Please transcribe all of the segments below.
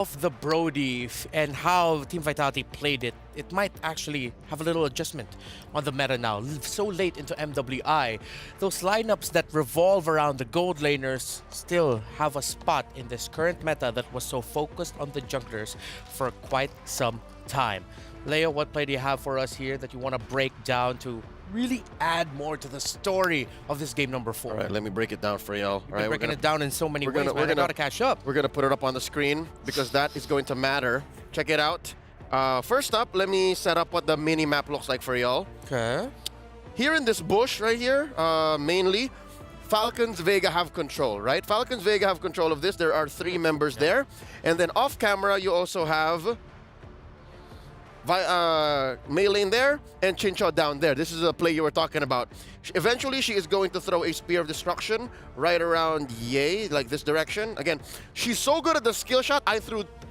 of the Brody and how Team Vitality played it, it might actually have a little adjustment on the meta now. So late into MWI, those lineups that revolve around the gold laners still have a spot in this current meta that was so focused on the junglers for quite some time. Leo, what play do you have for us here that you want to break down to really add more to the story of this game number 4? All right, let me break it down for y'all. All right, breaking it down in so many ways, man. I gotta catch up. We're gonna put it up on the screen because that is going to matter. Check it out. First up, let me set up what the mini map looks like for y'all. Okay. Here in this bush right here, mainly, Falcons Vega have control, right? Falcons Vega have control of this. There are 3 members there. And then off camera, you also have Mei Lane there and Chincho down there. This is a play you were talking about. Eventually, she is going to throw a Spear of Destruction right around Ye, like this direction. Again, she's so good at the skill shot, I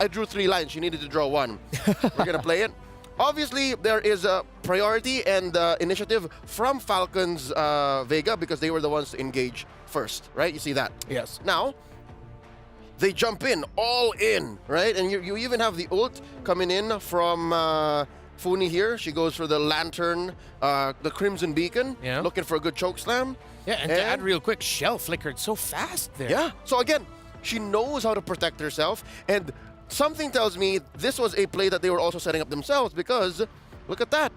drew 3 lines. She needed to draw 1. We're going to play it. Obviously, there is a priority and initiative from Falcons Vega because they were the ones to engage first, right? You see that? Yes. Now, they jump in, all in, right? And you even have the ult coming in from Funi here. She goes for the Lantern, the Crimson Beacon, looking for a good choke slam. Yeah, and to add real quick, Shell flickered so fast there. Yeah, so again, she knows how to protect herself, and something tells me this was a play that they were also setting up themselves because, look at that.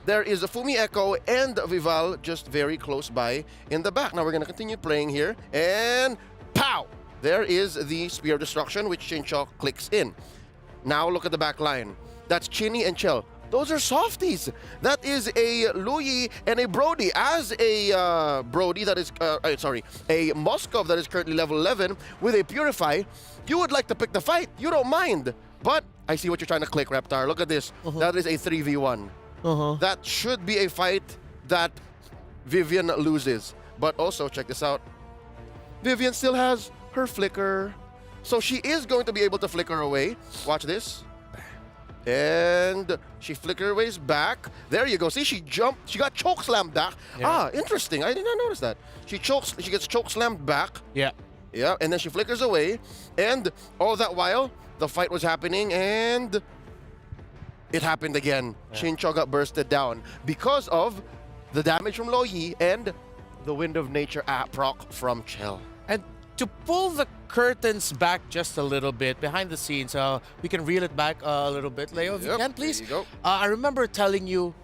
There is a Fumi Echo and Vival just very close by in the back. Now we're going to continue playing here, and pow! There is the Spear of Destruction, which Chincho clicks in. Now look at the back line. That's Chinny and Chell. Those are softies. That is a Louis and a Brody. As a Brody that is, a Moskov that is currently level 11 with a Purify, you would like to pick the fight. You don't mind. But I see what you're trying to click, Reptar. Look at this. That is a 3v1. That should be a fight that Vivian loses. But also, check this out. Vivian still has her flicker. So she is going to be able to flicker away. Watch this. And she flicker ways back. There you go. See, she jumped. She got choke slammed back. Yeah. Ah, interesting. I did not notice that. She gets choke slammed back. Yeah. Yeah, and then she flickers away. And all that while, the fight was happening and it happened again. Yeah. Chincho got bursted down because of the damage from Loyi and the Wind of Nature proc from Chell. And to pull the curtains back just a little bit behind the scenes, we can reel it back a little bit, Leo, if you can, please. There you go. I remember telling you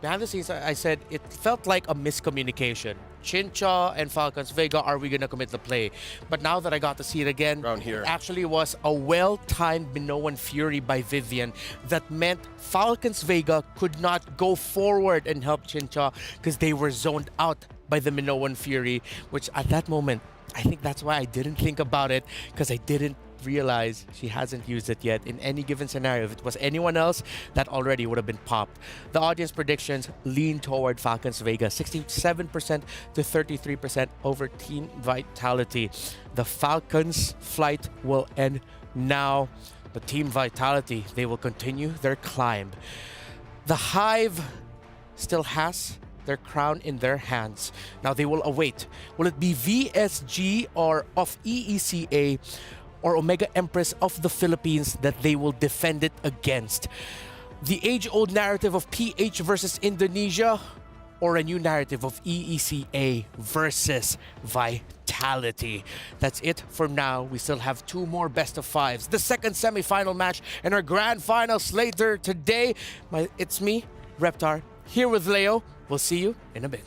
behind the scenes, I said it felt like a miscommunication. Chincha and Falcons Vega, are we gonna commit the play? But now that I got to see it again, around here, it actually was a well-timed Minoan Fury by Vivian that meant Falcons Vega could not go forward and help Chincha because they were zoned out by the Minoan Fury, which at that moment, I think that's why I didn't think about it, because I didn't realize she hasn't used it yet in any given scenario. If it was anyone else, that already would have been popped. The audience predictions lean toward Falcons Vega, 67% to 33% over Team Vitality. The Falcons' flight will end now. But Team Vitality, they will continue their climb. The Hive still has their crown in their hands. Now they will await. Will it be VSG or of EECA or Omega Empress of the Philippines that they will defend it against? The age-old narrative of PH versus Indonesia or a new narrative of EECA versus Vitality? That's it for now. We still have 2 more best of 5s. The second semi-final match and our grand final later today. It's me, Reptar, here with Leo. We'll see you in a bit.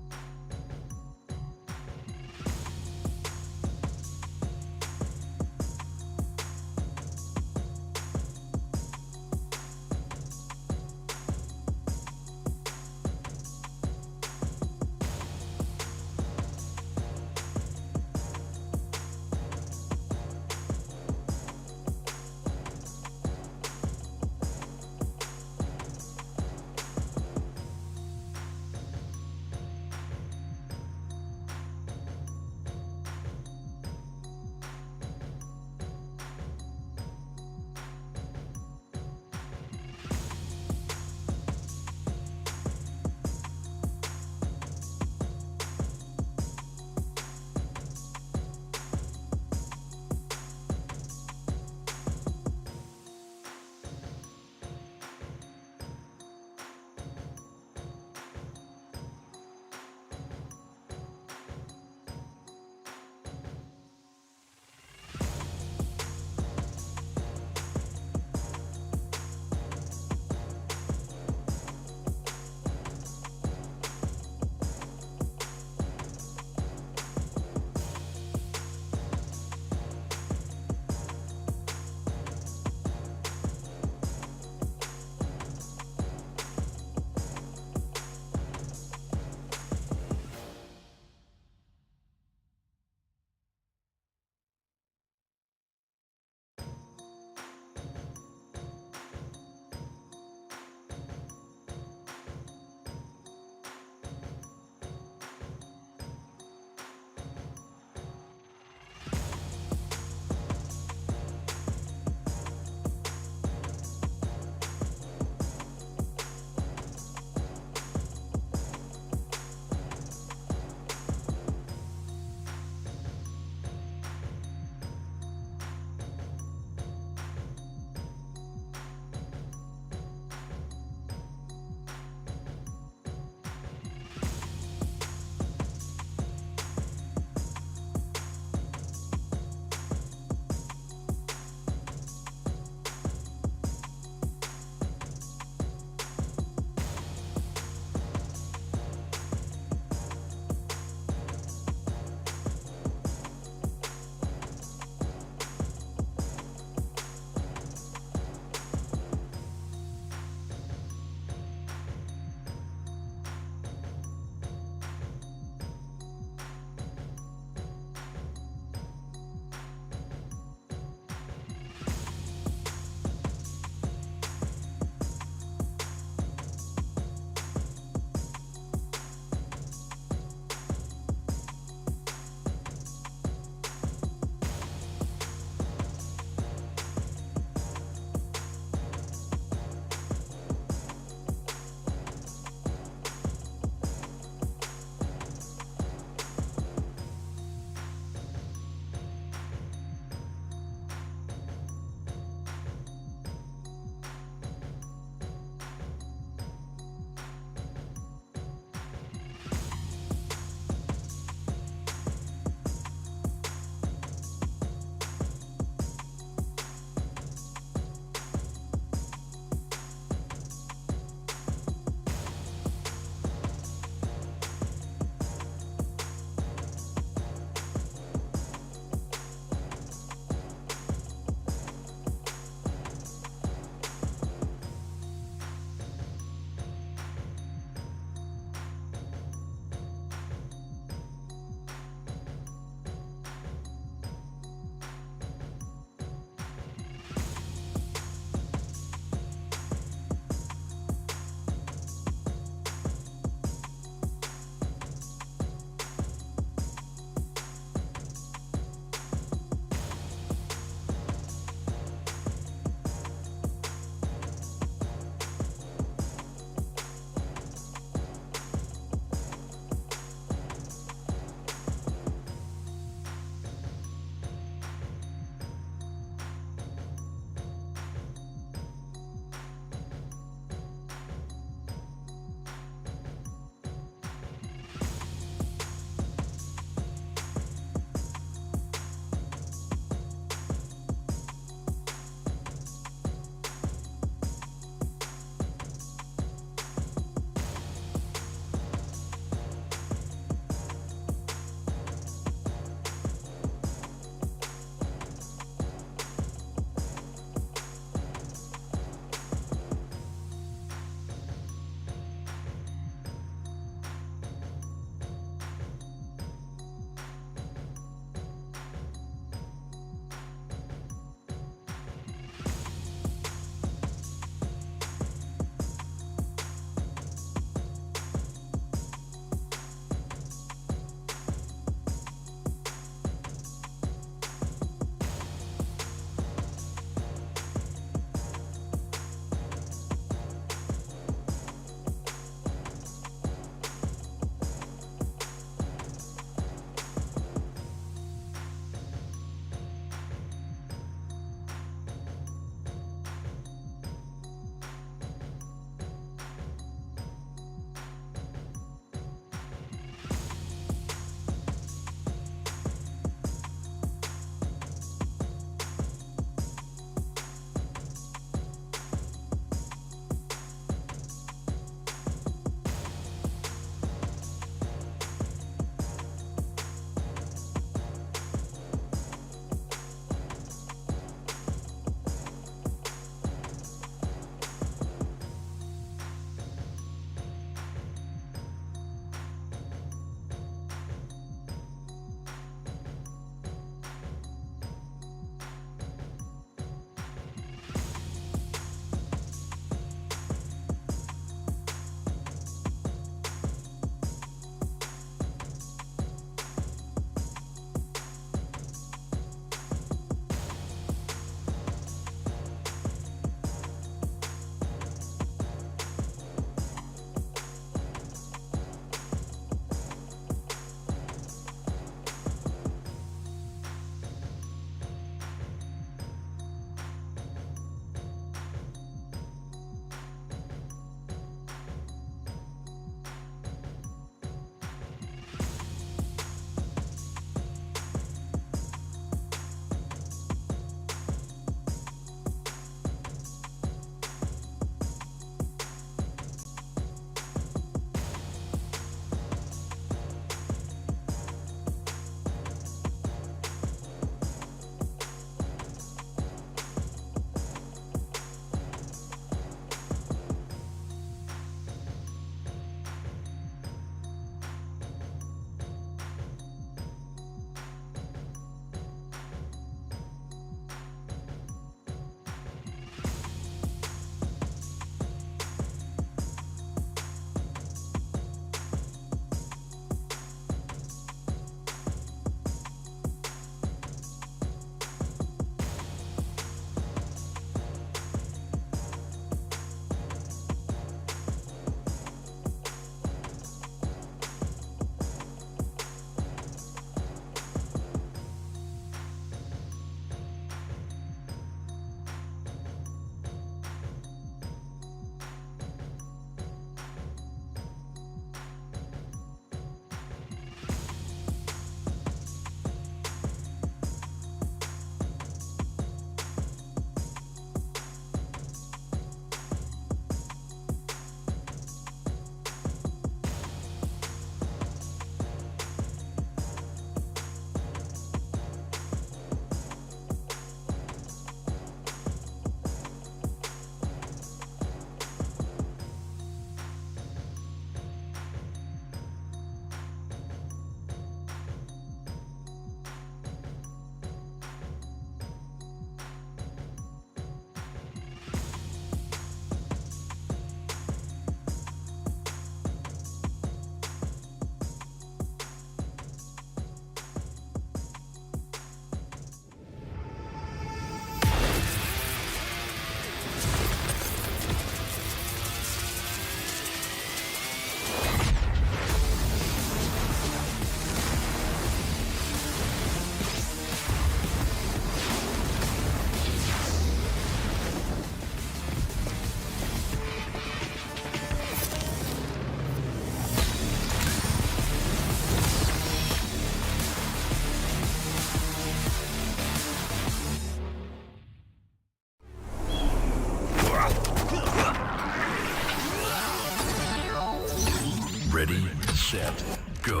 set, go.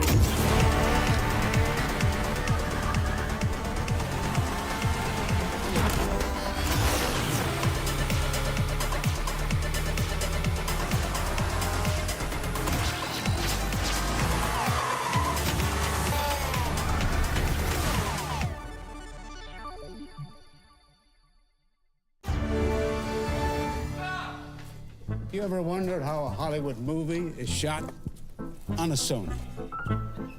You ever wondered how a Hollywood movie is shot? On a Sony.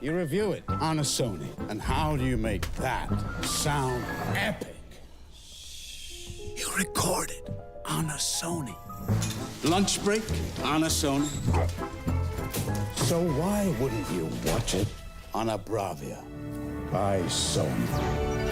You review it on a Sony. And how do you make that sound epic? You record it on a Sony. Lunch break on a Sony. So why wouldn't you watch it on a Bravia by Sony?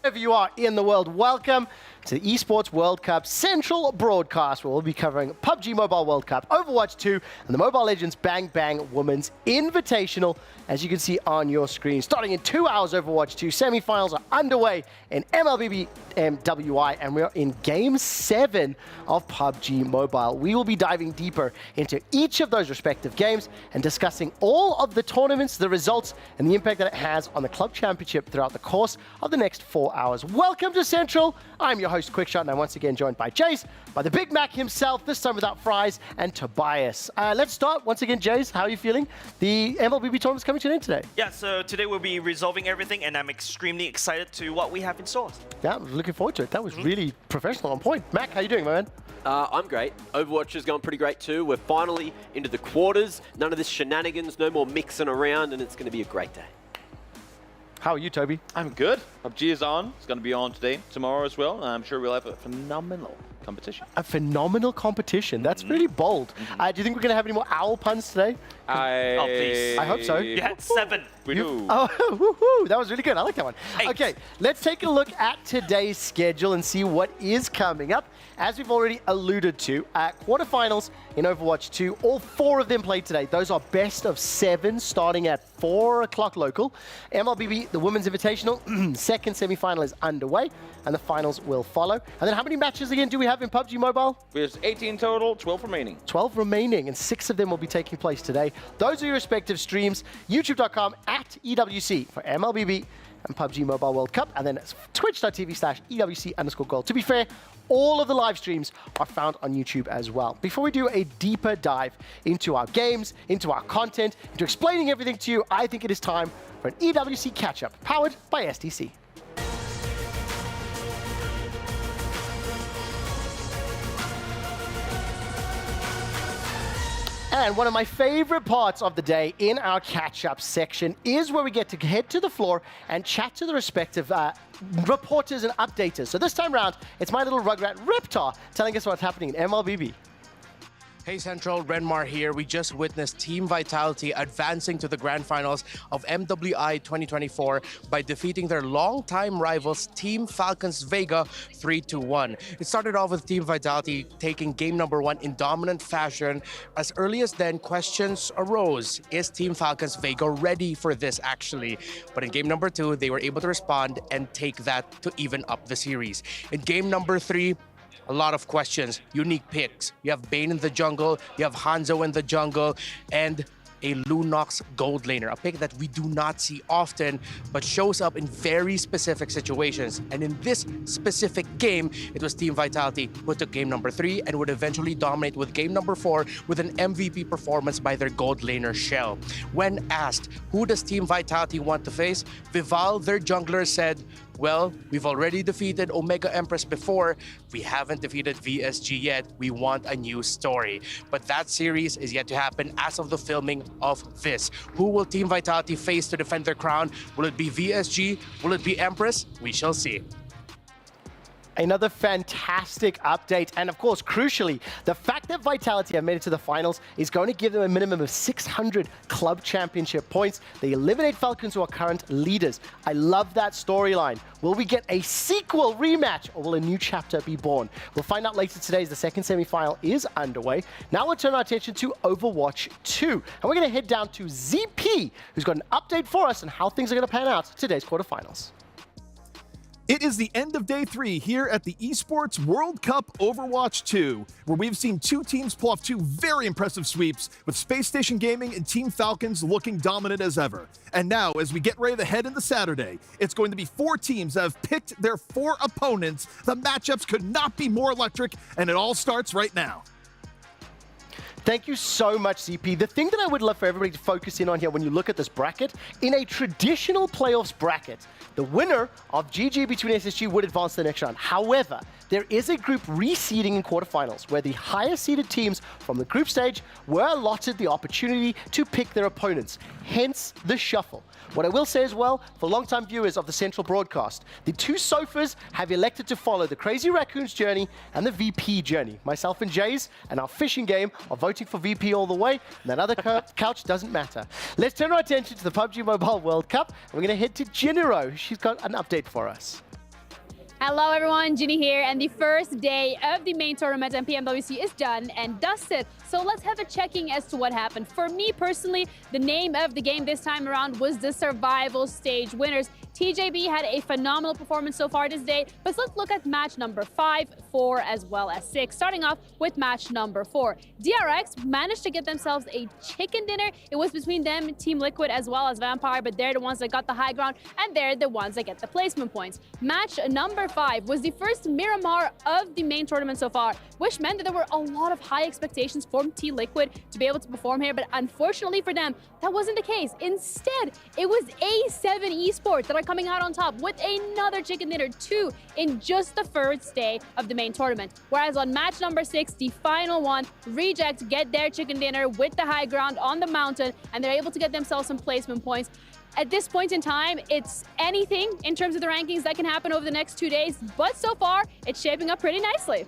Wherever you are in the world, welcome to the Esports World Cup Central Broadcast, where we'll be covering PUBG Mobile World Cup, Overwatch 2, and the Mobile Legends Bang Bang Women's Invitational, as you can see on your screen. Starting in 2 hours, Overwatch 2 semi-finals are underway in MLBB MWI, and we're in Game 7 of PUBG Mobile. We will be diving deeper into each of those respective games and discussing all of the tournaments, the results, and the impact that it has on the Club Championship throughout the course of the next 4 hours. Welcome to Central. I'm your host, Quickshot, and I'm once again joined by Jace, by the Big Mac himself, this time without fries, and Tobias. Let's start once again, Jace. How are you feeling? The MLBB tournament's coming to an end today. Yeah, so today we'll be resolving everything, and I'm extremely excited to what we have in store. Yeah, I'm looking forward to it. That was really professional on point. Mac, how you doing, my man? I'm great. Overwatch is going pretty great too. We're finally into the quarters. None of this shenanigans, no more mixing around, and it's going to be a great day. How are you, Toby? I'm good. PUBG is on. It's going to be on today, tomorrow as well. I'm sure we'll have a phenomenal competition. A phenomenal competition. That's really bold. Do you think we're going to have any more owl puns today? Oh, please. I hope so. You had 7. We do. Oh, woohoo, that was really good. I like that one. 8. Okay, let's take a look at today's schedule and see what is coming up. As we've already alluded to, quarterfinals in Overwatch 2, all 4 of them played today. Those are best of 7 starting at 4 o'clock local. MLBB, the Women's Invitational, second semi-final is underway, and the finals will follow. And then how many matches again do we have in PUBG Mobile? There's 18 total, 12 remaining. 12 remaining, and 6 of them will be taking place today. Those are your respective streams. YouTube.com at EWC for MLBB and PUBG Mobile World Cup, and then it's twitch.tv/EWC_gold. To be fair, all of the live streams are found on YouTube as well. Before we do a deeper dive into our games, into our content, into explaining everything to you, I think it is time for an EWC catch-up, powered by STC. And one of my favorite parts of the day in our catch-up section is where we get to head to the floor and chat to the respective reporters and updaters. So this time round, it's my little rugrat Reptar telling us what's happening in MLBB. Hey Central, Renmar here. We just witnessed Team Vitality advancing to the grand finals of MWI 2024 by defeating their longtime rivals Team Falcons Vega 3-1. It started off with Team Vitality taking game number 1 in dominant fashion. As early as then, questions arose. Is Team Falcons Vega ready for this actually? But in game number 2, they were able to respond and take that to even up the series. In game number 3, a lot of questions, unique picks. You have Bane in the jungle, you have Hanzo in the jungle, and a Lunox gold laner, a pick that we do not see often, but shows up in very specific situations. And in this specific game, it was Team Vitality who took game number 3 and would eventually dominate with game number 4 with an MVP performance by their gold laner Shell. When asked, who does Team Vitality want to face? Vival, their jungler, said, well, we've already defeated Omega Empress before. We haven't defeated VSG yet. We want a new story. But that series is yet to happen as of the filming of this. Who will Team Vitality face to defend their crown? Will it be VSG? Will it be Empress? We shall see. Another fantastic update, and of course, crucially, the fact that Vitality have made it to the finals is going to give them a minimum of 600 club championship points. They eliminate Falcons, who are current leaders. I love that storyline. Will we get a sequel rematch, or will a new chapter be born? We'll find out later today as the second semi-final is underway. Now we'll turn our attention to Overwatch 2, and we're going to head down to ZP, who's got an update for us on how things are going to pan out today's quarterfinals. It is the end of day 3 here at the Esports World Cup Overwatch 2, where we've seen 2 teams pull off 2 very impressive sweeps, with Space Station Gaming and Team Falcons looking dominant as ever. And now, as we get ready to head into Saturday, it's going to be 4 teams that have picked their 4 opponents. The matchups could not be more electric, and it all starts right now. Thank you so much, CP. The thing that I would love for everybody to focus in on here when you look at this bracket, in a traditional playoffs bracket, the winner of GG between SSG would advance to the next round. However, there is a group reseeding in quarterfinals where the higher seeded teams from the group stage were allotted the opportunity to pick their opponents, hence the shuffle. What I will say as well, for longtime viewers of the Central broadcast, the 2 sofas have elected to follow the Crazy Raccoon's journey and the VP journey. Myself and Jay's and our fishing game are voting for VP all the way, and that other couch doesn't matter. Let's turn our attention to the PUBG Mobile World Cup, and we're going to head to Jinero. She's got an update for us. Hello everyone, Ginny here, and the first day of the main tournament and PMWC is done and dusted. So let's have a checking as to what happened. For me personally, the name of the game this time around was the Survival Stage Winners. TJB had a phenomenal performance so far this day, but let's look at match number 5, 4, as well as 6. Starting off with match number 4. DRX managed to get themselves a chicken dinner. It was between them, Team Liquid, as well as Vampire, but they're the ones that got the high ground, and they're the ones that get the placement points. Match number 5 was the first Miramar of the main tournament so far, which meant that there were a lot of high expectations from Team Liquid to be able to perform here, but unfortunately for them, that wasn't the case. Instead, it was A7 Esports that are coming out on top with another chicken dinner, 2 in just the first day of the main tournament. Whereas on match number 6, the final one, Reject get their chicken dinner with the high ground on the mountain, and they're able to get themselves some placement points. At this point in time, it's anything in terms of the rankings that can happen over the next 2 days, but so far, it's shaping up pretty nicely.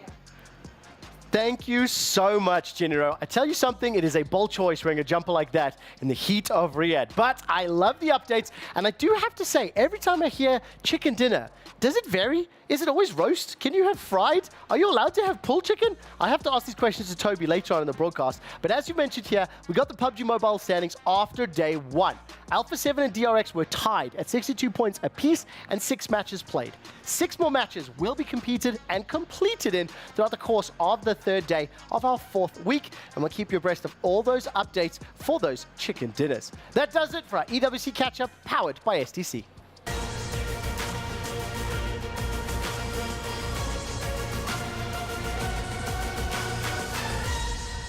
Thank you so much, Genero. I tell you something, it is a bold choice wearing a jumper like that in the heat of Riyadh. But I love the updates, and I do have to say, every time I hear chicken dinner, does it vary? Is it always roast? Can you have fried? Are you allowed to have pulled chicken? I have to ask these questions to Toby later on in the broadcast. But as you mentioned here, we got the PUBG Mobile standings after day 1. Alpha 7 and DRX were tied at 62 points apiece and 6 matches played. 6 more matches will be competed and completed in throughout the course of the 3rd day of our 4th week, and we'll keep you abreast of all those updates for those chicken dinners. That does it for our EWC catch-up, powered by STC.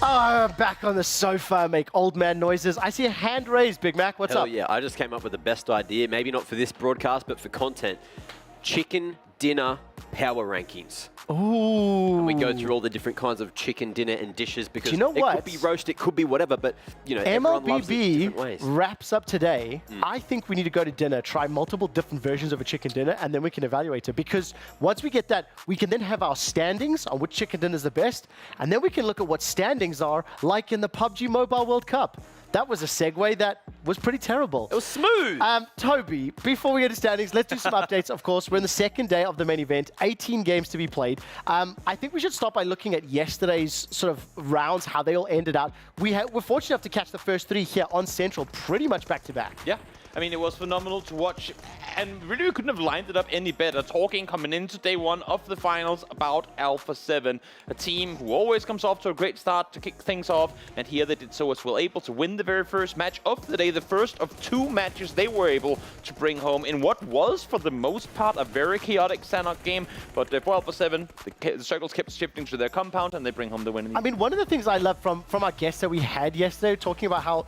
Oh, back on the sofa, make old man noises. I see a hand raised, Big Mac. What's up? Yeah, I just came up with the best idea, maybe not for this broadcast, but for content. Chicken dinner power rankings. Ooh. And we go through all the different kinds of chicken dinner and dishes because you know it what? could be roast, it could be whatever, but you know, everyone loves it in different ways. MLBB wraps up today. I think we need to go to dinner, try multiple different versions of a chicken dinner, and then we can evaluate it. Because once we get that, we can then have our standings on which chicken dinner is the best, and then we can look at what standings are like in the PUBG Mobile World Cup. That was a segue that was pretty terrible. It was smooth. Toby, before we get to standings, let's do some updates. Of course, we're in the 2nd day of the main event, 18 games to be played. I think we should start by looking at yesterday's sort of rounds, how they all ended out. We're fortunate enough to catch the first 3 here on Central pretty much back to back. Yeah. I mean, it was phenomenal to watch, and really we couldn't have lined it up any better. Talking coming into day 1 of the finals about Alpha 7, a team who always comes off to a great start to kick things off, and here they did so as well, able to win the very first match of the day, the first of 2 matches they were able to bring home in what was, for the most part, a very chaotic Sanok game, but for Alpha 7, the circles kept shifting to their compound, and they bring home the win. I mean, one of the things I love from our guests that we had yesterday, talking about how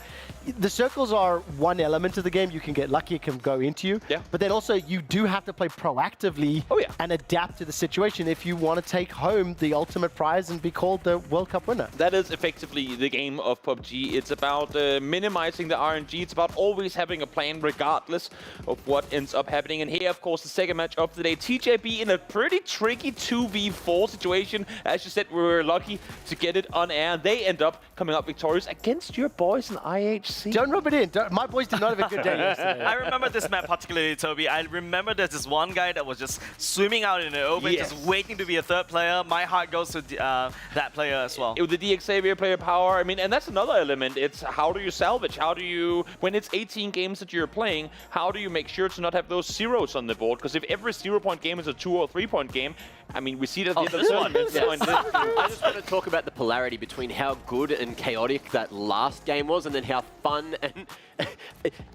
the circles are one element of the game. You can get lucky, it can go into you. Yeah. But then also you do have to play proactively and adapt to the situation if you want to take home the ultimate prize and be called the World Cup winner. That is effectively the game of PUBG. It's about minimizing the RNG. It's about always having a plan regardless of what ends up happening. And here, of course, the second match of the day. TJB in a pretty tricky 2v4 situation. As you said, we were lucky to get it on air. They end up coming up victorious against your boys in IHC. Don't rub it in. My boys did not have a good day yesterday. I remember this map particularly, Toby. I remember there's this one guy that was just swimming out in the open, just waiting to be a 3rd player. My heart goes to that player as well. With the DXavier player power, I mean, and that's another element. It's how do you salvage? How do you, when it's 18 games that you're playing, how do you make sure to not have those zeros on the board? Because if every 0-point game is a 2 or 3 point game, I mean, we see that at the end of the tournament. I just want to talk about the polarity between how good and chaotic that last game was, and then how fun and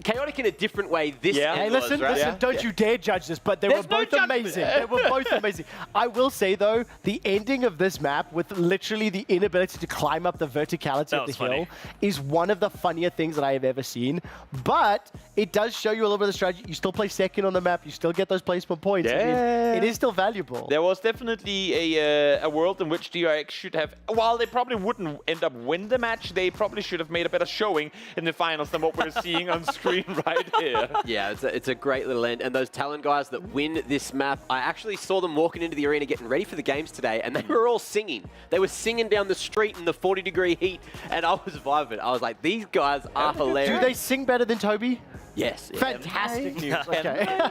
chaotic in a different way this Hey, end was, listen, right? listen, don't you dare judge this, but they were both amazing. They were both amazing. I will say, though, the ending of this map with literally the inability to climb up the verticality of the hill is one of the funnier things that I have ever seen. But it does show you a little bit of the strategy. You still play 2nd on the map. You still get those placement points. It is still valuable. There was definitely a world in which DRX should have, while they probably wouldn't end up win the match, they probably should have made a better showing in the finals than what we're seeing on screen right here. Yeah, it's a great little end. And those Talon guys that win this map, I actually saw them walking into the arena getting ready for the games today, and they were all singing. They were singing down the street in the 40-degree heat, and I was vibing. I was like, these guys are hilarious. Do they sing better than Toby? Yes. Fantastic news. Okay.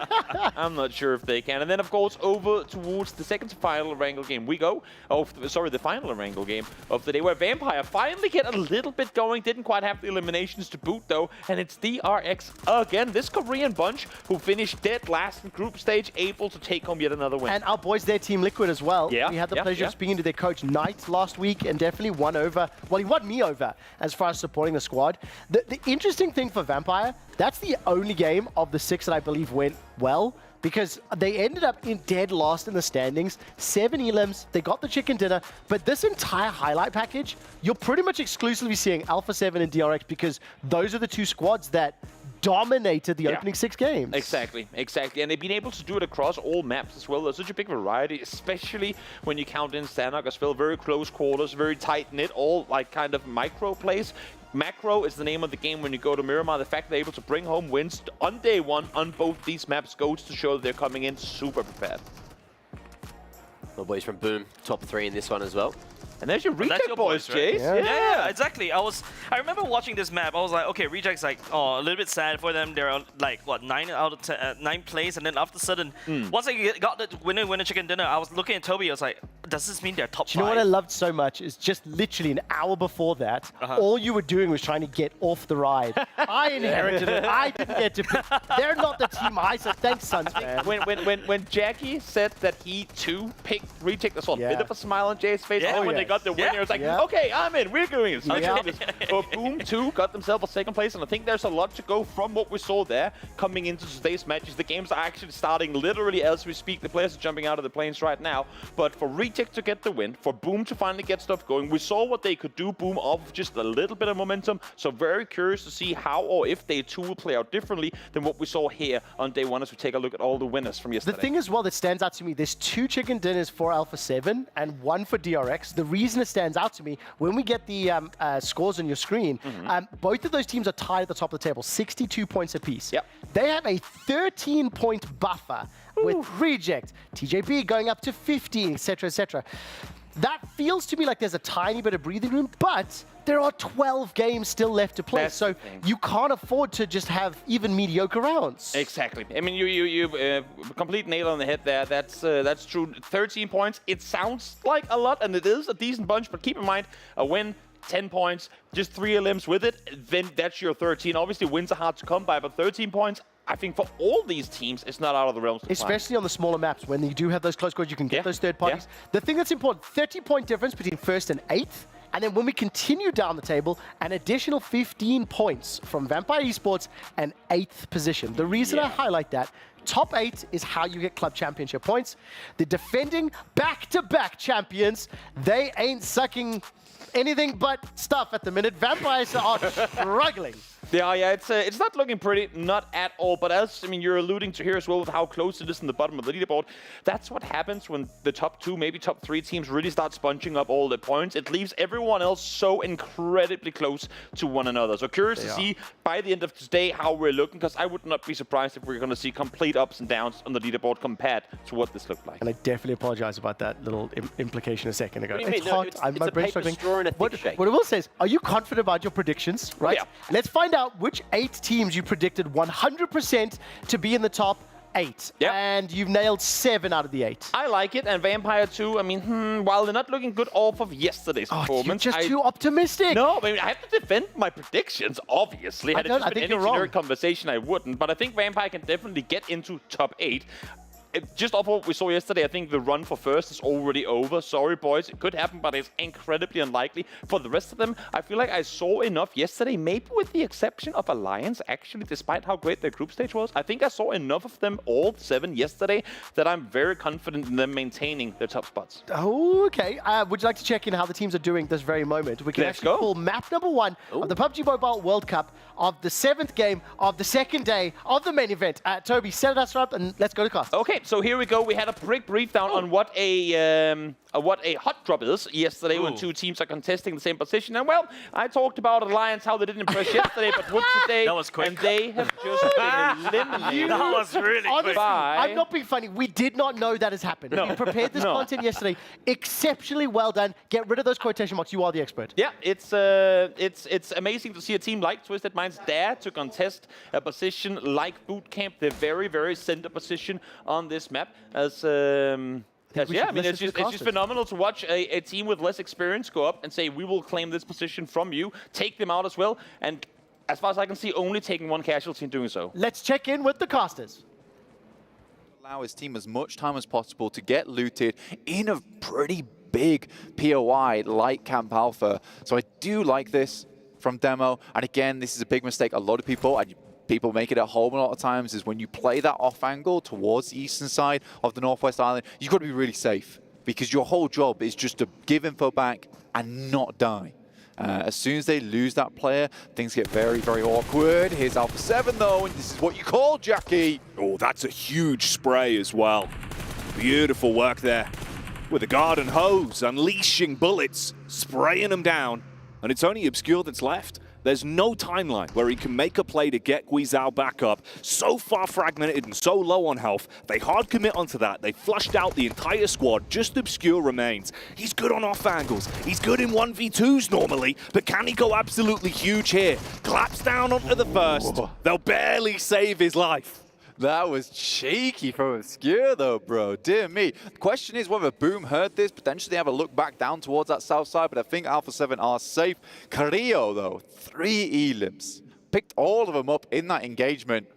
I'm not sure if they can. And then, of course, over towards the second to final Wrangle game we go. Oh, sorry, the final Wrangle game of the day, where Vampire finally get a little bit going. Didn't quite have the eliminations to boot, though. And it's DRX again, this Korean bunch who finished dead last in group stage, able to take home yet another win. And our boys there, Team Liquid as well. Yeah, We had the yeah, pleasure yeah. of speaking to their coach Knight last week and definitely won over. Well, he won me over as far as supporting the squad. The interesting thing for Vampire, that's the only game of the 6 that I believe went well, because they ended up in dead last in the standings. 7 elims, they got the chicken dinner, but this entire highlight package, you're pretty much exclusively seeing Alpha 7 and DRX, because those are the 2 squads that dominated the opening 6 games. Exactly. And they've been able to do it across all maps as well. There's such a big variety, especially when you count in Stanok as well. Very close quarters, very tight-knit, all like kind of micro plays. Macro is the name of the game when you go to Miramar. The fact they're able to bring home wins on day 1 on both these maps goes to show that they're coming in super prepared. The boys from Boom, top 3 in this one as well. And there's your That's Reject your boys, boys, right? Jace. Yeah, exactly. I remember watching this map. I was like, okay, Reject's like, a little bit sad for them. They're like, what, 9 out of 10, 9 plays, and then after a sudden, once they got the winner chicken dinner, I was looking at Toby. I was like, does this mean they're top 5? Do you know what I loved so much is just literally an hour before that, all you were doing was trying to get off the ride. I inherited it. I didn't get to pick. They're not the team I said. Thanks, Suns, man. When Jackie said that he too picked Reject, I saw a Yeah. bit of a smile on Jay's face. Yeah. And then when Oh, they got the yes. winner, it was like, Yeah. okay, I'm in. We're doing it. So Yeah. But Boom too got themselves a second place, and I think there's a lot to go from what we saw there coming into today's matches. The games are actually starting literally as we speak. The players are jumping out of the planes right now. But for Reject to get the win, for Boom to finally get stuff going, we saw what they could do. Boom off just a little bit of momentum. So very curious to see how or if they too will play out differently than what we saw here on day 1 as we take a look at all the winners from yesterday. The thing as well that stands out to me, there's 2 chicken dinners for Alpha 7 and 1 for DRX. The reason it stands out to me, when we get the scores on your screen, both of those teams are tied at the top of the table, 62 points apiece. Yep. They have a 13-point buffer with Reject, TJB going up to 15, etc., etc. That feels to me like there's a tiny bit of breathing room, but there are 12 games still left to play, That's so the thing. you can't afford to just have even mediocre rounds. Exactly. I mean, you complete nail on the head there. That's true. 13 points. It sounds like a lot, and it is a decent bunch. But keep in mind, a win, 10 points, just 3 elims with it. Then that's your 13. Obviously, wins are hard to come by, but 13 points. I think for all these teams, it's not out of the realms to climb. Especially on the smaller maps, when you do have those close scores, you can get Yeah, those third parties. The thing that's important, 30-point difference between 1st and 8th. And then when we continue down the table, an additional 15 points from Vampire Esports and 8th position. The reason I highlight that, top 8 is how you get club championship points. The defending back-to-back champions, they ain't sucking anything but stuff at the minute. Vampires are struggling. Yeah, it's not looking pretty, not at all. But as you're alluding to here as well with how close it is in the bottom of the leaderboard. That's what happens when the top 2, maybe top 3 teams really start sponging up all the points. It leaves everyone else so incredibly close to one another. So curious to see by the end of today how we're looking, because I would not be surprised if we're going to see complete ups and downs on the leaderboard compared to what this looked like. And I definitely apologize about that little implication a second ago. What do you mean? No, it's my a brain's paper struggling. straw and a thick shake. What I will say is, are you confident about your predictions, right? Yeah. Let's find out which 8 teams you predicted 100% to be in the top 8. Yep. And you've nailed 7 out of the 8. I like it, and Vampire 2, while they're not looking good off of yesterday's You're performance, just too optimistic. No, I have to defend my predictions, obviously. Had it just I been think any you're wrong. generic conversation, I wouldn't. But I think Vampire can definitely get into top 8. Just off what we saw yesterday, I think the run for first is already over. Sorry, boys. It could happen, but it's incredibly unlikely. For the rest of them, I feel like I saw enough yesterday, maybe with the exception of Alliance, actually, despite how great their group stage was. I think I saw enough of them, all 7 yesterday, that I'm very confident in them maintaining their top spots. Oh, okay. Would you like to check in how the teams are doing this very moment? We can Let's actually go. pull map number 1 of the PUBG Mobile World Cup of the 7th game of the 2nd day of the main event. Toby, set us up and let's go to cast. Okay, right, so here we go. We had a quick brief down on what a hot drop is yesterday when two teams are contesting the same position. And well, I talked about Alliance, how they didn't impress yesterday, but what's today? That was quick. And they have just been eliminated. That was really quick. Honestly, Bye. I'm not being funny. We did not know that has happened. No. You prepared this content yesterday. Exceptionally well done. Get rid of those quotation marks. You are the expert. Yeah, it's amazing to see a team like Twisted Minds dare to contest a position like Boot Camp, the very, very center position on this map. As yeah, I mean, it's just phenomenal to watch a team with less experience go up and say, we will claim this position from you, take them out as well, and as far as I can see, only taking one casualty in doing so. Let's check in with the casters. Allow his team as much time as possible to get looted in a pretty big POI like Camp Alpha. So I do like this from Demo. And again, this is a big mistake. A lot of people make it at home a lot of times, is when you play that off angle towards the eastern side of the Northwest Island, you've got to be really safe because your whole job is just to give info back and not die. As soon as they lose that player, things get very, very awkward. Here's Alpha 7 though, and this is what you call Jackie. Oh, that's a huge spray as well. Beautiful work there. With a garden hose, unleashing bullets, spraying them down. And it's only Obscure that's left. There's no timeline where he can make a play to get Guizhou back up. So far fragmented and so low on health. They hard commit onto that. They flushed out the entire squad. Just Obscure remains. He's good on off angles. He's good in 1v2s normally. But can he go absolutely huge here? Claps down onto the first. They'll barely save his life. That was cheeky from Obscure though, bro. Dear me. The question is whether Boom heard this, potentially have a look back down towards that south side, but I think Alpha 7 are safe. Carrillo though, 3 elims. Picked all of them up in that engagement.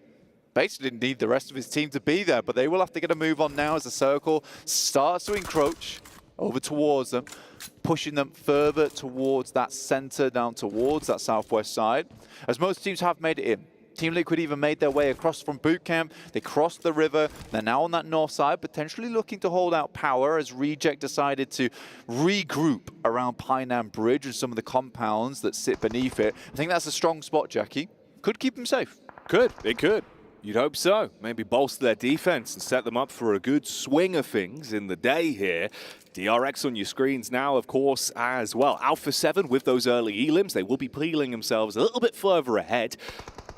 Basically didn't need the rest of his team to be there, but they will have to get a move on now as the circle starts to encroach over towards them, pushing them further towards that center, down towards that southwest side. As most teams have made it in. Team Liquid even made their way across from Boot Camp. They crossed the river. They're now on that north side, potentially looking to hold out power as Reject decided to regroup around Painan Bridge and some of the compounds that sit beneath it. I think that's a strong spot, Jackie. Could keep them safe. Could. It could. You'd hope so. Maybe bolster their defense and set them up for a good swing of things in the day here. DRX on your screens now, of course, as well. Alpha 7 with those early elims. They will be peeling themselves a little bit further ahead.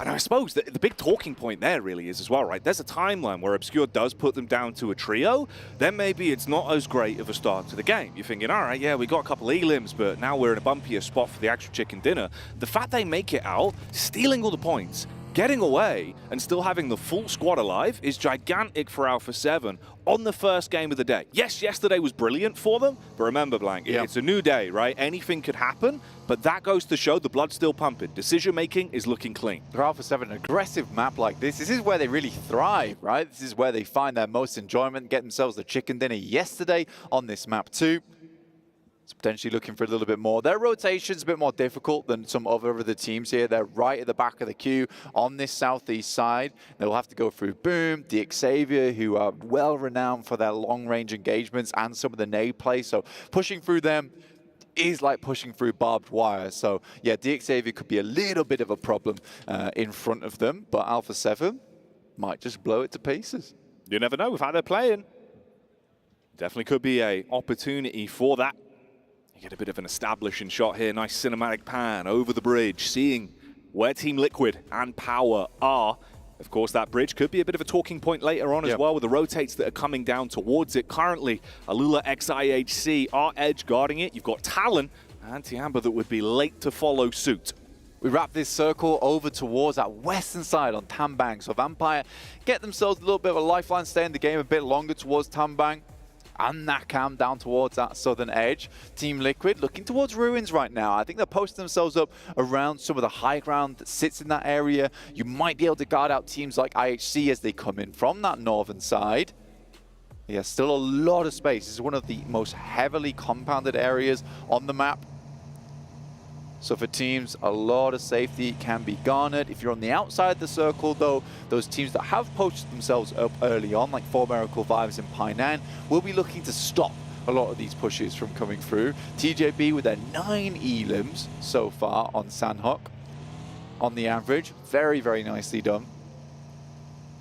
And I suppose the big talking point there really is as well, right? There's a timeline where Obscure does put them down to a trio. Then maybe it's not as great of a start to the game. You're thinking, all right, yeah, we got a couple elims, but now we're in a bumpier spot for the actual chicken dinner. The fact they make it out, stealing all the points, getting away, and still having the full squad alive is gigantic for Alpha 7 on the first game of the day. Yes, yesterday was brilliant for them, but remember, Blank, it's a new day, right? Anything could happen, but that goes to show the blood's still pumping. Decision-making is looking clean. For Alpha 7, an aggressive map like this is where they really thrive, right? This is where they find their most enjoyment, get themselves the chicken dinner yesterday on this map too. It's potentially looking for a little bit more. Their rotation's a bit more difficult than some other teams here. They're right at the back of the queue on this southeast side. They'll have to go through Boom, the Xavier, who are well renowned for their long-range engagements and some of the nade play. So pushing through them is like pushing through barbed wire. So yeah, the Xavier could be a little bit of a problem in front of them, but Alpha 7 might just blow it to pieces. You never know with how they're playing. Definitely could be an opportunity for that. You get a bit of an establishing shot here. Nice cinematic pan over the bridge, seeing where Team Liquid and Power are. Of course, that bridge could be a bit of a talking point later on as well with the rotates that are coming down towards it. Currently, Alula XIHC are edge guarding it. You've got Talon and Tiamba that would be late to follow suit. We wrap this circle over towards that western side on Tambang. So Vampire get themselves a little bit of a lifeline, stay in the game a bit longer towards Tambang. And Nakam down towards that southern edge. Team Liquid looking towards Ruins right now. I think they're posting themselves up around some of the high ground that sits in that area. You might be able to guard out teams like IHC as they come in from that northern side. Yeah, still a lot of space. This is one of the most heavily compounded areas on the map. So for teams, a lot of safety can be garnered. If you're on the outside of the circle, though, those teams that have posted themselves up early on, like 4 Miracle Vibes in Painan, will be looking to stop a lot of these pushes from coming through. TJB with their 9 elims so far on Sandhawk on the average. Very, very nicely done.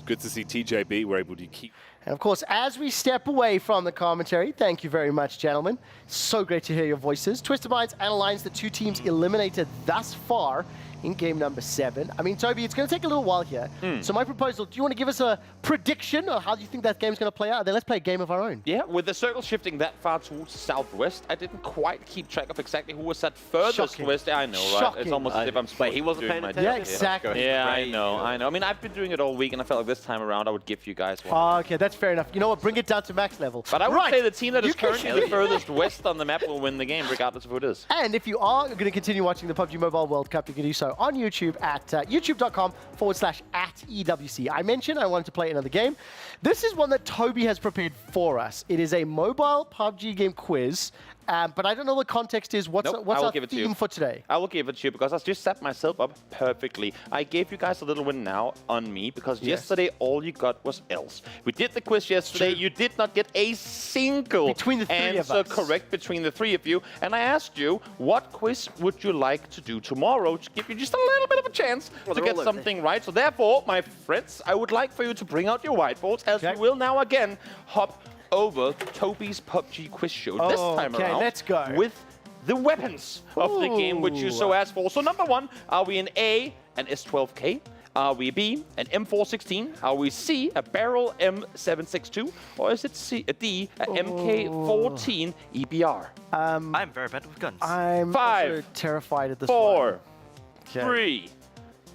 Good to see TJB were able to keep. And of course, as we step away from the commentary, thank you very much, gentlemen. So great to hear your voices. Twisted Minds analyzed the two teams eliminated thus far in game number 7. I mean, Toby, it's going to take a little while here. So my proposal, do you want to give us a prediction or how do you think that game's going to play out? Then let's play a game of our own. Yeah, with the circle shifting that far towards southwest, I didn't quite keep track of exactly who was at furthest Shocking. west. I know, right? Shocking. It's almost as if I'm Wait, he wasn't paying attention? Yeah, exactly. Yeah, I know. I mean, I've been doing it all week, and I felt like this time around I would give you guys one. Oh, okay, that's fair enough. You know what? Bring it down to max level. But I would say the team that is You can- currently the furthest west on the map will win the game, regardless of who it is. And if you are going to continue watching the PUBG Mobile World Cup, you can do so on YouTube at youtube.com/@EWC. I mentioned I wanted to play another game. This is one that Toby has prepared for us. It is a mobile PUBG game quiz, but I don't know what context is. What's Nope, I our will give it to you. theme for today? I will give it to you because I just set myself up perfectly. I gave you guys a little win now on me because yesterday all you got was L's. We did the quiz yesterday. You did not get a single Between the three of answer us. correct between the three of you. And I asked you, what quiz would you like to do tomorrow to give you just a little bit of a chance to get something right? So therefore, my friends, I would like for you to bring out your whiteboards as we will now again hop over Toby's PUBG quiz show this time around. Let's go. With the weapons of the game, which you so asked for. So number 1, are we an A, an S12K? Are we B, an M416? Are we C, a barrel M762? Or is it a D, a MK14 EBR? I'm very bad with guns. I'm 5, also terrified at this 4, point. Okay. 3,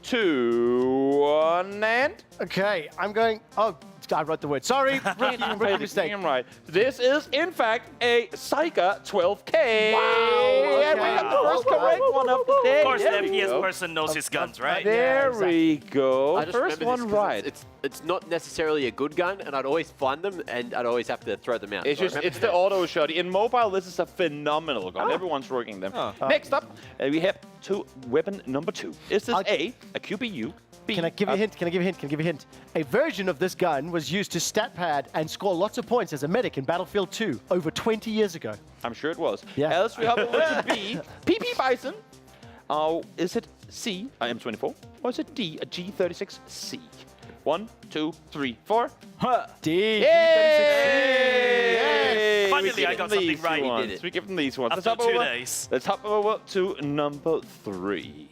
2, 1, and... Okay, I'm going... Oh, I wrote the word. Sorry, rookie mistake. Right. This is, in fact, a Saiga 12K. Wow! And we got the first correct one of the day. Of course, the There we FPS go. person knows his guns, right? There we go. I just First remember one this 'cause right. It's not necessarily a good gun, and I'd always find them, and I'd always have to throw them out. It's So I just, remember it's the auto shot. In mobile, this is a phenomenal gun. Everyone's working them. Next up, we have weapon number 2. Is this A QBU? B, Can I give you a hint? Can I give you a hint? Can I give you a hint? A version of this gun was used to stat pad and score lots of points as a medic in Battlefield 2 over 20 years ago. I'm sure it was. Yeah. Else we hop over to B, PP Bison. Is it C, a M24? Or is it D, a G36C? 1, 2, 3, 4. D. Yay! Finally, I got something right. Ones. We did it. We give them these ones. After 2 days. Let's hop over to number 3.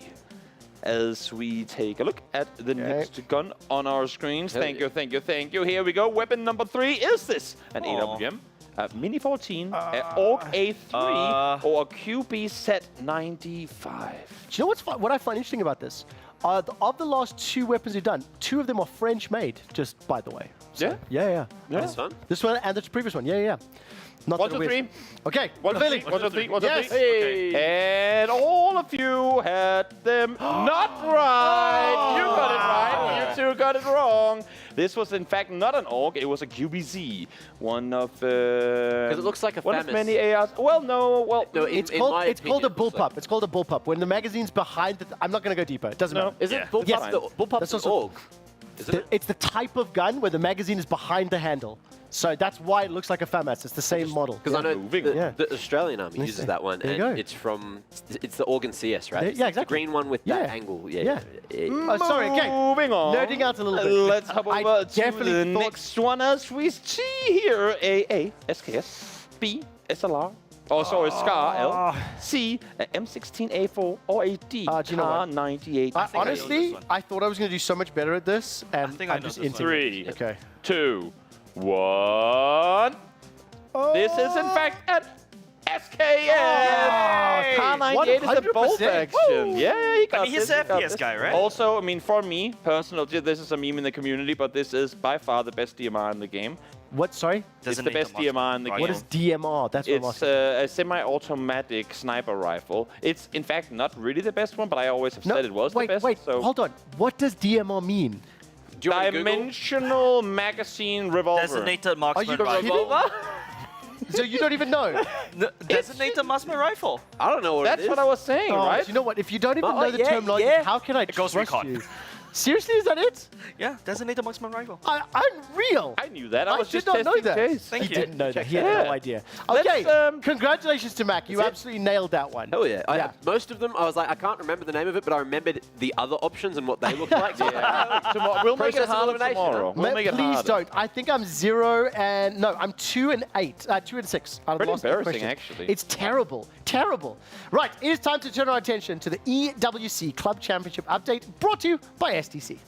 As we take a look at the next gun on our screens. Thank you, thank you, thank you. Here we go. Weapon number 3. Is this an AWM, a Mini 14, an AUG A3, or a QB Set 95? Do you know what I find interesting about this? Of the last 2 weapons we've done, 2 of them are French-made, just by the way. So, yeah. That's fun. This one and the previous one, yeah. Not 1, that 2, weird. 3. Okay, 1, 2, 3. 1, 1, 2, 3. 1, 2, 3. Yes. Hey. And all of you had them not right. You got it right. You 2 got it wrong. This was in fact not an AUG. It was a QBZ. One of Because it looks like a one of FAMAS. many ARs. Well, no. Well, No, It's in called my a opinion, it looks bullpup. like- It's called a bullpup. When the magazine's behind the... I'm not going to go deeper. It doesn't No. matter. Is it bullpup? Yes. Bullpup's That's an also- AUG. Isn't it? It's the type of gun where the magazine is behind the handle. So that's why it looks like a FAMAS. It's the same model. Because I know Moving the Australian Army Let's uses see. that one, There you and go. it's the Organ CS, right? Yeah, It's the exactly. green one with Yeah. that angle. Yeah. Yeah. Sorry, okay. Moving on. Nerding out a little bit. Let's hop I over to definitely the thought- next one as we see here. A SKS, B SLR. Oh, sorry, SCAR L. C, a M16A4, or a D, do you know what? Kar98. Honestly, I thought I was going to do so much better at this, and think I I'm know just this into one. 3, Okay. 2, 1. This is in fact an SKS. Kar98 is a bolt 100%. action. Yeah, he got I mean, he's this, a he got FPS this. guy, right? Also, I mean, for me, personally, this is a meme in the community, but this is by far the best DMR in the game. What? Sorry? It's the best DMR in the game. What is DMR? That's what I'm It's asking. a semi-automatic sniper rifle. It's, in fact, not really the best one, but I always have said it was wait, the best. Wait, so hold on. What does DMR mean? Do you want to Google? Dimensional magazine revolver. Designated marksman you rifle. kidding? So you don't even know? Designated marksman rifle. I don't know what it That's is. what I was saying, Oh, right? you know what? If you don't even Oh, know the yeah, terminology, yeah. how can I Ghost trust Recon. you? Seriously, is that it? Yeah, designated marksman rifle. Unreal. I knew that. I was did just not know testing that. Jace. Thank He you. didn't know that. He Yeah. had no idea. Let's, Okay, congratulations to Mac. You That's it. absolutely nailed that one. Hell yeah. Most of them, I was like, I can't remember the name of it, but I remembered the other options and what they looked like. Tomorrow, we'll make it Process of harder elimination, tomorrow. We'll make it Please harder. don't. I think I'm 0 and no, I'm 2 and 8, 2 and 6. Out of Pretty the last eight embarrassing, questions. actually. It's terrible, terrible. Right, it is time to turn our attention to the EWC Club Championship update, brought to you by STC.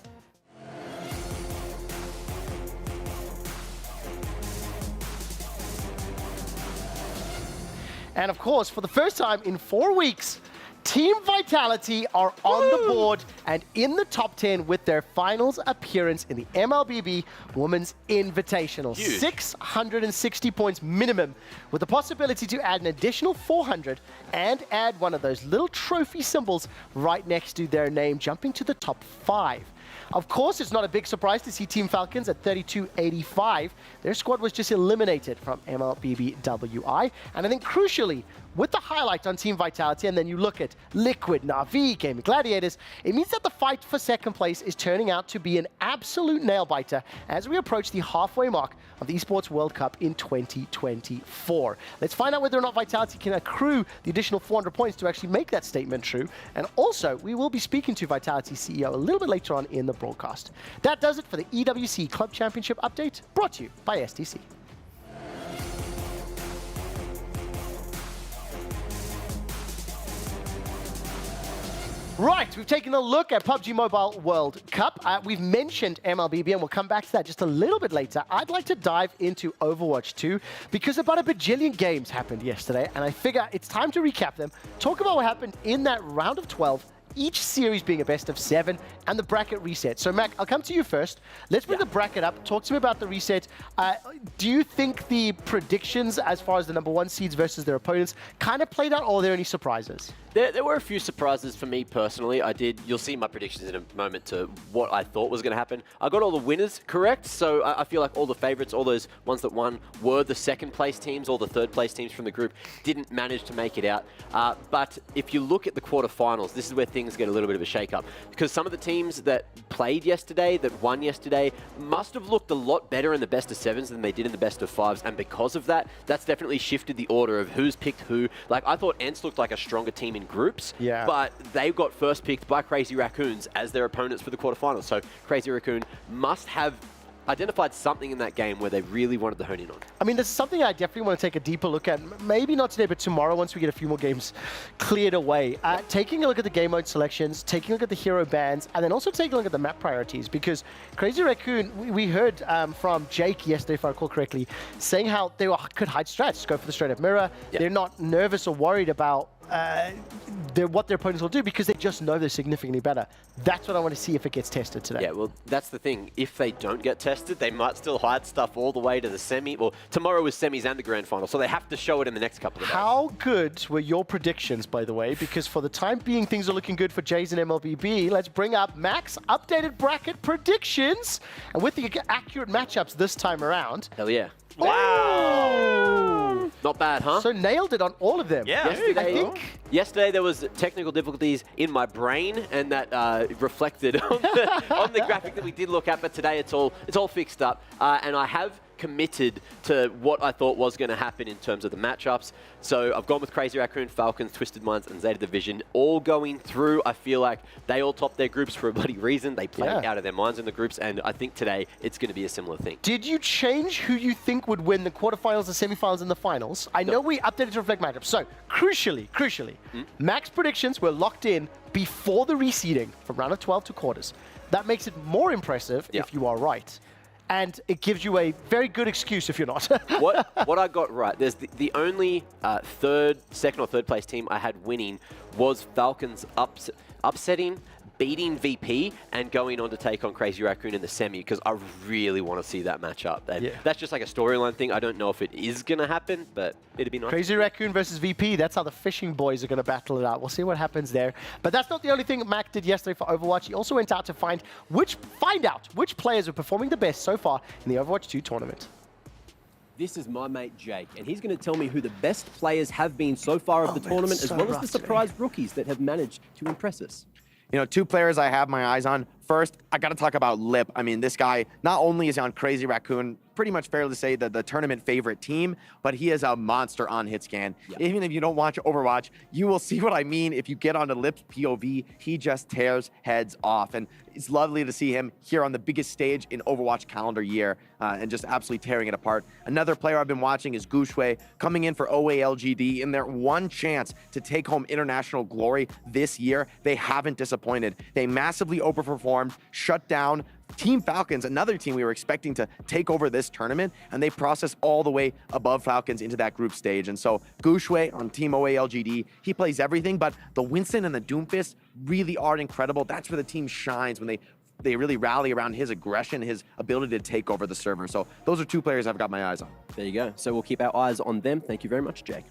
And of course, for the first time in 4 weeks, Team Vitality are on the board and in the top 10 with their finals appearance in the MLBB Women's Invitational. Huge. 660 points minimum, with the possibility to add an additional 400 and add one of those little trophy symbols right next to their name, jumping to the top 5. Of course, it's not a big surprise to see Team Falcons at 32.85. Their squad was just eliminated from MLBB WI. And I think crucially, with the highlight on Team Vitality, and then you look at Liquid, Na'Vi, Gaming Gladiators, it means that the fight for second place is turning out to be an absolute nail-biter as we approach the halfway mark of the Esports World Cup in 2024. Let's find out whether or not Vitality can accrue the additional 400 points to actually make that statement true. And also, we will be speaking to Vitality CEO a little bit later on in the broadcast. That does it for the EWC Club Championship update, brought to you by STC. Right, we've taken a look at PUBG Mobile World Cup. We've mentioned MLBB, and we'll come back to that just a little bit later. I'd like to dive into Overwatch 2, because about a bajillion games happened yesterday, and I figure it's time to recap them, talk about what happened in that round of 12, each series being a best of 7, and the bracket reset. So, Mac, I'll come to you first. Let's bring the bracket up. Talk to me about the reset. Do you think the predictions as far as the number 1 seeds versus their opponents kind of played out, or are there any surprises? There were a few surprises for me personally. You'll see my predictions in a moment to what I thought was going to happen. I got all the winners correct, so I feel like all the favorites, all those ones that won, were the second place teams. All the third place teams from the group didn't manage to make it out. But if you look at the quarterfinals, this is where things get a little bit of a shake-up, because some of the teams that played yesterday, that won yesterday, must have looked a lot better in the best of 7s than they did in the best of 5s, and because of that, that's definitely shifted the order of who's picked who. Like, I thought ENCE looked like a stronger team in groups, but they got first picked by Crazy Raccoons as their opponents for the quarterfinals. So Crazy Raccoon must have identified something in that game where they really wanted to hone in on. I mean, this is something I definitely want to take a deeper look at. Maybe not today, but tomorrow, once we get a few more games cleared away. Taking a look at the game mode selections, taking a look at the hero bans, and then also taking a look at the map priorities, because Crazy Raccoon, we heard from Jake yesterday, if I recall correctly, saying how they could hide strats, go for the straight up mirror. They're not nervous or worried about what their opponents will do, because they just know they're significantly better. That's what I want to see if it gets tested today. Yeah, well, that's the thing. If they don't get tested, they might still hide stuff all the way to the semi. Well, tomorrow is semis and the grand final, so they have to show it in the next couple of days. How good were your predictions, by the way? Because for the time being, things are looking good for Jays and MLBB. Let's bring up Mac's updated bracket predictions, and with the accurate matchups this time around. Hell yeah. Wow! Not bad, huh? So nailed it on all of them. Yeah. Yesterday there was technical difficulties in my brain, and that reflected on the graphic that we did look at. But today it's all fixed up, and I have committed to what I thought was going to happen in terms of the matchups. So I've gone with Crazy Raccoon, Falcons, Twisted Minds, and Zeta Division, all going through. I feel like they all topped their groups for a bloody reason. They played out of their minds in the groups, and I think today it's going to be a similar thing. Did you change who you think would win the quarterfinals, the semifinals, and the finals? I know we updated to reflect matchups. So crucially, Mac's predictions were locked in before the reseeding from round of 12 to quarters. That makes it more impressive if you are right. And it gives you a very good excuse if you're not. What I got right, there's the only second or third place team I had winning was Falcons upsetting, beating VP, and going on to take on Crazy Raccoon in the semi, because I really want to see that matchup. That's just like a storyline thing. I don't know if it is going to happen, but it'd be nice. Crazy Raccoon versus VP, that's how the fishing boys are going to battle it out. We'll see what happens there. But that's not the only thing Mac did yesterday for Overwatch. He also went out to find out which players are performing the best so far in the Overwatch 2 tournament. This is my mate Jake, and he's going to tell me who the best players have been so far of the tournament, as well as the surprise rookies that have managed to impress us. You know, two players I have my eyes on. First, I got to talk about Lip. I mean, this guy, not only is he on Crazy Raccoon, pretty much fair to say that the tournament favorite team, but he is a monster on hit scan. Even if you don't watch Overwatch, you will see what I mean. If you get onto Lip's POV, he just tears heads off. And it's lovely to see him here on the biggest stage in Overwatch calendar year and just absolutely tearing it apart. Another player I've been watching is Gushue, coming in for OALGD in their one chance to take home international glory this year. They haven't disappointed. They massively overperformed, shut down Team Falcons, another team we were expecting to take over this tournament, and they process all the way above Falcons into that group stage. And so Gushue on Team OALGD, he plays everything, but the Winston and the Doomfist really are incredible. That's where the team shines, when they really rally around his aggression, his ability to take over the server. So those are two players I've got my eyes on. There you go. So we'll keep our eyes on them. Thank you very much, Jake.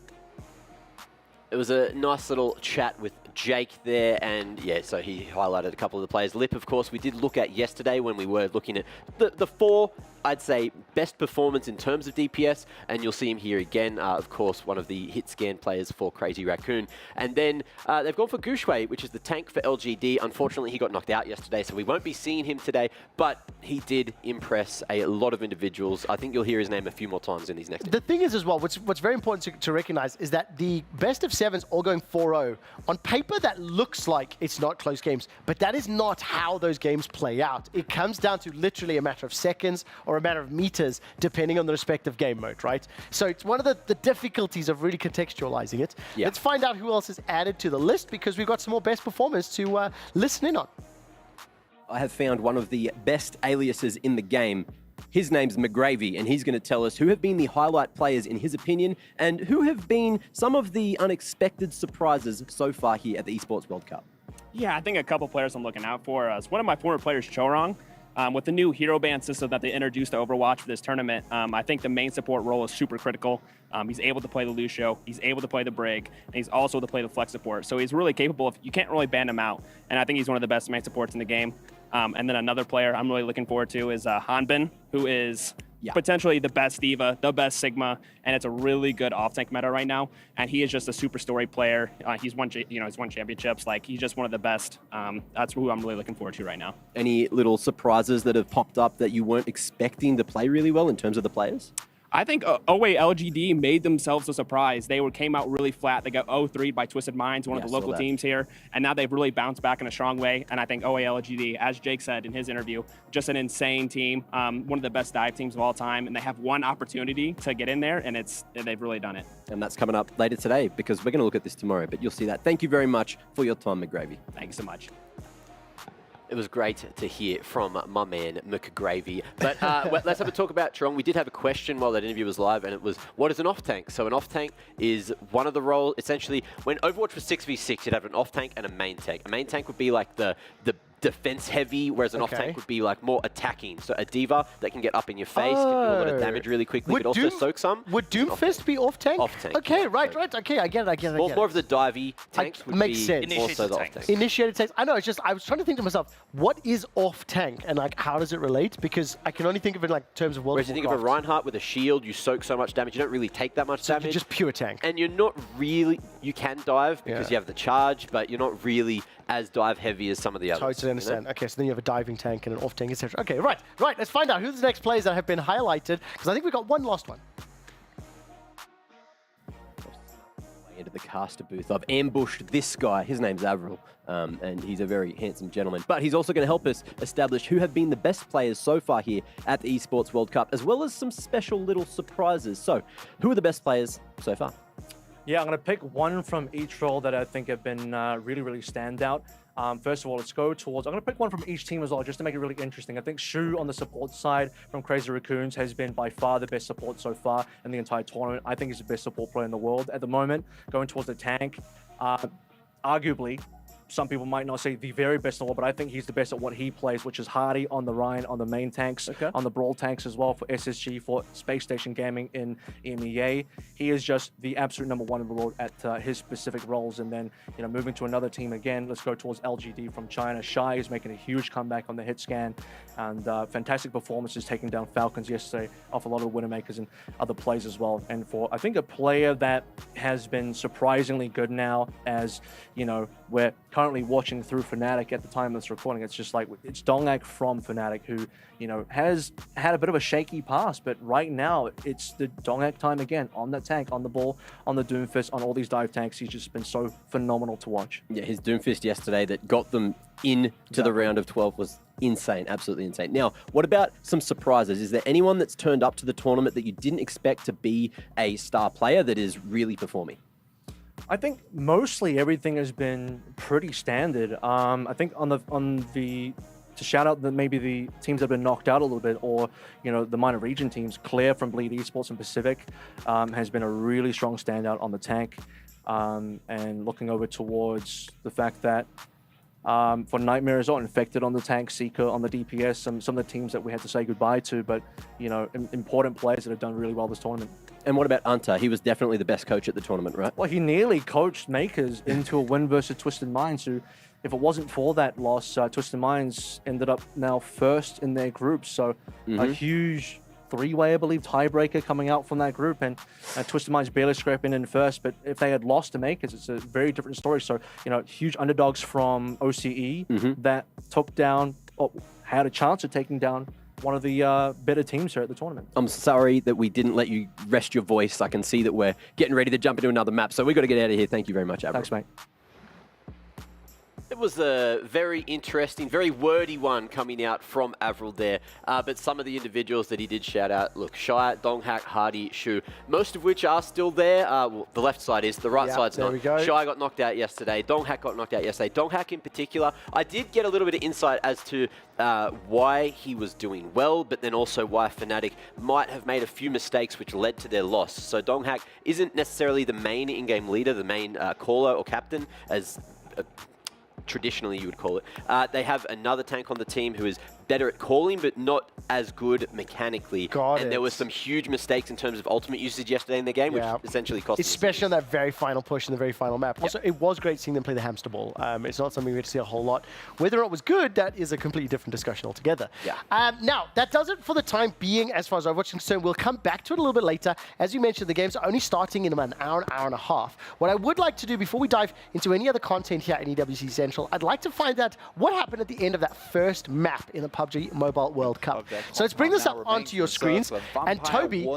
It was a nice little chat with Jake there, and yeah, so he highlighted a couple of the players. Lip, of course, we did look at yesterday when we were looking at the four, I'd say, best performance in terms of DPS, and you'll see him here again, of course, one of the hit scan players for Crazy Raccoon. And then they've gone for Gushue, which is the tank for LGD. Unfortunately, he got knocked out yesterday, so we won't be seeing him today, but he did impress a lot of individuals. I think you'll hear his name a few more times in these next. The thing is as well, what's very important to recognize is that the best of sevens all going 4-0. On paper, that looks like it's not close games, but that is not how those games play out. It comes down to literally a matter of seconds or a matter of meters, depending on the respective game mode, right? So it's one of the difficulties of really contextualizing it. Yeah. Let's find out who else is added to the list, because we've got some more best performers to listen in on. I have found one of the best aliases in the game. His name's McGravy, and he's going to tell us who have been the highlight players in his opinion, and who have been some of the unexpected surprises so far here at the Esports World Cup. Yeah, I think a couple players I'm looking out for is one of my former players, Chorong. With the new hero ban system that they introduced to Overwatch for this tournament, I think the main support role is super critical. He's able to play the Lucio, he's able to play the Brig, and he's also able to play the flex support. So he's really capable of, you can't really ban him out. And I think he's one of the best main supports in the game. And then another player I'm really looking forward to is Hanbin, who is potentially the best Diva, the best Sigma, and it's a really good off-tank meta right now. And he is just a super story player. He's won championships. Like, he's just one of the best. That's who I'm really looking forward to right now. Any little surprises that have popped up that you weren't expecting to play really well in terms of the players? I think LGD made themselves a surprise. They came out really flat. They got 0-3'd by Twisted Minds, one of the local teams here, and now they've really bounced back in a strong way. And I think LGD, as Jake said in his interview, just an insane team, one of the best dive teams of all time, and they have one opportunity to get in there, and they've really done it. And that's coming up later today, because we're going to look at this tomorrow, but you'll see that. Thank you very much for your time, McGravy. Thanks so much. It was great to hear from my man, McGravy. But let's have a talk about Trong. We did have a question while that interview was live, and it was, what is an off-tank? So an off-tank is one of the roles, essentially, when Overwatch was 6v6, you'd have an off-tank and a main tank. A main tank would be like the defense heavy, whereas an off-tank would be like more attacking. So a Diva that can get up in your face, can do a lot of damage really quickly, but also soak some. Would Doomfist be off-tank? Off-tank. Okay, right. Okay, I get it. More of the divey tanks would makes be sense. also the off-tank. Initiated tanks. I know, it's just, I was trying to think to myself, what is off-tank, and like, how does it relate? Because I can only think of it in like terms of World Whereas you think of a Reinhardt with a shield, you soak so much damage, you don't really take that much damage. You're just pure tank. And you're not really, you can dive because you have the charge, but you're not really as dive heavy as some of the others. Totally understand. You know? Okay, so then you have a diving tank and an off tank, etc. Okay, right. Let's find out who the next players that have been highlighted, because I think we've got one last one. Into the caster booth. I've ambushed this guy. His name's Avril, and he's a very handsome gentleman. But he's also going to help us establish who have been the best players so far here at the Esports World Cup, as well as some special little surprises. So, who are the best players so far? Yeah, I'm going to pick one from each role that I think have been really, really standout. First of all, let's go towards... I'm going to pick one from each team as well, just to make it really interesting. I think Shu on the support side from Crazy Raccoons has been by far the best support so far in the entire tournament. I think he's the best support player in the world at the moment. Going towards the tank, arguably, some people might not say the very best in the world, but I think he's the best at what he plays, which is Hardy on the Rhine, on the main tanks, on the Brawl tanks as well for SSG, for Space Station Gaming in EMEA. He is just the absolute #1 in the world at his specific roles. And then, you know, moving to another team again, let's go towards LGD from China. Shy is making a huge comeback on the hit scan, and fantastic performances taking down Falcons yesterday off a lot of Widowmakers and other plays as well. And for, I think, a player that has been surprisingly good now, as, you know, we're currently watching through Fnatic at the time of this recording, it's just like, it's Dongak from Fnatic who, you know, has had a bit of a shaky past, but right now it's the Dongak time again, on that tank, on the ball, on the Doomfist, on all these dive tanks. He's just been so phenomenal to watch. Yeah, his Doomfist yesterday that got them into the round of 12 was insane, absolutely insane. Now, what about some surprises? Is there anyone that's turned up to the tournament that you didn't expect to be a star player that is really performing? I think mostly everything has been pretty standard. I think to shout out maybe the teams that have been knocked out a little bit, or you know, the minor region teams, Claire from Bleed Esports and Pacific has been a really strong standout on the tank. And looking over towards the fact that for Nightmare as well, Infected on the tank, Seeker on the DPS, some of the teams that we had to say goodbye to, but you know, important players that have done really well this tournament. And what about Anta? He was definitely the best coach at the tournament, right? Well, he nearly coached Makers into a win versus Twisted Minds, who, if it wasn't for that loss, Twisted Minds ended up now first in their group. So a huge three-way, I believe, tiebreaker coming out from that group, and Twisted Minds barely scraping in first. But if they had lost to Makers, it's a very different story. So, you know, huge underdogs from OCE that took down, or had a chance of taking down, one of the better teams here at the tournament. I'm sorry that we didn't let you rest your voice. I can see that we're getting ready to jump into another map, so we've got to get out of here. Thank you very much, Avril. Thanks, mate. It was a very interesting, very wordy one coming out from Avril there. But some of the individuals that he did shout out, look, Shai, Donghak, Hardy, Shu, most of which are still there. Well, the left side is, the right side's not. Shai got knocked out yesterday. Donghak got knocked out yesterday. Donghak in particular, I did get a little bit of insight as to why he was doing well, but then also why Fnatic might have made a few mistakes which led to their loss. So Donghak isn't necessarily the main in-game leader, the main caller or captain, as traditionally you would call it. They have another tank on the team who is better at calling, but not as good mechanically. And there were some huge mistakes in terms of ultimate usage yesterday in the game, which essentially cost them. Especially on that very final push in the very final map. Also, it was great seeing them play the hamster ball. It's not something we get to see a whole lot. Whether it was good, that is a completely different discussion altogether. Now, that does it for the time being as far as Overwatch is concerned. We'll come back to it a little bit later. As you mentioned, the games are only starting in about an hour and a half. What I would like to do before we dive into any other content here in EWC Central, I'd like to find out what happened at the end of that first map in the PUBG Mobile World Cup. So let's bring this up onto your screens. And Toby,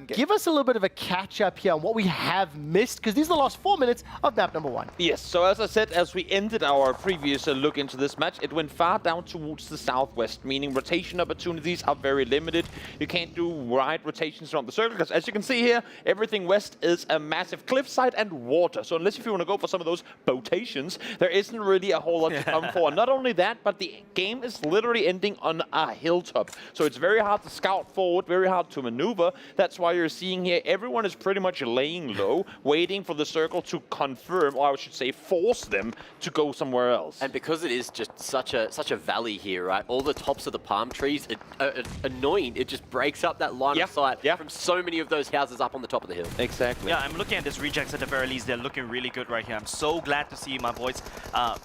give us a little bit of a catch-up here on what we have missed, because these are the last 4 minutes of map number 1. Yes, so as I said, as we ended our previous look into this match, it went far down towards the southwest, meaning rotation opportunities are very limited. You can't do wide rotations around the circle, because as you can see here, everything west is a massive cliffside and water. So unless if you want to go for some of those botations, there isn't really a whole lot to come for. Not only that, but the game is literally ending on a hilltop. So it's very hard to scout forward, very hard to maneuver. That's why you're seeing here, everyone is pretty much laying low, waiting for the circle to confirm, or I should say force them to go somewhere else. And because it is just such a valley here, right? All the tops of the palm trees, annoying. It just breaks up that line of sight from so many of those houses up on the top of the hill. Exactly. Yeah, I'm looking at this rejects at the very least. They're looking really good right here. I'm so glad to see my boys,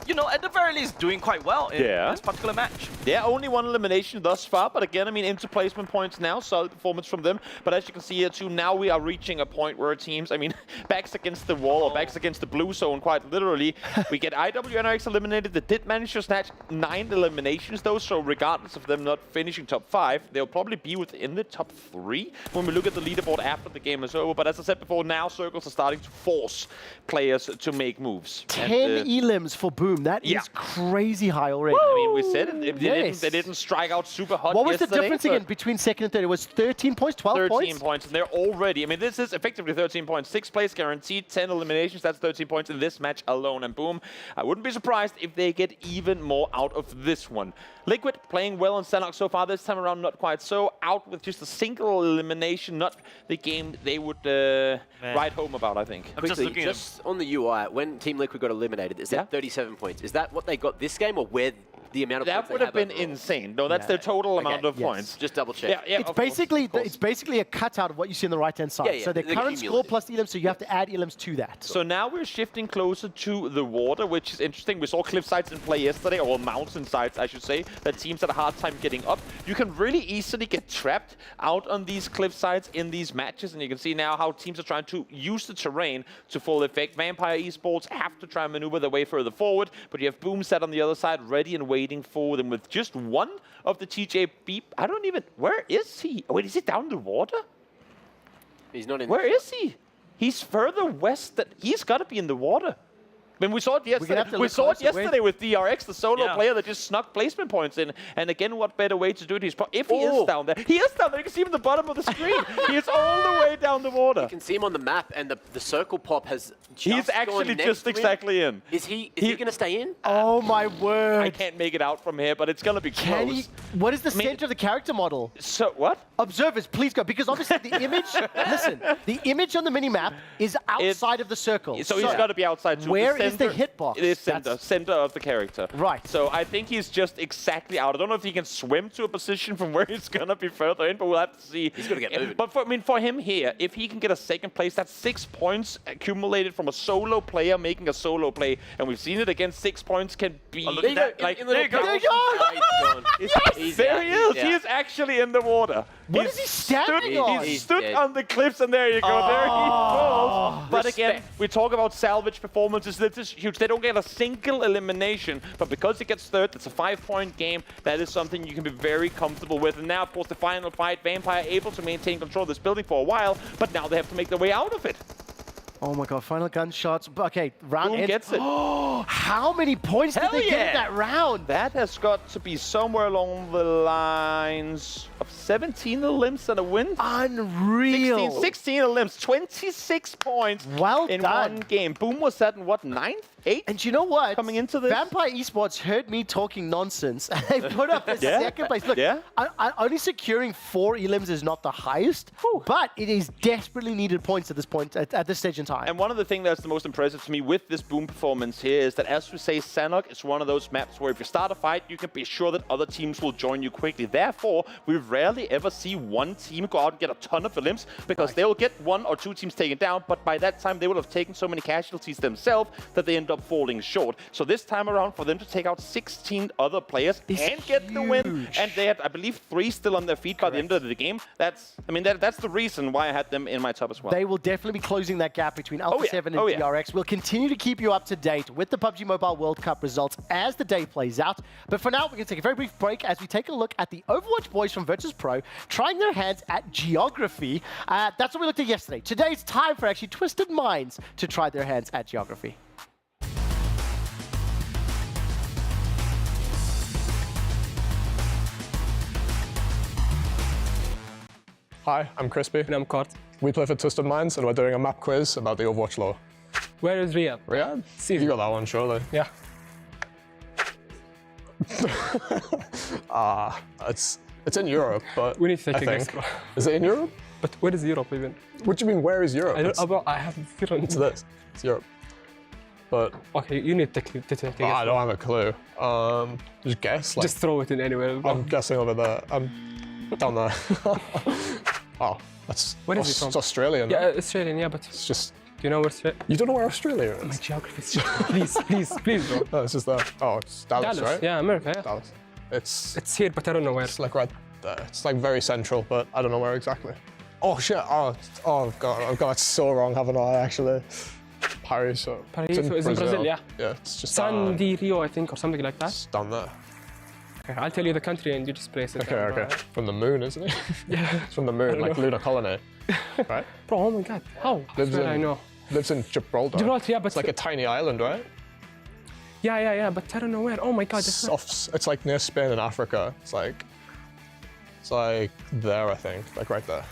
you know, at the very least doing quite well in this particular match. Yeah, only one elimination thus far, but again, I mean, into placement points now, solid performance from them. But as you can see here too, now we are reaching a point where teams, I mean, backs against the wall or backs against the blue zone, quite literally. We get IWNRX eliminated. They did manage to snatch 9 eliminations though, so regardless of them not finishing top 5, they'll probably be within the top 3 when we look at the leaderboard after the game is over. But as I said before, now circles are starting to force players to make moves. 10 elims for Boom. That is crazy high already. I mean, we said it. They didn't strike out super hot. What was the difference again between second and third? It was 13 points, 12 points? 13 points, and they're already, I mean, this is effectively 13 points. 6 plays guaranteed, 10 eliminations, that's 13 points in this match alone. And Boom, I wouldn't be surprised if they get even more out of this one. Liquid playing well in Senok so far. This time around, not quite so. Out with just a single elimination, not the game they would write home about, I think. Quickly, just on the UI, when Team Liquid got eliminated, it said 37 points. Is that what they got this game, or where the amount of That points would they have been overall. insane. No, that's their total amount of points. Just double check. Yeah, It's of course, basically of course. it's basically a cutout of what you see on the right-hand side. Yeah, yeah, So the the current score cumulative. plus the elims, so you have to add elims to that. So now we're shifting closer to the water, which is interesting. We saw cliff sides in play yesterday, or mountain sides, I should say, that teams had a hard time getting up. You can really easily get trapped out on these cliff sides in these matches, and you can see now how teams are trying to use the terrain to full effect. Vampire Esports have to try and maneuver their way further forward, but you have Boom set on the other side, ready and waiting for them with just one of the TJ Beep. I don't even... Where is he? Oh, wait, is he down the water? He's not in. Where is he? He's further west. He's got to be in the water. I mean, we saw it yesterday. We saw it yesterday with DRX, the solo player that just snuck placement points in. And again, what better way to do it? If he is down there, he is down there. You can see him at the bottom of the screen. He is all the way down the water. You can see him on the map, and the circle pop has just He's actually just exactly in. Is he going to stay in? Oh my word! I can't make it out from here, but it's going to be close. What is the center of the character model? So what? Observers, please go, because obviously the image. Listen, the image on the mini map is outside of the circle. So he's got to be outside too. Where is the hitbox? It is center of the character. Right. So I think he's just exactly out. I don't know if he can swim to a position from where he's going to be further in, but we'll have to see. He's going to get moving. But for him here, if he can get a second place, that's 6 points accumulated from a solo player making a solo play. And we've seen it again, 6 points can be... Oh, look at that. Like, There you go. Yes! There he is. He is actually in the water. What is he standing on? He stood on the cliffs, and there you go. There he falls. But again, we talk about salvage performances. This is huge. They don't get a single elimination, but because he gets third, it's a 5-point game. That is something you can be very comfortable with. And now, of course, the final fight, Vampire able to maintain control of this building for a while, but now they have to make their way out of it. Oh my god, final gunshots. Okay, round Boom ends. gets it. How many points did they get in that round? That has got to be somewhere along the lines of 17 limbs and a win. Unreal. 16 limbs, 26 points in done. one game. Boom was set in what, 9th? 8th? And you know what? Coming into this? Vampire Esports heard me talking nonsense, and they put up a second place. Look, only securing 4 elims is not the highest, but it is desperately needed points at this point, at this stage in time. And one of the things that's the most impressive to me with this Boom performance here is that, as we say, Sanok is one of those maps where if you start a fight, you can be sure that other teams will join you quickly. Therefore, we rarely ever see one team go out and get a ton of elims, because they will get 1 or 2 teams taken down, but by that time, they will have taken so many casualties themselves that they end up falling short. So this time around, for them to take out 16 other players and get the win, and they had, I believe, 3 still on their feet by the end of the game. That's the reason why I had them in my top as well. They will definitely be closing that gap between Alpha 7 and DRX. We'll continue to keep you up to date with the PUBG Mobile World Cup results as the day plays out. But for now, we're going to take a very brief break as we take a look at the Overwatch boys from Virtus Pro trying their hands at geography. That's what we looked at yesterday. Today, it's time for actually Twisted Minds to try their hands at geography. Hi, I'm Crispy. And I'm Kort. We play for Twisted Minds, and we're doing a map quiz about the Overwatch lore. Where is Riyadh? Riyadh? You got that one, surely. Yeah. It's in Europe, but we need to take a guess. Is it in Europe? But where is Europe even? What do you mean, where is Europe? I have feelings. It's this. It's Europe. But okay, you need to take a guess. I don't have a clue. Just guess. Like, just throw it in anywhere. I'm guessing over there. Down there. Oh, that's it's Australian. Yeah, Australian. Yeah, but it's just. Do you know where Australia? You don't know where Australia is? My geography is please, bro. No, it's just there. Oh, it's Dallas, right? Yeah, America. Yeah. Dallas. It's here, but I don't know where. It's like right there. It's like very central, but I don't know where exactly. Oh shit! Oh god! I've got it so wrong, haven't I? Actually. Paris. Paris is in Brazil. Yeah. Yeah, it's just. San di Rio, I think, or something like that. It's down there. Okay, I'll tell you the country and you just place it. Okay. From the moon, isn't it? Yeah. It's from the moon, like lunar colony, right? Bro, oh my god, how? I know. Lives in Gibraltar. Gibraltar, yeah, but it's like a tiny island, right? Yeah, but I don't know where. Oh my god, it's like near Spain and Africa. It's like there, I think, like right there.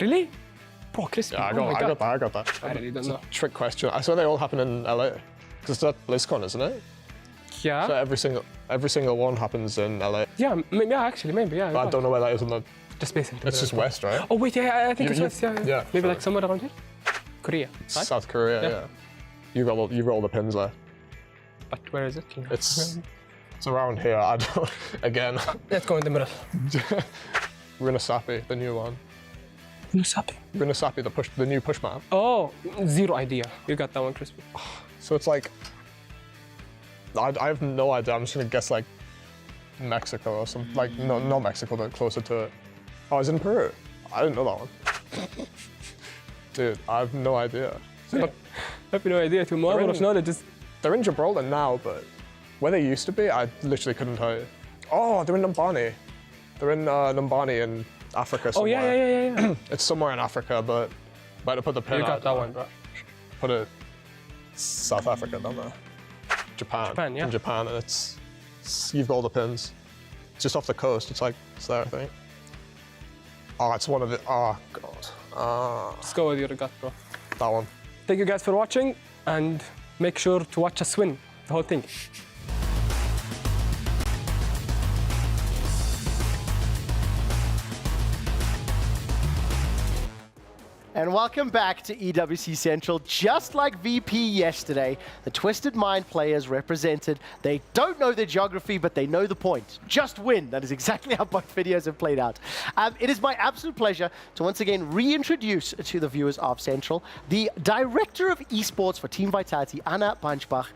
Really? Bro, Crispy. Yeah, I got that. I really don't know. It's a trick question. I swear they all happen in LA, because it's at BlizzCon, isn't it? Yeah. So every single one happens in LA. Yeah, actually, maybe, yeah. But I don't know where that is on the... Just basically. It's just west, right? Oh, wait, yeah, I think it's west, yeah. Maybe like somewhere around here? Korea, right? South Korea, yeah. You roll the pins there. But where is it? It's It's around here. I don't. Again. Let's go in the middle. Rinasapi, the new one. Rinasapi, the new push map. Oh, zero idea. You got that one, Crispy. So it's like, I have no idea. I'm just gonna guess like Mexico or something. Like no Mexico, but closer to it. Oh, it's in Peru. I didn't know that one. Dude, I have no idea. I have no idea. Too marvelous knowledge. They're in Gibraltar now, but where they used to be, I literally couldn't tell you. Oh, they're in Numbani. They're in Numbani in Africa somewhere. Oh, yeah. It's somewhere in Africa, but better put the pin. You got that one, bro. Put it South Africa, don't they? Japan, yeah. In Japan, and it's you've got all the pins. It's just off the coast. It's there, I think. Oh, it's one of the. Oh god. Let's go with your gut, bro. That one. Thank you guys for watching, and make sure to watch us win the whole thing. And welcome back to EWC Central. Just like VP yesterday, the Twisted Mind players represented. They don't know the geography, but they know the point. Just win. That is exactly how both videos have played out. It is my absolute pleasure to once again reintroduce to the viewers of Central the Director of Esports for Team Vitality, Anna Banchbach.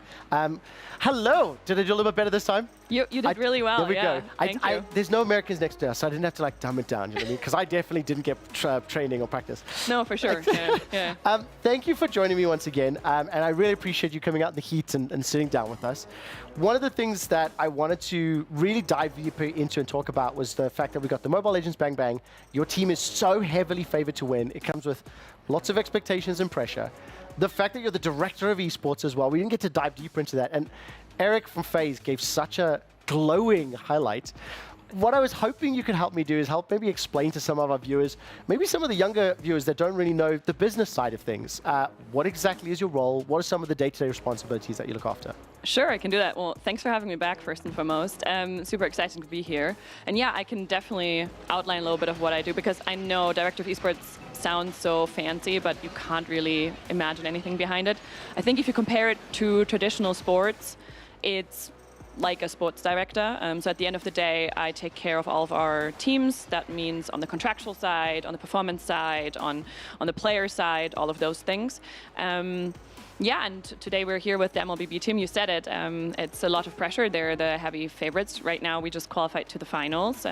Hello. Did I do a little bit better this time? You did really well. There we go. Thank you. There's no Americans next to us, so I didn't have to like dumb it down. You know what I mean? Because I definitely didn't get training or practice. No, for sure. Yeah. Thank you for joining me once again, and I really appreciate you coming out in the heat and sitting down with us. One of the things that I wanted to really dive deeper into and talk about was the fact that we got the Mobile Legends Bang Bang. Your team is so heavily favored to win. It comes with lots of expectations and pressure. The fact that you're the Director of Esports as well, we didn't get to dive deeper into that. And Eric from FaZe gave such a glowing highlight. What I was hoping you could help me do is help maybe explain to some of our viewers, maybe some of the younger viewers that don't really know the business side of things. What exactly is your role? What are some of the day-to-day responsibilities that you look after? Sure, I can do that. Well, thanks for having me back, first and foremost. Super exciting to be here. And yeah, I can definitely outline a little bit of what I do, because I know Director of Esports sounds so fancy, but you can't really imagine anything behind it. I think if you compare it to traditional sports, it's like a sports director. So at the end of the day, I take care of all of our teams. That means on the contractual side, on the performance side, on the player side, all of those things. Yeah, and today we're here with the MLBB team. You said it. It's a lot of pressure. They're the heavy favorites. Right now, we just qualified to the finals.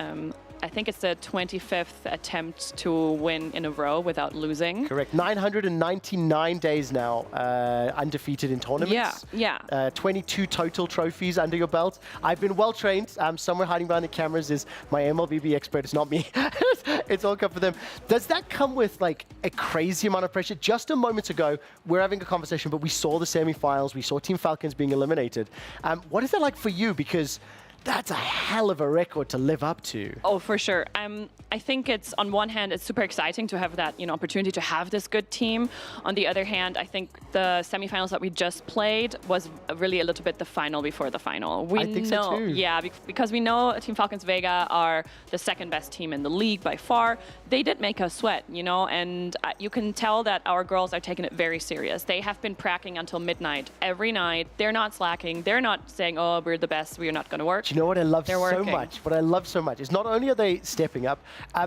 I think it's the 25th attempt to win in a row without losing. Correct. 999 days now undefeated in tournaments. Yeah. 22 total trophies under your belt. I've been well trained. Somewhere hiding behind the cameras is my MLBB expert. It's not me. It's all come for them. Does that come with like a crazy amount of pressure? Just a moment ago, we're having a conversation, but we saw the semifinals. We saw Team Falcons being eliminated. What is that like for you? Because that's a hell of a record to live up to. Oh, for sure. I think it's, on one hand, it's super exciting to have that, opportunity to have this good team. On the other hand, I think the semifinals that we just played was really a little bit the final before the final. I think so too. Yeah, because we know Team Falcons Vega are the second best team in the league by far. They did make us sweat, and you can tell that our girls are taking it very serious. They have been practicing until midnight every night. They're not slacking. They're not saying, oh, we're the best, we're not going to work. You know what I love so much? What I love so much is not only are they stepping up,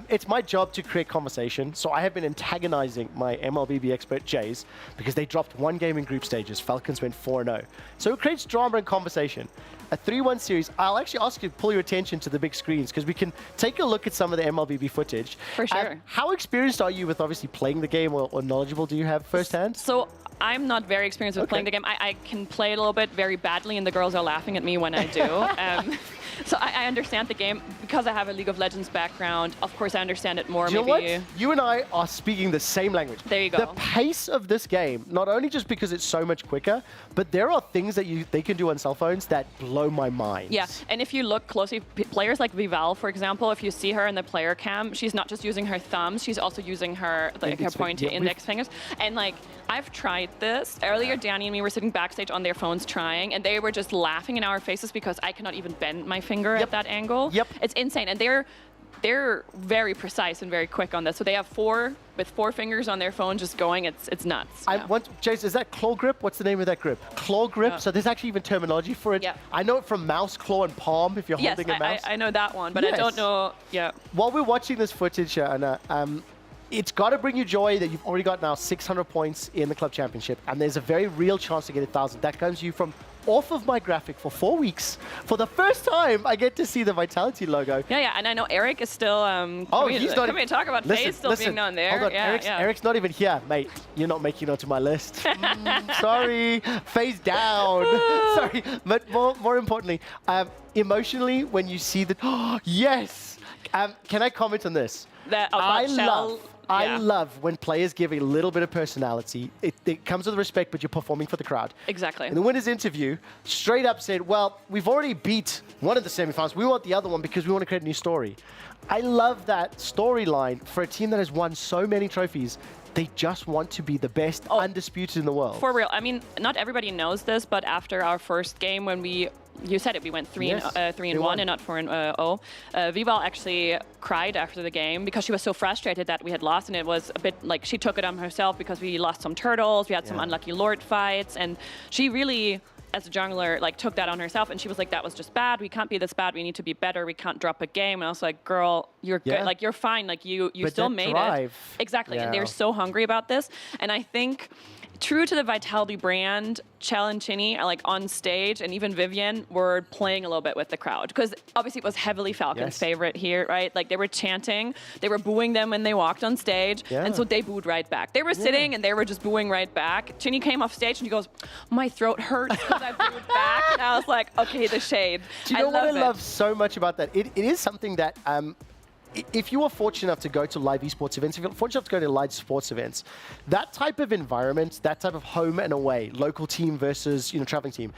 it's my job to create conversation. So I have been antagonizing my MLBB expert Jays because they dropped one game in group stages. Falcons went 4-0. So it creates drama and conversation. A 3-1 series. I'll actually ask you to pull your attention to the big screens because we can take a look at some of the MLBB footage. For sure. How experienced are you with obviously playing the game, or knowledgeable do you have firsthand? So I'm not very experienced with playing the game. I can play it a little bit very badly, and the girls are laughing at me when I do. So I understand the game because I have a League of Legends background. Of course, I understand it more. Do you know what? You and I are speaking the same language. There you go. The pace of this game, not only just because it's so much quicker, but there are things that they can do on cell phones that blow my mind. Yeah, and if you look closely, players like Vival, for example, if you see her in the player cam, she's not just using her thumbs, she's also using her her pointer index fingers. And like, I've tried this. Earlier, Danny and me were sitting backstage on their phones trying, and they were just laughing in our faces because I cannot even bend my finger at that angle. Yep. It's insane. And they're very precise and very quick on this. So they have with 4 fingers on their phone just going. It's nuts. Jace, is that claw grip? What's the name of that grip? Claw grip. So there's actually even terminology for it. Yeah. I know it from mouse, claw, and palm. If you're holding a mouse. I know that one, but I don't know. Yeah. While we're watching this footage, Anna, it's got to bring you joy that you've already got now 600 points in the club championship, and there's a very real chance to get 1,000. That comes you from off of my graphic for 4 weeks. For the first time, I get to see the Vitality logo. Yeah, and I know Eric is still. He's not. Can we talk about FaZe still being down there? Hold on, Eric's not even here, mate. You're not making it onto my list. Sorry, FaZe down. Sorry, but more importantly, emotionally, when you see the yes. Can I comment on this? I love when players give a little bit of personality. It comes with respect, but you're performing for the crowd. Exactly. And the winner's interview straight up said, well, we've already beat one of the semifinals. We want the other one because we want to create a new story. I love that storyline for a team that has won so many trophies. They just want to be the best, undisputed in the world. For real. I mean, not everybody knows this, but after our first game when you said it, we went 3-1 and not 4-0. Vival actually cried after the game because she was so frustrated that we had lost, and it was a bit like she took it on herself because we lost some turtles, we had some unlucky Lord fights, and she really, as a jungler, like took that on herself, and she was like, that was just bad, we can't be this bad, we need to be better, we can't drop a game. And I was like, girl, you're good, like you're fine, like you still made it. Exactly, and they're so hungry about this. And I think true to the Vitality brand, Chell and Chinny are like on stage, and even Vivian were playing a little bit with the crowd because obviously it was heavily Falcon's favorite here, right? Like they were chanting, they were booing them when they walked on stage, and so they booed right back. They were sitting and they were just booing right back. Chinny came off stage and she goes, my throat hurts because I booed back, and I was like, okay, the shade. Do you know what I love so much about that? It is something that if you are fortunate enough to go to live esports events, if you're fortunate enough to go to live sports events, that type of environment, that type of home and away, local team versus traveling team,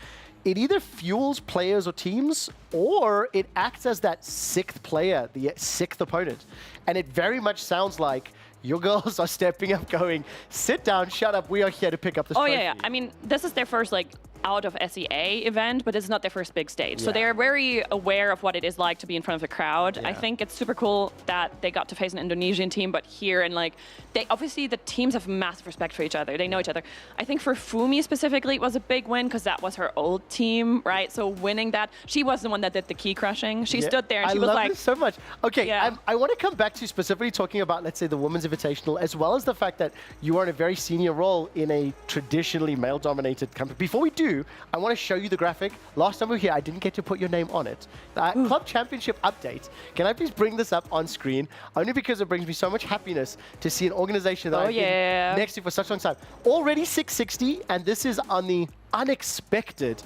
it either fuels players or teams, or it acts as that 6th player, the 6th opponent. And it very much sounds like your girls are stepping up, going, sit down, shut up, we are here to pick up this trophy. Yeah. I mean, this is their first out of SEA event, but it's not their first big stage. So they're very aware of what it is like to be in front of a crowd. I think it's super cool that they got to face an Indonesian team, but here, and they obviously, the teams have massive respect for each other. They know each other. I think for Fumi specifically, it was a big win because that was her old team, right? So winning that, she was the one that did the key crushing. She stood there and she was like... I love this so much. Okay, I want to come back to specifically talking about, let's say, the Women's Invitational, as well as the fact that you are in a very senior role in a traditionally male-dominated company. Before we do, I want to show you the graphic. Last time we were here, I didn't get to put your name on it. Club Championship update. Can I please bring this up on screen? Only because it brings me so much happiness to see an organization that I've been next to for such a long time. Already 660, and this is on the unexpected,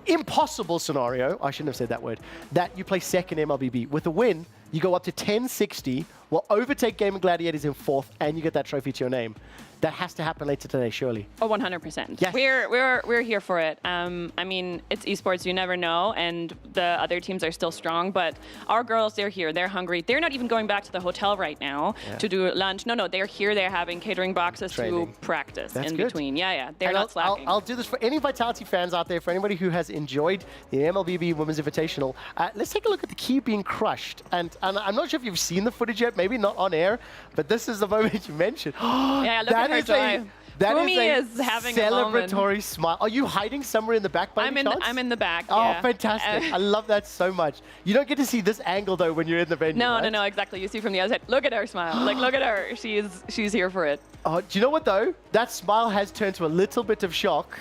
impossible scenario, I shouldn't have said that word, that you play second MLBB. With a win, you go up to 1060, will overtake Game of Gladiators in 4th, and you get that trophy to your name. That has to happen later today, surely. Oh, 100%. Yes. We're here for it. I mean, it's esports, you never know, and the other teams are still strong, but our girls, they're here, they're hungry. They're not even going back to the hotel right now to do lunch. No, they're here, they're having catering boxes to practice in between. They're not slacking. I'll do this for any Vitality fans out there, for anybody who has enjoyed the MLBB Women's Invitational. Let's take a look at the key being crushed. And I'm not sure if you've seen the footage yet, maybe not on air, but this is the moment you mentioned. Look at her joy. That Fumi is a having celebratory smile. Are you hiding somewhere in the back by any chance? I'm in the back. Oh, fantastic. I love that so much. You don't get to see this angle, though, when you're in the venue, No, exactly. You see from the other side. Look at her smile. Look at her. She's here for it. Oh, do you know what, though? That smile has turned to a little bit of shock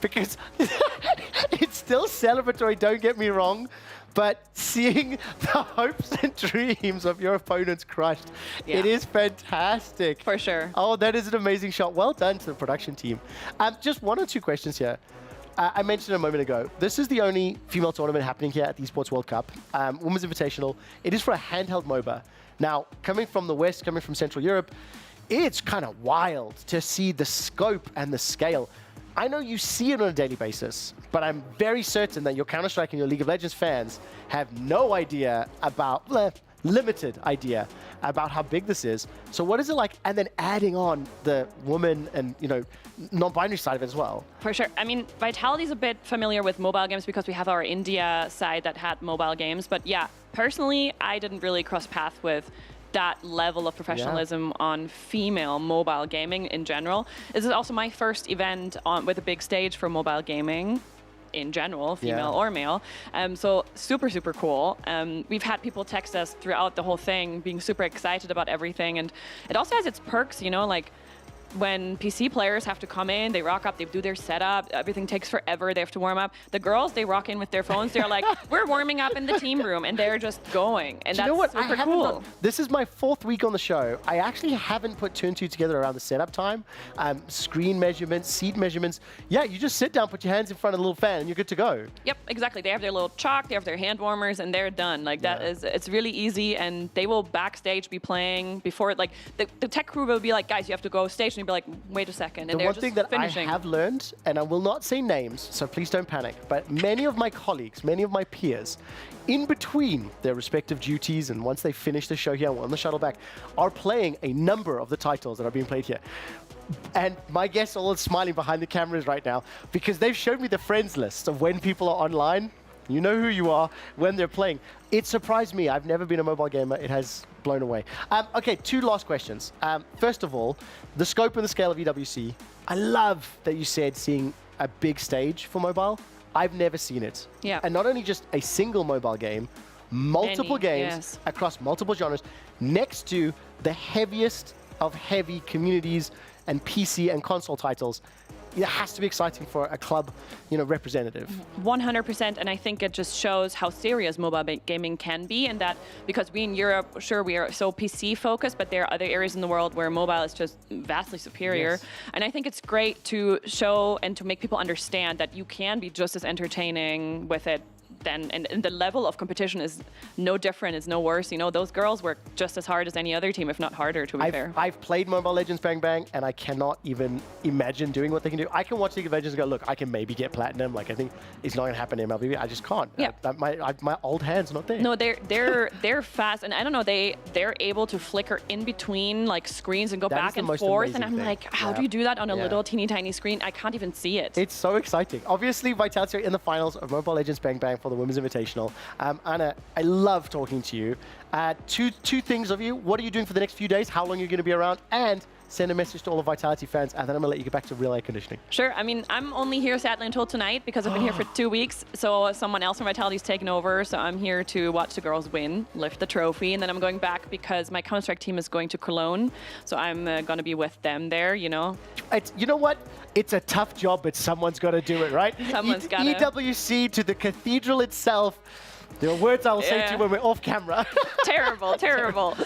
because it's still celebratory, don't get me wrong. But seeing the hopes and dreams of your opponents crushed, it is fantastic. For sure. Oh, that is an amazing shot. Well done to the production team. Just 1 or 2 questions here. I mentioned a moment ago, this is the only female tournament happening here at the Esports World Cup, Women's Invitational. It is for a handheld MOBA. Now, coming from the West, coming from Central Europe, it's kind of wild to see the scope and the scale. I know you see it on a daily basis, but I'm very certain that your Counter-Strike and your League of Legends fans have no idea about, limited idea about how big this is. So what is it like? And then adding on the woman and, non-binary side of it as well. For sure. I mean, Vitality's a bit familiar with mobile games because we have our India side that had mobile games, but Personally, I didn't really cross paths with that level of professionalism on female mobile gaming in general. This is also my first event with a big stage for mobile gaming in general, female or male. So super, super cool. We've had people text us throughout the whole thing being super excited about everything. And it also has its perks, you know, like when PC players have to come in, they rock up, they do their setup, everything takes forever, they have to warm up. The girls, they rock in with their phones, they're like, we're warming up in the team room, and they're just going. And that's super cool. This is my 4th week on the show. I actually haven't put 2 and 2 together around the setup time. Screen measurements, seat measurements. Yeah, you just sit down, put your hands in front of a little fan, and you're good to go. Yep, exactly. They have their little chalk, they have their hand warmers, and they're done. Like that is, it's really easy, and they will backstage be playing before, like the tech crew will be like, guys, you have to go stage, and you'll be like, wait a second. And the one thing that I have learned, and I will not say names, so please don't panic, but many of my colleagues, many of my peers, in between their respective duties and once they finish the show here on the shuttle back, are playing a number of the titles that are being played here. And my guests are all smiling behind the cameras right now because they've showed me the friends list of when people are online. You know who you are when they're playing. It surprised me. I've never been a mobile gamer. It has blown away. Okay, 2 last questions. First of all, the scope and the scale of EWC. I love that you said seeing a big stage for mobile. I've never seen it. Yeah. And not only just a single mobile game, multiple games across multiple genres, next to the heaviest of heavy communities and PC and console titles. It has to be exciting for a club, you know, representative. 100%, and I think it just shows how serious mobile gaming can be, and that because we in Europe, sure, we are so PC focused, but there are other areas in the world where mobile is just vastly superior. And I think it's great to show and to make people understand that you can be just as entertaining with it. And the level of competition is no different, it's no worse. You know, those girls work just as hard as any other team, if not harder, to be fair. I've played Mobile Legends Bang Bang, and I cannot even imagine doing what they can do. I can watch League of Legends and go, look, I can maybe get platinum. Like, I think it's not going to happen in MLBB. I just can't. Yeah. My old hand's not there. No, they're fast, and I don't know, they're able to flicker in between like screens and go back and forth, and I'm like, how do you do that on a little teeny tiny screen? I can't even see it. It's so exciting. Obviously, Vitality are in the finals of Mobile Legends Bang Bang for the Women's Invitational. Anna, I love talking to you. Two things of you. What are you doing for the next few days? How long are you going to be around? And send a message to all the Vitality fans, and then I'm going to let you get back to real air conditioning. Sure. I mean, I'm only here sadly until tonight because I've been here for 2 weeks. So someone else from Vitality's taken over. So I'm here to watch the girls win, lift the trophy, and then I'm going back because my Counter-Strike team is going to Cologne. So I'm going to be with them there, you know. You know what? It's a tough job, but someone's got to do it, right? Someone's got to. EWC to the cathedral itself. There are words I will say to you when we're off camera. Terrible, terrible.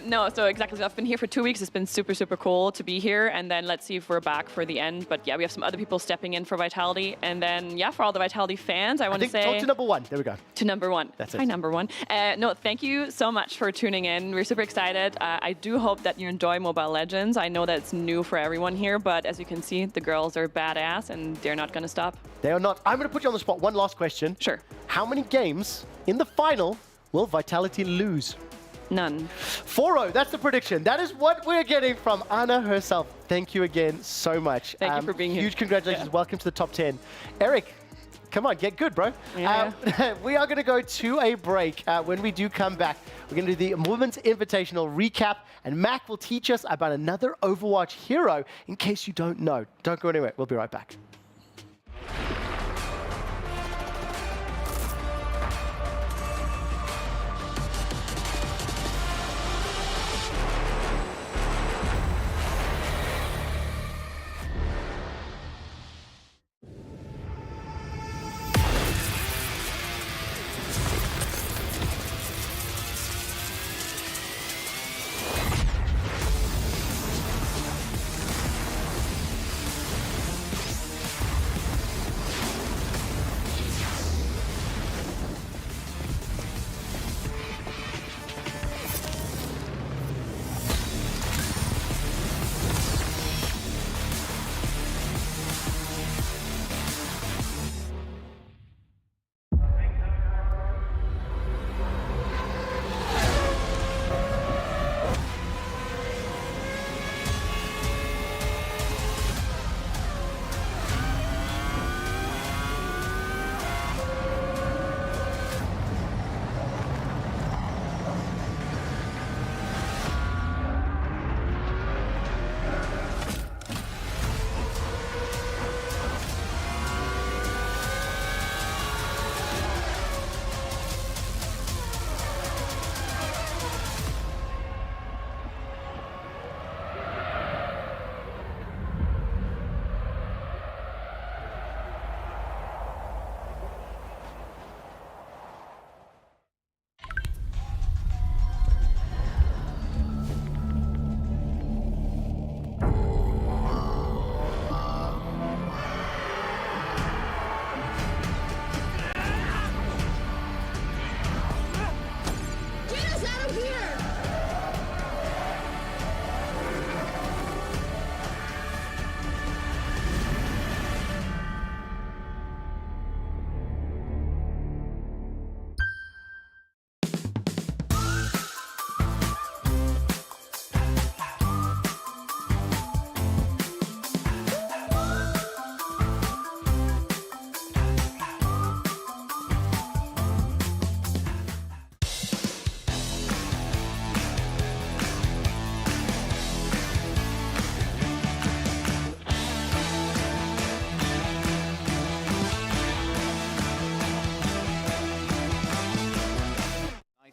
No, so exactly. So I've been here for 2 weeks. It's been super, super cool to be here. And then let's see if we're back for the end. But yeah, we have some other people stepping in for Vitality. And then, yeah, for all the Vitality fans, I want to say... talk to number 1. There we go. To number 1. That's it. Hi, number 1. No, thank you so much for tuning in. We're super excited. I do hope that you enjoy Mobile Legends. I know that it's new for everyone here, but as you can see, the girls are badass and they're not going to stop. They are not. I'm going to put you on the spot. One last question. Sure. How many games in the final will Vitality lose? None. 4-0. That's the prediction. That is what we're getting from Anna herself. Thank you again so much. Thank you for being here. Huge congratulations. Yeah. Welcome to the top 10. Eric, come on, get good, bro. Yeah. We are going to go to a break. When we do come back, we're going to do the Women's Invitational recap, and Mac will teach us about another Overwatch hero in case you don't know. Don't go anywhere. We'll be right back.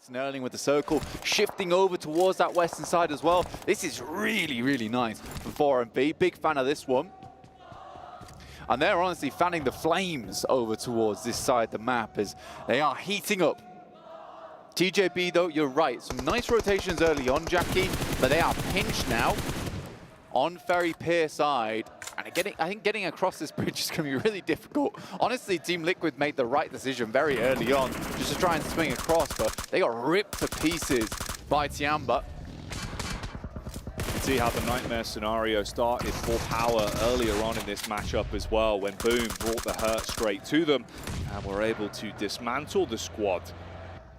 Alex and Erling with the circle, shifting over towards that western side as well. This is really, really nice for 4MB. Big fan of this one. And they're honestly fanning the flames over towards this side of the map as they are heating up. TJB, though, you're right. Some nice rotations early on, Jackie, but they are pinched now on Ferry Pier side. And I think getting across this bridge is going to be really difficult. Honestly, Team Liquid made the right decision very early on just to try and swing across, but they got ripped to pieces by Tiamba. See how the nightmare scenario started for Power earlier on in this matchup as well, when Boom brought the hurt straight to them and were able to dismantle the squad.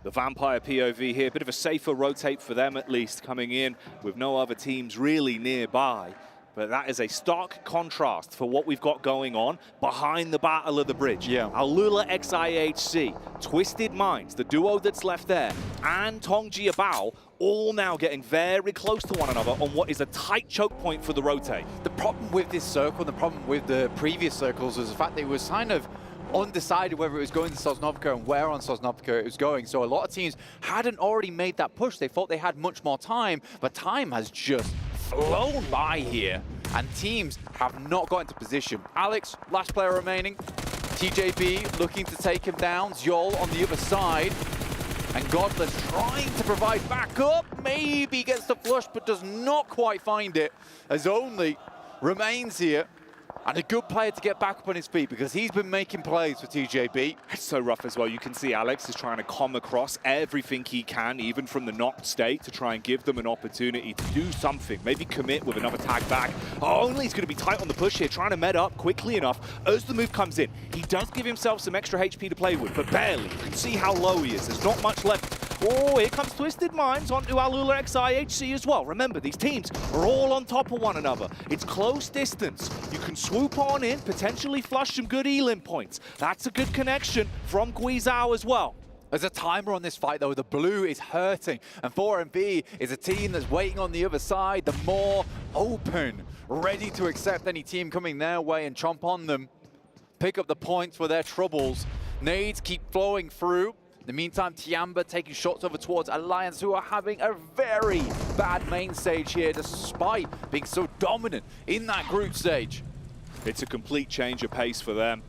The Vampire POV here, a bit of a safer rotate for them at least, coming in with no other teams really nearby. But that is a stark contrast for what we've got going on behind the Battle of the Bridge. Yeah. Alula XIHC, Twisted Minds, the duo that's left there, and Tongji Abao, all now getting very close to one another on what is a tight choke point for the rotate. The problem with this circle, the problem with the previous circles, was the fact that it was kind of undecided whether it was going to Sosnovka and where on Sosnovka it was going. So a lot of teams hadn't already made that push. They thought they had much more time, but time has just flown by here, and teams have not got into position. Alex, last player remaining. TJB looking to take him down. Zjol on the other side. And Godless trying to provide backup. Maybe gets the flush, but does not quite find it, as Only remains here. And a good player to get back up on his feet, because he's been making plays for TJB. It's so rough as well. You can see Alex is trying to come across everything he can, even from the knocked state, to try and give them an opportunity to do something. Maybe commit with another tag back. Only's going to be tight on the push here, trying to med up quickly enough as the move comes in. He does give himself some extra HP to play with, but barely. You can see how low he is. There's not much left. Oh, here comes Twisted Minds onto Alula XIHC as well. Remember, these teams are all on top of one another. It's close distance. You can swoop on in, potentially flush some good Elim points. That's a good connection from Guizhou as well. There's a timer on this fight, though. The blue is hurting, and 4MB is a team that's waiting on the other side. The more open, ready to accept any team coming their way and chomp on them. Pick up the points for their troubles. Nades keep flowing through. In the meantime, Tiamba taking shots over towards Alliance, who are having a very bad main stage here, despite being so dominant in that group stage. It's a complete change of pace for them.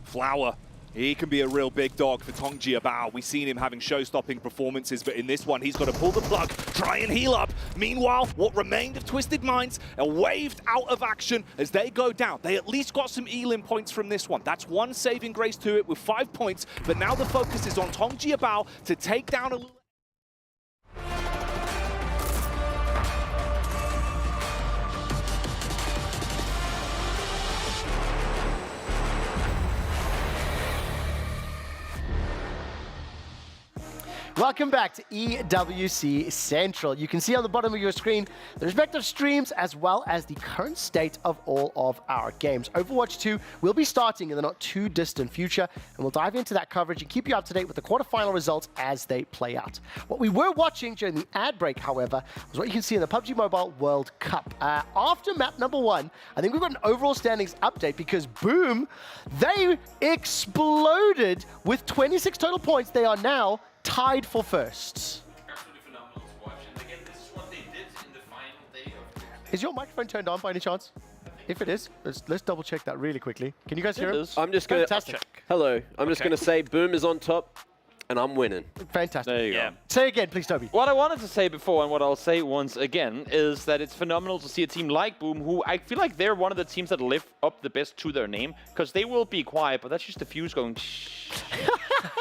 Flower, he can be a real big dog for Tongji Abao. We've seen him having show-stopping performances, but in this one, he's got to pull the plug, try and heal up. Meanwhile, what remained of Twisted Minds are waved out of action as they go down. They at least got some Elim points from this one. That's one saving grace to it with 5 points, but now the focus is on Tongji Abao to take down a... Welcome back to EWC Central. You can see on the bottom of your screen the respective streams as well as the current state of all of our games. Overwatch 2 will be starting in the not too distant future, and we'll dive into that coverage and keep you up to date with the quarterfinal results as they play out. What we were watching during the ad break, however, was what you can see in the PUBG Mobile World Cup. After map number 1, I think we've got an overall standings update because Boom, they exploded with 26 total points. They are now tied for first. Absolutely phenomenal to watch. And again, this is what they did in the final day of... Is your microphone turned on by any chance? If it is, let's double check that really quickly. Can you guys hear it? I'm just going to... Hello. I'm just going to say Boom is on top. And I'm winning. Fantastic. There you go. Say again, please, Toby. What I wanted to say before, and what I'll say once again, is that it's phenomenal to see a team like Boom, who I feel like they're one of the teams that live up the best to their name, because they will be quiet, but that's just the fuse going shh.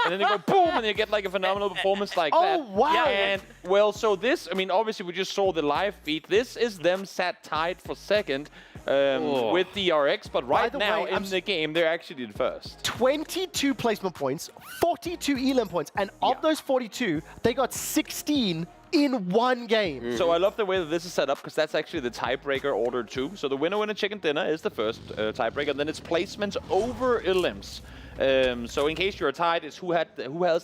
And then they go boom, and they get like a phenomenal performance like that. Oh, wow. Yeah, and well, so this, I mean, obviously we just saw the live feed. This is them sat tied for second with the RX, but right now in the game, they're actually in first. 22 placement points, 42 Elim points, and of those 42, they got 16 in one game. So I love the way that this is set up, because that's actually the tiebreaker order too. So the winner chicken dinner is the first tiebreaker, and then it's placements over Elims. So in case you're tied, it's who has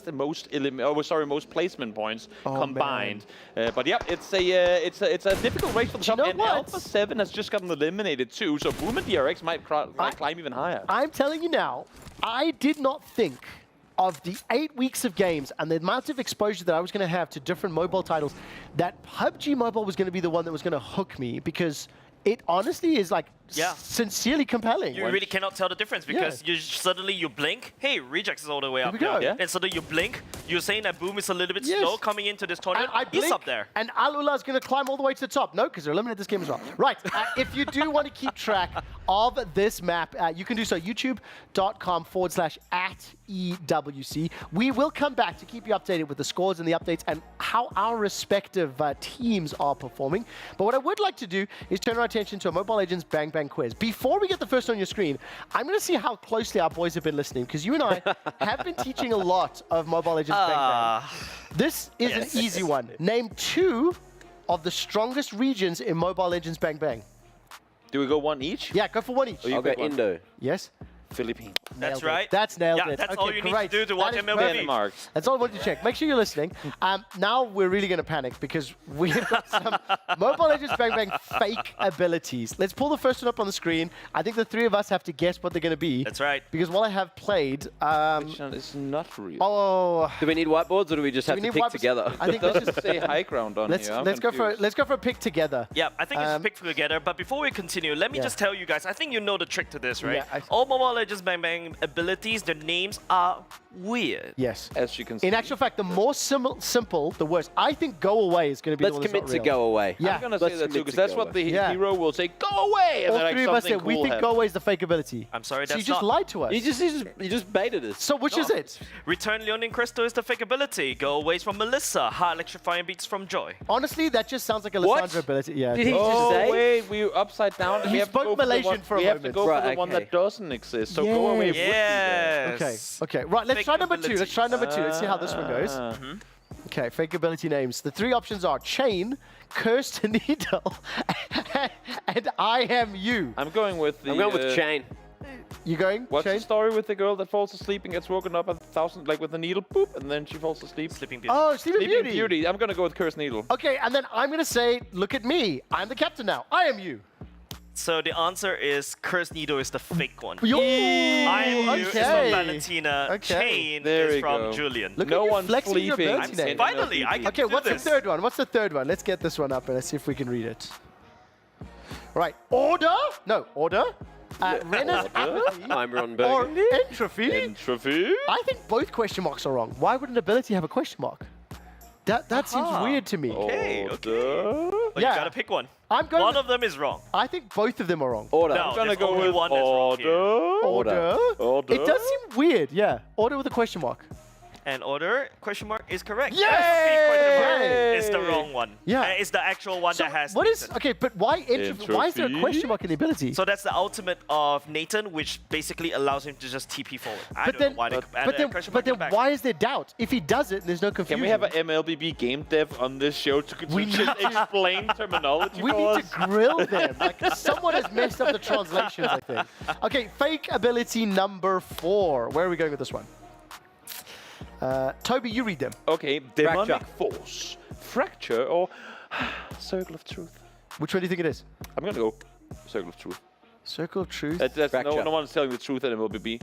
the most most placement points combined. But yeah, it's a difficult race for the top. And Alpha 7 has just gotten eliminated too. So Boom and DRX might climb even higher. I'm telling you now, I did not think of the 8 weeks of games and the amount of exposure that I was going to have to different mobile titles, that PUBG Mobile was going to be the one that was going to hook me, because it honestly is like sincerely compelling. You really cannot tell the difference because suddenly you blink, hey, Rejects is all the way up there. And suddenly you blink, you're saying that Boom is a little bit slow coming into this tournament. He's up there. And Alula is going to climb all the way to the top. No, because they're eliminated this game as well. Right, if you do want to keep track of this map, you can do so youtube.com/@EWC. We will come back to keep you updated with the scores and the updates and how our respective teams are performing. But what I would like to do is turn our attention to a Mobile Legends Bang Bang quiz. Before we get the first on your screen, I'm going to see how closely our boys have been listening, because you and I have been teaching a lot of Mobile Legends Bang Bang. This is an easy one. Name 2 of the strongest regions in Mobile Legends Bang Bang. Do we go one each? Yeah, go for one each. I'll go Indo. Yes? Philippines. That's right. That's nailed it. That's okay, all you need to do to watch MLBB. That's all I wanted to check. Make sure you're listening. Now we're really going to panic because we've got some Mobile Legends Bang Bang fake abilities. Let's pull the first one up on the screen. I think the 3 of us have to guess what they're going to be. That's right. Because while I have played... Which one is not real? Oh... Do we need whiteboards or do we just have to pick together? I think let's just say high ground on here. Let's go for a pick together. Yeah, I think it's a pick together. But before we continue, let me just tell you guys, I think you know the trick to this, right? Yeah, all Mobile Legends Bang Bang abilities, their names are weird. Yes. As you can see. In actual fact, the more simple, the worse. I think Go Away is going to be the one that's not real. Let's commit to Go Away. Yeah. I'm going to say that too, because that's what the hero will say, go away! And All then 3 of us said, we think Go Away is the fake ability. I'm sorry, so that's you just lied to us. You just baited us. So which is it? Return Leonin Crystal is the fake ability. Go Aways from Melissa. Heart Electrifying Beats from Joy. Honestly, that just sounds like a Lissandra ability. Yeah. Did he just say? Wait, we're upside down. He spoke Malaysian for a moment. We have to go for the one that doesn't exist. So Go Away would be there. Okay. Right, let's try number 2. Let's try number 2. Let's see how this one goes. Okay, fake ability names. The 3 options are Chain, Cursed Needle, and I Am You. I'm going with the... I'm going with Chain. You going? What's Chain? the story with the girl that falls asleep and gets woken up 1,000, like with a needle, boop, and then she falls asleep? Sleeping Beauty. Oh, Sleeping Beauty. I'm going to go with Cursed Needle. Okay, and then I'm going to say, look at me. I'm the captain now. I Am You. So the answer is Cursed Needle is the fake one. Yo! I Am You is from Valentina. Chain is from Julian. Look no at you one flexing your sleeping. ability name. Finally, I can Okay, do what's this. the third one? What's the third one? Let's get this one up and let's see if we can read it. Right, Order? No, Order. Renner's Apathy. I'm Ron Or Burgundy. Entropy. Entropy? I think both question marks are wrong. Why would an ability have a question mark? That seems weird to me. Okay. Well, you gotta pick one. I'm going. One of them is wrong. I think both of them are wrong. Order. No, I'm going to there's go only with one that's wrong here. Order. It does seem weird, yeah. Order with a question mark. And Order, question mark, is correct. Yay! Question mark is the wrong one. Yeah. It's the actual one that has What is... Nathan. Okay, but why entropy? Why is there a question mark in the ability? So that's the ultimate of Nathan, which basically allows him to just TP forward. I don't know why they but then why is there doubt? If he does it, there's no confusion. Can we have an MLBB game dev on this show to just explain terminology We for need us? to grill them. Like, someone has messed up the translations, I think. Okay, fake ability number 4. Where are we going with this one? Toby, you read them. Okay, Demonic Force, Fracture, or Circle of Truth. Which one do you think it is? I'm going to go Circle of Truth. Circle of Truth? That's no one's telling the truth at MLBB.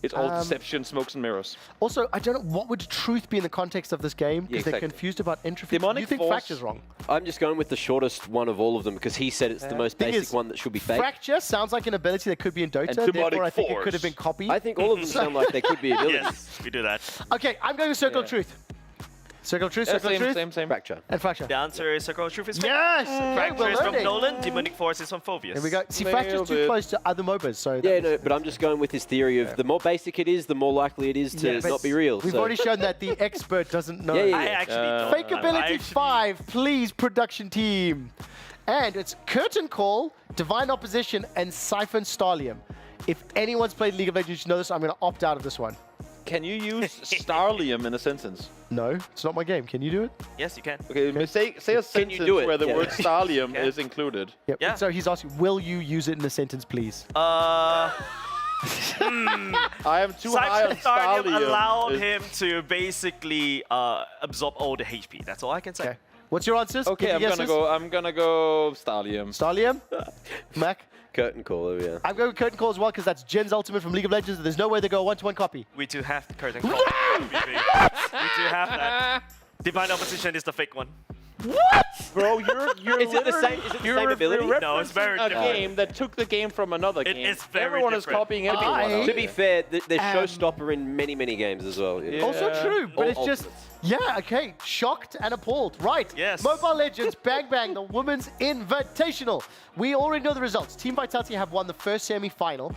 It's all deception, smokes and mirrors. Also, I don't know, what would truth be in the context of this game? Because they're confused about entropy. Demonic you think Force. Fracture's wrong? I'm just going with the shortest one of all of them because he said it's the most basic one that should be fake. Fracture sounds like an ability that could be in Dota, therefore I think it could have been copied. I think all of them sound like they could be abilities. Yes, we do that. Okay, I'm going with Circle of Truth. Circle of Truth, Circle of Truth. Same. Fracture. And Fracture. The answer is Circle of Truth is fake. Yes! Okay, Fracture we're is from learning. Nolan, Demonic Force is from Phobius. Here we go. See, Fracture's too close to other MOBAs, so... Yeah, no, but I'm just going with his theory of the more basic it is, the more likely it is to not be real. We've already shown that the expert doesn't know. Yeah. I actually don't Fake know. ability 5, please, production team. And it's Curtain Call, Divine Opposition, and Siphon Starlium. If anyone's played League of Legends, you should know this. I'm going to opt out of this one. Can you use Starlium in a sentence? No, it's not my game. Can you do it? Yes, you can. Okay, say a sentence where the word Starlium is included. Yep. Yeah. So he's asking, will you use it in a sentence, please? I am too high on Starlium. allowed him to basically absorb all the HP. That's all I can say. Okay. What's your answers? Okay, I'm gonna go Starlium. Starlium? Mac? Curtain call, yeah. I'm going with curtain call as well because that's Jin's ultimate from League of Legends. There's no way they go a 1-to-1 copy. We do have the curtain call. We do have that. Divine Opposition is the fake one. What? Bro, you're Is it the same? Is it the same ability? No, it's very a different. game that took the game from another game. It is very Everyone different. is copying everyone. To be fair, there's showstopper in many, many games as well. You know? Also true, but it's just, Ultimates. yeah, okay, shocked and appalled. Right, Yes. Mobile Legends, Bang Bang, the Women's Invitational. We already know the results. Team Vitality have won the first semi-final.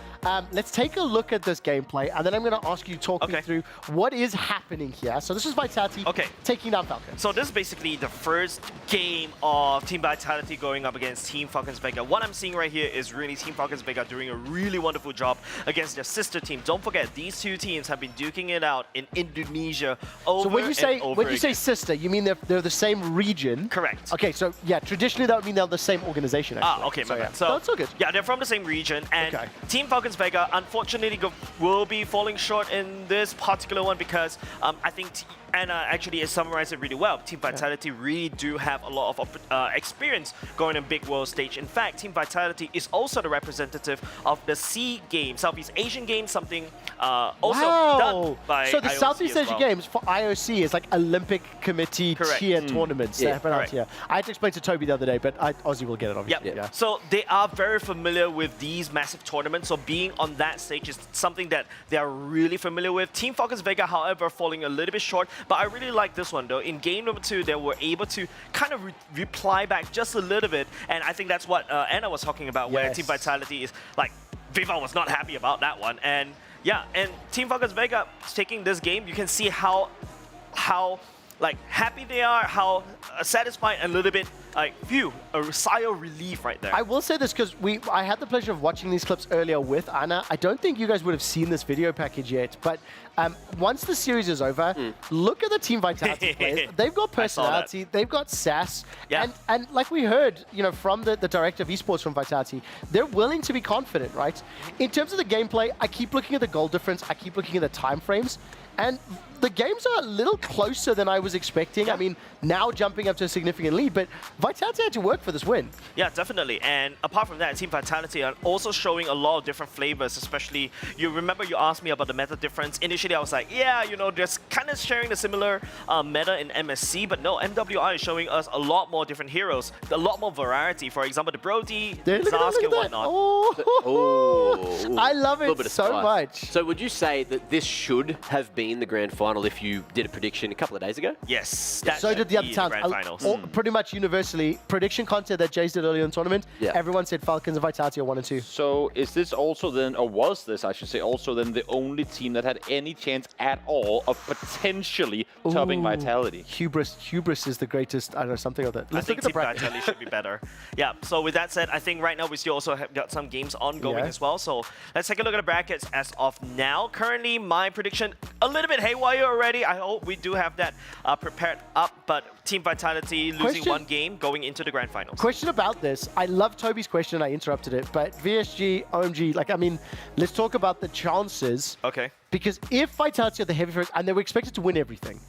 Let's take a look at this gameplay, and then I'm going to ask you to talk me through what is happening here. So this is Vitality taking down Falcons. So this is basically the first game of Team Vitality going up against Team Falcons Vega. What I'm seeing right here is really Team Falcons Vega doing a really wonderful job against their sister team. Don't forget, these two teams have been duking it out in Indonesia over So when you say and over say again. sister, you mean they're the same region? Correct. Okay, so yeah, traditionally that would mean they're the same organization. Actually. Okay, my yeah. bad. So no, it's all good. Yeah, they're from the same region, and Team Falcons Vega unfortunately will be falling short in this particular one because I think Anna actually summarized it really well. Team Vitality really do have a lot of experience going on big world stage. In fact, Team Vitality is also the representative of the SEA Games, Southeast Asian Games, something also done by So the IOC Southeast as Asian well. Games for IOC is like Olympic Committee tier tournaments. Yeah, They happen out correct. here. I had to explain to Toby the other day, but Ozzy will get it obviously. Yep. Yeah. So they are very familiar with these massive tournaments. So being on that stage is something that they are really familiar with. Team Falcons Vega, however, falling a little bit short. But I really like this one though. In game number 2, they were able to kind of reply back just a little bit. And I think that's what Anna was talking about, where Team Vitality is like, Viva was not happy about that one. And yeah, and Team Falcons Vega taking this game, you can see how like happy they are, how satisfied, and a little bit like, phew, a sigh of relief right there. I will say this because I had the pleasure of watching these clips earlier with Anna. I don't think you guys would have seen this video package yet, but once the series is over, look at the Team Vitality players. They've got personality, they've got sass, and like we heard, you know, from the director of esports from Vitality, they're willing to be confident, right? In terms of the gameplay, I keep looking at the goal difference, I keep looking at the time frames, and the games are a little closer than I was expecting. I mean, now jumping up to a significant lead, but Vitality had to work for this win. Yeah, definitely. And apart from that, Team Vitality are also showing a lot of different flavors, especially, you remember you asked me about the meta difference. Initially, I was like, yeah, you know, just kind of sharing the similar meta in MSC, but no, MWI is showing us a lot more different heroes, a lot more variety. For example, the Brody, Zask, and whatnot. Oh, I love it so much. So would you say that this should have been the grand final if you did a prediction a couple of days ago? Yes. That So did the other be towns. grand finals. Pretty much universally, prediction content that Jace did earlier in the tournament, everyone said Falcons and Vitality are 1 and 2. So is this also then, or was this, I should say, also then the only team that had any chance at all of potentially topping Vitality? Hubris is the greatest, I don't know, something of that. I Let's think look at the Team bracket. Vitality should be better. Yeah, so with that said, I think right now we still also have got some games ongoing as well. So let's take a look at the brackets as of now. Currently, my prediction, a little bit haywire already. I hope we do have that prepared up, but Team Vitality losing one game going into the grand finals. Question about this. I love Toby's question. I interrupted it. But VSG, OMG, like, I mean, let's talk about the chances. Okay. Because if Vitality are the heavy favorites and they were expected to win everything,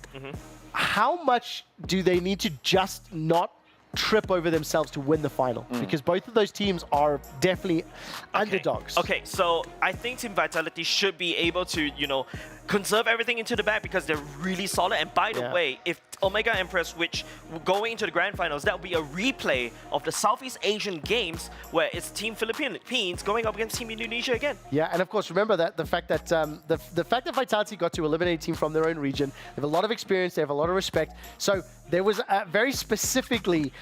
how much do they need to just not trip over themselves to win the final? Because both of those teams are definitely underdogs. Okay, so I think Team Vitality should be able to, you know, conserve everything into the back because they're really solid. And by the way, if Omega Empress, which going into the grand finals, that will be a replay of the Southeast Asian Games where it's Team Philippines going up against Team Indonesia again. Yeah, and of course, remember that the fact that the fact that Vitality got to eliminate a team from their own region, they have a lot of experience, they have a lot of respect. So there was very specifically,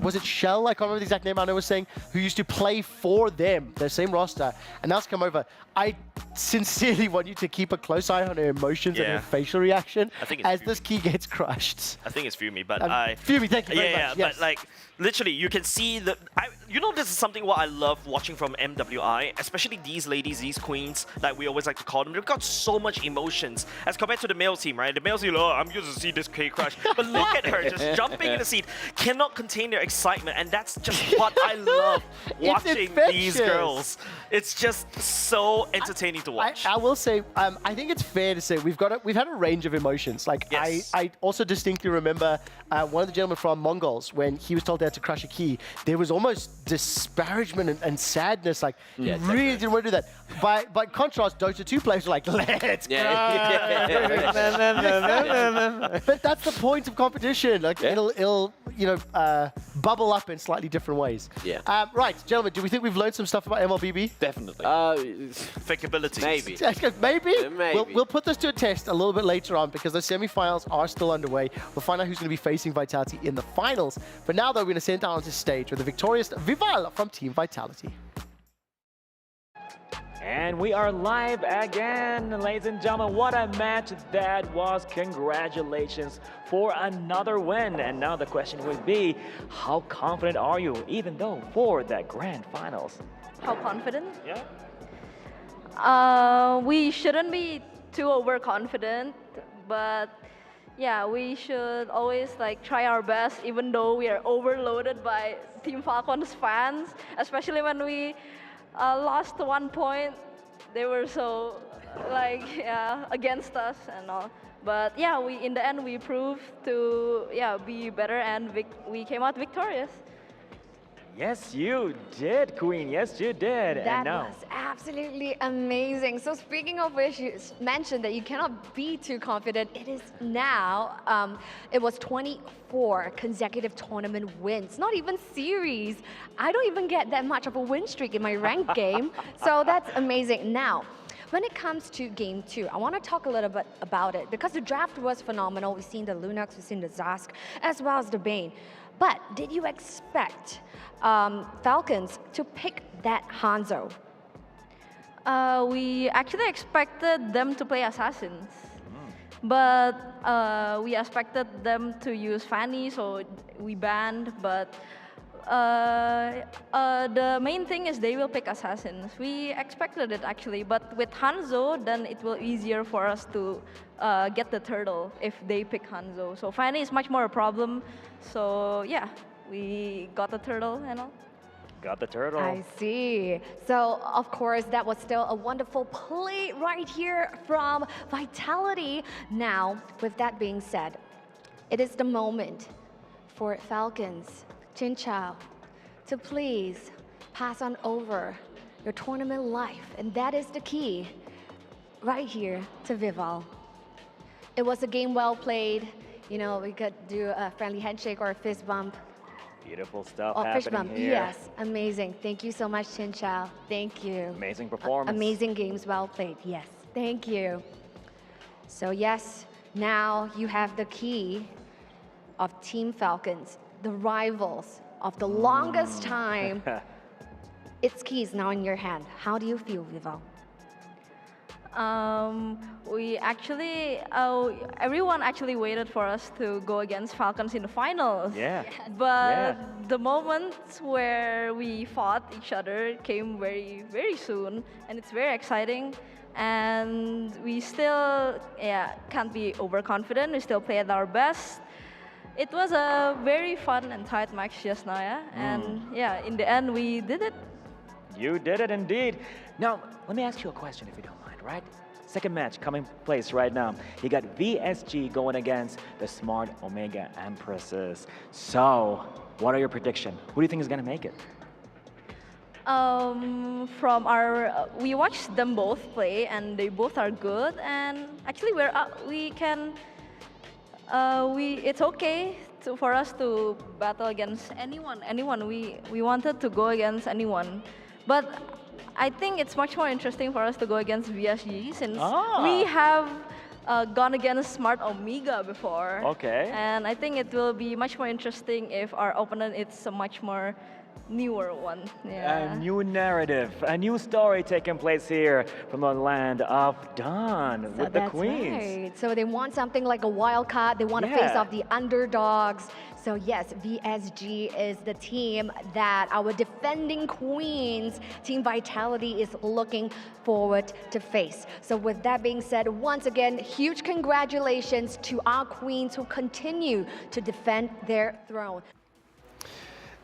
was it Shell? I can't remember the exact name. I know was saying who used to play for them, their same roster, and now it's come over. I sincerely want you to keep a close eye on her emotions and her facial reaction as this key gets crushed. I think it's Fumi, but Fumi, thank you very much. Yeah, but like literally, you can see the. You know, this is something what I love watching from MWI, especially these ladies, these queens, like we always like to call them. They've got so much emotions as compared to the male team, right? The male team, oh, I'm used to see this K crush, but look at her just jumping in the seat, cannot contain their excitement, and that's just what I love watching these girls. It's just so entertaining to watch. I will say, I think it's fair to say we've had a range of emotions. Like I also distinctly remember one of the gentlemen from Mongols when he was told to there to crush a key, there was almost disparagement and sadness. Like, you really didn't want to do that. By contrast, Dota 2 players were like, let's go. But that's the point of competition. Like, it'll bubble up in slightly different ways. Yeah. Right, gentlemen, do we think we've learned some stuff about MLBB? Definitely. Fake abilities. Maybe. Maybe. Maybe. We'll put this to a test a little bit later on because the semifinals are still underway. We'll find out who's going to be facing Vitality in the finals. But now, though, we're going to send down onto stage with the victorious Vival from Team Vitality. And we are live again, ladies and gentlemen. What a match that was. Congratulations for another win. And now the question would be, how confident are you, even though for that grand finals? How confident? Yeah. We shouldn't be too overconfident, but yeah, we should always try our best, even though we are overloaded by Team Falcons fans, especially when we lost 1 point. They were so against us and all. But yeah, in the end we proved to be better, and we came out victorious. Yes, you did, Queen. Yes, you did. That was absolutely amazing. So speaking of which, you mentioned that you cannot be too confident. It is now, it was 24 consecutive tournament wins, not even series. I don't even get that much of a win streak in my ranked game. So that's amazing. Now, when it comes to Game 2, I want to talk a little bit about it because the draft was phenomenal. We've seen the Lunox, we've seen the Zask, as well as the Bane. But did you expect Falcons to pick that Hanzo? We actually expected them to play Assassins. But we expected them to use Fanny, so we banned. But the main thing is they will pick Assassins. We expected it actually, but with Hanzo, then it will be easier for us to get the turtle if they pick Hanzo. So Fanny is much more a problem. So yeah, we got the turtle and all. Got the turtle. I see. So, of course, that was still a wonderful play right here from Vitality. Now, with that being said, it is the moment for Falcons, Chin Chao, to please pass on over your tournament life. And that is the key right here to Vival. It was a game well played. You know, we could do a friendly handshake or a fist bump. Beautiful stuff Oh, happening fish bump, here. yes, amazing. Thank you so much, Chin Chao. Thank you. Amazing performance. Amazing games, well played, yes. Thank you. So yes, now you have the key of Team Falcons, the rivals of the longest time. Its key is now in your hand. How do you feel, Vival? We actually, everyone actually waited for us to go against Falcons in the finals. Yeah. But the moments where we fought each other came very, very soon, and it's very exciting. And we still, can't be overconfident. We still played our best. It was a very fun and tight match just now, And yeah, in the end, we did it. You did it indeed. Now, let me ask you a question if you don't mind, right? Second match coming place right now. You got VSG going against the Smart Omega Empresses. So, what are your predictions? Who do you think is going to make it? From our, we watched them both play, and they both are good. And actually, it's okay for us to battle against anyone. We wanted to go against anyone, but I think it's much more interesting for us to go against VSG since we have gone against Smart Omega before. Okay. And I think it will be much more interesting if our opponent is a much more newer one. Yeah. A new narrative, a new story taking place here from the land of Dawn with the Queens. Right. So they want something like a wild card. They want to face off the underdogs. So yes, VSG is the team that our defending queens, Team Vitality, is looking forward to face. So with that being said, once again, huge congratulations to our queens who continue to defend their throne.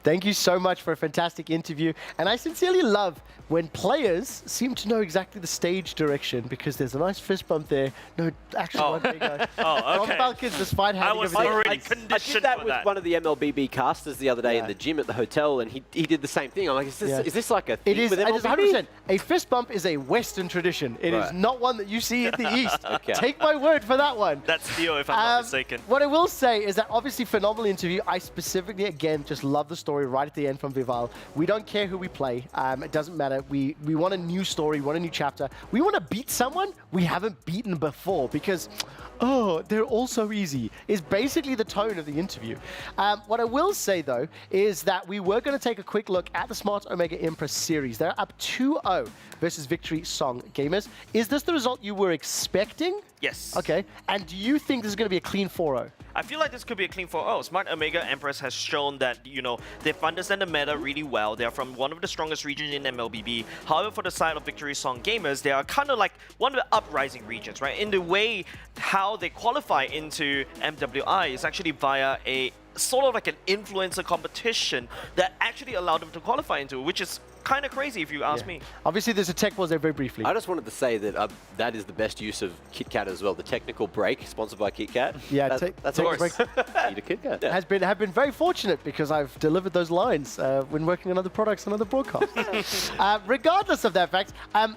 Thank you so much for a fantastic interview. And I sincerely love when players seem to know exactly the stage direction, because there's a nice fist bump there. No, actually, one thing, okay. From Falcons, despite having already I conditioned did that for with that. one of the MLBB casters the other day in the gym at the hotel, and he did the same thing. I'm like, is this like a thing It is, with it is MLBB? 100%. A fist bump is a Western tradition. It is Right. not one that you see at the East. Okay. Take my word for that one. That's Theo, if I'm not mistaken. What I will say is that obviously phenomenal interview. I specifically, again, just love the story right at the end from Vival. We don't care who we play. It doesn't matter. We want a new story. We want a new chapter. We want to beat someone we haven't beaten before, because they're all so easy, is basically the tone of the interview. What I will say, though, is that we were going to take a quick look at the Smart Omega Empress series. They're up 2-0 versus Victory Song Gamers. Is this the result you were expecting? Yes. Okay. And do you think this is going to be a clean 4-0? I feel like this could be a clean 4-0. Smart Omega Empress has shown that, they understand the meta really well. They're from one of the strongest regions in MLBB. However, for the side of Victory Song Gamers, they are kind of like one of the uprising regions, right? In the way how they qualify into MWI is actually via a sort of like an influencer competition that actually allowed them to qualify into, which is kind of crazy if you ask me. Obviously, there's a tech pause there very briefly. I just wanted to say that that is the best use of KitKat as well. The technical break, sponsored by KitKat. Yeah, that's technical awesome. break. Need a KitKat. Have been very fortunate, because I've delivered those lines when working on other products and other broadcasts. Regardless of that fact,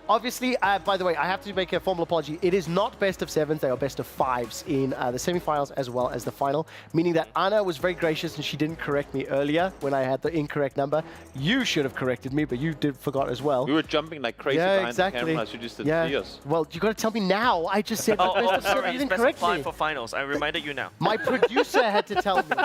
obviously, by the way, I have to make a formal apology. It is not best of 7s. They are best of 5s in the semifinals as well as the final, meaning that Anna was very gracious and she didn't correct me earlier when I had the incorrect number. You should have corrected me, but you forgot as well. We were jumping like crazy behind the camera as you just did see us. Well, you got to tell me now. I just said best of 7. Sorry, You it's didn't best of correct 5 me. for finals. I reminded you now. My producer had to tell me.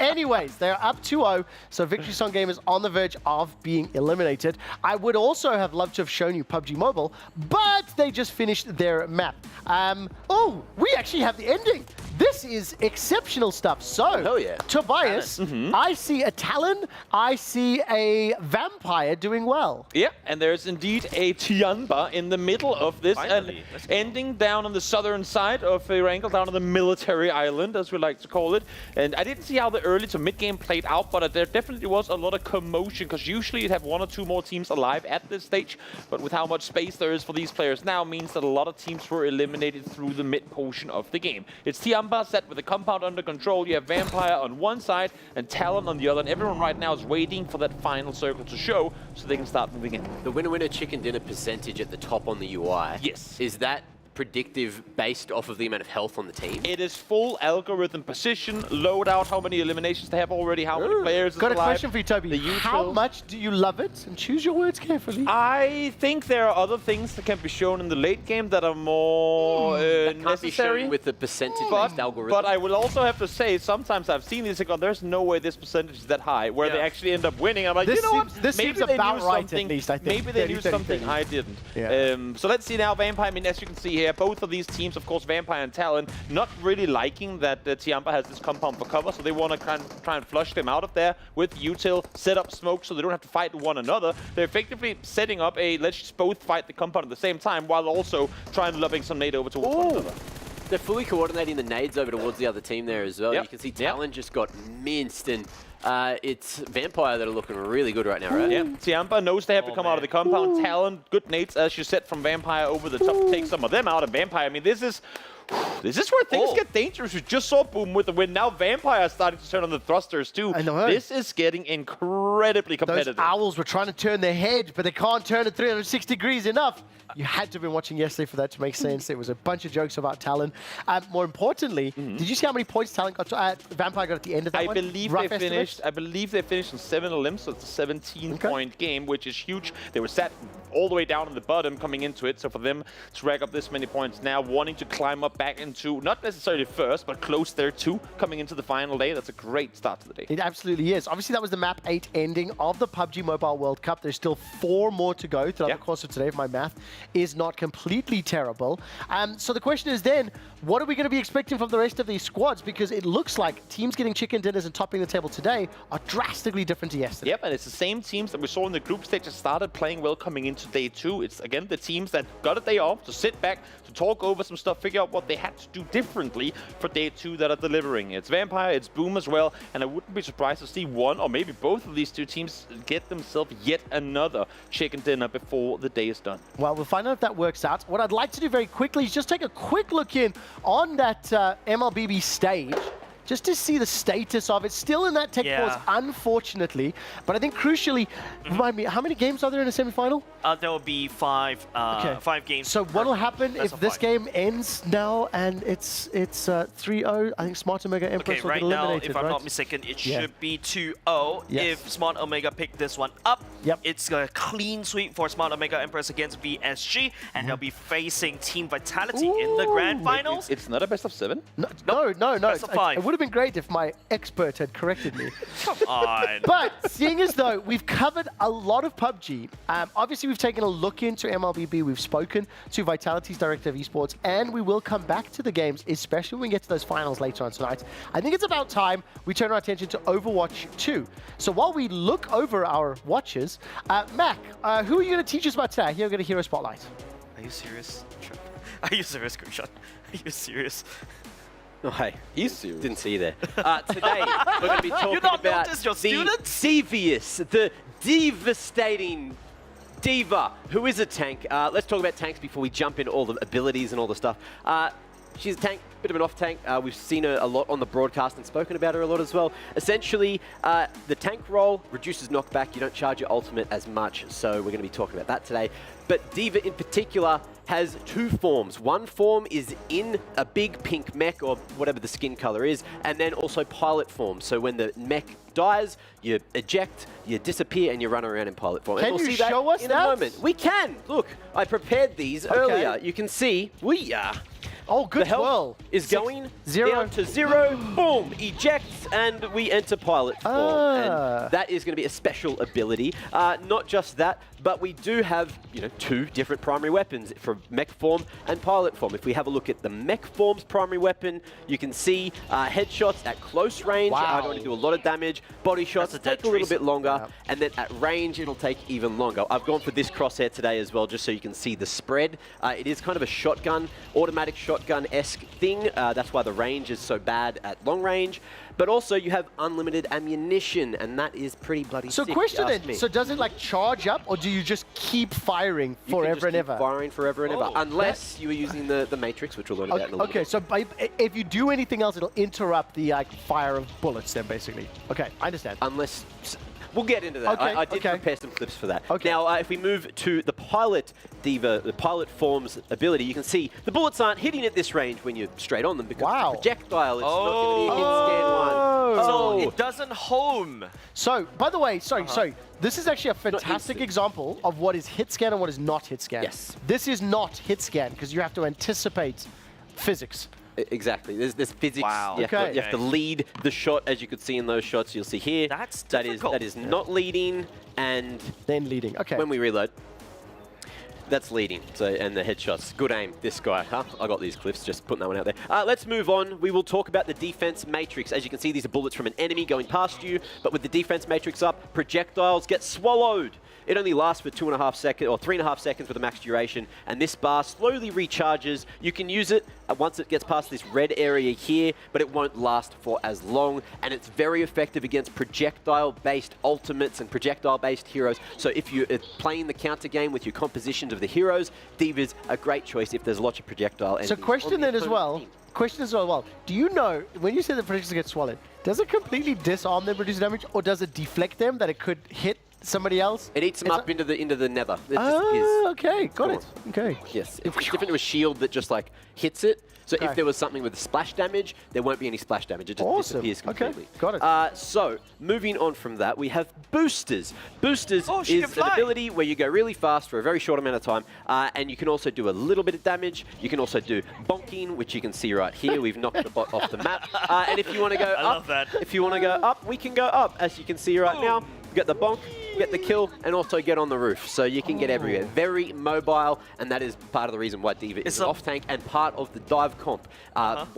Anyways, they're up 2-0, so Victory Song Gamers on the verge of being eliminated. I would also have loved to have shown you PUBG Mobile, but they just finished their map. We actually have the ending. This is exceptional stuff. So, Tobias, I see a Talon, I see a Vampire doing well. Yeah, and there's indeed a Tianba in the middle of this, and ending down on the southern side of Erangel, down on the military island, as we like to call it. And I didn't see how the early to mid-game played out, but there definitely was a lot of commotion, because usually you'd have 1 or 2 more teams alive at this stage, but with how much space there is for these players now, means that a lot of teams were eliminated through the mid portion of the game. It's Tianba set with the compound under control. You have Vampire on one side and Talon on the other, and everyone right now is waiting for that final circle to show so they can start moving in. The winner chicken dinner percentage at the top on the UI. Yes. Is that predictive based off of the amount of health on the team? It is full algorithm position, load out how many eliminations they have already, how many players Got is a alive. question for you, Toby. How much do you love it? And choose your words carefully. I think there are other things that can be shown in the late game that are more necessary. With the percentage-based algorithm. But I will also have to say, sometimes I've seen these and gone, there's no way this percentage is that high, where they actually end up winning. I'm like, This you know seems- what? this Maybe seems they about knew right, at something. least, I think. Maybe they knew 30, something 30. I didn't. Yeah. So let's see now, Vampire. I mean, as you can see here, both of these teams, of course, Vampire and Talon, not really liking that Tianba has this compound for cover, so they want to try and flush them out of there with util, set up smoke so they don't have to fight one another. They're effectively setting up a let's just both fight the compound at the same time, while also trying to lobbing some nade over towards one another. They're fully coordinating the nades over towards the other team there as well. Yep. You can see Talon just got minced, and it's Vampire that are looking really good right now, right? Yeah, Tianba knows they have to come out of the compound. Talon, good nades as you set from Vampire over the top to take some of them out. And Vampire, I mean, this is where things get dangerous. We just saw Boom with the win. Now Vampire is starting to turn on the thrusters too. I know. This is getting incredibly competitive. Those owls were trying to turn their head, but they can't turn it 360 degrees enough. You had to have been watching yesterday for that to make sense. It was a bunch of jokes about Talon. More importantly, did you see how many points Talon got? Vampire got at the end of that one? Rough estimate? I believe they finished on 7 elims, so it's a 17-point game, which is huge. They were sat all the way down in the bottom coming into it, so for them to rack up this many points now, wanting to climb up back into, not necessarily first, but close there too, coming into the final day, that's a great start to the day. It absolutely is. Obviously, that was the map 8 ending of the PUBG Mobile World Cup. There's still 4 more to go throughout the course of today, if my math is not completely terrible. So the question is then, what are we going to be expecting from the rest of these squads? Because it looks like teams getting chicken dinners and topping the table today are drastically different to yesterday. Yep, and it's the same teams that we saw in the group stage that started playing well coming into day 2. It's, again, the teams that got a day off to sit back, to talk over some stuff, figure out what they had to do differently for day 2 that are delivering. It's Vampire, it's Boom as well, and I wouldn't be surprised to see one or maybe both of these two teams get themselves yet another chicken dinner before the day is done. Well, we'll find out if that works out. What I'd like to do very quickly is just take a quick look in on that MLBB stage, just to see the status of it. Still in that tech pause, unfortunately. But I think crucially, remind me, how many games are there in a semi-final? There will be 5 games. So what will happen if this game ends now and it's 3-0? I think Smart Omega Empress will get eliminated, if I'm not mistaken, it should be 2-0. Yes. If Smart Omega pick this one up, it's a clean sweep for Smart Omega Empress against VSG, and they'll be facing Team Vitality in the grand finals. It's not a best of 7? No. Best of 5. It would have been great if my expert had corrected me. Come on. But seeing as though we've covered a lot of PUBG, obviously we've taken a look into MLBB, we've spoken to Vitality's Director of Esports, and we will come back to the games, especially when we get to those finals later on tonight. I think it's about time we turn our attention to Overwatch 2. So while we look over our watches, Mac, who are you going to teach us about today? Here we're going to Hero Spotlight. Are you serious? Are you serious, Screenshot? Are you serious? Oh, hey, he's serious. Didn't see you there. Today, we're going to be talking about the devious, the devastating Diva, who is a tank. Let's talk about tanks before we jump into all the abilities and all the stuff. She's a tank, bit of an off-tank. We've seen her a lot on the broadcast and spoken about her a lot as well. Essentially, the tank role reduces knockback. You don't charge your ultimate as much, so we're going to be talking about that today. But Diva in particular has 2 forms. One form is in a big pink mech, or whatever the skin color is, and then also pilot form. So when the mech dies, you eject, you disappear, and you run around in pilot form. Can you show us in a moment? We can. Look, I prepared these earlier. You can see we are. Oh, good. The health is going down to 0. Boom, ejects, and we enter pilot form. And that is going to be a special ability. Not just that, but we do have 2 different primary weapons for mech form and pilot form. If we have a look at the mech form's primary weapon, you can see headshots at close range are going to do a lot of damage. Body shots take a little bit longer, and then at range it'll take even longer. I've gone for this crosshair today as well, just so you can see the spread. It is kind of a shotgun, automatic shotgun-esque thing. That's why the range is so bad at long range. But also you have unlimited ammunition, and that is pretty bloody sick. So question then, so does it like charge up, or do you just keep firing forever and ever? Firing forever and ever, unless you are using the Matrix, which we'll learn about in a little bit. So if you do anything else, it'll interrupt the fire of bullets then, basically. Okay, I understand. Unless... We'll get into that. I did prepare some clips for that. Now, if we move to the pilot Diva, the pilot form's ability, you can see the bullets aren't hitting at this range when you're straight on them because the projectile is not going to be a hit scan one. So it doesn't home. So, by the way, sorry. This is actually a fantastic example of what is hit scan and what is not hit scan. Yes. This is not hit scan because you have to anticipate physics. Exactly. There's physics. Wow. You have to lead the shot, as you could see in those shots. You'll see here. That is not leading, and then leading. Okay. When we reload, that's leading. So and the headshots. Good aim, this guy. Huh? I got these clips. Just putting that one out there. Let's move on. We will talk about the defense matrix. As you can see, these are bullets from an enemy going past you. But with the defense matrix up, projectiles get swallowed. It only lasts for 2.5 seconds or 3.5 seconds with a max duration, and this bar slowly recharges. You can use it once it gets past this red area here, but it won't last for as long, and it's very effective against projectile-based ultimates and projectile-based heroes. So if you're playing the counter game with your compositions of the heroes, Diva's a great choice if there's lots of projectile enemies. So question then as well. Do you know, when you say the projectiles get swallowed, does it completely disarm them, reduce damage, or does it deflect them that it could hit somebody else? It eats them up into the nether. It okay, got it. Okay. Yes, it's different to a shield that just like hits it. So if there was something with splash damage, there won't be any splash damage. It just disappears completely. Got it. So moving on from that, we have boosters. Boosters is an ability where you go really fast for a very short amount of time, and you can also do a little bit of damage. You can also do bonking, which you can see right here. We've knocked the bot off the map. And if you want to go up, if you want to go up, we can go up, as you can see right now. get the bonk, get the kill, and also get on the roof. So you can get everywhere. Very mobile, and that is part of the reason why Diva is off tank and part of the dive comp.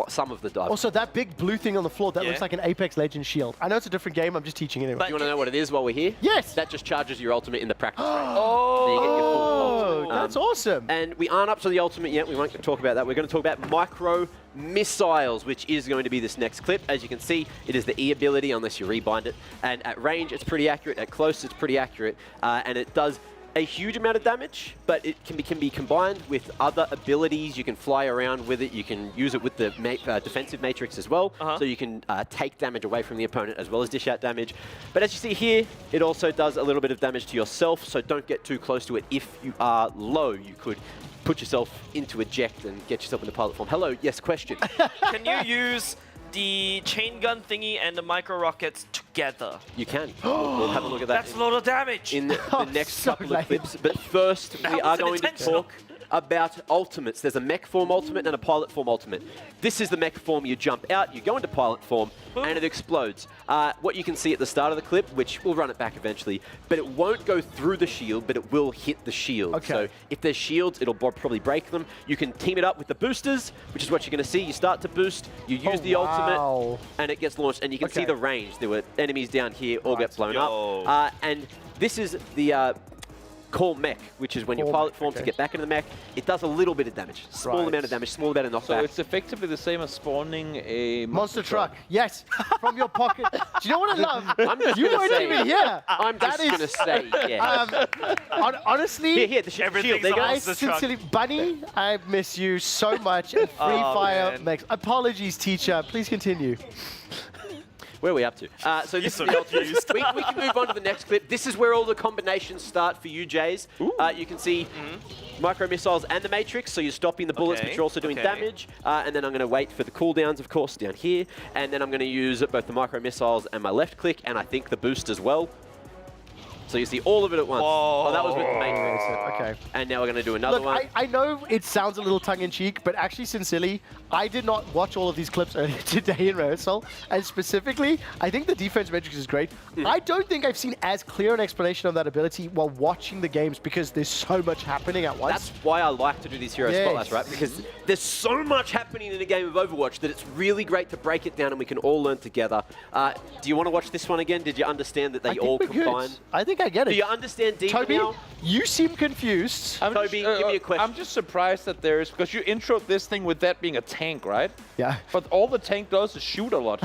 Some of the dive. Also, that big blue thing on the floor, that looks like an Apex Legends shield. I know it's a different game, I'm just teaching anyway. But you want to know what it is while we're here? Yes! That just charges your ultimate in the practice range. So you get your full ultimate. That's awesome. And we aren't up to the ultimate yet. We won't talk about that. We're going to talk about micro missiles, which is going to be this next clip. As you can see, it is the E ability, unless you rebind it. And at range, it's pretty accurate. At close, it's pretty accurate. And it does a huge amount of damage, but it can be combined with other abilities. You can fly around with it. You can use it with the defensive matrix as well. So you can take damage away from the opponent as well as dish out damage. But as you see here, it also does a little bit of damage to yourself, so don't get too close to it. If you are low, you could put yourself into eject and get yourself into pilot form. Hello, yes, question. Can you use the chain gun thingy and the micro rockets together? You can. We'll have a look at that. That's a lot of damage. In the next couple of clips. But first, we are going to talk about ultimates. There's a mech form ultimate and a pilot form ultimate. This is the mech form. You jump out, you go into pilot form, and it explodes. What you can see at the start of the clip, which we'll run it back eventually, but it won't go through the shield, but it will hit the shield. Okay. So if there's shields, it'll probably break them. You can team it up with the boosters, which is what you're going to see. You start to boost, you use the ultimate, and it gets launched, and you can see the range. There were enemies down here, all get blown up. And this is the call mech, which is when you pilot form to get back into the mech. It does a little bit of damage, small amount of damage, small amount of knockback. So it's effectively the same as spawning a monster truck. Yes, from your pocket. Do you know what I love? I'm just You gonna weren't say, even here. I'm just going to say, yeah. Honestly, here, the shield. There you go. I sincerely, Bunny, I miss you so much. And Free Fire makes. Apologies, teacher. Please continue. Where are we up to? So this is the ultimate. We can move on to the next clip. This is where all the combinations start for you, Jays. You can see micro missiles and the matrix, so you're stopping the bullets, but you're also doing damage. And then I'm going to wait for the cooldowns, of course, down here. And then I'm going to use both the micro missiles and my left click, and I think the boost as well. So you see all of it at once. Whoa. Oh, that was with the matrix. Okay. And now we're going to do another one. I know it sounds a little tongue-in-cheek, but actually, sincerely, I did not watch all of these clips earlier today in rehearsal. And specifically, I think the defense metrics is great. I don't think I've seen as clear an explanation of that ability while watching the games because there's so much happening at once. That's why I like to do these hero spotlights, right? Because there's so much happening in a game of Overwatch that it's really great to break it down and we can all learn together. Do you want to watch this one again? Did you understand that they all combine? I think I get it. Do you understand Diva Toby, now? you seem confused. Toby, give me a question. I'm just surprised that there's, because you introed this thing with that being a tank, right? Yeah. But all the tank does is shoot a lot.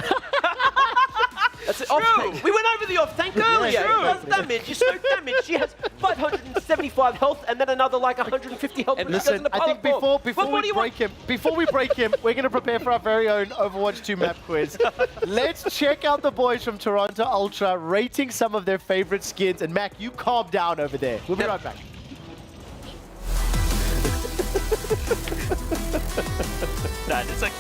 That's it. Off-tank. We went over the off-tank earlier. It does damage. You soak damage. She has 575 health and then another like 150 health. And listen, I think before we break him, we're going to prepare for our very own Overwatch 2 map quiz. Let's check out the boys from Toronto Ultra rating some of their favorite skins. And Mac, you calm down over there. We'll be right back. It's like...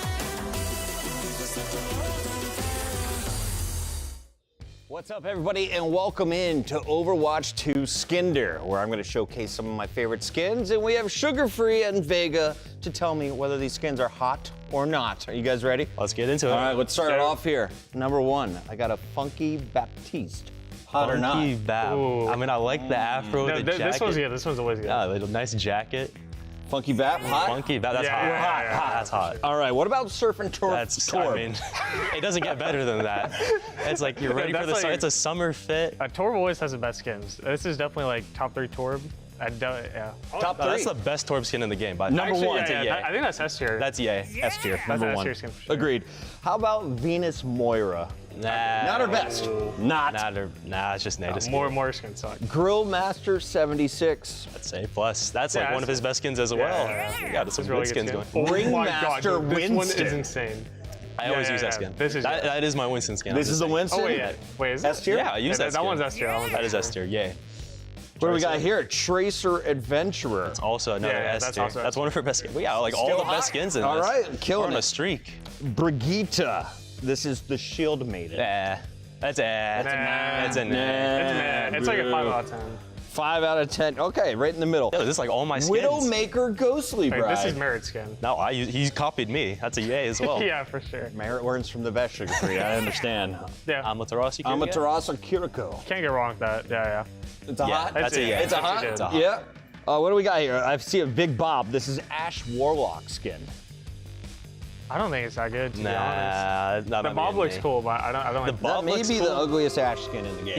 What's up, everybody, and welcome in to Overwatch 2 Skinder, where I'm going to showcase some of my favorite skins, and we have Sugar-Free and Vega to tell me whether these skins are hot or not. Are you guys ready? Let's get into it. All right, let's start it off here. Number one, I got a Funky Baptiste. Hot or not? Funky Bap. I mean, I like the afro, the jacket. This one's good. This one's always good. Yeah, a little nice jacket. Funky Bap, hot? Funky Bap, that's hot. That's hot. All right, what about Surf and Torb? I mean, it doesn't get better than that. It's like you're ready for the summer. It's a summer fit. Torb always has the best skins. This is definitely like top 3 Torb. Top 3? That's the best Torb skin in the game. By Number one. Yeah, I think that's S tier. That's S tier. Number one. Skin for sure. Agreed. How about Venus Moira? Nah. Not her best. Nah, it's just native. More skins. Grill Master 76. That's A+. That's like one of his best skins as well. Yeah. You got some really good skins going. Ringmaster Winston. This one is insane. I always use that skin. That is my Winston skin. This is the Winston? Oh, wait, is it? S tier? Yeah, I use that That one's S tier. That is S tier, yeah. What do we got here? Tracer Adventurer. It's also another S tier. That's one of her best skins. We got like all the best skins in this. All right, killing We're on it. a streak. Brigitte. This is the Shield Maiden. That's a nah. It's like a 5 out of 10. 5 out of 10. Okay, right in the middle. Yo, this is like all my skins. Widowmaker Ghostly Hey, Bride. this is Merit skin. No, he copied me. That's a yay as well. Yeah, for sure. Merit learns from the best, Sugar Free. I understand. Yeah. Amaterasu. Amaterasu Kiriko. Can't get wrong with that. Yeah. It's a hot. That's a yay. It's a hot. It's a hot. Yeah. What do we got here? I see a Big Bob. This is Ash Warlock skin. I don't think it's that good, to be Nah, honest. The Bob looks cool, but I don't like That may be the ugliest Ash skin in the game.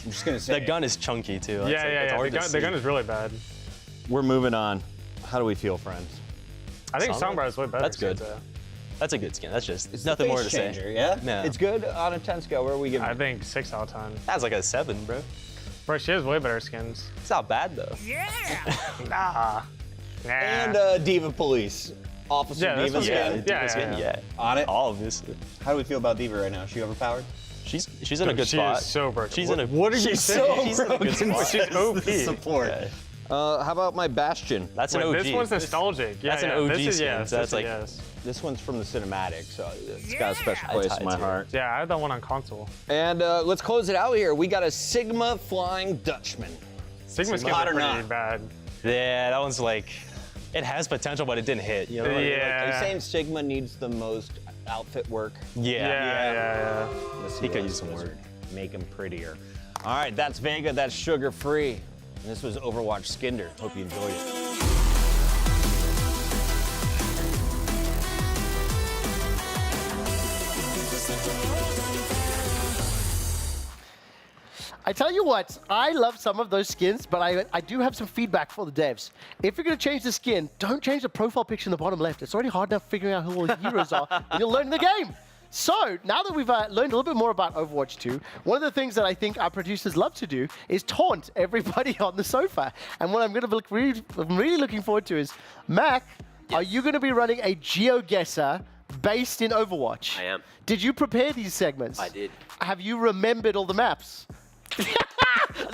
I'm just gonna say. The gun is chunky too. Yeah. The gun is really bad. We're moving on. How do we feel, friends? I think Sombra is way better. That's good. That's a good skin. That's just It's nothing the more face to changer, say. Yeah? No. It's good on a 10 scale. Where are we giving I it? think 6 out of 10. That's like a 7, bro. Bro, she has way better skins. It's not bad though. Nah. And Diva Police. Officer Yeah, Diva this skin. one's good. Yeah. On it? Obviously. How do we feel about Diva right now? Is she overpowered? She's in a good she spot. Is so broken. She's in a. What are you she's saying? She's in a good spot. She's OP. Support. Yeah. How about my Bastion? That's an OG. This one's nostalgic. That's an OG this is, skin. yes, So that's like. yes. This one's from the cinematic, so it's got a special place in my heart. Yeah, I had that one on console. And let's close it out here. We got a Sigma Flying Dutchman. Sigma skins Hot are or pretty not? bad. Yeah, that one's like. It has potential, but it didn't hit. You know? Are you saying Sigma needs the most outfit work? Yeah. He could use some work. Make him prettier. All right, that's Vega. That's Sugar Free. And this was Overwatch Skinder. Hope you enjoyed it. I tell you what, I love some of those skins, but I do have some feedback for the devs. If you're going to change the skin, don't change the profile picture in the bottom left. It's already hard enough figuring out who all the heroes are when you're learning the game. So, now that we've learned a little bit more about Overwatch 2, one of the things that I think our producers love to do is taunt everybody on the sofa. And what I'm going to I'm really looking forward to is, Mac, are you going to be running a GeoGuessr based in Overwatch? I am. Did you prepare these segments? I did. Have you remembered all the maps?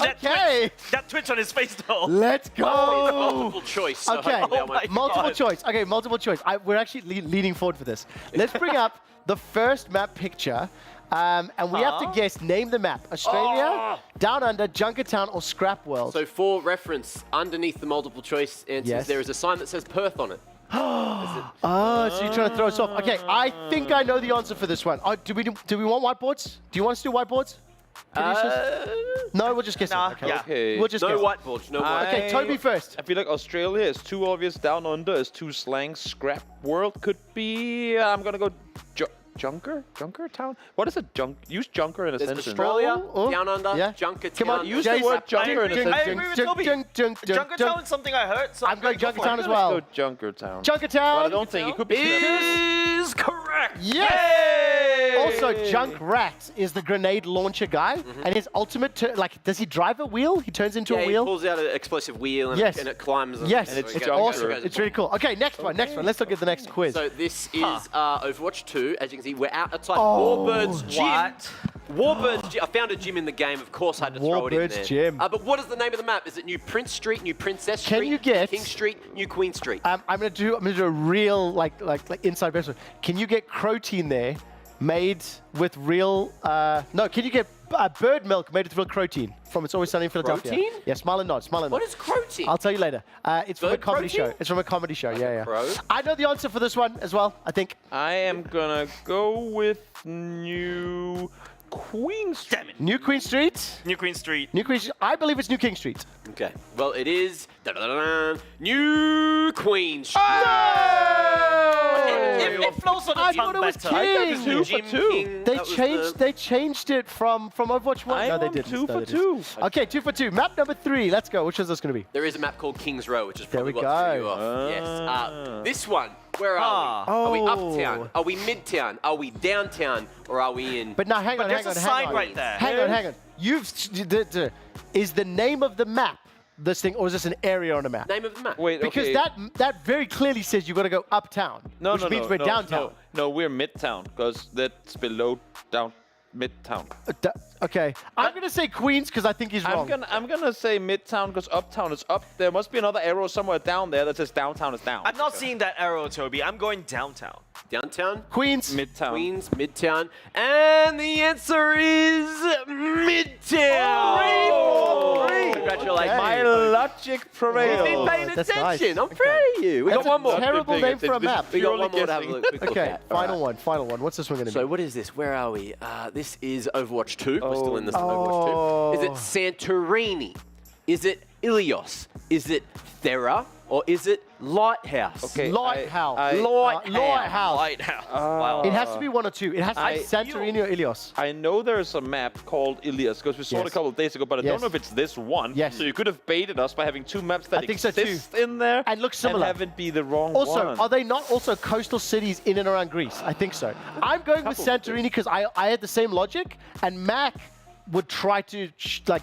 Okay. That twitch on his face though. Let's go. Multiple choice. So Okay, hopefully multiple choice. Okay, multiple choice. We're actually leaning forward for this. Let's bring up the first map picture, and we have to guess, name the map. Australia, Down Under, Junkertown, or Scrap World. So for reference, underneath the multiple choice answers, Yes. there is a sign that says Perth on it. Oh, so you're trying to throw us off. Okay, I think I know the answer for this one. Do we want whiteboards? Do you want us to do whiteboards? No, we'll just guess it. Okay. We'll just no guess it. whiteboards, no whiteboards. Okay, Toby first. I feel like Australia is too obvious. Down Under is too slang. Scrap World could be. I'm gonna go Junkertown. What is a junk? Use Junker in a There's sentence. Australia, Down Under, Junkertown. Come on, use the word Junker in a sentence. I agree with Toby. Junkertown is something I heard. So I'm going go for Junkertown it. as well. Let's go Junkertown. Junkertown. But I don't think it could be. Is correct. Yes! Also, Junkrat is the grenade launcher guy, and his ultimate, does he drive a wheel? He turns into a He wheel? pulls out an explosive wheel and, Yes. and it climbs. Yes, and it's awesome. It's really cool. Okay, next one. Let's look at the next quiz. So this is Overwatch 2. As you can see, we're out outside Oh, Warbird's gym. Warbird's gym. I found a gym in the game. Of course, I had to throw it in there. Warbird's gym. But what is the name of the map? Is it New Prince Street, New Princess Street, Can you get- King Street, New Queen Street? I'm gonna do a real like inside baseball. Can you get protein there, made with real? No. Can you get bird milk made with real protein from It's Always Sunny in Philadelphia? Protein? Yeah, smile and nod. Smile and nod. What is protein? I'll tell you later. It's from a Bird comedy protein? show. It's from a comedy show. Yeah. crow? I know the answer for this one as well. I think. I am gonna go with New Queen Street. New Queen Street. New Queen Street. New Queen. I believe it's New King Street. Okay. Well, it is New Queen Street. It flows on the I tongue thought it was better. King. Jim King, They that was changed. They changed it from Overwatch 1. No, they didn't. two No, for they didn't. two. Okay, 2 for 2. Map number 3. Let's go. Which is this going to be? There is a map called King's Row, which is There probably we what threw go. you off. Yes. This one, where are we? Are we uptown? Are we midtown? Are we downtown? Or are we in? But now, hang on, there's a sign right there. Hang on. Is the name of the map this thing, or is this an area on a map? Name of the map. Wait, Because okay. that very clearly says you got to go uptown, which means we're downtown. No, we're midtown because that's below down midtown. Okay, I'm gonna say Queens because I think he's wrong. I'm gonna say midtown because uptown is up. There must be another arrow somewhere down there that says downtown is down. I'm not seeing that arrow, Toby. I'm going downtown. Downtown? Queens. Midtown. Queens, midtown. And the answer is midtown. Oh! Congratulations. My logic prevailed. You've been paying That's nice. attention. I'm proud of you. We That's got one more. a terrible name for a map. We got one more to have a quick look Okay, at. All final one. What's this one going to be? So what is this? Where are we? This is Overwatch 2. We're still in this Overwatch 2. Is it Santorini? Is it Ilios? Is it Thera? Or is it Lighthouse? Okay, Lighthouse. Lighthouse. Wow. It has to be one or two. It has to be Santorini or Ilios. I know there's a map called Ilias because we saw it a couple of days ago, but I don't know if it's this one. Yes. So you could have baited us by having two maps that I think so too. exist in there And look similar. and haven't be the wrong Also, one. are they not also coastal cities in and around Greece? I think so. I'm going with Santorini because I had the same logic, and Mac would try to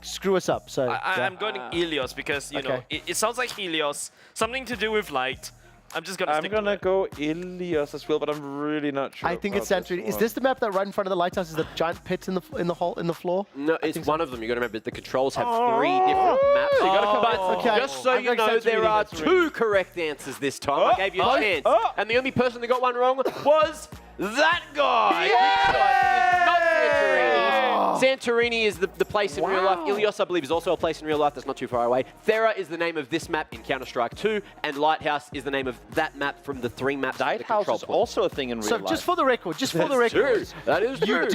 screw us up. So I'm going to Helios because, you know, it sounds like Helios. Something to do with light. I'm just going to stick to it. go Ilias as well, but I'm really not sure. I think it's Santorini. Is this the map that right in front of the lighthouse is the giant pit in the hole in the floor? No, it's one of them. You got to remember the controls have 3 different maps. So you got to come okay. Just so you know, there are 2 correct answers this time. I gave you a chance, and the only person that got one wrong was that guy. Not Santorini. Santorini is the place in real life. Ilios, I believe, is also a place in real life that's not too far away. Thera is the name of this map in Counter-Strike 2, and Lighthouse is the name of that map from the 3 maps. Lighthouse is also a thing in real life. So just for the record, That is true.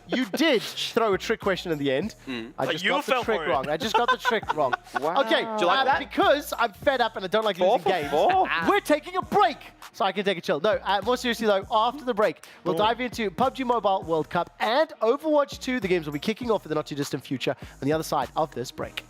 You did throw a trick question in the end. I just got the trick wrong. I just got the trick wrong. Wow. Okay, Do you like that? because I'm fed up and I don't like losing games, we're taking a break so I can take a chill. No, more seriously though, after the break, we'll dive into PUBG Mobile World Cup and Overwatch 2. The games will be kicking off in the not too distant future on the other side of this break.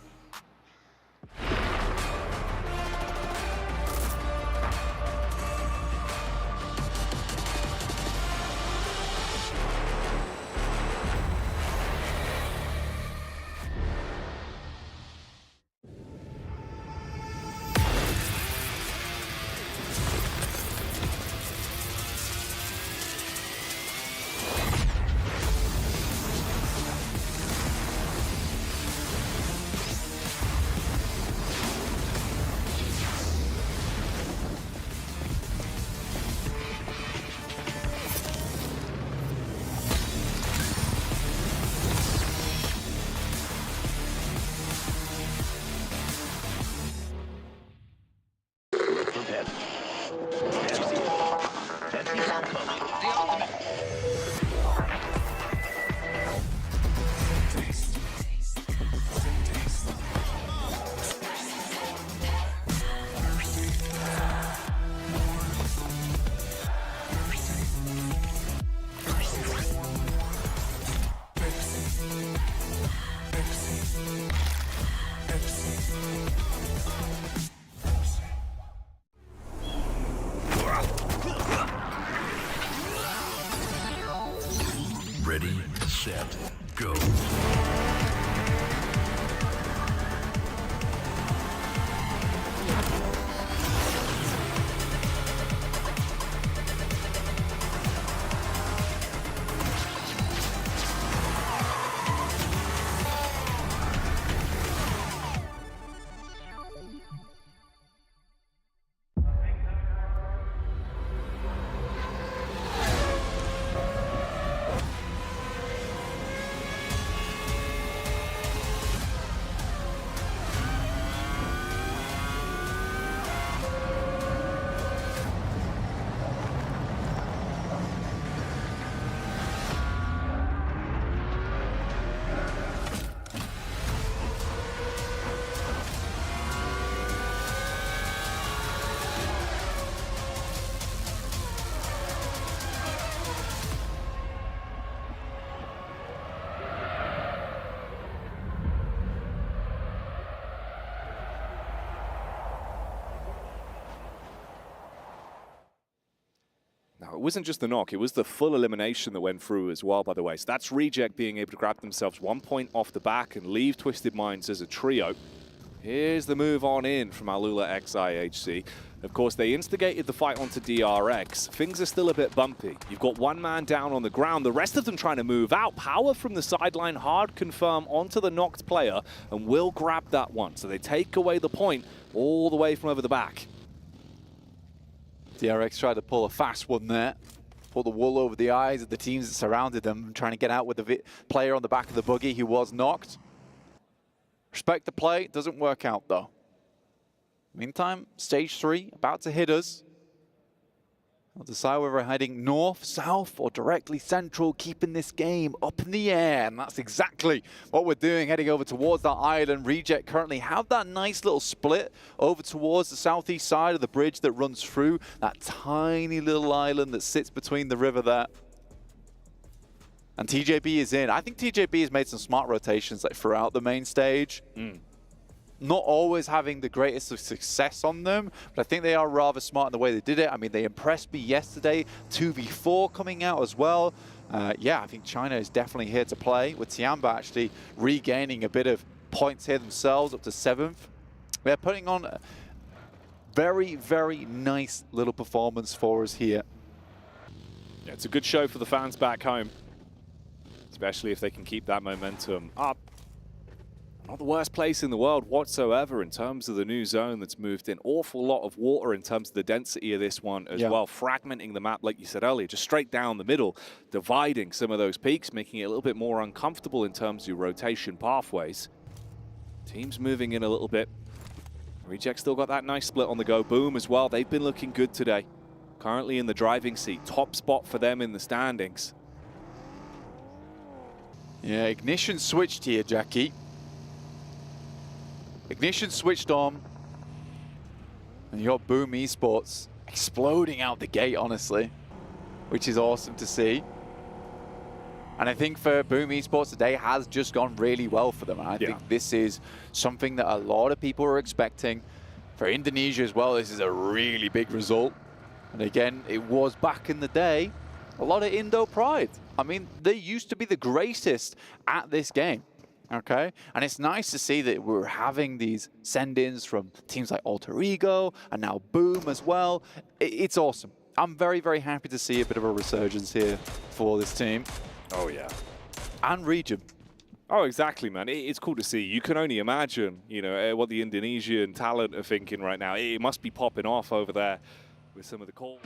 Ready, set, go. Now, it wasn't just the knock, it was the full elimination that went through as well, by the way. So that's Reject being able to grab themselves 1 point off the back and leave Twisted Minds as a trio. Here's the move on in from Alula XIHC. Of course, they instigated the fight onto DRX. Things are still a bit bumpy. You've got 1 man down on the ground, the rest of them trying to move out. Power from the sideline, hard confirm onto the knocked player, and will grab that one. So they take away the point all the way from over the back. DRX tried to pull a fast one there. Pull the wool over the eyes of the teams that surrounded them, trying to get out with the player on the back of the buggy who was knocked. Respect the play. Doesn't work out, though. Meantime, stage 3 about to hit us. We'll decide whether we're heading north, south, or directly central, keeping this game up in the air. And that's exactly what we're doing, heading over towards that island. Reject currently have that nice little split over towards the southeast side of the bridge that runs through that tiny little island that sits between the river there. And TJB is in. I think TJB has made some smart rotations like throughout the main stage. Not always having the greatest of success on them, but I think they are rather smart in the way they did it. I mean, they impressed me yesterday. 2v4 coming out as well. Yeah, I think China is definitely here to play, with Tiamba actually regaining a bit of points here themselves, up to 7th. They're putting on a very, very nice little performance for us here. Yeah, it's a good show for the fans back home, especially if they can keep that momentum up. Not the worst place in the world whatsoever in terms of the new zone that's moved in. Awful lot of water in terms of the density of this one as well. Fragmenting the map, like you said earlier, just straight down the middle, dividing some of those peaks, making it a little bit more uncomfortable in terms of your rotation pathways. Teams moving in a little bit. Reject still got that nice split on the go. Boom as well. They've been looking good today. Currently in the driving seat. Top spot for them in the standings. Yeah, Ignition switched here, Jackie. Ignition switched on, and you got Boom Esports exploding out the gate, honestly, which is awesome to see. And I think for Boom Esports today has just gone really well for them. I think this is something that a lot of people are expecting. For Indonesia as well, this is a really big result. And again, it was back in the day, a lot of Indo pride. I mean, they used to be the greatest at this game. Okay, and it's nice to see that we're having these send-ins from teams like Alter Ego and now Boom as well. It's awesome. I'm very, very happy to see a bit of a resurgence here for this team. Oh, yeah. And region. Oh, exactly, man. It's cool to see. You can only imagine, you know, what the Indonesian talent are thinking right now. It must be popping off over there with some of the calls.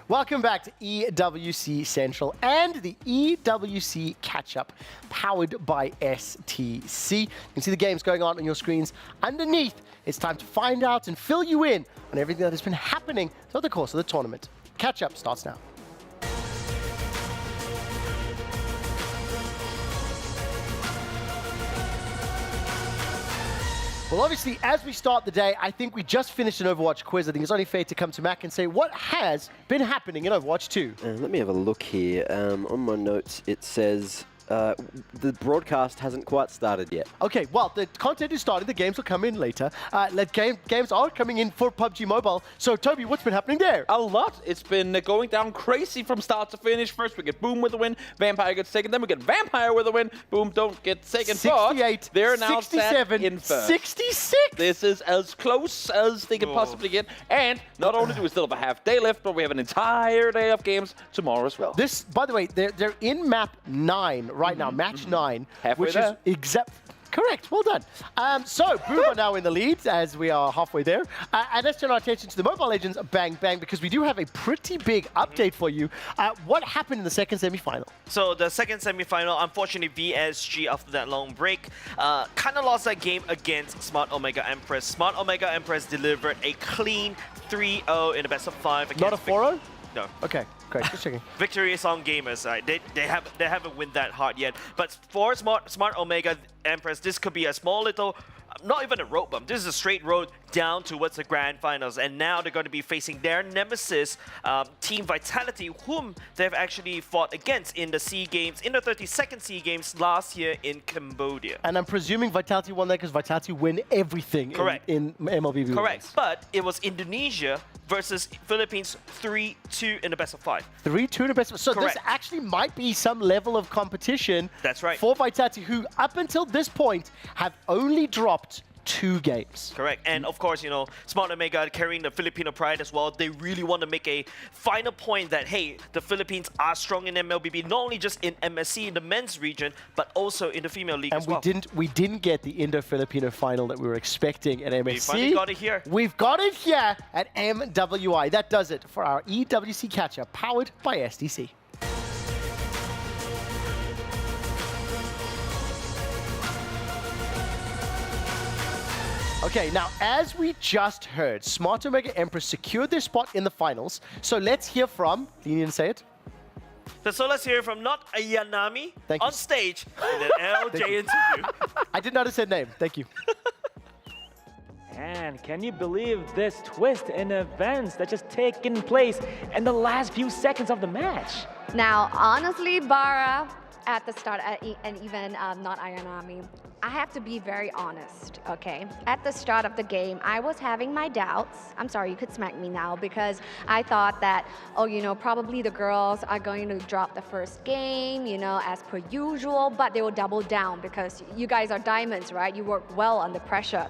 Welcome back to EWC Central and the EWC Catch-Up, powered by STC. You can see the games going on your screens underneath. It's time to find out and fill you in on everything that has been happening throughout the course of the tournament. Catch-Up starts now. Well, obviously, as we start the day, I think we just finished an Overwatch quiz. I think it's only fair to come to Mac and say what has been happening in Overwatch 2. Let me have a look here. On my notes, it says the broadcast hasn't quite started yet. Okay, well, the content is starting. The games will come in later. Games are coming in for PUBG Mobile. So, Toby, what's been happening there? A lot. It's been going down crazy from start to finish. First, we get Boom with a win. Vampire gets second. Then we get Vampire with a win. Boom don't get second. 68, they're now 67, set in first. 66. This is as close as they can possibly get. And not only do we still have a half day left, but we have an entire day of games tomorrow as well. This, by the way, they're in map 9 right now, match 9, Halfway which there. is exact. Correct, well done. So, Boom are now in the lead as we are halfway there. And let's turn our attention to the Mobile Legends Bang Bang, because we do have a pretty big update for you. What happened in the second semi-final? So the second semi-final, unfortunately, VSG, after that long break, kind of lost that game against Smart Omega Empress. Smart Omega Empress delivered a clean 3-0 in the best of 5. Not a 4-0? No. Okay, great. Just checking. Victory is on gamers. They haven't win that hard yet. But for Smart Omega Empress, this could be a small little, not even a road bump. This is a straight road down towards the grand finals. And now they're going to be facing their nemesis, Team Vitality, whom they've actually fought against in the SEA Games, in the 32nd SEA Games last year in Cambodia. And I'm presuming Vitality won that because Vitality win everything in MLBB. Correct. But it was Indonesia versus Philippines 3-2 in the best of 5. 3-2 in the best of 5. So Correct. this actually might be some level of competition. That's right. For Vitality, who up until this point have only dropped 2 games. Correct. And of course, you know, Smart Omega carrying the Filipino pride as well. They really want to make a final point that, hey, the Philippines are strong in MLBB, not only just in MSC, in the men's region, but also in the female league as well. And we didn't get the Indo-Filipino final that we were expecting at MSC. We finally got it here. We've got it here at MWI. That does it for our EWC catch-up, powered by SDC. Okay, now as we just heard, Smart Omega Empress secured their spot in the finals. So let's hear from, Linian, say it. So let's hear from not Ayanami on stage in an LJ interview. I did not have said name. Thank you. And can you believe this twist in events that just taken place in the last few seconds of the match? Now, honestly, Bara, at the start, and even not Ayanami, I have to be very honest, okay? At the start of the game, I was having my doubts. I'm sorry, you could smack me now, because I thought that, oh, you know, probably the girls are going to drop the first game, you know, as per usual, but they will double down because you guys are diamonds, right? You work well under pressure.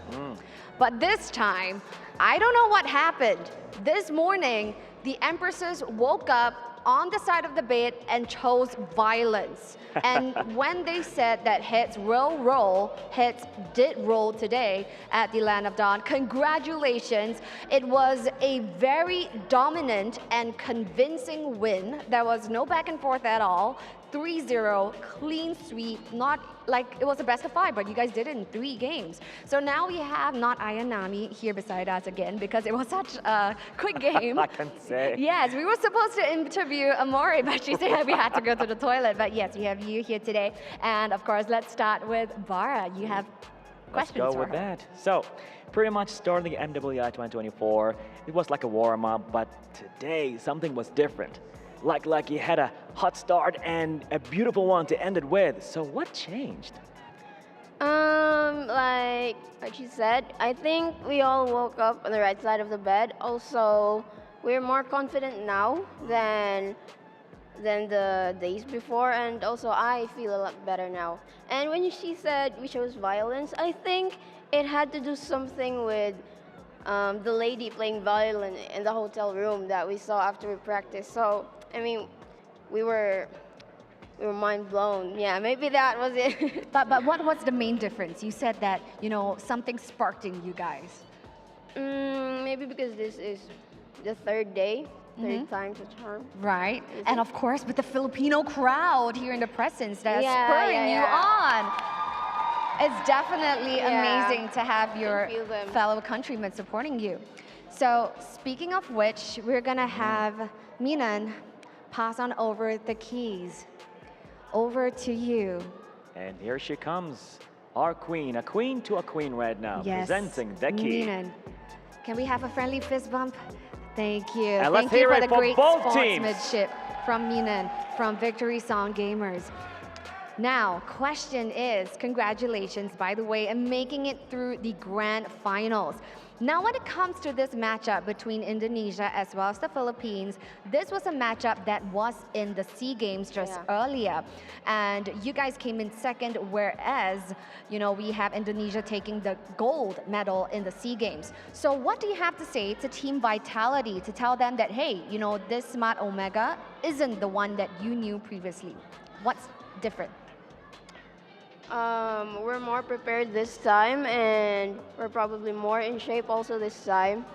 But this time, I don't know what happened. This morning, the Empresses woke up on the side of the bed and chose violence. And when they said that heads will roll, heads did roll today at the Land of Dawn. Congratulations. It was a very dominant and convincing win. There was no back and forth at all. 3-0, clean sweep, not like it was a best of 5, but you guys did it in 3 games. So now we have not Ayanami here beside us again because it was such a quick game. I can say. Yes, we were supposed to interview Amori, but she said we had to go to the toilet. But yes, we have you here today. And of course, let's start with Bara. You have questions Let's go for with her. that. So, pretty much starting the MWI 2024, it was like a warm-up, but today something was different. Like you had a hot start and a beautiful one to end it with. So what changed? Like she said, I think we all woke up on the right side of the bed. Also, we're more confident now than the days before, and also I feel a lot better now. And when she said we chose violence, I think it had to do something with the lady playing violin in the hotel room that we saw after we practiced. So, I mean, we were mind blown. Yeah, maybe that was it. But what was the main difference? You said that, you know, something sparked in you guys. Maybe because this is the third day, third time's a charm. Right. And of course, with the Filipino crowd here in the presence that's spurring you on. It's definitely amazing to have your fellow countrymen supporting you. So speaking of which, we're gonna have Minan pass on over the keys. Over to you. And here she comes, our queen, a queen to a queen right now, Yes. presenting the key. Minan, can we have a friendly fist bump? Thank you. And let's Thank you hear for it the for great both teams. sportsmanship from Minan, from Victory Sound Gamers. Now, question is, congratulations, by the way, and making it through the grand finals. Now, when it comes to this matchup between Indonesia as well as the Philippines, this was a matchup that was in the SEA Games just earlier. And you guys came in second, whereas, you know, we have Indonesia taking the gold medal in the SEA Games. So what do you have to say to Team Vitality to tell them that, hey, you know, this Smart Omega isn't the one that you knew previously? What's different? We're more prepared this time, and we're probably more in shape also this time.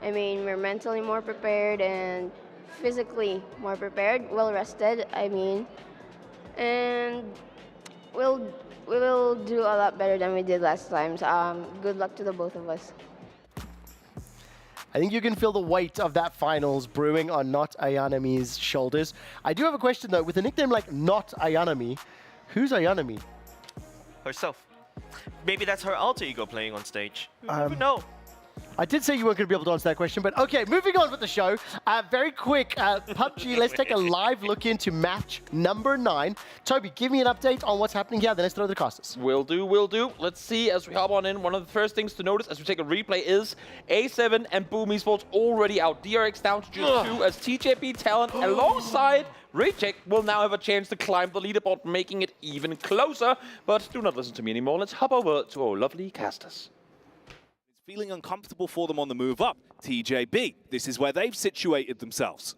I mean, we're mentally more prepared and physically more prepared, well rested, I mean. And we will do a lot better than we did last time. So, good luck to the both of us. I think you can feel the weight of that finals brewing on Not Ayanami's shoulders. I do have a question though, with a nickname like Not Ayanami, who's Ayanami? Herself. Maybe that's her alter ego playing on stage. You never know. I did say you weren't going to be able to answer that question, but okay, moving on with the show. Very quick, PUBG, let's take a live look into match number 9. Toby, give me an update on what's happening here, then let's throw the casters. Will do, will do. Let's see as we hop on in. One of the first things to notice as we take a replay is A7 and Boom Esports already out. DRX down to just 2 as TJP Talent alongside Reject will now have a chance to climb the leaderboard, making it even closer. But do not listen to me anymore. Let's hop over to our lovely casters. feeling uncomfortable for them on the move up. TJB, this is where they've situated themselves.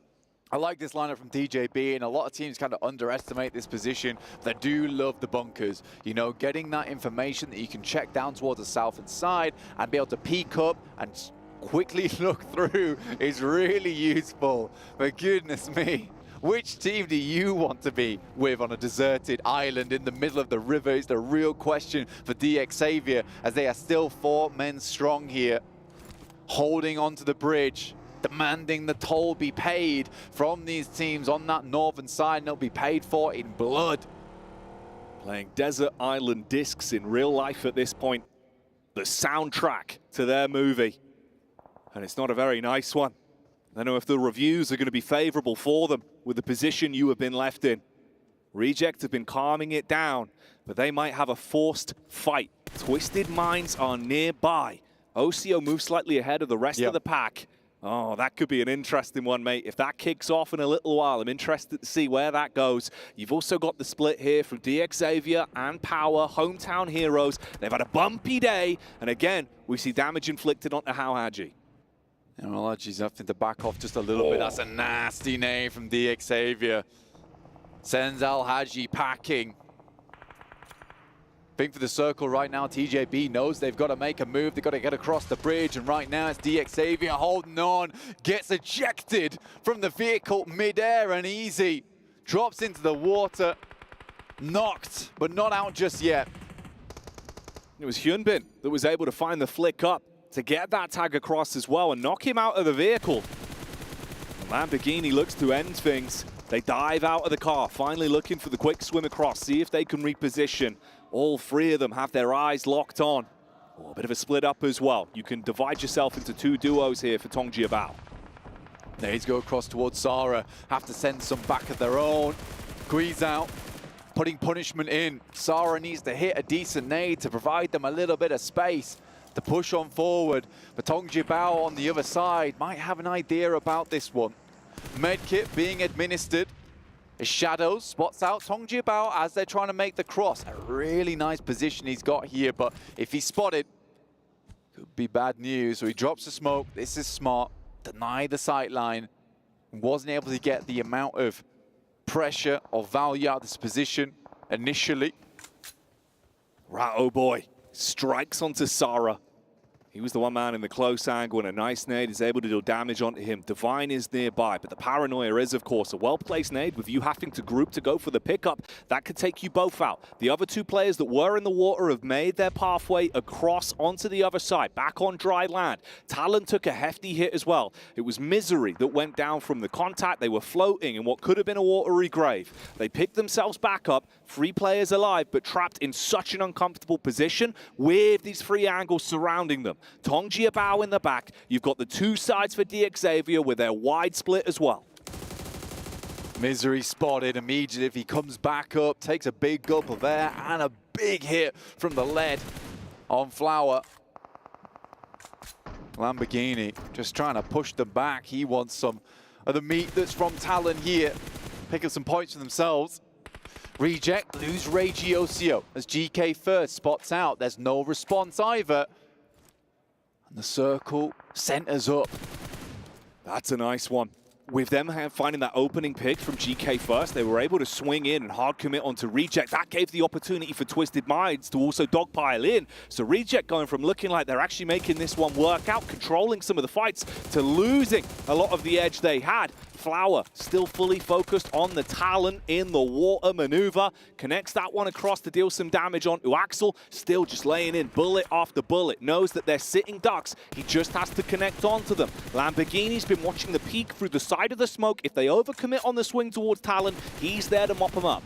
I like this lineup from TJB, and a lot of teams kind of underestimate this position. They do love the bunkers. You know, getting that information that you can check down towards the south and side and be able to peek up and quickly look through is really useful. But goodness me, which team do you want to be with on a deserted island in the middle of the river is the real question for DX Xavier, as they are still 4 men strong here, holding onto the bridge, demanding the toll be paid from these teams on that northern side, and they'll be paid for in blood. Playing Desert Island Discs in real life at this point. The soundtrack to their movie. And it's not a very nice one. I don't know if the reviews are going to be favorable for them with the position you have been left in. Reject have been calming it down, but they might have a forced fight. Twisted Minds are nearby. OCO moves slightly ahead of the rest of the pack. Oh, that could be an interesting one, mate. If that kicks off in a little while, I'm interested to see where that goes. You've also got the split here from DX Xavier and Power, hometown heroes. They've had a bumpy day, and again, we see damage inflicted onto Haji. And Haji's having to back off just a little bit. That's a nasty name from DX Xavier. Sends Haji packing. Think for the circle right now. TJB knows they've got to make a move. They've got to get across the bridge. And right now it's DX Xavier holding on. Gets ejected from the vehicle mid-air and easy. Drops into the water. Knocked, but not out just yet. It was Hyunbin that was able to find the flick up to get that tag across as well and knock him out of the vehicle. The Lamborghini looks to end things. They dive out of the car, finally looking for the quick swim across, see if they can reposition. All 3 of them have their eyes locked on. Oh, a bit of a split up as well. You can divide yourself into 2 duos here for Tongji Bao. Nades go across towards Sarah. Have to send some back of their own. Squeeze out, putting punishment in. Sarah needs to hit a decent nade to provide them a little bit of space to push on forward. But Tongji Bao on the other side might have an idea about this one. Medkit being administered. Shadows spots out Tongji Bao as they're trying to make the cross. A really nice position he's got here, but if he's spotted, could be bad news. So he drops the smoke. This is smart. Deny the sight line. Wasn't able to get the amount of pressure or value out of this position initially. Ratto boy strikes onto Sarah. He was the one man in the close angle, and a nice nade is able to do damage onto him. Divine is nearby, but the paranoia is, of course, a well-placed nade with you having to group to go for the pickup. That could take you both out. The other 2 players that were in the water have made their pathway across onto the other side, back on dry land. Talon took a hefty hit as well. It was Misery that went down from the contact. They were floating in what could have been a watery grave. They picked themselves back up, 3 players alive, but trapped in such an uncomfortable position with these 3 angles surrounding them. Tongji Bao in the back. You've got the 2 sides for DX Xavier with their wide split as well. Misery spotted immediately. If he comes back up, takes a big gulp of air and a big hit from the lead on Flower. Lamborghini just trying to push them back. He wants some of the meat that's from Talon here. Picking some points for themselves. Reject, lose Ragey OCO as GK first spots out. There's no response either. And the circle centers up. That's a nice one. With them finding that opening pick from GK first, they were able to swing in and hard commit onto Reject. That gave the opportunity for Twisted Minds to also dogpile in. So Reject going from looking like they're actually making this one work out, controlling some of the fights, to losing a lot of the edge they had. Flower still fully focused on the Talon in the water maneuver. Connects that one across to deal some damage onto Axel. Still just laying in bullet after bullet. Knows that they're sitting ducks. He just has to connect onto them. Lamborghini's been watching the peak through the side of the smoke. If they overcommit on the swing towards Talon, he's there to mop them up.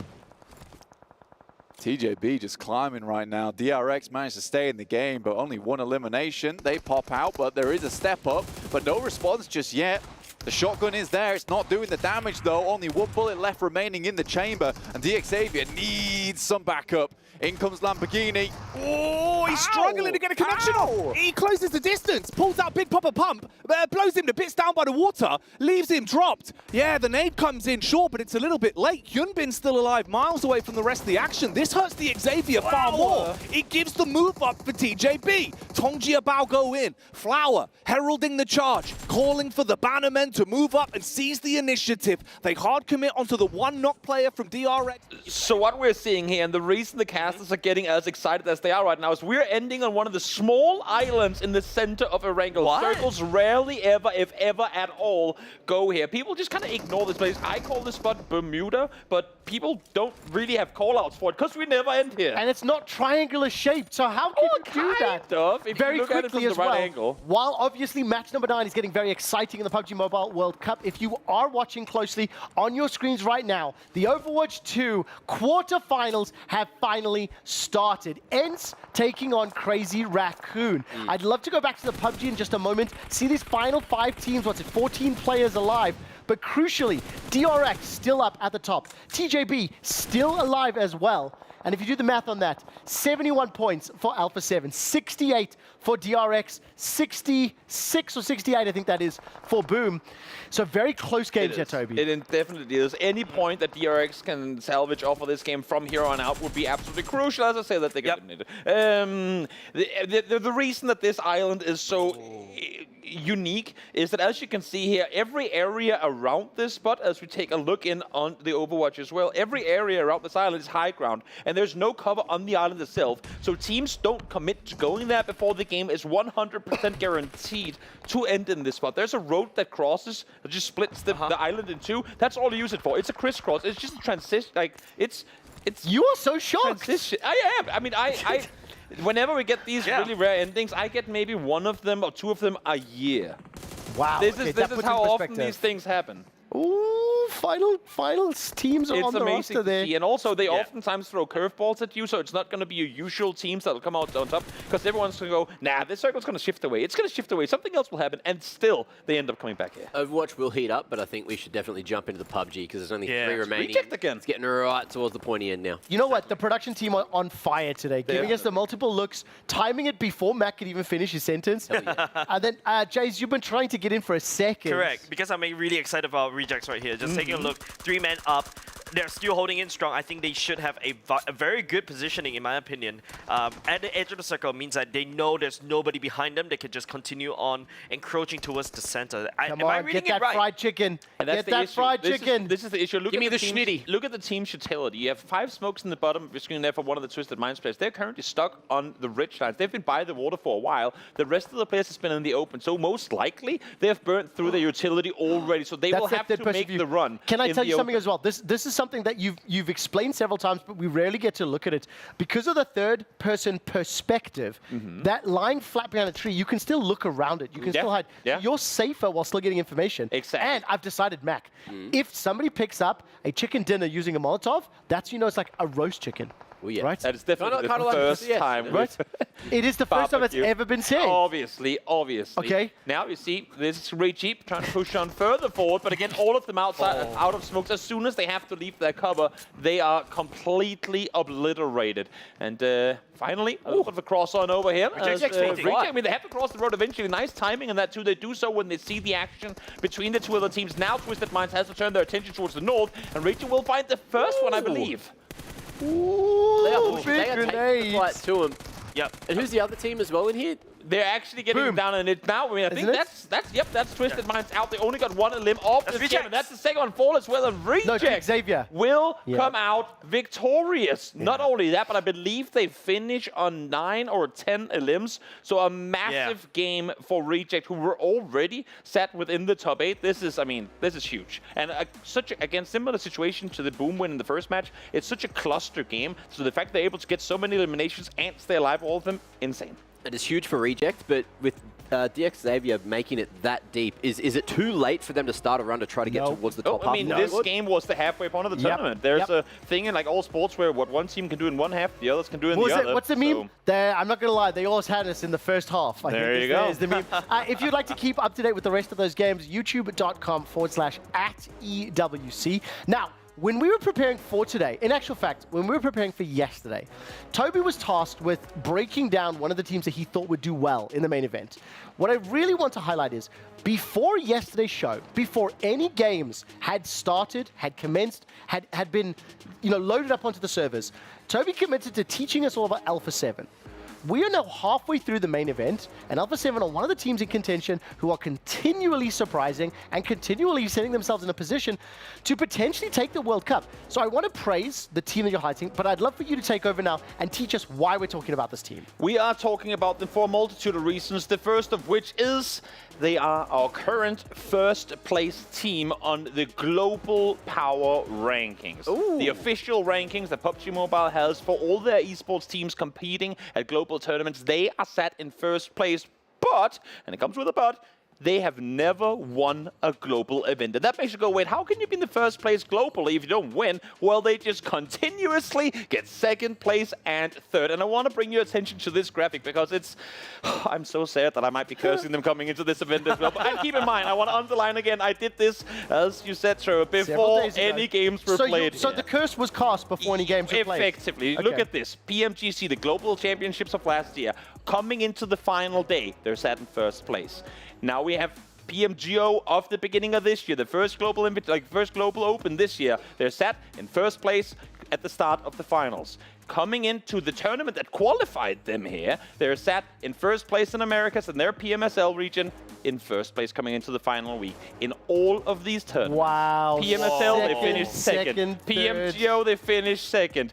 TJB just climbing right now. DRX managed to stay in the game, but only 1 elimination. They pop out, but there is a step up, but no response just yet. The shotgun is there. It's not doing the damage, though. Only one bullet left remaining in the chamber. And Xavier needs some backup. In comes Lamborghini. Oh, he's struggling to get a connection off. He closes the distance, pulls out Big Papa Pump, blows him to bits down by the water, leaves him dropped. Yeah, the nade comes in short, but it's a little bit late. Hyunbin's still alive, miles away from the rest of the action. This hurts the Xavier far more. It gives the move up for TJB. Tongji Bao go in. Flower heralding the charge, calling for the Bannermen to move up and seize the initiative. They hard commit onto the one knock player from DRX. So what we're seeing here, and the reason the casters are getting as excited as they are right now, is we're ending on one of the small islands in the center of Erangel. Circles rarely ever, if ever at all, go here. People just kind of ignore this place. I call this spot Bermuda, but people don't really have call-outs for it because we never end here. And it's not triangular shaped, so how can you do that? If very you look at it quickly from as the right well. angle. While obviously match number 9 is getting very exciting in the PUBG Mobile World Cup, if you are watching closely on your screens right now, the Overwatch 2 quarterfinals have finally started. ENCE taking on Crazy Raccoon. I'd love to go back to the PUBG in just a moment, see these final 5 teams, 14 players alive. But crucially, DRX still up at the top. TJB still alive as well. And if you do the math on that, 71 points for Alpha 7, 68 for DRX, 66 or 68, I think that is, for Boom. So very close games here, Toby. It definitely is. Any point that DRX can salvage off of this game from here on out would be absolutely crucial, as I say, that they can win it. The reason that this island is so unique is that, as you can see here, every area around this spot, as we take a look in on the Overwatch as well, every area around this island is high ground, and there's no cover on the island itself, so teams don't commit to going there before the game is 100% guaranteed to end in this spot. There's a road that crosses, that just splits the island in two. That's all you use it for. It's a crisscross. It's just a transition. Like, it's. You are so shocked. Transition. I am. I mean, I whenever we get these really rare endings, I get maybe one of them or two of them a year. Wow. This is how often these things happen. Ooh, finals teams are on the roster there. And also, they oftentimes throw curveballs at you, so it's not going to be your usual teams that will come out on top, because everyone's going to go, nah, this circle's going to shift away. It's going to shift away. Something else will happen, and still, they end up coming back here. Overwatch will heat up, but I think we should definitely jump into the PUBG, because there's only 3 remaining. Reject again. It's getting right towards the pointy end now. You know what? The production team are on fire today, giving us the multiple looks, timing it before Matt could even finish his sentence. And then, Jace, you've been trying to get in for a second. Correct, because I'm really excited about Rejects right here. Just taking a look, 3 men up. They're still holding in strong. I think they should have a very good positioning, in my opinion. At the edge of the circle means that they know there's nobody behind them. They can just continue on encroaching towards the center. Come on, get that fried chicken. Get that fried chicken. This is the issue. Give me the schnitty. Look at the team's utility. You have 5 smokes in the bottom of your screen there for one of the Twisted Minds players. They're currently stuck on the ridge lines. They've been by the water for a while. The rest of the players have been in the open. So most likely, they have burnt through their utility already. So they will have to make the run. Can I tell you something as well? This is something that you've explained several times, but we rarely get to look at it. Because of the third-person perspective, that lying flat behind a tree, you can still look around it. You can still hide. You're safer while still getting information. Exactly. And I've decided, Mac, if somebody picks up a chicken dinner using a Molotov, that's, it's like a roast chicken. Well, yeah. Right? That is definitely the first time. Right? It is the first time it's ever been said. Obviously. Okay. Now you see, this is Ray Jeep trying to push on further forward, but again, all of them outside, out of smokes. As soon as they have to leave their cover, they are completely obliterated. And finally, a little bit of a cross on over here. I mean, they have to cross the road eventually. Nice timing in that too. They do so when they see the action between the two other teams. Now Twisted Minds has to turn their attention towards the north, and Ray Jeep will find the first one, I believe. Ooh, they are taking the fight to him. Yep. And who's the other team as well in here? They're actually getting down on it now. I mean, I think that's Twisted Minds out. They only got one limb off the gem, and that's the second one fall as well. And Reject Xavier will come out victorious. Not only that, but I believe they finish on 9 or 10 limbs. So a massive game for Reject, who were already sat within the top 8. This is huge. And again, similar situation to the Boom win in the first match. It's such a cluster game. So the fact they're able to get so many eliminations and stay alive, all of them, insane. It is huge for Reject, but with DX Xavier making it that deep, is it too late for them to start a run to try to get towards the top half? I mean, this game was the halfway point of the tournament. There's a thing in like all sports where what one team can do in one half, the others can do in the other. What's the meme? I'm not going to lie, they always had us in the first half. There you go. Is the meme. If you'd like to keep up to date with the rest of those games, youtube.com/@EWC. Now, when we were preparing for today, in actual fact, when we were preparing for yesterday, Toby was tasked with breaking down one of the teams that he thought would do well in the main event. What I really want to highlight is, before yesterday's show, before any games had started, had commenced, had been loaded up onto the servers, Toby committed to teaching us all about Alpha 7. We are now halfway through the main event, and Alpha 7 are one of the teams in contention who are continually surprising and continually setting themselves in a position to potentially take the World Cup. So I want to praise the team that you're highlighting, but I'd love for you to take over now and teach us why we're talking about this team. We are talking about them for a multitude of reasons, the first of which is they are our current first place team on the global power rankings. Ooh. The official rankings that PUBG Mobile has for all their esports teams competing at global tournaments. They are sat in first place, but, and it comes with a but, they have never won a global event. And that makes you go, wait, how can you be in the first place globally if you don't win? Well, they just continuously get second place and third. And I want to bring your attention to this graphic because it's, I'm so sad that I might be cursing them coming into this event as well. But keep in mind, I want to underline again, I did this, as you said, Trevor, before any games were played. So the curse was cast before any games were played? Effectively. Look at this. PMGC, the global championships of last year, coming into the final day, they're sat in first place. Now we have PMGO of the beginning of this year, the first global open this year. They're sat in first place at the start of the finals. Coming into the tournament that qualified them here, they're sat in first place in Americas and their PMSL region in first place coming into the final week. In all of these tournaments. Wow. PMSL, they finished second. PMGO, they finished second.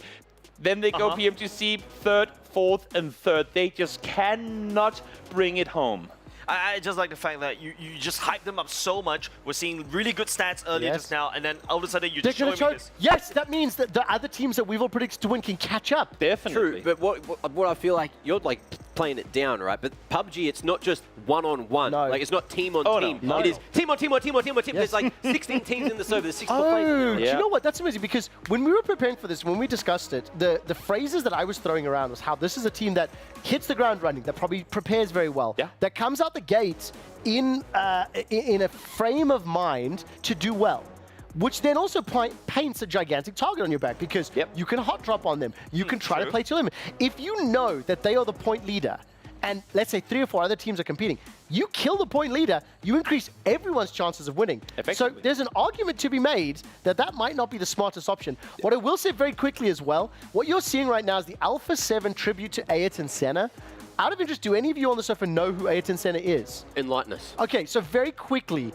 Then they go PMGC third, fourth, and third. They just cannot bring it home. I just like the fact that you just hype them up so much. We're seeing really good stats earlier just now, and then all of a sudden you just show me this. Yes, that means that the other teams that we've all predicted to win can catch up. Definitely. True, but what I feel like, you're like playing it down, right? But PUBG, it's not just one-on-one. No. Like, it's not team on team. No. It is team on team on team on team on team. Yes. There's like 16 teams in the server. There's 64 Oh, players. do you know what? That's amazing because when we were preparing for this, when we discussed it, the phrases that I was throwing around was how this is a team that hits the ground running, that probably prepares very well, that comes out the gate in a frame of mind to do well, which then also paints a gigantic target on your back because you can hot drop on them. You can try to play to limit. If you know that they are the point leader and let's say 3 or 4 other teams are competing, you kill the point leader, you increase everyone's chances of winning. So there's an argument to be made that that might not be the smartest option. What I will say very quickly as well, what you're seeing right now is the Alpha 7 tribute to Ayrton Senna. Out of interest, do any of you on the sofa know who Ayrton Senna is? Enlighten us. Okay, so very quickly,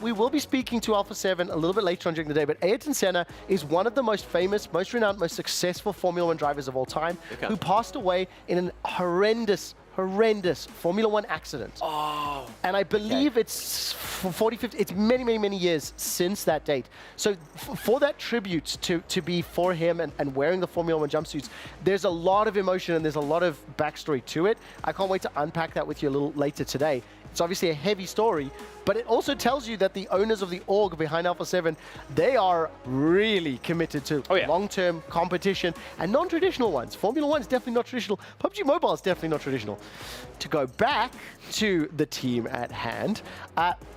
we will be speaking to Alpha 7 a little bit later on during the day, but Ayrton Senna is one of the most famous, most renowned, most successful Formula 1 drivers of all time, who passed away in an horrendous Formula 1 accident. Oh. And I believe it's 40, 50, it's many years since that date. So for that tribute to be for him and wearing the Formula 1 jumpsuits, there's a lot of emotion and there's a lot of backstory to it. I can't wait to unpack that with you a little later today. It's obviously a heavy story, but it also tells you that the owners of the org behind Alpha 7, they are really committed to long-term competition and non-traditional ones. Formula 1 is definitely not traditional. PUBG Mobile is definitely not traditional. To go back to the team at hand,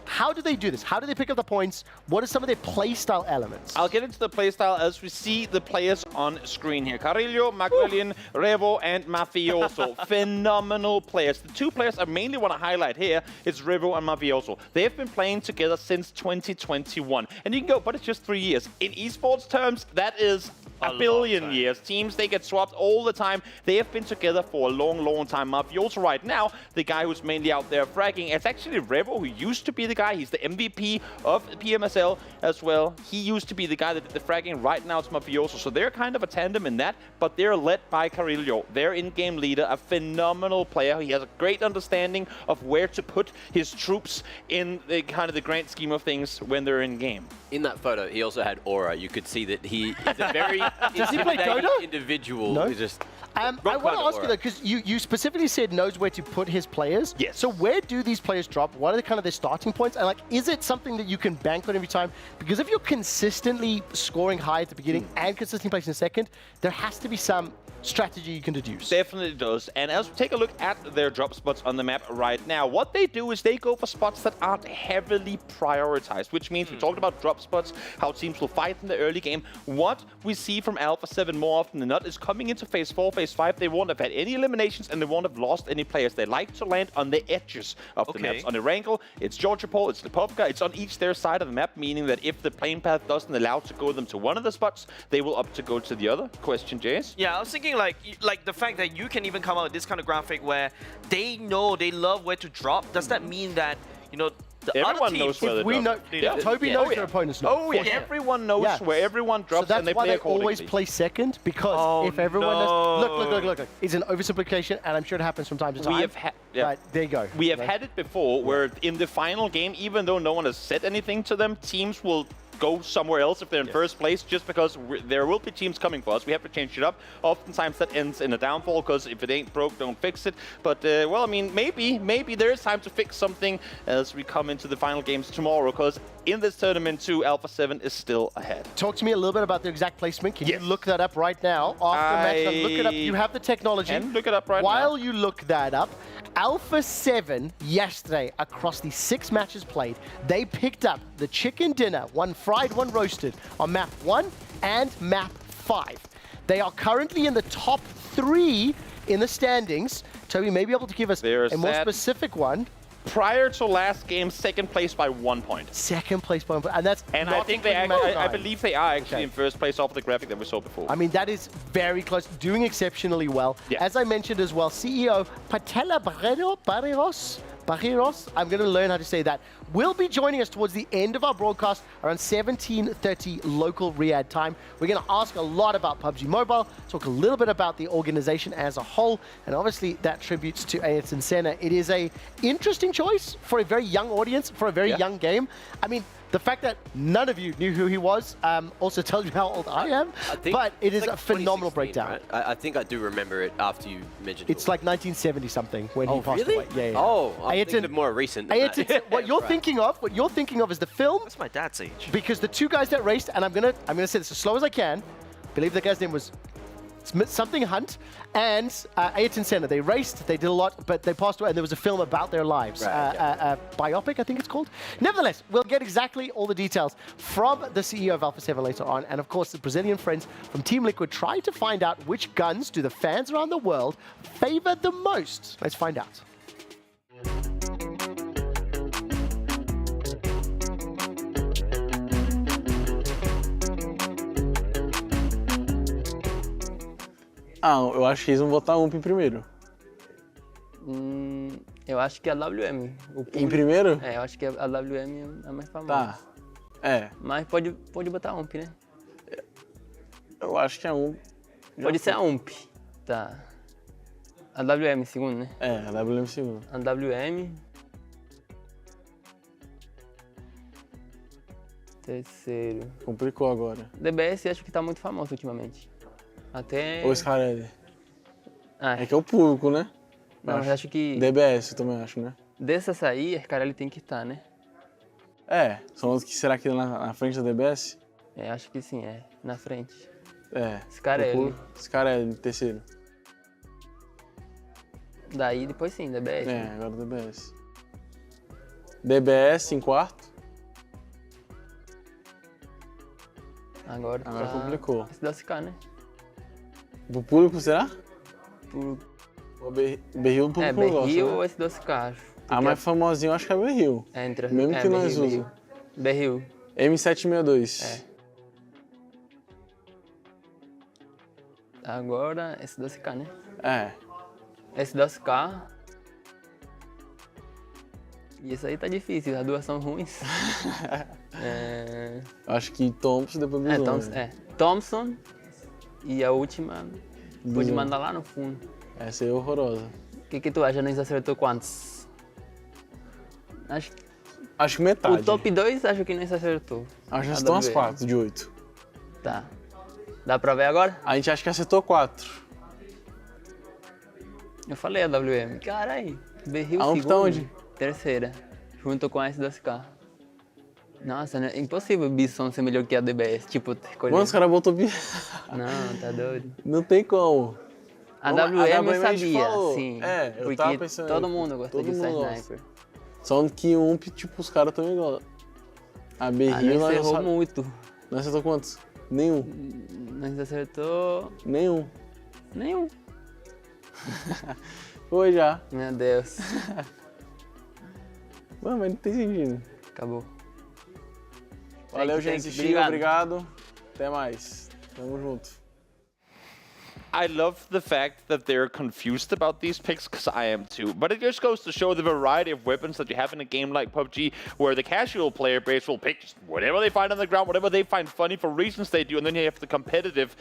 how do they do this? How do they pick up the points? What are some of their playstyle elements? I'll get into the playstyle as we see the players on screen here. Carillo, Maguilin, Revo, and Mafioso. Phenomenal players. The 2 players I mainly want to highlight here is Revo and Mafioso. They have been playing together since 2021. And you can go, but it's just 3 years. In esports terms, that is a billion years. Teams, they get swapped all the time. They have been together for a long time. Mafioso right now, the guy who's mainly out there fragging, it's actually Revo, who used to be the guy. He's the MVP of PMSL as well. He used to be the guy that did the fragging. Right now it's Mafioso. So they're kind of a tandem in that, but they're led by Carillo, their in-game leader, a phenomenal player. He has a great understanding of where to put his troops in the kind of the grand scheme of things when they're in game. In that photo, he also had aura. You could see that he is a very Does he play Dota? individual. No. Who just I want to ask you though, because you specifically said knows where to put his players. Yes. So where do these players drop? What are kind of their starting points? And like, is it something that you can bank on every time? Because if you're consistently scoring high at the beginning and consistently placing second, there has to be some strategy you can deduce. Definitely does. And as we take a look at their drop spots on the map right now, what they do is they go for spots that aren't heavily prioritized, which means we talked about drop spots, how teams will fight in the early game. What we see from Alpha 7 more often than not is coming into phase 4, phase 5, they won't have had any eliminations and they won't have lost any players. They like to land on the edges of the maps. On the Wrangle, it's Georgia Pole, it's the Popka, it's on each their side of the map, meaning that if the plane path doesn't allow to go them to one of the spots, they will opt to go to the other. Question, Jace? Yeah, I was thinking like the fact that you can even come out with this kind of graphic where they know, they love where to drop. Does that mean that, you know, the Everyone other teams, knows where we know, Toby knows their opponents know. Oh yeah, everyone knows where everyone drops, so and they that's why play they accordingly. always play second, because if everyone knows, look, it's an oversimplification, and I'm sure it happens from time to time. We have Right, there you go. We have had it before, where in the final game, even though no one has said anything to them, teams will go somewhere else if they're in first place, just because there will be teams coming for us. We have to change it up. Oftentimes that ends in a downfall, because if it ain't broke, don't fix it. But, well, I mean, maybe there is time to fix something as we come into the final games tomorrow, because in this tournament too, Alpha 7 is still ahead. Talk to me a little bit about their exact placement. Can you look that up right now? After match, now look it up. You have the technology. And look it up right now. While you look that up, Alpha 7 yesterday, across the 6 matches played, they picked up the chicken dinner, one fried, one roasted, on map 1 and map 5. They are currently in the top 3 in the standings. Toby may be able to give us a more specific one. Prior to last game, second place by 1 point. Second place by 1 point, and that's and not I think they I believe they are actually in first place off the graphic that we saw before. I mean, that is very close, doing exceptionally well. Yeah. As I mentioned as well, CEO Petala Barreros, I'm going to learn how to say that, will be joining us towards the end of our broadcast around 17:30 local Riyadh time. We're going to ask a lot about PUBG Mobile, talk a little bit about the organization as a whole, and obviously that tributes to Ayrton Senna. It is a interesting choice for a very young audience, for a very young game. I mean, the fact that none of you knew who he was also tells you how old I am, but it is a phenomenal breakdown. Right? I think I do remember it after you mentioned it. It's like 1970 something when he passed away. Yeah, yeah. Oh, I'm thinking of more recent than that. What you're thinking of is the film. That's my dad's age. Because the 2 guys that raced, and I'm gonna say this as slow as I can. I believe the guy's name was something Hunt and Ayrton Senna. They raced, they did a lot, but they passed away, and there was a film about their lives. Biopic, I think it's called. Nevertheless, we'll get exactly all the details from the CEO of Alpha 7 later on, and of course the Brazilian friends from Team Liquid try to find out which guns do the fans around the world favor the most. Let's find out. Ah, eu acho que eles vão botar UMP em primeiro. Eu acho que a WM. Em primeiro? É, eu acho que a WM é a mais famosa. Tá. É. Mas pode botar a UMP, né? Eu acho que a UMP. Pode ser a UMP. Tá. A WM em segundo, né? É, a WM em segundo. A WM. Terceiro. Complicou agora. DBS acho que tá muito famoso ultimamente. Até... Ou Scarelli. É que é o público, né? Não, mas acho que... DBS eu também acho, né? Dessas aí, a Scarelli tem que estar, né? É, são os que será que na frente da DBS? É, acho que sim, na frente. É. Scarelli. Scarelli, terceiro. Daí depois sim, DBS. É, agora DBS. DBS em quarto. Agora complicou. SWK, né? Pro público, será? O Berril, o público Berril gosta, né? ou SWK, acho. A mais famosinha eu acho que é Berril. É, entre mesmo que nós usamos. Berril. M762. Agora SWK, né? É. SWK. E isso aí tá difícil, as duas são ruins. Acho que Thompson depois Bison. Thompson e a última pode mandar lá no fundo. Essa aí é horrorosa. O que tu acha? Nós acertou quantos? Acho que metade. O top 2 acho que nós acertou. Acho que acertou umas 4 de 8. Tá. Dá pra ver agora? A gente acha que acertou 4. Eu falei a WM. Carai, berrei o Aonde tá segundo. onde? Terceira, junto com a S2K. Nossa, é impossível Bison ser melhor que a DBS. Tipo, escolher. Mano, os caras botou Não, tá doido. Não tem como. A WM eu a gente sabia, falou. sim. É, eu porque tava pensando. todo mundo gosta de usar sniper. Só que tipo, os caras tão igual. A berrinha nós nós errou sabe- muito. Nós acertou quantos? Nenhum. Nós acertou... Nenhum. Nenhum. Foi já. Meu Deus. Mano, mas não tem sentido. Acabou. Valeu, Thank you, gente. thank you. Obrigado. Até mais. Tamo junto. I love the fact that they're confused about these picks, because I am too. But it just goes to show the variety of weapons that you have in a game like PUBG, where the casual player base will pick just whatever they find on the ground, whatever they find funny for reasons they do, and then you have the competitive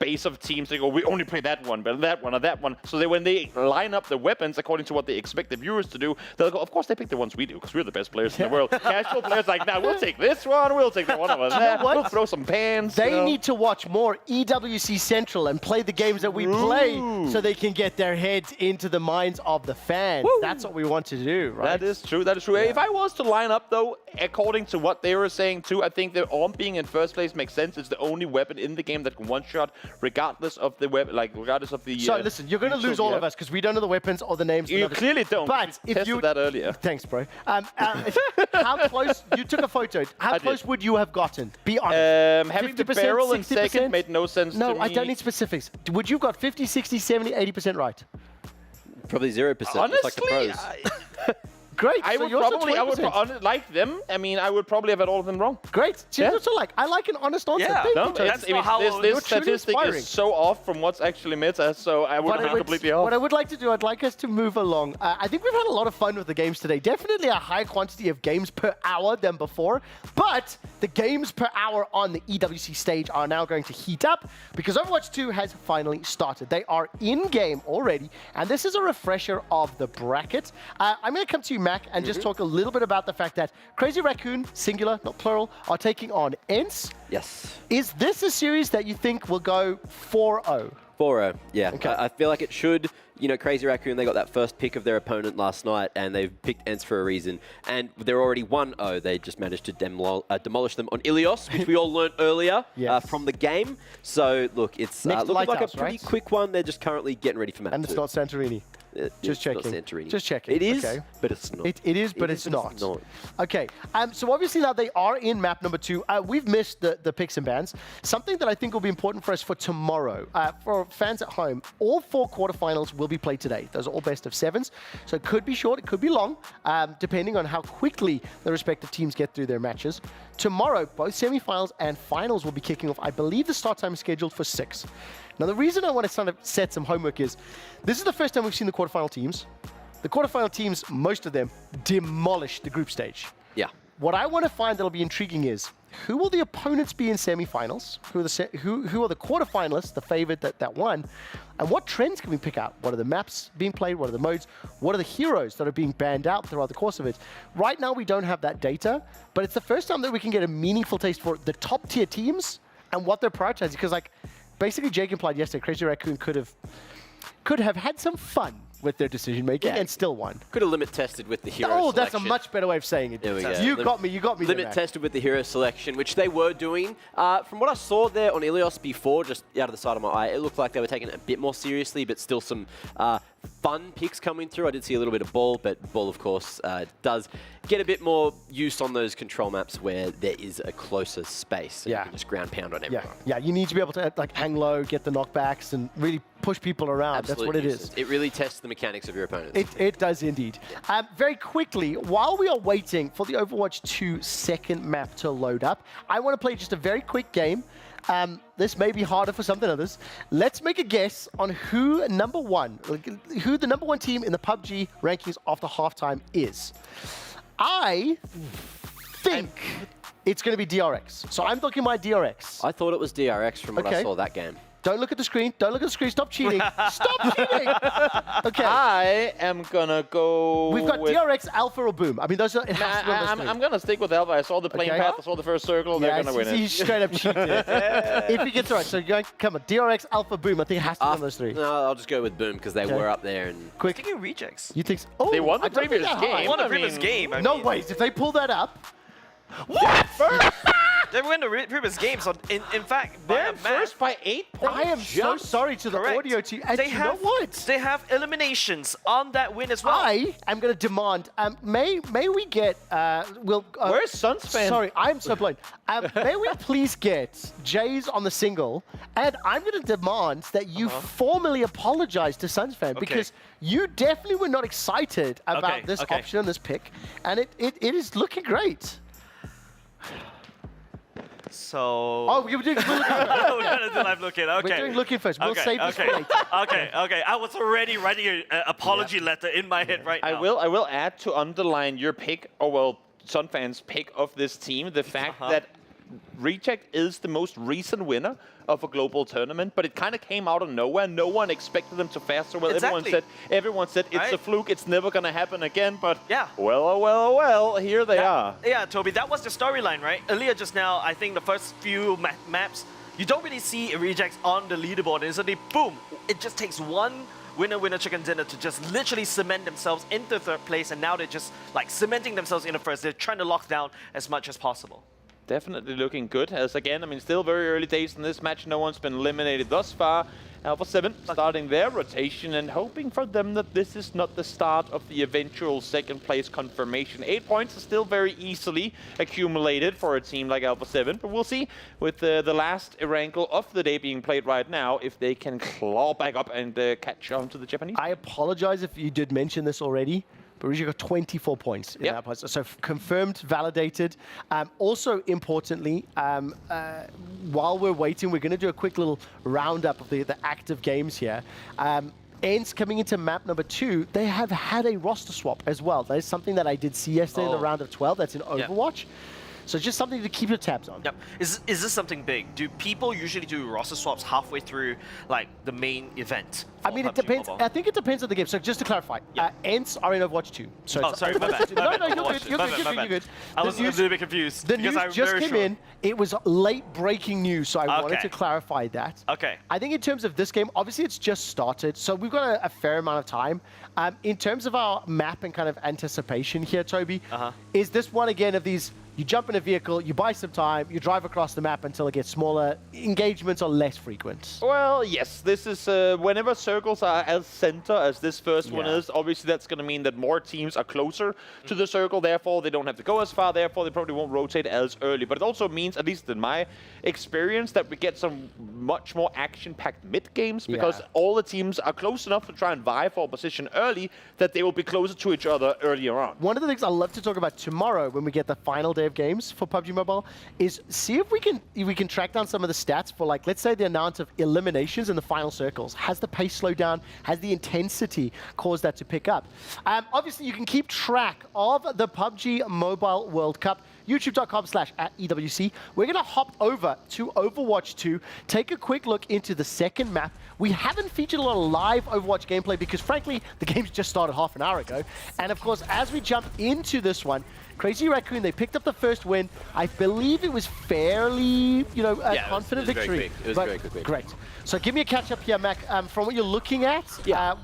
base of teams that go, we only play that one, but that one, or that one. So when they line up the weapons according to what they expect the viewers to do, they'll go, of course they pick the ones we do, because we're the best players in the world. Casual players like, nah, we'll take this one, we'll take that one over there, we'll throw some pans. They need to watch more EWC Central and play the games that we play so they can get their heads into the minds of the fans. That's what we want to do, right? That is true, that is true. If I was to line up, though, according to what they were saying, too, I think that Orm being in first place makes sense. It's the only weapon in the game that can one-shot, regardless of the weapon, like, regardless of the... So, listen, you're going to lose all of us because we don't know the weapons or the names. You clearly don't. But We if tested you... that earlier. Thanks, bro. How close... You took a photo. How close would you have gotten? Be honest. Having the 50%, barrel in 60%? second made no sense No, to me. I don't need specifics. Would you have got 50, 60, 70, 80% right? Probably 0%, just like the Honestly, pros. Great. I so would yours are probably, 20%. like them. I mean, I would probably have had all of them wrong. Great. See, that's what I like an honest answer. Yeah, Thank no, you, Jason. that's not how this statistic is so off from what's actually meta, so I would be completely off. What I would like to do, I'd like us to move along. I think we've had a lot of fun with the games today. Definitely a higher quantity of games per hour than before, but the games per hour on the EWC stage are now going to heat up because Overwatch 2 has finally started. They are in-game already, and this is a refresher of the bracket. I'm going to come to you, Mac, and just talk a little bit about the fact that Crazy Raccoon, singular, not plural, are taking on ENCE. Yes. Is this a series that you think will go 4-0? 4-0, yeah. Okay. I feel like it should. You know, Crazy Raccoon, they got that first pick of their opponent last night, and they've picked ENCE for a reason. And they're already 1-0. They just managed to demolish them on Ilios, which we all learned earlier from the game. So, look, it's looking like a pretty quick one. They're just currently getting ready for match 2. And it's not Santorini. Just checking. Not Santorini. Just checking. It is, okay. but it's not. It is, but it's not. Okay. So obviously now they are in map number 2. We've missed the picks and bans. Something that I think will be important for us for tomorrow. For fans at home, all 4 quarterfinals will be played today. Those are all best of 7s. So it could be short, it could be long, depending on how quickly the respective teams get through their matches. Tomorrow, both semifinals and finals will be kicking off. I believe the start time is scheduled for 6. Now, the reason I want to sort of set some homework is, this is the first time we've seen the quarterfinal teams. The quarterfinal teams, most of them, demolished the group stage. Yeah. What I want to find that'll be intriguing is, who will the opponents be in semifinals? Who are the quarterfinalists, the favorite that won? And what trends can we pick out? What are the maps being played? What are the modes? What are the heroes that are being banned out throughout the course of it? Right now, we don't have that data, but it's the first time that we can get a meaningful taste for the top tier teams and what they're prioritizing. Because, like, basically, Jake implied yesterday, Crazy Raccoon could have had some fun with their decision making and still won. Could have limit tested with the hero selection. That's a selection. much better way of saying it. There we go. You got me there, Limit man. tested with the hero selection, which they were doing. From what I saw there on Ilios before, just out of the side of my eye, it looked like they were taking it a bit more seriously, but still some fun picks coming through. I did see a little bit of Ball, but Ball, of course, does get a bit more use on those control maps where there is a closer space. So you can just ground pound on everyone. Yeah, you need to be able to like hang low, get the knockbacks, and really push people around. Absolutely That's what it useless. is. It really tests the mechanics of your opponents. It does indeed. Very quickly, while we are waiting for the Overwatch 2 second map to load up, I want to play just a very quick game. This may be harder for some than others. Let's make a guess on who the number one team in the PUBG rankings after halftime is. I think it's going to be DRX. So I'm looking my DRX. I thought it was DRX from what I saw that game. Don't look at the screen. Don't look at the screen. Stop cheating. Stop cheating. Okay. I am gonna go. We've got with DRX, Alpha, or Boom. I mean, those are. It has to be one of those three. I'm gonna stick with Alpha. I saw the playing path. I saw the first circle. They're gonna win it. He straight up cheated. If he gets it right, so you're going, come on, DRX, Alpha, Boom. I think it has to be one of those three. No, I'll just go with Boom because they were up there and. Quick. Thinking rejects. You think? So? Oh, They won the I don't think previous that game. high. They won the previous game. I No mean. ways. If they pull that up. What? They win the previous game, so in fact, they're first by 8 points. I am so sorry to the audio team. And They you have know what? They have eliminations on that win as well. I am going to demand. May we get? Where's Sunspan? Sorry, I'm so blind. May we please get Jays on the single? And I'm going to demand that you formally apologize to Sunsfan because you definitely were not excited about this option and this pick, and it is looking great. So. Oh, we're doing. We're gonna do live looking. Okay. We're doing looking first. We'll save this for later. Okay. I was already writing an apology letter in my head right now. I will add to underline your pick, or well, Sunfan's pick of this team, the fact that Reject is the most recent winner of a global tournament, but it kind of came out of nowhere. No one expected them to fare so well. Exactly. Everyone said it's a fluke, it's never gonna happen again, but well, here they are. Yeah, Toby, that was the storyline, right? Earlier just now, I think the first few maps, you don't really see Rejects on the leaderboard, and suddenly, boom, it just takes one winner chicken dinner to just literally cement themselves into third place, and now they're just like cementing themselves into first. They're trying to lock down as much as possible. Definitely looking good, as again, I mean, still very early days in this match. No one's been eliminated thus far. Alpha 7 starting their rotation and hoping for them that this is not the start of the eventual second place confirmation. 8 points is still very easily accumulated for a team like Alpha 7, but we'll see with the last Erankle of the day being played right now if they can claw back up and catch on to the Japanese. I apologize if you did mention this already, but Reject got 24 points in that place. So confirmed, validated. Also, importantly, while we're waiting, we're going to do a quick little roundup of the active games here. ENCE coming into map number 2, they have had a roster swap as well. That is something that I did see yesterday in the round of 12. That's in Overwatch. So just something to keep your tabs on. Yep. Is this something big? Do people usually do roster swaps halfway through like the main event? I mean, it depends. I think it depends on the game. So just to clarify, ENCE are in Overwatch 2. So sorry, my bad. No, you're good. I was a little bit confused. The news just came in. It was late breaking news, so I wanted to clarify that. Okay. I think in terms of this game, obviously it's just started, so we've got a fair amount of time. In terms of our map and kind of anticipation here, Toby, is this one again of these? You jump in a vehicle, you buy some time, you drive across the map until it gets smaller. Engagements are less frequent. Well, yes, this is whenever circles are as center as this first one is, obviously that's going to mean that more teams are closer to the circle, therefore they don't have to go as far, therefore they probably won't rotate as early. But it also means, at least in my experience, that we get some much more action-packed mid-games because all the teams are close enough to try and vie for a position early that they will be closer to each other earlier on. One of the things I love to talk about tomorrow when we get the final day of games for PUBG Mobile is see if we can track down some of the stats for, like, let's say the amount of eliminations in the final circles. Has the pace slowed down? Has the intensity caused that to pick up? Obviously, you can keep track of the PUBG Mobile World Cup. YouTube.com/@EWC. We're going to hop over to Overwatch 2, take a quick look into the second map. We haven't featured a lot of live Overwatch gameplay because, frankly, the game's just started half an hour ago. And, of course, as we jump into this one, Crazy Raccoon, they picked up the first win. I believe it was fairly, confident victory. It was very quick. Great. So give me a catch up here, Mac. From what you're looking at,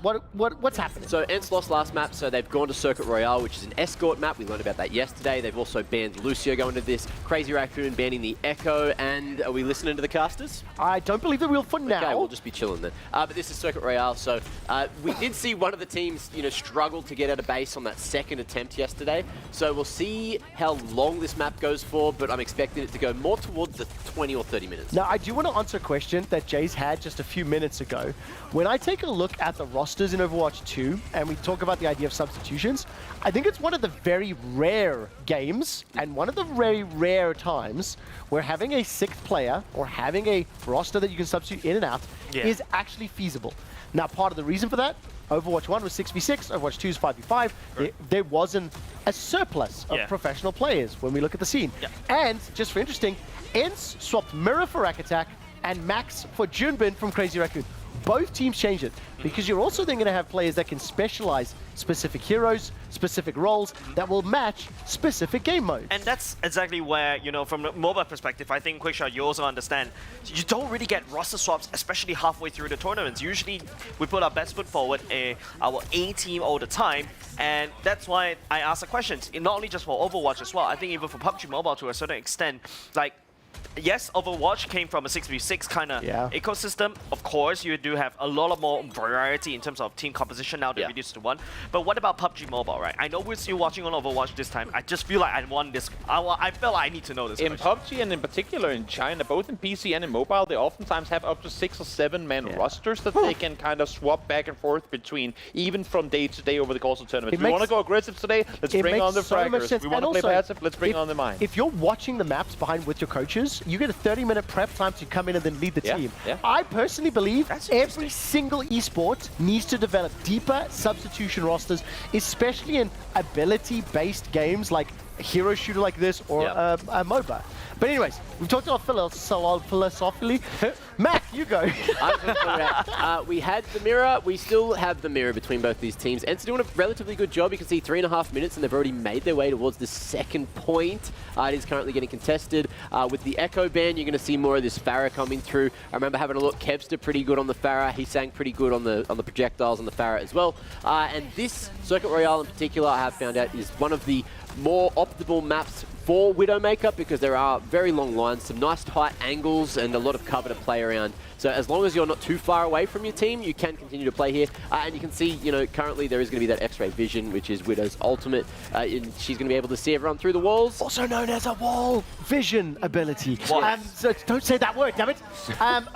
what's happening? So ENCE lost last map, so they've gone to Circuit Royale, which is an escort map. We learned about that yesterday. They've also banned Lucio going to this. Crazy Raccoon banning the Echo, and are we listening to the casters? I don't believe they will for now. Okay, we'll just be chilling then. But this is Circuit Royale, so we did see one of the teams, struggle to get out of base on that second attempt yesterday. So we'll see how long this map goes for, but I'm expecting it to go more towards the 20 or 30 minutes. Now, I do want to answer a question that Jay's had just a few minutes ago. When I take a look at the rosters in Overwatch 2, and we talk about the idea of substitutions, I think it's one of the very rare games, and one of the very rare times where having a sixth player, or having a roster that you can substitute in and out, is actually feasible. Now, part of the reason for that, Overwatch 1 was 6v6, Overwatch 2 is 5v5. There wasn't a surplus of professional players when we look at the scene. And, just for interesting, ENCE swapped Mirror for Rack Attack and Max for Junbin from Crazy Raccoon. Both teams changed it because you're also then going to have players that can specialize specific heroes, specific roles that will match specific game modes. And that's exactly where, you know, from a mobile perspective, I think, Quickshot, you also understand, you don't really get roster swaps, especially halfway through the tournaments. Usually, we put our best foot forward, our A team all the time, and that's why I ask the questions. Not only just for Overwatch as well, I think even for PUBG Mobile to a certain extent, like, yes, Overwatch came from a 6v6 kind of ecosystem. Of course, you do have a lot more variety in terms of team composition now, they're reduced to one. But what about PUBG Mobile, right? I know we're still watching on Overwatch this time. I just feel like I want this. I feel like I need to know this. In PUBG and in particular in China, both in PC and in mobile, they oftentimes have up to 6 or 7 man rosters that they can kind of swap back and forth between, even from day to day over the course of tournaments. We want to go aggressive today, let's bring on the fraggers. We want to play passive, let's bring on the mine. If you're watching the maps behind with your coaches, you get a 30-minute prep time to come in and then lead the team. I personally believe every single esport needs to develop deeper substitution rosters, especially in ability-based games like a hero shooter like this or a MOBA. But anyways, we've talked about philosophically. Matt, you go. We had the mirror. We still have the mirror between both these teams. Ents are doing a relatively good job. You can see 3.5 minutes, and they've already made their way towards the second point. It is currently getting contested. With the Echo ban, you're going to see more of this Pharah coming through. I remember having a look. Kevster pretty good on the Pharah. He sang pretty good on the projectiles on the Pharah as well. And this Circuit Royale in particular, I have found out, is one of the more optimal maps for Widowmaker because there are very long lines, some nice tight angles, and a lot of cover to play around. So as long as you're not too far away from your team, you can continue to play here. And you can see, you know, currently there is going to be that X-ray vision, which is Widow's ultimate. And she's going to be able to see everyone through the walls. Also known as a wall vision ability. So don't say that word, damn it.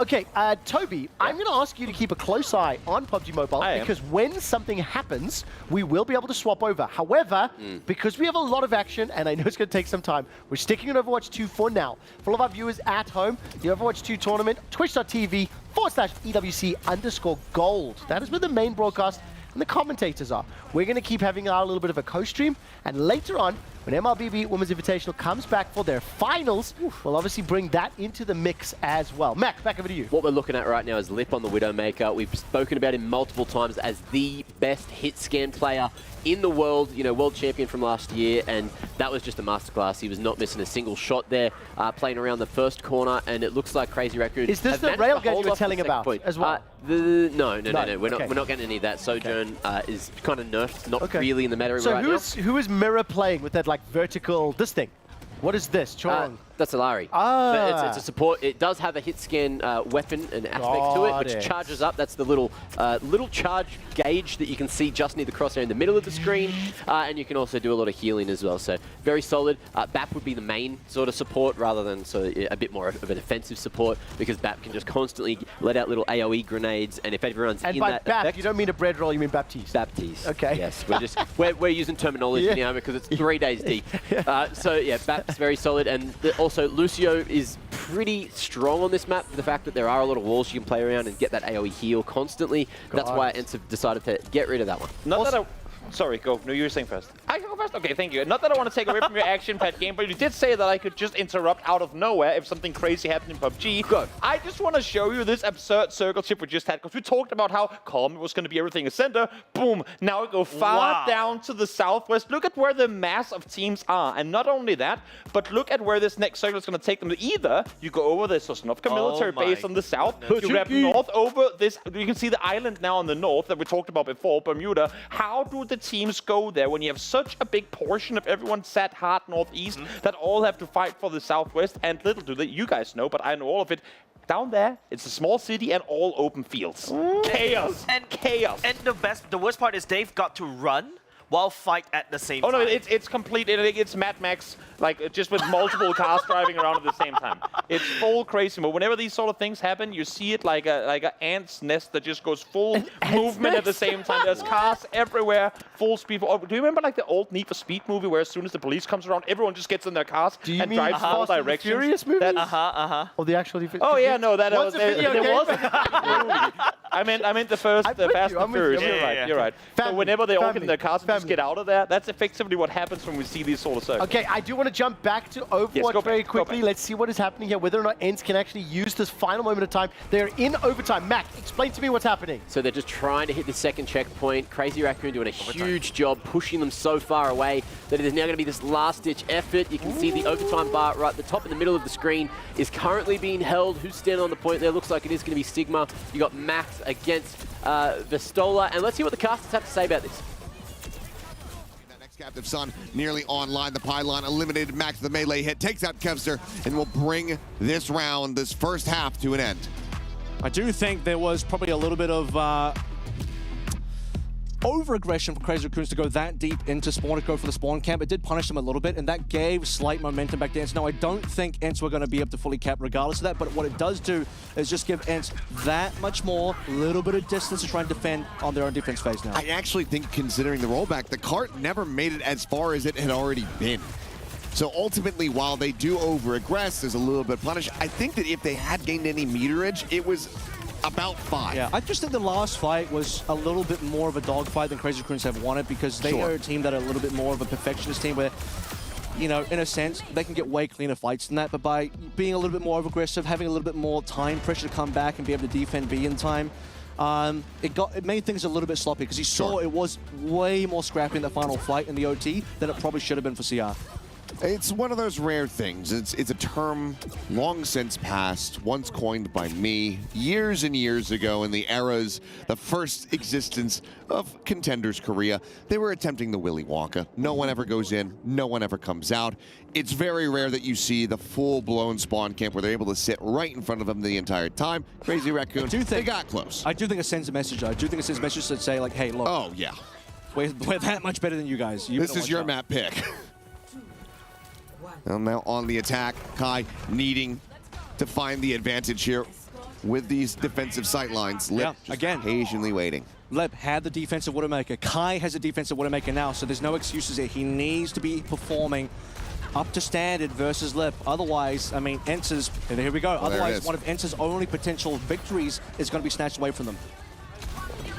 Okay, Toby, I'm going to ask you to keep a close eye on PUBG Mobile because when something happens, we will be able to swap over. However, because we have a lot of action, and I know it's going to take some time, we're sticking on Overwatch 2 for now. For all of our viewers at home, the Overwatch 2 tournament, twitch.tv/EWC_gold. That is where the main broadcast and the commentators are. We're going to keep having our little bit of a co-stream, and later on, when MLBB Women's Invitational comes back for their finals, we'll obviously bring that into the mix as well. Mac, back over to you. What we're looking at right now is Lip on the Widowmaker. We've spoken about him multiple times as the best hit scan player in the world, you know, world champion from last year, and that was just a masterclass. He was not missing a single shot there, playing around the first corner, and it looks like Crazy Raccoon. Is this the railgun you were telling about as well? No. We're not getting any of that. Sojourn is kind of nerfed, not really in the meta right now. So who is Mirror playing with that like vertical, this thing? What is this? Chorong? That's Alari. So it's a support. It does have a hit scan weapon and aspect to it, which charges up. That's the little charge gauge that you can see just near the crosshair in the middle of the screen. And you can also do a lot of healing as well. So very solid. BAP would be the main sort of support rather than a bit more of an offensive support because BAP can just constantly let out little AoE grenades. And if everyone's in that BAP, effect, you don't mean a bread roll, you mean Baptiste. Baptiste. Okay. Yes, we're using terminology now because it's 3 days deep. So yeah, BAP's very solid. And also, Lucio is pretty strong on this map for the fact that there are a lot of walls you can play around and get that AoE heal constantly. That's why Ents have decided to get rid of that one. Sorry, go. No, you were saying first. I can go first? Okay, thank you. Not that I want to take away from your action-packed game, but you did say that I could just interrupt out of nowhere if something crazy happened in PUBG. Go. I just want to show you this absurd circle chip we just had, because we talked about how calm it was going to be everything in center. Boom. Now we go far down to the southwest. Look at where the mass of teams are. And not only that, but look at where this next circle is going to take them to. Either you go over the Sosnovka military base on the south, you grab north over this. You can see the island now on the north that we talked about before, Bermuda. How do the teams go there when you have such a big portion of everyone set hard northeast that all have to fight for the southwest? And little do you guys know, but I know all of it. Down there, it's a small city and all open fields. Chaos. Chaos. And the worst part is they've got to run while fight at the same time. Oh no, it's complete. It's Mad Max, like just with multiple cars driving around at the same time. It's full crazy mode. Whenever these sort of things happen, you see it like a ant's nest that just goes full movement at the same time. There's cars everywhere, full speed. Oh, do you remember like the old Need for Speed movie where as soon as the police comes around, everyone just gets in their cars and drives all directions? Furious movie? Or the actual. Oh yeah, no, that was a video game. I meant the first, the Fast and Furious. You're right. So whenever they all get in their cars and just get out of there, that's effectively what happens when we see these sort of circles. Okay, I do want to jump back to Overwatch very quickly. Let's see what is happening here, whether or not ENCE can actually use this final moment of time. They're in overtime. Mac, explain to me what's happening. So they're just trying to hit the second checkpoint. Crazy Raccoon doing a huge job pushing them so far away that it is now going to be this last-ditch effort. You can see the overtime bar right at the top in the middle of the screen is currently being held. Who's standing on the point there? Looks like it is going to be Sigma. You got Max against Vistola. And let's see what the casters have to say about this. Captive Sun nearly online. The pylon eliminated Max. The melee hit takes out Kevster and will bring this round, this first half, to an end. I do think there was probably a little bit of over-aggression for Crazy Raccoons to go that deep into spawn, to go for the spawn camp. It did punish them a little bit, and that gave slight momentum back to ENCE. Now, I don't think ENCE were going to be able to fully cap regardless of that, but what it does do is just give ENCE that much more, little bit of distance to try and defend on their own defense phase now. I actually think, considering the rollback, the cart never made it as far as it had already been. So ultimately, while they do over-aggress, there's a little bit punished. I think that if they had gained any meterage, it was about 5. Yeah, I just think the last fight was a little bit more of a dogfight than Crazy Raccoons have wanted, because they are a team that are a little bit more of a perfectionist team where, you know, in a sense, they can get way cleaner fights than that, but by being a little bit more aggressive, having a little bit more time pressure to come back and be able to defend B in time, it made things a little bit sloppy, because you saw it was way more scrappy in the final fight in the OT than it probably should have been for CR. It's one of those rare things. It's a term long since past, once coined by me years and years ago in the eras, the first existence of Contenders Korea. They were attempting the Willy Wonka. No one ever goes in, no one ever comes out. It's very rare that you see the full-blown spawn camp where they're able to sit right in front of them the entire time. Crazy Raccoon, they got close. I do think it sends a message. I do think it sends a message that say, like, hey, look. Oh, yeah. We're that much better than you guys. This is your map pick. And now on the attack, Kai needing to find the advantage here with these defensive sight lines. Lip again, patiently waiting. Lip had the defensive Widowmaker. Kai has a defensive Widowmaker now, so there's no excuses here. He needs to be performing up to standard versus Lip. Otherwise, I mean, ENCE's, and here we go. Well, otherwise, one of ENCE's only potential victories is going to be snatched away from them.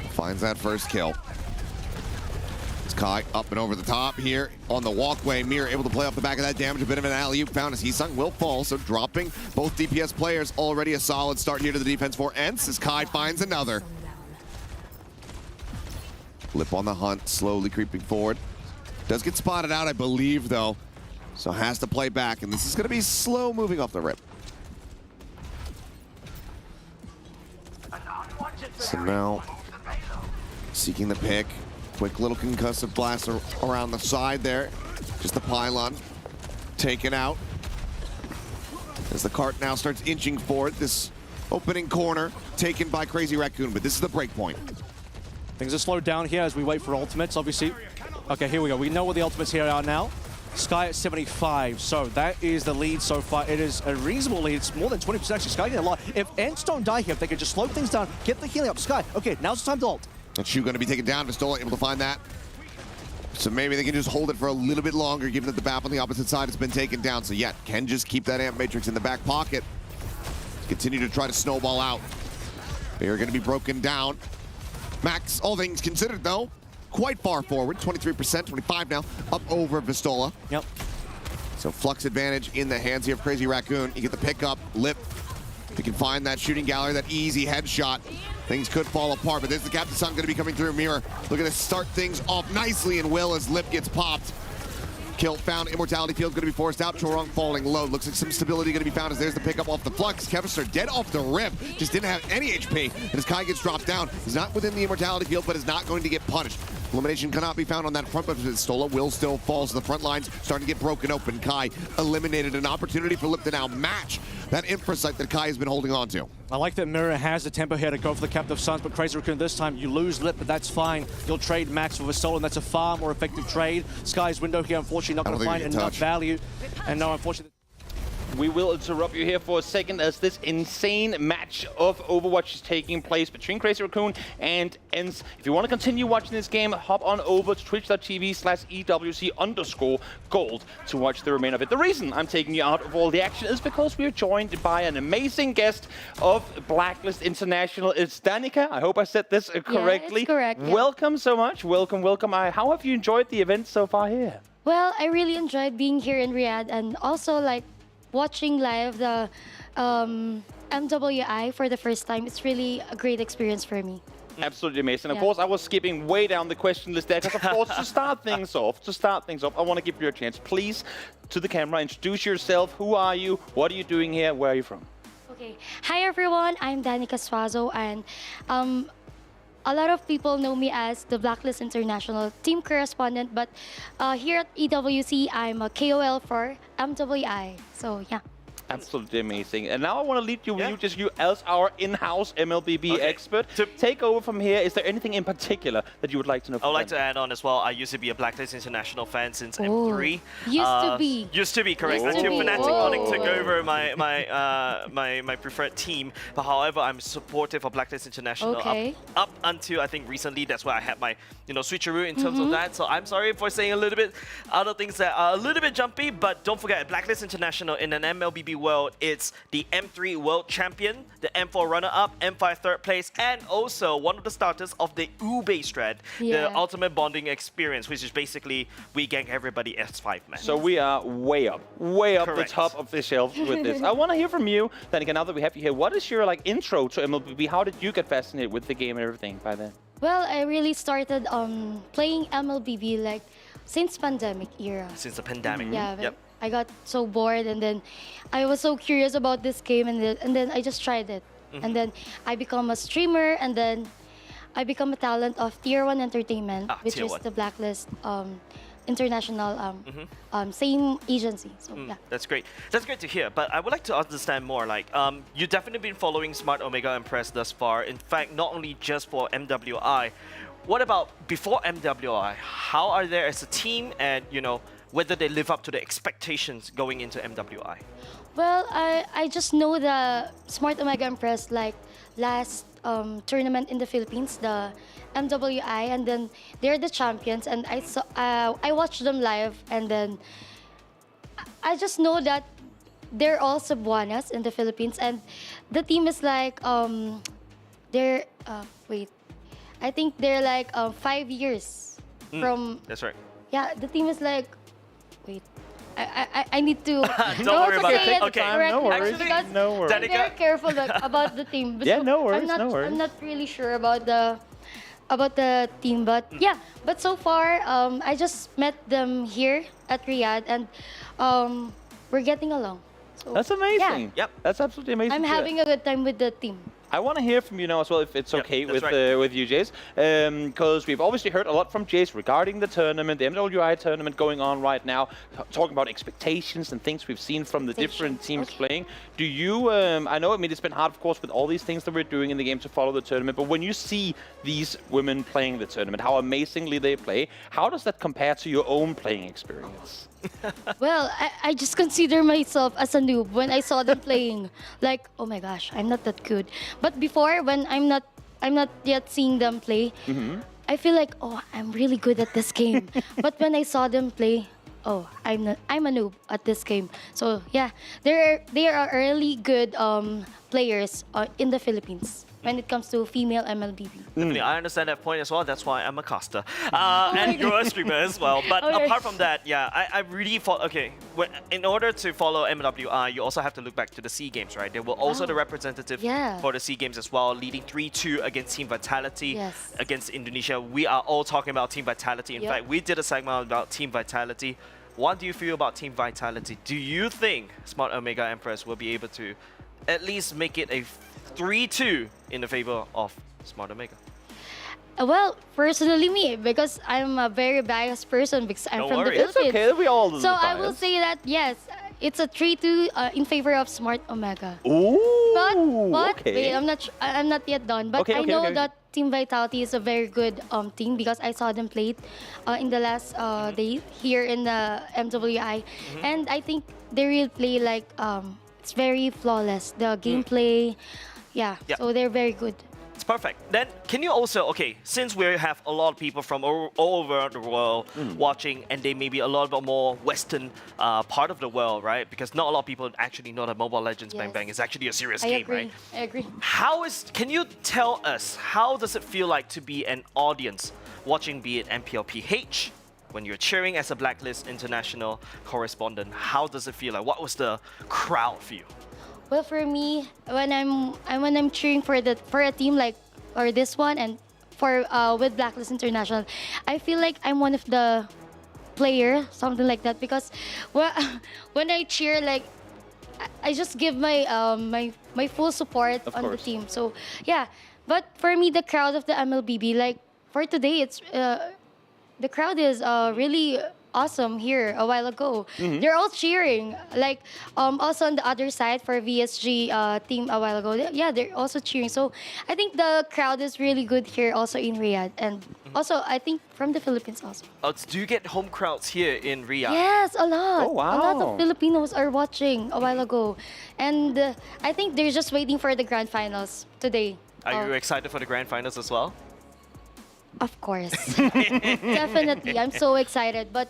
Finds that first kill. Kai up and over the top here on the walkway. Mir able to play off the back of that damage. A bit of an alley-oop found as Heesung will fall, so dropping both DPS players. Already a solid start here to the defense for ENCE as Kai finds another. Lip on the hunt, slowly creeping forward. Does get spotted out, I believe, though, so has to play back, and this is going to be slow moving off the rip. So now, seeking the pick. Quick little concussive blast around the side there. Just the pylon taken out. As the cart now starts inching forward, this opening corner taken by Crazy Raccoon, but this is the break point. Things are slowed down here as we wait for ultimates, obviously. Okay, here we go. We know what the ultimates here are now. Sky at 75, so that is the lead so far. It is a reasonable lead. It's more than 20% actually. Sky getting a lot. If ENCE don't die here, if they can just slow things down, get the healing up. Sky, okay, now's the time to ult. And Shu going to be taken down. Vistola able to find that. So maybe they can just hold it for a little bit longer, given that the BAP on the opposite side has been taken down. So yeah, can just keep that Amp Matrix in the back pocket. Continue to try to snowball out. They're going to be broken down. Max, all things considered, though, quite far forward. 23%, 25 now, up over Vistola. Yep. So Flux advantage in the hands here of Crazy Raccoon. You get the pickup, Lip. You can find that shooting gallery, that easy headshot. Things could fall apart, but there's the Captain Sun going to be coming through. Mirror looking to start things off nicely, and Will as Lip gets popped. Kill found. Immortality Field going to be forced out. Chorong falling low. Looks like some stability going to be found as there's the pickup off the Flux. Kevister dead off the rip. Just didn't have any HP. And as Kai gets dropped down, he's not within the Immortality Field, but is not going to get punished. Elimination cannot be found on that front, but Stola will still fall. So the front lines starting to get broken open. Kai eliminated. An opportunity for Lip to now match that infra site that Kai has been holding on to. I like that Mirror has the tempo here to go for the Captive Suns, but Crazy Raccoon this time, you lose Lip, but that's fine. You'll trade Max for Vistola, and that's a far more effective trade. Sky's window here, unfortunately, not going to find enough value. And no, unfortunately... we will interrupt you here for a second as this insane match of Overwatch is taking place between Crazy Raccoon and ENCE. If you want to continue watching this game, hop on over to twitch.tv/EWC_gold to watch the remainder of it. The reason I'm taking you out of all the action is because we're joined by an amazing guest of Blacklist International. It's Danica. I hope I said this correctly. It's correct. Yeah. Welcome so much. Welcome, welcome. How have you enjoyed the event so far here? Well, I really enjoyed being here in Riyadh and also like watching live the MWI for the first time. It's really a great experience for me. Absolutely amazing. Of Yeah. course, I was skipping way down the question list there because, of course, to start things off, I want to give you a chance. Please, to the camera, introduce yourself. Who are you? What are you doing here? Where are you from? Okay. Hi everyone. I'm Danica Suazo, and a lot of people know me as the Blacklist International team correspondent, but here at EWC, I'm a KOL for MWI. So yeah. Absolutely amazing. And now I want to lead you, you as our in-house MLBB expert. To take over from here, is there anything in particular that you would like to know? I would like to add on as well. I used to be a Blacklist International fan since M3. Used to be, correct. Until Fnatic Onyx took over my preferred team. But however, I'm supportive of Blacklist International up until I think recently. That's where I had my switcheroo in terms of that. So I'm sorry for saying a little bit other things that are a little bit jumpy. But don't forget, Blacklist International in an MLBB world, it's the M3 world champion, the M4 runner-up, M5 third place, and also one of the starters of the Ube strat, the ultimate bonding experience, which is basically we gang everybody S5 man. So we are way up the top of the shelf with this. I want to hear from you, Danica, now that we have you here. What is your intro to MLBB? How did you get fascinated with the game and everything by then? Well, I really started playing MLBB since pandemic era. Since the pandemic. Yeah. Yep. I got so bored, and then I was so curious about this game, and then I just tried it. And then I become a streamer, and then I become a talent of Tier 1 Entertainment, which is the Blacklist International same agency. So yeah. That's great. That's great to hear. But I would like to understand more. You've definitely been following Smart Omega and Press thus far. In fact, not only just for MWI. What about before MWI? How are they as a team, and whether they live up to the expectations going into MWI? Well, I just know the Smart Omega Impress last tournament in the Philippines, the MWI, and then they're the champions, and I watched them live, and then I just know that they're all Cebuanas in the Philippines, and the team is I think they're 5 years from. That's right. Yeah, the team is wait. I need to Don't worry about it. Okay, no worries. Because I'm very careful about the team. Yeah, no worries, I'm not really sure about the team, but yeah. But so far, I just met them here at Riyadh, and we're getting along. So, that's amazing. Yeah. Yep, that's absolutely amazing. I'm having a good time with the team. I want to hear from you now as well, if it's okay with you, Jace, because we've obviously heard a lot from Jace regarding the tournament, the MWI tournament going on right now, talking about expectations and things we've seen from the different teams playing. Do you, I know, it's been hard, of course, with all these things that we're doing in the game to follow the tournament, but when you see these women playing the tournament, how amazingly they play, how does that compare to your own playing experience? Well, I just consider myself as a noob when I saw them playing. Oh my gosh, I'm not that good. But before, when I'm not yet seeing them play, I feel oh, I'm really good at this game. But when I saw them play, oh, I'm a noob at this game. So yeah, they are really good players in the Philippines when it comes to female MLBB. Definitely, I understand that point as well. That's why I'm a caster. And you're a streamer as well. But apart from that, yeah, I really thought, in order to follow MWI, you also have to look back to the SEA Games, right? They were also the representative for the SEA Games as well, leading 3-2 against Team Vitality against Indonesia. We are all talking about Team Vitality. In fact, we did a segment about Team Vitality. What do you feel about Team Vitality? Do you think Smart Omega Empress will be able to at least make it a 3-2 in the favor of Smart Omega? Well, personally me, because I'm a very biased person because I'm from the Philippines. It's okay, we all So I will say that yes, it's a 3-2 in favor of Smart Omega. Ooh, but wait, I'm not yet done. But I know that Team Vitality is a very good team because I saw them play in the last day here in the MWI, and I think they really play like it's very flawless. The gameplay, yeah. Yep. So they're very good. It's perfect. Then, can you also, okay, since we have a lot of people from all over the world watching, and they may be a lot more Western part of the world, right? Because not a lot of people actually know that Mobile Legends Bang Bang is actually a serious game, right? I agree. Can you tell us, how does it feel like to be an audience watching, be it MPLPH, when you're cheering as a Blacklist International correspondent? How does it feel like? What was the crowd for you? Well, for me, when I'm cheering for a team like or this one and for with Blacklist International, I feel like I'm one of the player, something like that, because when I cheer, like I just give my my full support on the team. So yeah, but for me, the crowd of the MLBB, like for today, it's the crowd is really awesome here a while ago. They're all cheering. Like also on the other side for VSG team a while ago, yeah, they're also cheering. So I think the crowd is really good here also in Riyadh, and also I think from the Philippines also. Do you get home crowds here in Riyadh? Yes, a lot. Oh, wow. A lot of Filipinos are watching a while ago, and I think they're just waiting for the grand finals today. Are you excited for the grand finals as well? Of course. Definitely. I'm so excited. But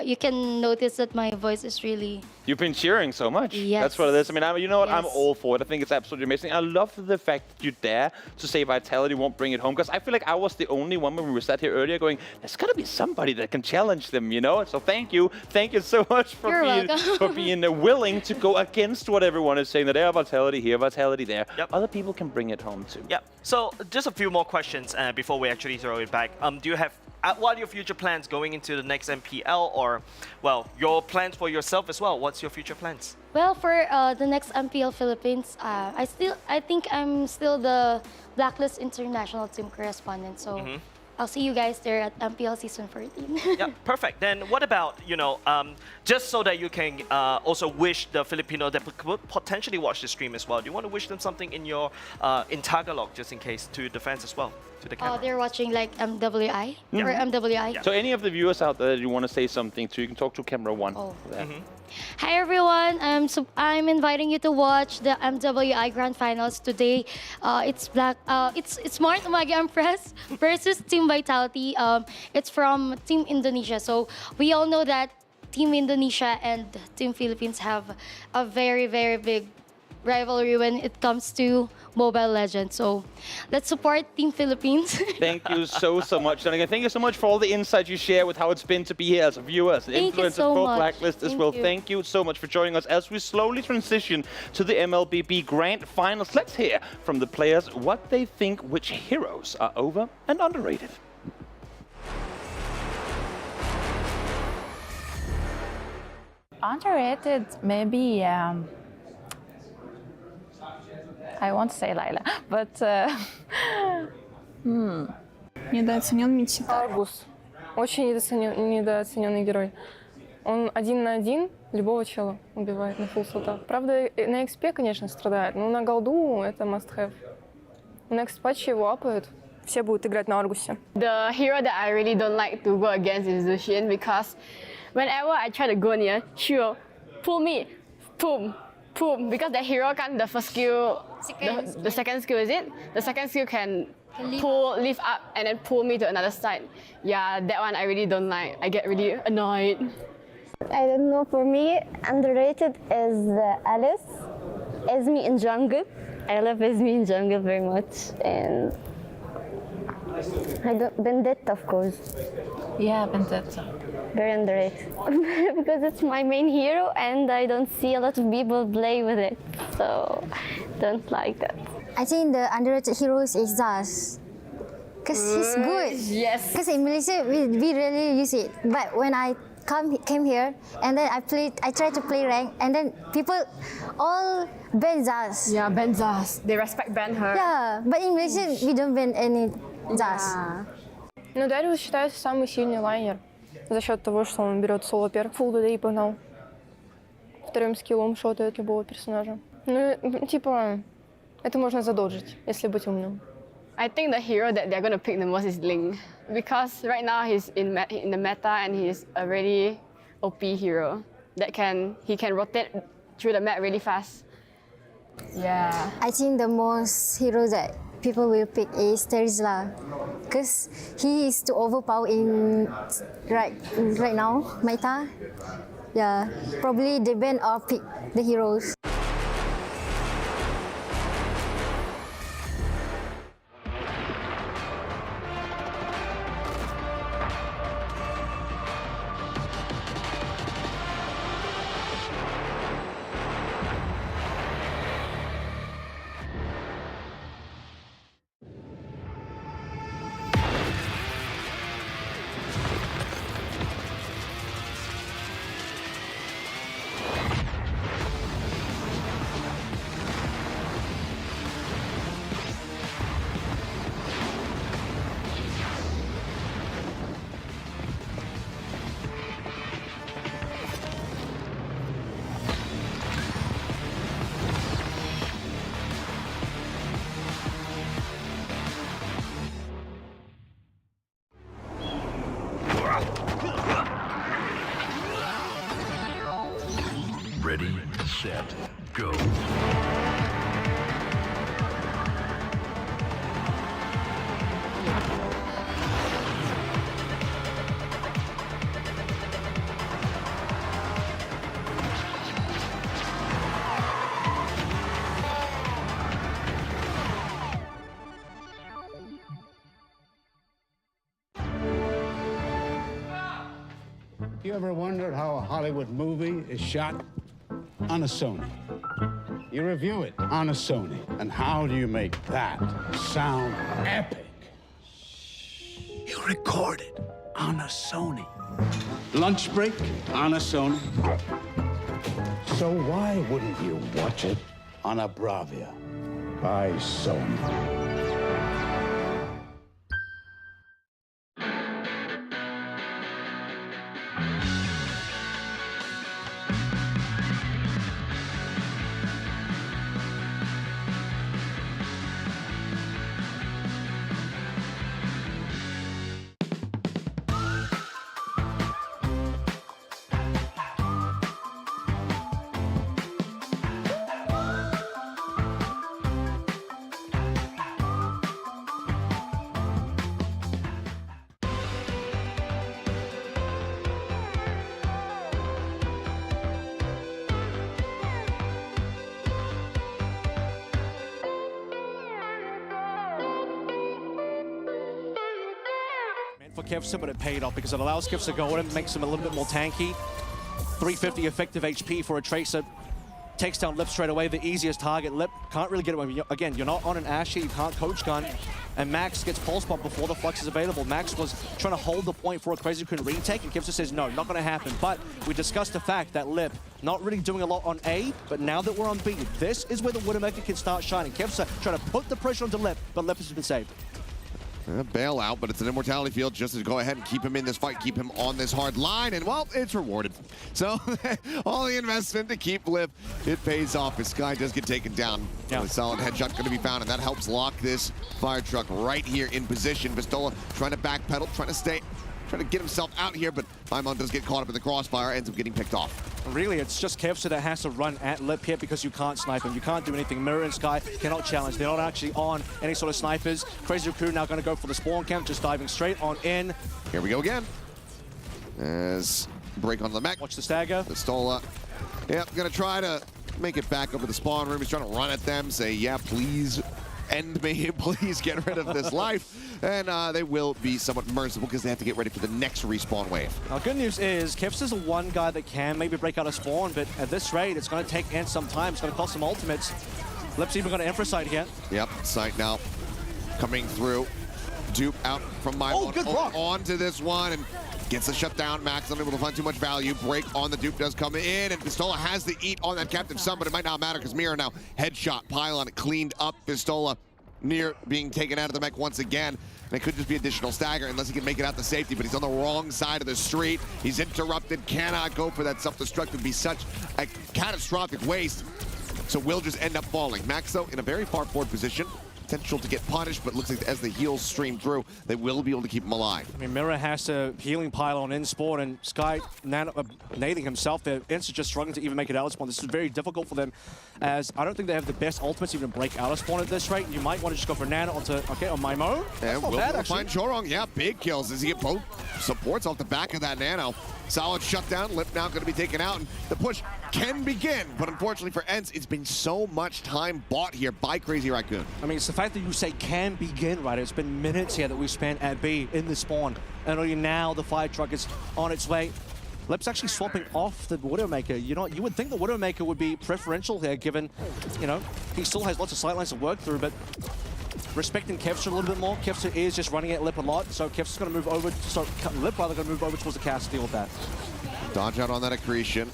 you can notice that my voice is really... You've been cheering so much. Yes. That's what it is. I mean, you know what? I'm Yes. all for it. I think it's absolutely amazing. I love the fact that you dare to say Vitality won't bring it home, because I feel like I was the only one when we were sat here earlier going, there's got to be somebody that can challenge them, you know? So thank you. Thank you so much for being willing to go against what everyone is saying, that there are Vitality here, Vitality there. Other people can bring it home too. Yep. So just a few more questions before we actually throw it back. Do you have what are your future plans going into the next MPL, or, well, your plans for yourself as well? What's your future plans? Well, for the next MPL Philippines, I think I'm still the Blacklist International team correspondent. So I'll see you guys there at MPL season 14. Yeah, perfect. Then what about, you know, just so that you can also wish the Filipino that could potentially watch the stream as well, do you want to wish them something in your in Tagalog, just in case, to the fans as well, to the camera? They're watching like MWI or MWI. So any of the viewers out there that you want to say something to, you can talk to camera one. There. Hi everyone, I'm inviting you to watch the MWI Grand Finals today. It's Smart Omega Empress versus Team Vitality. It's from Team Indonesia. So we all know that Team Indonesia and Team Philippines have a very, very big rivalry when it comes to Mobile Legends. So let's support Team Philippines. Thank you so much. And again, thank you so much for all the insights you share with how it's been to be here as a viewer, as an influencer for Blacklist as well. Thank you so much for joining us as we slowly transition to the MLBB Grand Finals. Let's hear from the players what they think which heroes are over and underrated. Underrated, maybe. I want to say Layla, but Недооценен Митсита. Аргус. Очень недооцененный герой. Он 1 на 1 любого чела убивает на фулл-слотах. Правда, на XP, конечно, страдает, но на голду это must-have. На Next-патче его апают, все будут играть на Аргусе. The hero that I really don't like to go against is Lucian, because whenever I try to go near, she will pull me, boom, boom, because the hero can, the first skill, the second skill, is it? The second skill can lift up and then pull me to another side. Yeah, that one I really don't like. I get really annoyed. I don't know, for me, underrated is Alice, Esme in jungle. I love Esme in jungle very much. And Vendetta, of course. Yeah, Vendetta. Very underrated. Because it's my main hero and I don't see a lot of people play with it. So, don't like that. I think the underrated hero is Zaz. Because he's good. Yes. Because in Malaysia, we really use it. But when I came here and then I tried to play rank and then people all ban Zaz. Yeah, ban Zaz. They ban her. Yeah, but in Malaysia, we don't ban any Zaz. Но Дариус считается самый сильный лайнер за счет того, что он берет соло перк, фулл ДД и погнал. Вторым скиллом шотает любого персонажа. Ну, типа, это можно задоджить, если быть умным. I think the hero that they're going to pick the most is Ling, because right now he's in the meta and he's a really OP hero. that he can rotate through the map really fast. Yeah. I think the most hero that people will pick is Terizla, because he is too overpowered in right now, meta. Yeah, probably they ban or pick the heroes. Ready, set, go. You ever wondered how a Hollywood movie is shot? On a Sony. You review it on a Sony. And how do you make that sound epic? You record it on a Sony. Lunch break on a Sony. So why wouldn't you watch it on a Bravia by Sony? For Kevsa, but it paid off because it allows Kevsa to go in and makes him a little bit more tanky. 350 effective HP for a Tracer. Takes down Lip straight away, the easiest target. Lip can't really get away. Again, you're not on an Ashy, you can't coach gun. And Max gets pulse pop before the Flux is available. Max was trying to hold the point for a Crazy Raccoon retake, and Kevsa says, no, not going to happen. But we discussed the fact that Lip not really doing a lot on A, but now that we're on B, this is where the Widowmaker can start shining. Kevsa trying to put the pressure onto Lip, but Lip has been saved. Bailout, but it's an immortality field just to go ahead and keep him in this fight, keep him on this hard line, and well, it's rewarded. So all the investment to keep Lip, it pays off. This guy does get taken down. Yeah. A solid headshot going to be found, and that helps lock this fire truck right here in position. Petala trying to backpedal, trying to get himself out here, but Paimon does get caught up in the crossfire, ends up getting picked off. Really, it's just Kevsa that has to run at Lip here because you can't snipe him. You can't do anything. Mirror and Sky cannot challenge. They're not actually on any sort of snipers. Crazy Raccoon now going to go for the spawn camp, just diving straight on in. Here we go again. As break on the mech. Watch the stagger. Petala. Yep, going to try to make it back over the spawn room. He's trying to run at them, say, yeah, please end me, please get rid of this life. And they will be somewhat merciful because they have to get ready for the next respawn wave. Now, good news is Kevsa's the one guy that can maybe break out a spawn, but at this rate, it's going to take Ant some time. It's going to cost some ultimates. Lip's even going to Infra Sight here. Yep, Sight now coming through. Dupe out from my onto this one and gets the shutdown. Max unable to find too much value. Break on the Dupe does come in, and Petala has the eat on that Captain Sun, but it might not matter because Mira now headshot pylon cleaned up. Petala near being taken out of the mech once again. And it could just be additional stagger unless he can make it out to safety, but he's on the wrong side of the street. He's interrupted, cannot go for that self-destruct. It would be such a catastrophic waste. So will just end up falling. Max, though, in a very far forward position. potential to get punished, but looks like as the heals stream through, they will be able to keep him alive. I mean, Mirror has to healing pylon in spawn, and Sky nading himself there. Ents are just struggling to even make it out of spawn. This is very difficult for them, as I don't think they have the best ultimates even to break out of spawn at this rate. You might want to just go for Nana onto, okay, on Maimo. And That's not bad, find Chorong. Yeah, big kills as he get both supports off the back of that Nano. Solid shutdown. Lip now going to be taken out, and the push can begin. But unfortunately for Ents, it's been so much time bought here by Crazy Raccoon. I mean, it's the fact that you say can begin, right? It's been minutes here that we've spent at B in the spawn, and only now the fire truck is on its way. Lip's actually swapping off the Widowmaker. You would think the Widowmaker would be preferential here, given, he still has lots of sightlines to work through, but respecting Kevster a little bit more. Kevster is just running at Lip a lot, so Kevster's going to move over, so Lip rather going to move over towards the cast to deal with that. Dodge out on that accretion.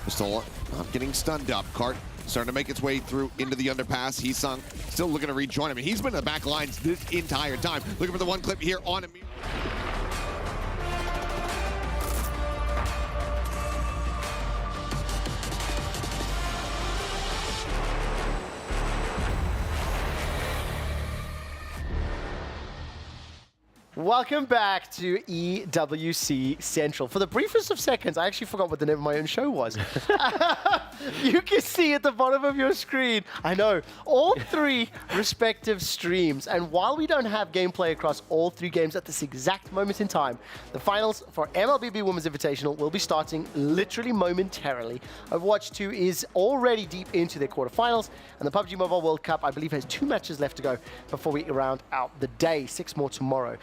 Still not getting stunned up. Cart starting to make its way through into the underpass. Heesung still looking to rejoin him. He's been in the back lines this entire time. Looking for the one clip here on him. Welcome back to EWC Central. For the briefest of seconds, I actually forgot what the name of my own show was. You can see at the bottom of your screen, I know, all 3 respective streams. And while we don't have gameplay across all 3 games at this exact moment in time, the finals for MLBB Women's Invitational will be starting literally momentarily. Overwatch 2 is already deep into their quarterfinals, and the PUBG Mobile World Cup, I believe, has 2 matches left to go before we round out the day, 6 more tomorrow.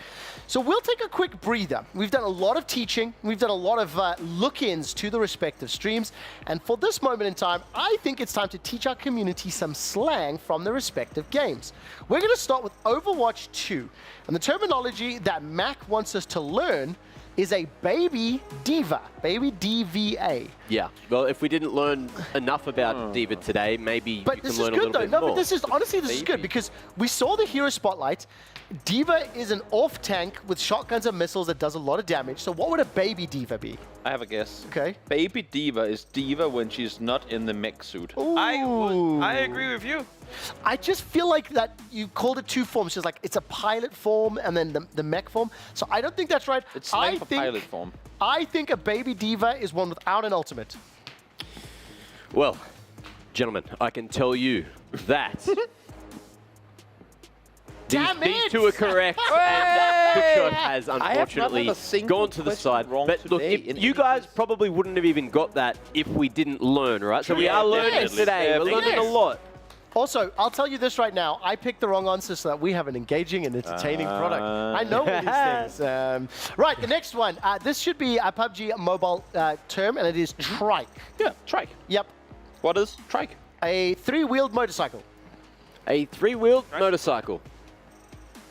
So we'll take a quick breather. We've done a lot of teaching. We've done a lot of look-ins to the respective streams. And for this moment in time, I think it's time to teach our community some slang from the respective games. We're going to start with Overwatch 2. And the terminology that Mac wants us to learn is a baby diva, baby DVA. Yeah, well, if we didn't learn enough about Diva today, maybe you can learn a little bit more. No, but this is, honestly, this is good because we saw the hero spotlight. Diva is an off tank with shotguns and missiles that does a lot of damage. So what would a baby diva be? I have a guess. Okay. Baby Diva is Diva when she's not in the mech suit. I agree with you. I just feel like that you called it 2 forms. Just like it's a pilot form and then the mech form. So I don't think that's right. It's slang for pilot form. I think a baby diva is one without an ultimate. Well, gentlemen, I can tell you that these 2 are correct. And Cookshot has unfortunately gone to the side. But look, you guys probably wouldn't have even got that if we didn't learn, right? So we are learning today. We're learning a lot. Also, I'll tell you this right now. I picked the wrong answer so that we have an engaging and entertaining product. I know all these things. Right, the next one. This should be a PUBG Mobile term, and it is trike. Yeah, trike. Yep. What is trike? A 3-wheeled motorcycle. A 3-wheeled motorcycle.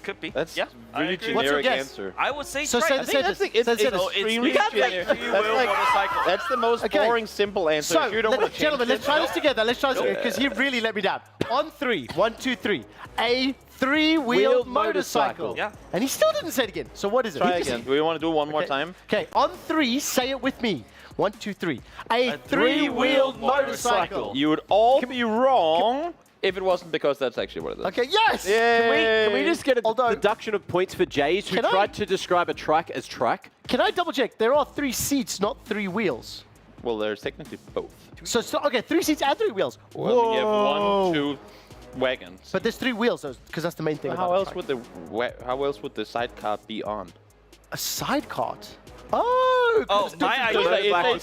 Could be. That's really generic answer. I would say So trike. say the sentence. It's extremely generic. That's the most boring, simple answer. So, If you don't want to gentlemen, let's try this together. Let's try this together, because he really let me down. On 3, 1, 2, 3. A 3-wheeled motorcycle. Yeah. And he still didn't say it again. So what is it? Try again. Do we want to do it one more time? Okay, on 3, say it with me. 1, 2, 3. A 3-wheeled motorcycle. You would all be wrong if it wasn't because that's actually what it is. Okay, yes! Can we just get a deduction of points for Jays who tried to describe a trike as trike? Can I double check? There are 3 seats, not 3 wheels. Well, there's technically both. So okay, 3 seats and 3 wheels. Well, we have 1, 2 wagons. But there's 3 wheels, because that's the main thing. Well, how else would the sidecar be on? A sidecar? Oh, my idea.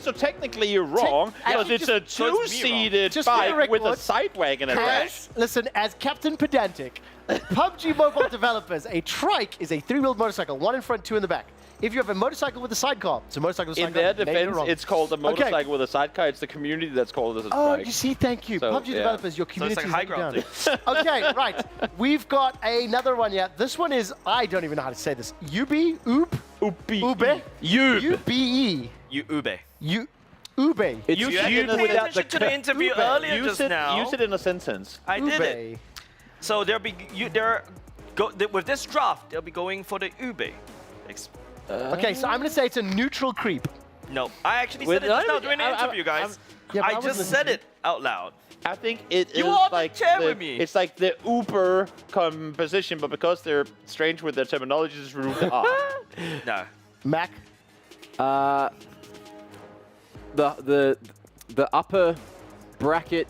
So technically you're wrong because it's a 2-seated bike with a side wagon attached. Listen, as Captain Pedantic, PUBG Mobile developers, a trike is a 3-wheeled motorcycle, 1 in front, 2 in the back. If you have a motorcycle with a sidecar, it's a motorcycle with a sidecar. In their defense, it's called a motorcycle with a sidecar. It's the community that's called it a Oh, trike. you see, thank you. So, PUBG developers, your community so it's like high ground. Okay, right. We've got another one here. This one is, I don't even know how to say this. Ube? Ube? Ube. U-B-E. Ube. Ube. It's you didn't pay attention to the interview earlier just now. Use it in a sentence. I did it. So with this draft, they'll be going for the Ube. Okay, so I'm going to say it's a neutral creep. No, I actually said it just now during the interview, guys. I just said it out loud. I think it is You are the like chair with me. It's like the Uber composition, but because they're strange with their terminology, just remove the R. No. Mac? The upper bracket.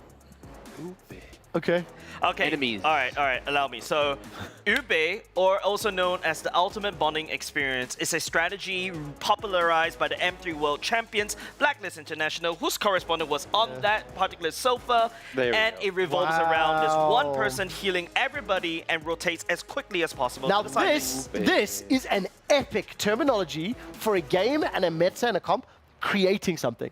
Okay. Okay. Enemies. All right. Allow me. So, Ube, or also known as the ultimate bonding experience, is a strategy popularized by the M3 World Champions, Blacklist International, whose correspondent was on that particular sofa, and it revolves around this one person healing everybody and rotates as quickly as possible. Now to the side. this is an epic terminology for a game and a meta and a comp creating something.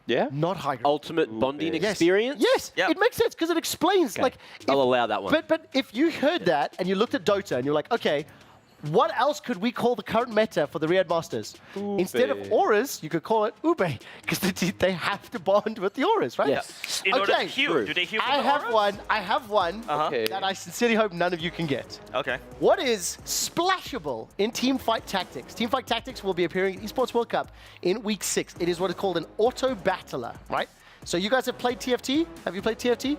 Yeah. Not high. Ultimate bonding Yes. experience. Yes, it makes sense because it explains. Okay. Like, I'll allow that one. But if you heard that and you looked at Dota and you're like, okay, what else could we call the current meta for the Riyadh Masters? Instead of auras, you could call it Ube because they have to bond with the auras, right? Yes. In order to heal. Do they heal from I the have auras? one. I have one Okay. that I sincerely hope none of you can get. Okay. What is splashable in Teamfight Tactics? Teamfight Tactics will be appearing at Esports World Cup in week 6. It is what is called an auto battler, right? So you guys have played TFT? Have you played TFT?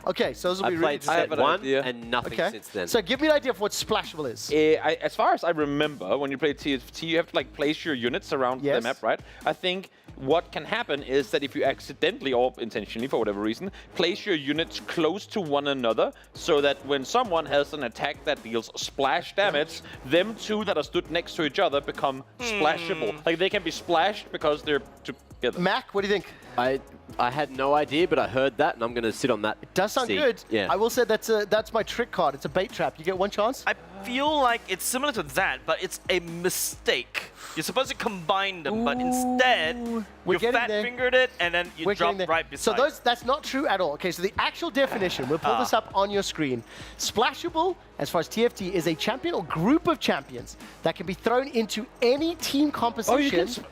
Okay, so this will be really played set interesting. 1 and nothing since then. So give me an idea of what splashable is. As far as I remember, when you play TFT, you have to like place your units around the map, right? I think what can happen is that if you accidentally or intentionally, for whatever reason, place your units close to one another, so that when someone has an attack that deals splash damage, them two that are stood next to each other become splashable. Like they can be splashed because they're together. Mac, what do you think? I had no idea, but I heard that, and I'm going to sit on that. It does sound good. Yeah. I will say that's my trick card. It's a bait trap. You get one chance. I feel like it's similar to that, but it's a mistake. You're supposed to combine them, but instead, you fat-fingered it, and then you drop right beside. So that's not true at all. Okay, so the actual definition, we'll pull this up on your screen. Splashable, as far as TFT, is a champion or group of champions that can be thrown into any team composition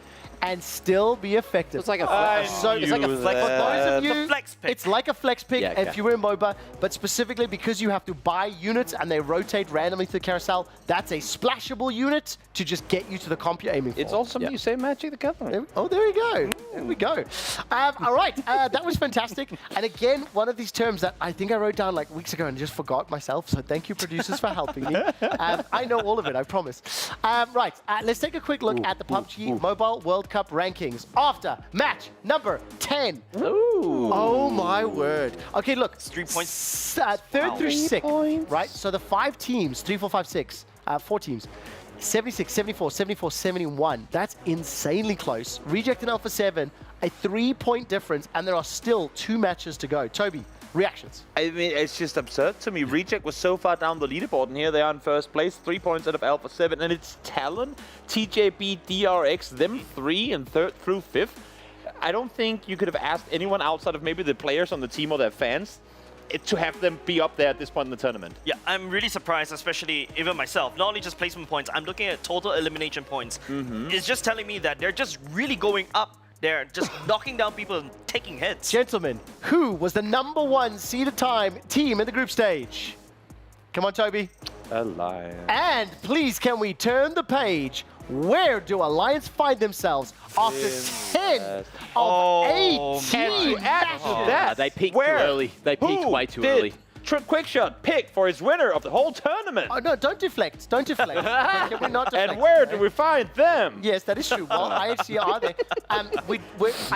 and still be effective. It's like a flex. It's like a flex. For those of you, flex pick. It's like a flex pick Yeah, okay. if you were in MOBA, but specifically because you have to buy units and they rotate randomly through the carousel, that's a splashable unit to just get you to the comp you're aiming for. It's also you say Magic the Gathering. Oh, there we go. There we go. All right, that was fantastic. And again, one of these terms that I think I wrote down like weeks ago and just forgot myself. So thank you, producers, for helping me. I know all of it, I promise. Right, let's take a quick look at the PUBG Mobile World Cup rankings after match number 10. Oh my word. Okay, look. 3 points. Third through sixth, right? So the 5 teams, 3, 4, 5, 6, 4 teams. 76, 74, 74, 71. That's insanely close. Reject and Alpha 7, a 3-point difference, and there are still 2 matches to go. Toby, reactions? I mean, it's just absurd to me. Reject was so far down the leaderboard, and here they are in first place, 3 points out of Alpha 7, and it's Talon, TJB, DRX, them 3 and 3rd through 5th. I don't think you could have asked anyone outside of maybe the players on the team or their fans to have them be up there at this point in the tournament. Yeah, I'm really surprised, especially even myself. Not only just placement points, I'm looking at total elimination points. It's just telling me that they're just really going up there, just knocking down people and taking hits. Gentlemen, who was the #1 seeded team in the group stage? Come on, Toby. Alliance. And please, can we turn the page? Where do Alliance find themselves after 10 of 18 matches? They peaked too early. They peaked way too early. Quickshot pick for his winner of the whole tournament. Oh, no, don't deflect. Don't deflect. Can we not deflect? And where do we find them? Yes, that is true. Well, IHC are there. I'm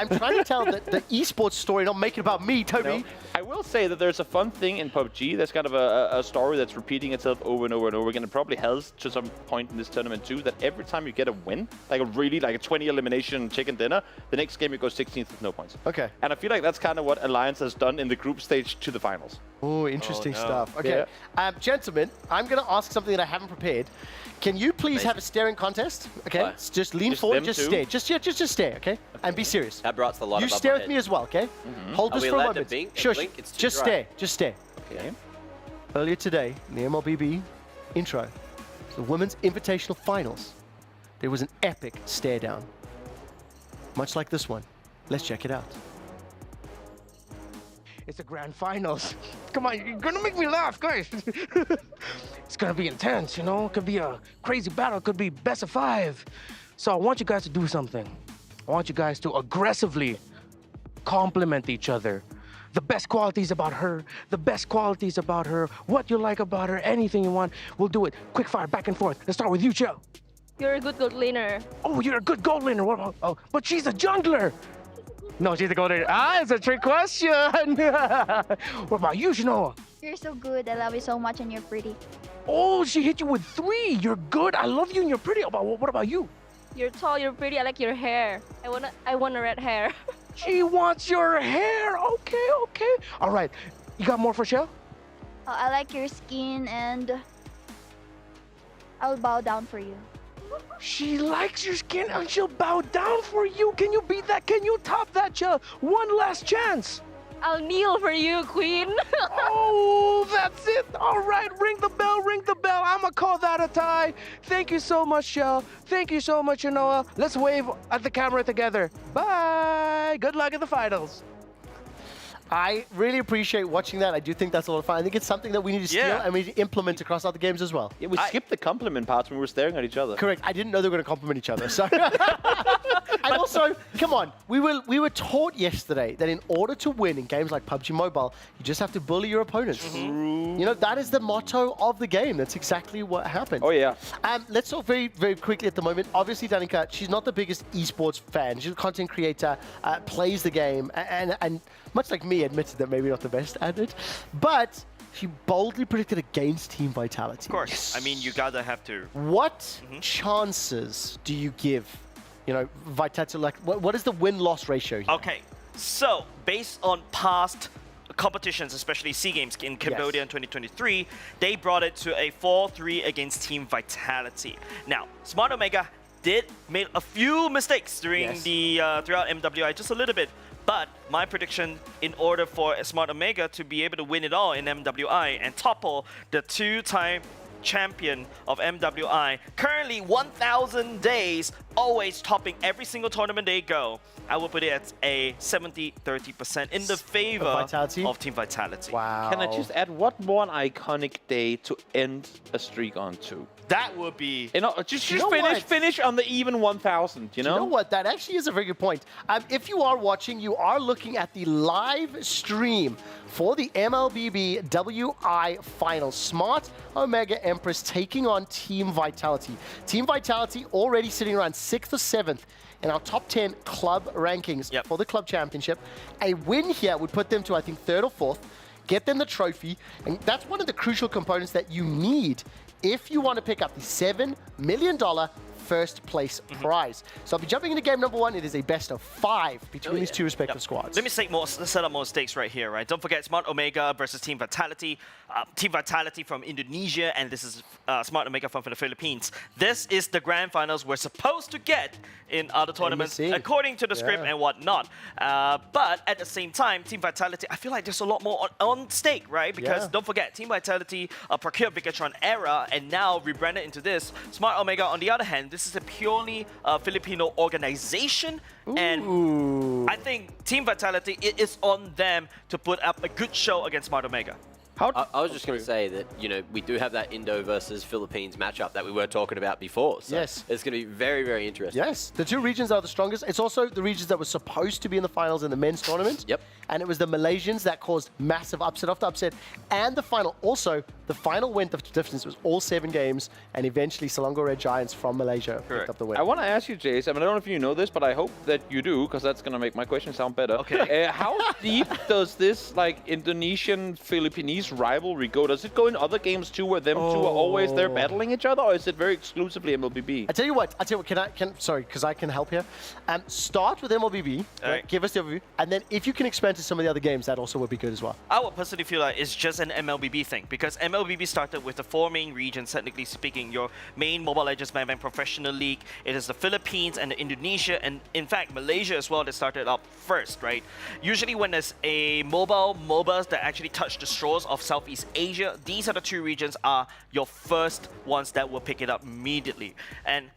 trying to tell the esports story, not make it about me, Toby. No. I will say that there's a fun thing in PUBG. There's kind of a story that's repeating itself over and over and over again. It probably has to some point in this tournament too, that every time you get a win, like a 20 elimination chicken dinner, the next game you go 16th with no points. Okay. And I feel like that's kind of what Alliance has done in the group stage to the finals. Oh, interesting stuff. Okay. Gentlemen, I'm going to ask something that I haven't prepared. Can you please have a staring contest? Okay. Just lean forward, just stare. Just stare, okay? And be serious. That brought the light You above stare my with head. me as well, okay? Hold Are this we for a allowed to moment. blink? It's too Just dry. stare. Just stare. Okay. Earlier today, in the MLBB intro, the Women's Invitational Finals, there was an epic stare down. Much like this one. Let's check it out. It's the grand finals. Come on, you're gonna make me laugh, guys. It's gonna be intense, you know? It could be a crazy battle, it could be best of 5. So I want you guys to do something. I want you guys to aggressively compliment each other the best qualities about her, what you like about her, anything you want. We'll do it. Quick fire, back and forth. Let's start with you, Joe. You're a good gold laner. Oh, you're a good gold laner. What about, oh, but she's a jungler. No, she's a gold laner. Ah, it's a trick question. What about you, Shanoa? You're so good. I love you so much and you're pretty. Oh, she hit you with 3. You're good. I love you and you're pretty. What about you? You're tall, you're pretty. I like your hair. I want a red hair. She wants your hair. Okay, okay. All right. You got more for Shell? I like your skin and I'll bow down for you. She likes your skin and she'll bow down for you. Can you beat that? Can you top that, Shell? One last chance. I'll kneel for you, queen. Oh, that's it. All right, ring the bell, ring the bell. I'ma call that a tie. Thank you so much, Shell. Thank you so much, Shanoa. Let's wave at the camera together. Bye. Good luck in the finals. I really appreciate watching that. I do think that's a lot of fun. I think it's something that we need to steal and we need to implement across other games as well. Yeah, we skipped the compliment parts when we were staring at each other. Correct. I didn't know they were going to compliment each other. So, and also, come on, we were taught yesterday that in order to win in games like PUBG Mobile, you just have to bully your opponents. You know, that is the motto of the game. That's exactly what happened. Oh yeah. Let's talk very, very quickly at the moment. Obviously, Danica, she's not the biggest esports fan. She's a content creator, plays the game, and much like me, admitted that maybe not the best at it, but she boldly predicted against Team Vitality. Of course. I mean, you gotta have to. What chances do you give, you know, Vitality? Like, what is the win-loss ratio here? Okay, so based on past competitions, especially SEA Games in Cambodia in 2023, they brought it to a 4-3 against Team Vitality. Now, Smart Omega did make a few mistakes during the throughout MWI, just a little bit. But my prediction, in order for Smart Omega to be able to win it all in MWI and topple the 2-time champion of MWI, currently 1,000 days, always topping every single tournament they go, I will put it at a 70-30% in the favor of Team Vitality. Wow. Can I just add one more iconic day to end a streak on to? That would be... You know, just finish on the even 1,000, you know? You know what? That actually is a very good point. If you are watching, you are looking at the live stream for the MLBB WI Finals. Smart Omega Empress taking on Team Vitality. Team Vitality already sitting around 6th or 7th in our top 10 club rankings for the club championship. A win here would put them to, I think, 3rd or 4th, get them the trophy, and that's one of the crucial components that you need if you want to pick up the $7 million first place prize. So I'll be jumping into game number 1. It is a best of 5 between these two respective squads. Let me set up more stakes right here, right? Don't forget Smart Omega versus Team Vitality. Team Vitality from Indonesia, and this is Smart Omega from the Philippines. This is the grand finals we're supposed to get in other tournaments, according to the script and whatnot. But at the same time, Team Vitality, I feel like there's a lot more on stake, right? Because don't forget, Team Vitality procured Bigatron Era and now rebranded into this. Smart Omega, on the other hand, this is a purely Filipino organization. And I think Team Vitality, it is on them to put up a good show against Smart Omega. I was just going to say that, you know, we do have that Indo versus Philippines matchup that we were talking about before. So it's going to be very, very interesting. Yes, the two regions are the strongest. It's also the regions that were supposed to be in the finals in the men's tournament. And it was the Malaysians that caused massive upset after upset. And the final, also, the final went the distance. Was all 7 games, and eventually Selangor Red Giants from Malaysia picked up the win. I want to ask you, Jace, I mean, I don't know if you know this, but I hope that you do, because that's going to make my question sound better. Okay. How deep does this, like, Indonesian-Philippines rivalry go? Does it go in other games too, where them two are always there battling each other, or is it very exclusively MLBB? I tell you what, sorry, because I can help here. Start with MLBB, give us the overview, and then if you can expand to some of the other games, that also would be good as well. I would personally feel like it's just an MLBB thing, because MLBB started with the 4 main regions, technically speaking. Your main Mobile Legends Bang Bang Professional League, it is the Philippines and the Indonesia, and in fact Malaysia as well that started up first, right? Usually when there's a MOBAs that actually touch the shores of Southeast Asia, these are the 2 regions are your first ones that will pick it up immediately. And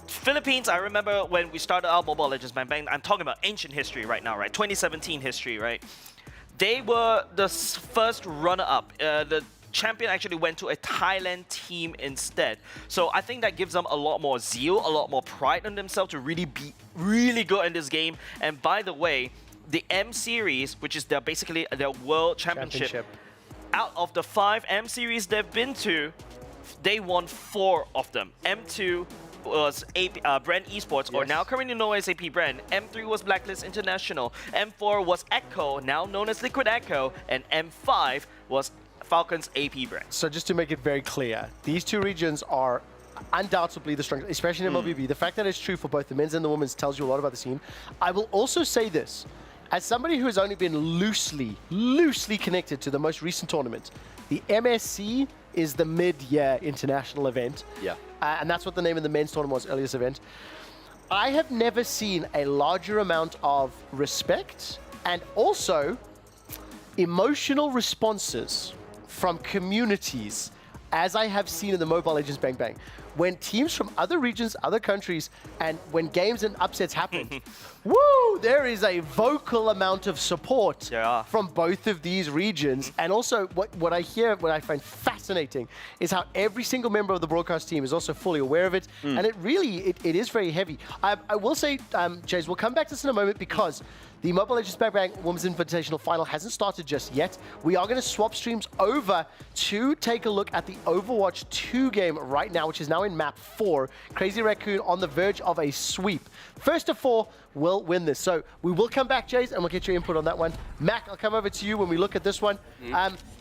Philippines, I remember when we started our Mobile Legends Bang Bang, I'm talking about ancient history right now, right? 2017 history, right? They were the first runner-up. The champion actually went to a Thailand team instead. So I think that gives them a lot more zeal, a lot more pride in themselves to really be really good in this game. And by the way, the M series, which is basically their world championship. Out of the 5 M series they've been to, they won 4 of them. M2 was Brand Esports, or now currently known as AP Brand. M3 was Blacklist International. M4 was Echo, now known as Liquid Echo. And M5 was Falcons AP Brand. So just to make it very clear, these 2 regions are undoubtedly the strongest, especially in MLBB. The fact that it's true for both the men's and the women's tells you a lot about the scene. I will also say this, as somebody who has only been loosely connected to the most recent tournament, the MSC is the mid-year international event. Yeah. And that's what the name of the men's tournament was earlier this event. I have never seen a larger amount of respect and also emotional responses from communities as I have seen in the Mobile Legends Bang Bang. When teams from other regions, other countries, and when games and upsets happen, woo, there is a vocal amount of support from both of these regions. And also what I hear, what I find fascinating is how every single member of the broadcast team is also fully aware of it. And it really, it is very heavy. I will say, Jays, we'll come back to this in a moment because the Mobile Legends Bang Bang Women's Invitational Final hasn't started just yet. We are going to swap streams over to take a look at the Overwatch 2 game right now, which is now in map 4. Crazy Raccoon on the verge of a sweep. First of 4 will win this. So we will come back, Jays, and we'll get your input on that one. Mac, I'll come over to you when we look at this one.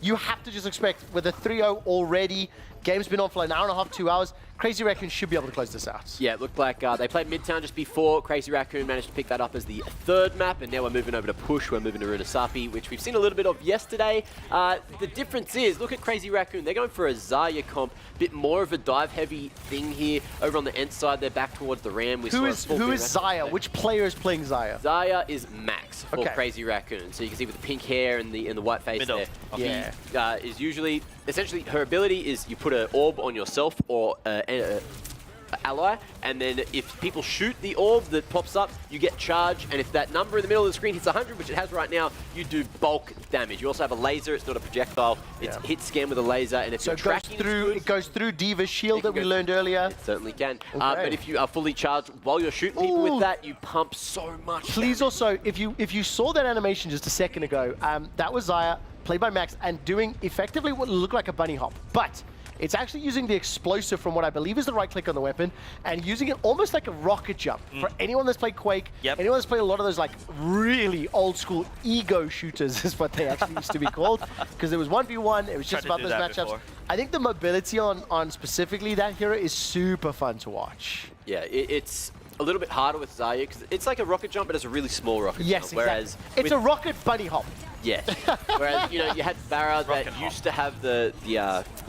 You have to just expect with a 3-0 already, game's been on for like an hour and a half, 2 hours. Crazy Raccoon should be able to close this out. Yeah, it looked like they played Midtown just before. Crazy Raccoon managed to pick that up as the 3rd map, and now we're moving over to Push. We're moving to Runasapi, which we've seen a little bit of yesterday. The difference is, look at Crazy Raccoon. They're going for a Zarya comp, bit more of a dive-heavy thing here. Over on the end side, they're back towards the Ram. Who is Zarya? Which player is playing Zarya? Zarya is Max for Crazy Raccoon. So you can see with the pink hair and the white face there. Yeah. He is usually, essentially, her ability is you put an orb on yourself or ally, and then if people shoot the orb that pops up, you get charged, and if that number in the middle of the screen hits 100, which it has right now, you do bulk damage. You also have a laser. It's not a projectile. It's hit scan with a laser, and if you're tracking it goes through Diva's shield that we learned earlier. It certainly can. But if you are fully charged while you're shooting people with that, you pump so much. Please also, if you saw that animation just a second ago, that was Zarya, played by Max, and doing effectively what looked like a bunny hop. But it's actually using the explosive from what I believe is the right click on the weapon and using it almost like a rocket jump. For anyone that's played Quake, anyone that's played a lot of those like really old school ego shooters is what they actually used to be called, because it was 1v1, it was just about those matchups. Before. I think the mobility on specifically that hero is super fun to watch. Yeah, it's a little bit harder with Zarya because it's like a rocket jump, but it's a really small rocket jump. Whereas it's a rocket bunny hop. Yes. Whereas, you know, you had Farah that used to have the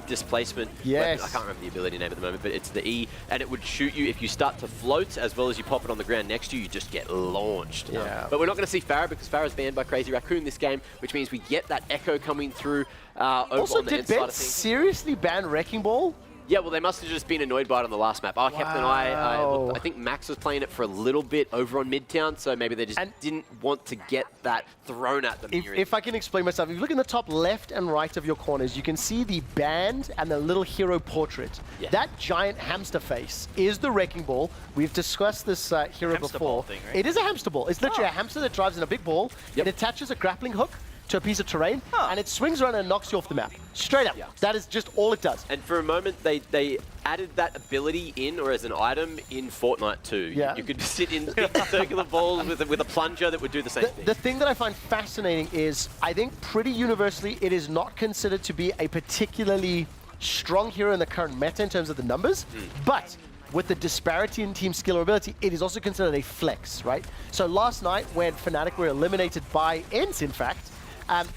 displacement. Yes. Weapon. I can't remember the ability name at the moment, but it's the E, and it would shoot you if you start to float as well as you pop it on the ground next to you. You just get launched. Yeah. But we're not going to see Farah because Farah's banned by Crazy Raccoon this game, which means we get that echo coming through. Also, on the did Ben seriously ban Wrecking Ball? Yeah, well, they must have just been annoyed by it on the last map. I kept an eye. I think Max was playing it for a little bit over on Midtown, so maybe they just didn't want to get that thrown at them. If I can explain myself, if you look in the top left and right of your corners, you can see the band and the little hero portrait. Yeah. That giant hamster face is the Wrecking Ball. We've discussed this hero hamster before. Ball thing, right? It is a hamster ball. It's literally a hamster that drives in a big ball. It attaches a grappling hook to a piece of terrain, and it swings around and knocks you off the map. Straight up. That is just all it does. And for a moment, they added that ability in, or as an item, in Fortnite too. You could sit in circular balls with a plunger that would do the same thing. The thing that I find fascinating is, I think pretty universally, it is not considered to be a particularly strong hero in the current meta in terms of the numbers, but with the disparity in team skill or ability, it is also considered a flex, right? So last night, when Fnatic were eliminated by ENCE, in fact,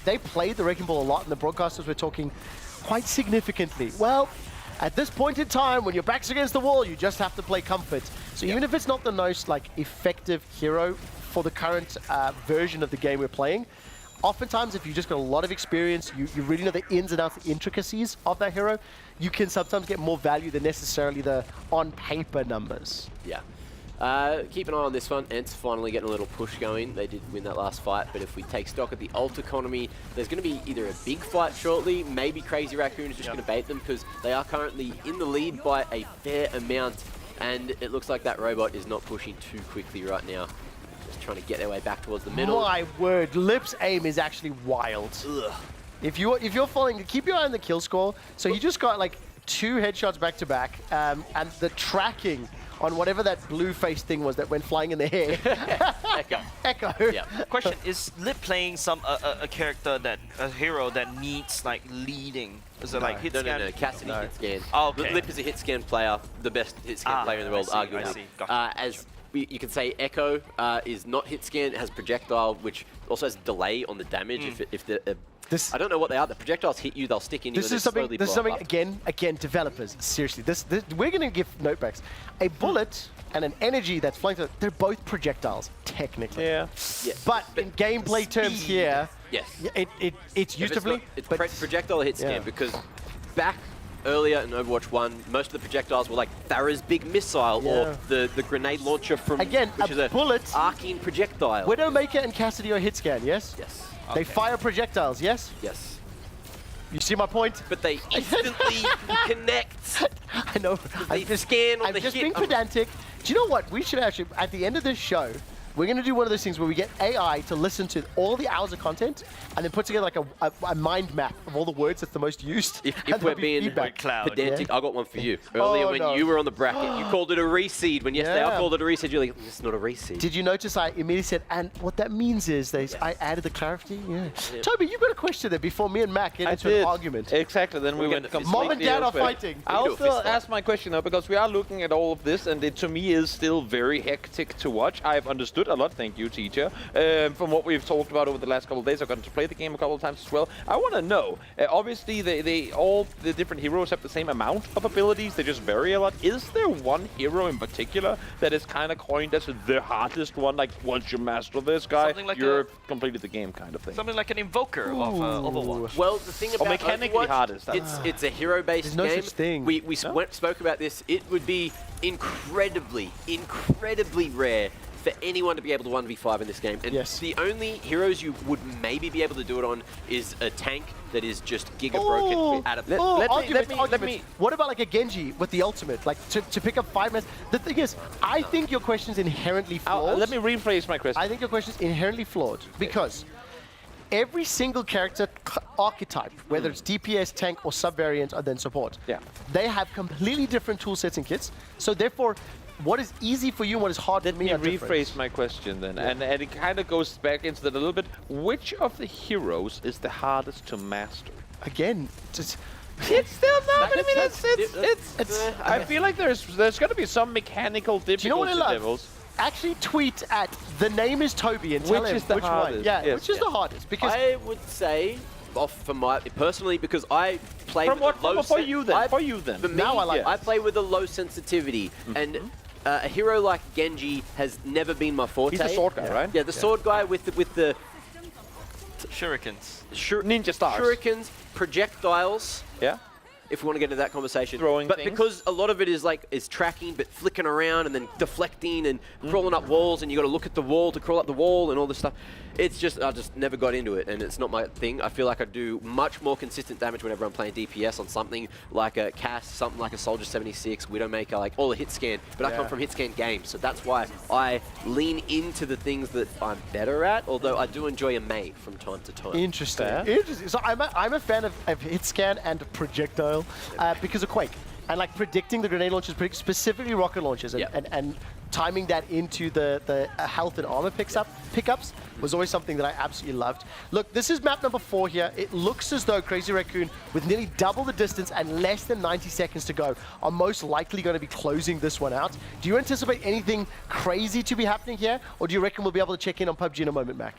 they played the Wrecking Ball a lot, and the broadcasters were talking quite significantly. Well, at this point in time, when your back's against the wall, you just have to play Comfort. So even if it's not the most effective hero for the current version of the game we're playing, oftentimes if you just got a lot of experience, you really know the ins and outs, the intricacies of that hero, you can sometimes get more value than necessarily the on-paper numbers. Yeah. Keep an eye on this one. ENCE finally getting a little push going. They did win that last fight, but if we take stock of the ult economy, there's going to be either a big fight shortly, maybe Crazy Raccoon is just going to bait them because they are currently in the lead by a fair amount, and it looks like that robot is not pushing too quickly right now. Just trying to get their way back towards the middle. My word, Lip's aim is actually wild. Ugh. If you're following, keep your eye on the kill score. So he just got like 2 headshots back to back, and the tracking on whatever that blue face thing was that went flying in the air. Echo. Yeah. Question: is Lip playing a character a hero that needs like leading? Is it like hit scan? No. Cassidy hit scan. Oh, okay. Lip is a hit scan player, the best hit scan player in the world, arguably. I see. Gotcha. As you can say, Echo is not hit scan, it has projectile, which also has delay on the damage. If the I don't know what they are. The projectiles hit you, they'll stick in you. This is something. Again, developers. Seriously, we're going to give notebacks. A bullet and an energy that's flying through. They're both projectiles, technically. Yeah. But in gameplay terms here, yes, it's used to be. It's projectile hit scan because back earlier in Overwatch 1, most of the projectiles were like Thara's big missile or the grenade launcher from which is a bullet arcing projectile. Widowmaker and Cassidy are hit scan. Yes. Yes. They fire projectiles, yes? Yes. You see my point? But they instantly connect. I know. They scan on I'm the just hit. being pedantic. Do you know what? We should actually, at the end of this show, we're going to do one of those things where we get AI to listen to all the hours of content and then put together like a mind map of all the words that's the most used. If we're being pedantic, I got one for you. Earlier when you were on the bracket, you called it a reseed. When yesterday I called it a reseed, you're like, it's not a reseed. Did you notice I immediately said, and what that means is I added the clarity? Yeah. Toby, you got a question there before me and Mac get into an argument. Exactly, then we went completely Mom and Dad elsewhere. are fighting. I'll still ask my question though, because we are looking at all of this, and it to me is still very hectic to watch. I've understood a lot, thank you, teacher. From what we've talked about over the last couple of days, I've gotten to play the game a couple of times as well. I want to know, obviously they all the different heroes have the same amount of abilities, they just vary a lot. Is there one hero in particular that is kind of coined as the hardest one, like once you master this guy, like you're completed the game kind of thing? Something like an invoker of Overwatch. Well, the thing about mechanically Overwatch, hardest. It's a hero-based game. No such thing. We spoke about this. It would be incredibly rare for anyone to be able to 1v5 in this game. And the only heroes you would maybe be able to do it on is a tank that is just giga broken out of let me. What about like a Genji with the ultimate? Like to pick up 5 minutes? The thing is, I think your question is inherently flawed. Let me rephrase my question. I think your question is inherently flawed because every single character archetype, whether it's DPS, tank, or sub-variant, and then support, they have completely different tool sets and kits. So therefore, what is easy for you and what is hard for me are different. Rephrase my question then, and it kind of goes back into that a little bit. Which of the heroes is the hardest to master? Again, just... It's still not, but I mean, it's I feel like there's going to be some mechanical difficulty. Do you know what I love? Actually tweet at the name is Toby and tell him which one. Yeah, which is the hardest. Because I would say, for my personally, because I play with a low for you then. For me, now I play with a low sensitivity, and a hero like Genji has never been my forte. He's the sword guy, right? Yeah, the sword guy with the shurikens, ninja stars, shurikens, projectiles. Yeah. If we want to get into that conversation. But because a lot of it is tracking, but flicking around and then deflecting and crawling up walls, and you got to look at the wall to crawl up the wall and all this stuff. It's just, I just never got into it, and it's not my thing. I feel like I do much more consistent damage whenever I'm playing DPS on something like a Cass, something like a Soldier 76, Widowmaker, like all the hit scan. But I come from hit scan games, so that's why I lean into the things that I'm better at, although I do enjoy a Mei from time to time. Interesting. Interesting. So I'm a fan of hit scan and projectile because of Quake. And like predicting the grenade launches, specifically rocket launches, and timing that into the health and armor pickups was always something that I absolutely loved. Look, this is map number 4 here. It looks as though Crazy Raccoon, with nearly double the distance and less than 90 seconds to go, are most likely going to be closing this one out. Do you anticipate anything crazy to be happening here, or do you reckon we'll be able to check in on PUBG in a moment, Mac?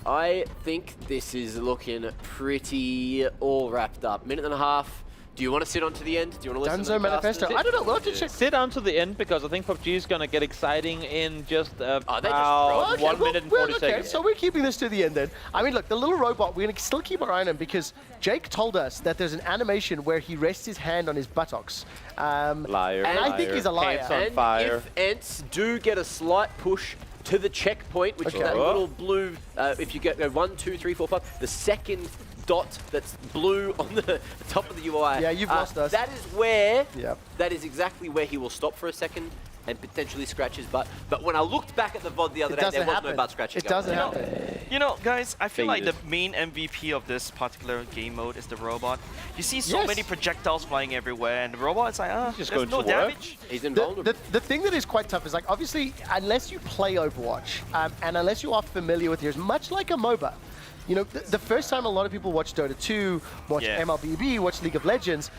I think this is looking pretty all wrapped up. Minute and a half. Do you want to sit on to the end? Do you want to listen to the Manifesto? I don't know. We'll have to check. Sit on to the end because I think PUBG is going to get exciting in just about 1 minute and 40 seconds. So we're keeping this to the end then. I mean, look, the little robot, we're going to still keep our eye on him because Jake told us that there's an animation where he rests his hand on his buttocks. Liar. And I think he's a liar. Pants on fire. If Ents do get a slight push to the checkpoint, which is that little blue, if you get 1, 2, 3, 4, 5, the second dot that's blue on the top of the UI. Yeah, you've lost us. That is where, that is exactly where he will stop for a second. and potentially scratch his butt. But when I looked back at the VOD the other day, there was no butt scratching. It doesn't happen. You know, guys, I feel like the main MVP of this particular game mode is the robot. You see so many projectiles flying everywhere, and the robot is like, just there's no damage. He's invulnerable. The thing that is quite tough is, like, obviously, unless you play Overwatch, and unless you are familiar with yours, much like a MOBA, you know, the first time a lot of people watch Dota 2, watch MLBB, watch League of Legends,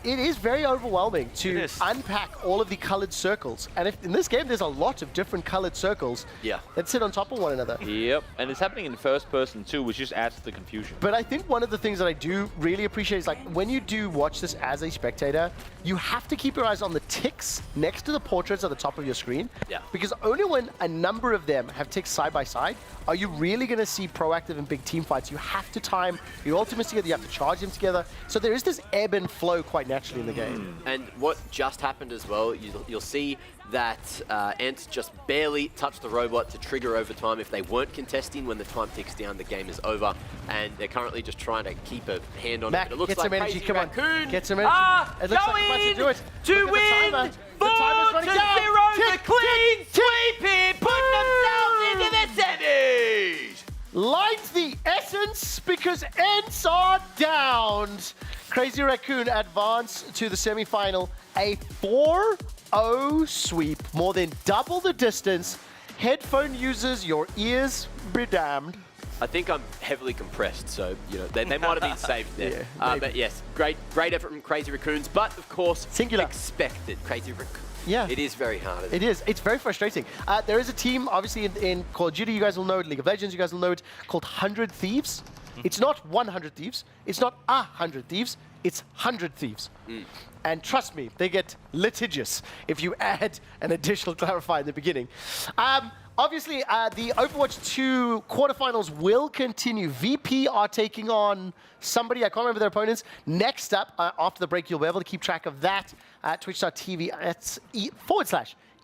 it is very overwhelming to unpack all of the colored circles. And if in this game, there's a lot of different colored circles that sit on top of one another. Yep, and it's happening in first person too, which just adds to the confusion. But I think one of the things that I do really appreciate is, like, when you do watch this as a spectator, you have to keep your eyes on the ticks next to the portraits at the top of your screen. Yeah. Because only when a number of them have ticks side by side are you really going to see proactive and big team fights. You have to time your ultimates together, you have to charge them together. So there is this ebb and flow quite naturally in the game. And what just happened as well, you'll see that Ent just barely touched the robot to trigger overtime. If they weren't contesting when the time ticks down, the game is over. And they're currently just trying to keep a hand on it. But it looks get like some energy, Crazy come Raccoon on. Get some energy. It looks like he's about to do it. To Look at win! the timer's running down. 4-0, Tick, the clean sweep here, putting themselves into the semis! Light the essence because Ents are downed. Crazy Raccoon advance to the semi-final. A 4-0 sweep, more than double the distance. Headphone users, your ears be damned. I think I'm heavily compressed, so you know they might have been saved there. But yes, great effort from Crazy Raccoons, but of course, singular expected. Crazy Raccoon. Yeah, it is very hard. It is. It's very frustrating. There is a team, obviously, in Call of Duty, you guys will know it. League of Legends, you guys will know it, called 100 Thieves. It's not 100 Thieves. It's not 100 Thieves. It's 100 Thieves. And trust me, they get litigious if you add an additional clarifier in the beginning. Obviously, the Overwatch 2 quarterfinals will continue. VP are taking on somebody, I can't remember their opponents. Next up, after the break, you'll be able to keep track of that at twitch.tv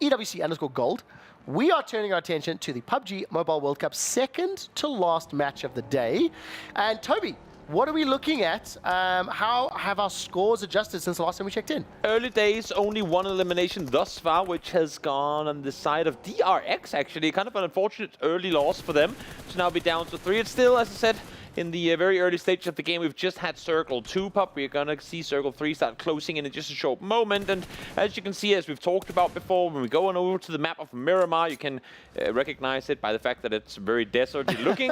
/EWC_gold. We are turning our attention to the PUBG Mobile World Cup, second to last match of the day. And Toby, what are we looking at? How have our scores adjusted since the last time we checked in? Early days, only one elimination thus far, which has gone on the side of DRX, actually. Kind of an unfortunate early loss for them to now be down to 3. It's still, as I said, in the very early stage of the game, we've just had Circle 2 pop. We're going to see Circle 3 start closing in just a short moment. And as you can see, as we've talked about before, when we go on over to the map of Miramar, you can recognize it by the fact that it's very deserty looking.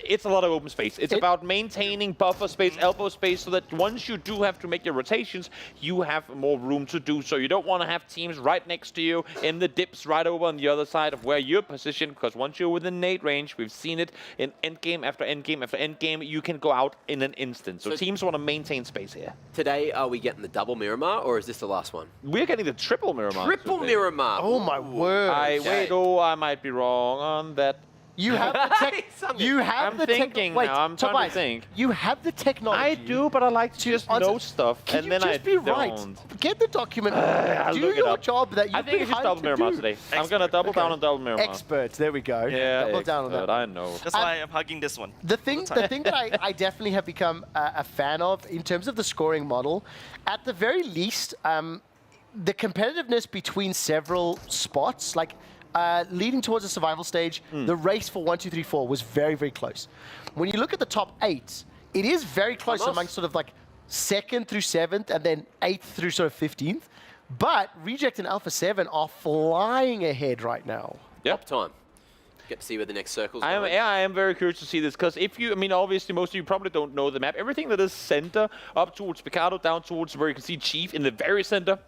It's a lot of open space. It's about maintaining buffer space, elbow space, so that once you do have to make your rotations, you have more room to do so. You don't want to have teams right next to you in the dips right over on the other side of where you're positioned, because once you're within nade range, we've seen it in endgame after endgame after endgame, you can go out in an instant. So teams want to maintain space here. Today, are we getting the double Miramar, or is this the last one? We're getting the triple Miramar. Triple Miramar. Oh my word. I might be wrong on that. You have the tech. You have I'm the thinking Wait, now. I'm trying to think. You have the technology. I do, but I like to just know stuff, Can and you then just I be don't. Right? Get the document. Do look it your up. job that you've I think been it's just hired double to Miramar do. today. I'm gonna double down on double Miramar. Expert. There we go. Yeah, double down on that. I know. That's why I'm hugging this one. The thing that I definitely have become a fan of in terms of the scoring model, at the very least, the competitiveness between several spots, like leading towards the survival stage, the race for 1, 2, 3, 4 was very, very close. When you look at the top 8, it is very close amongst sort of like 2nd through 7th and then 8th through sort of 15th. But Reject and Alpha 7 are flying ahead right now. Yep. Time. Get to see where the next circle's going. I am very curious to see this, because if you, I mean, obviously most of you probably don't know the map. Everything that is center, up towards Picado, down towards where you can see Chief in the very center,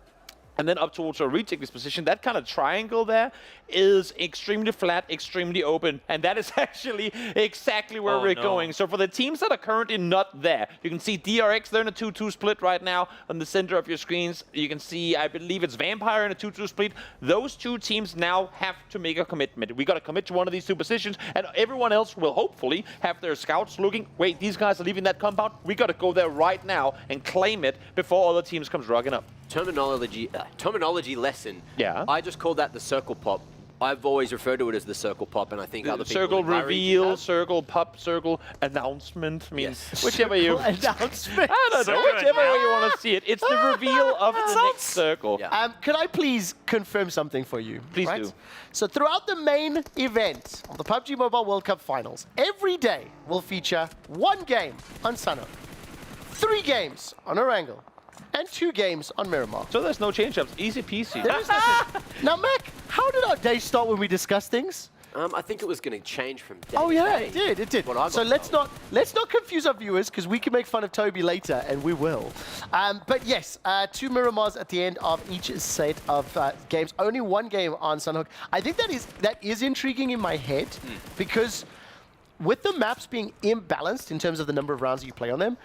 and then up towards our Reject's position, that kind of triangle there is extremely flat, extremely open, and that is actually exactly where we're going. So for the teams that are currently not there, you can see DRX, they're in a 2-2 split right now on the center of your screens. You can see, I believe it's Vampire in a 2-2 split. Those two teams now have to make a commitment. We got to commit to one of these two positions, and everyone else will hopefully have their scouts looking, wait, these guys are leaving that compound, we got to go there right now and claim it before other teams comes rocking up. Terminology lesson. Yeah. I just call that the circle pop. I've always referred to it as the circle pop, and I think other people... Circle in my region reveal, have. circle pop, circle announcement. I mean, Yes. whichever you... Announcement. I don't know, whichever way you want to see it. It's the reveal of the next circle. Could I please confirm something for you? Please do. So throughout the main event of the PUBG Mobile World Cup Finals, every day will feature 1 game on Sunhook, 3 games on Orangle, and 2 games on Miramar. So there's no change-ups. Easy peasy. There is nothing. Now, Mac, how did our day start when we discussed things? I think it was going to change from day Oh to yeah, day. it did. What I So got let's not confuse our viewers, because we can make fun of Toby later, and we will. But yes, 2 Miramars at the end of each set of games. Only 1 game on Sunhook. I think that is intriguing in my head, because with the maps being imbalanced in terms of the number of rounds you play on them,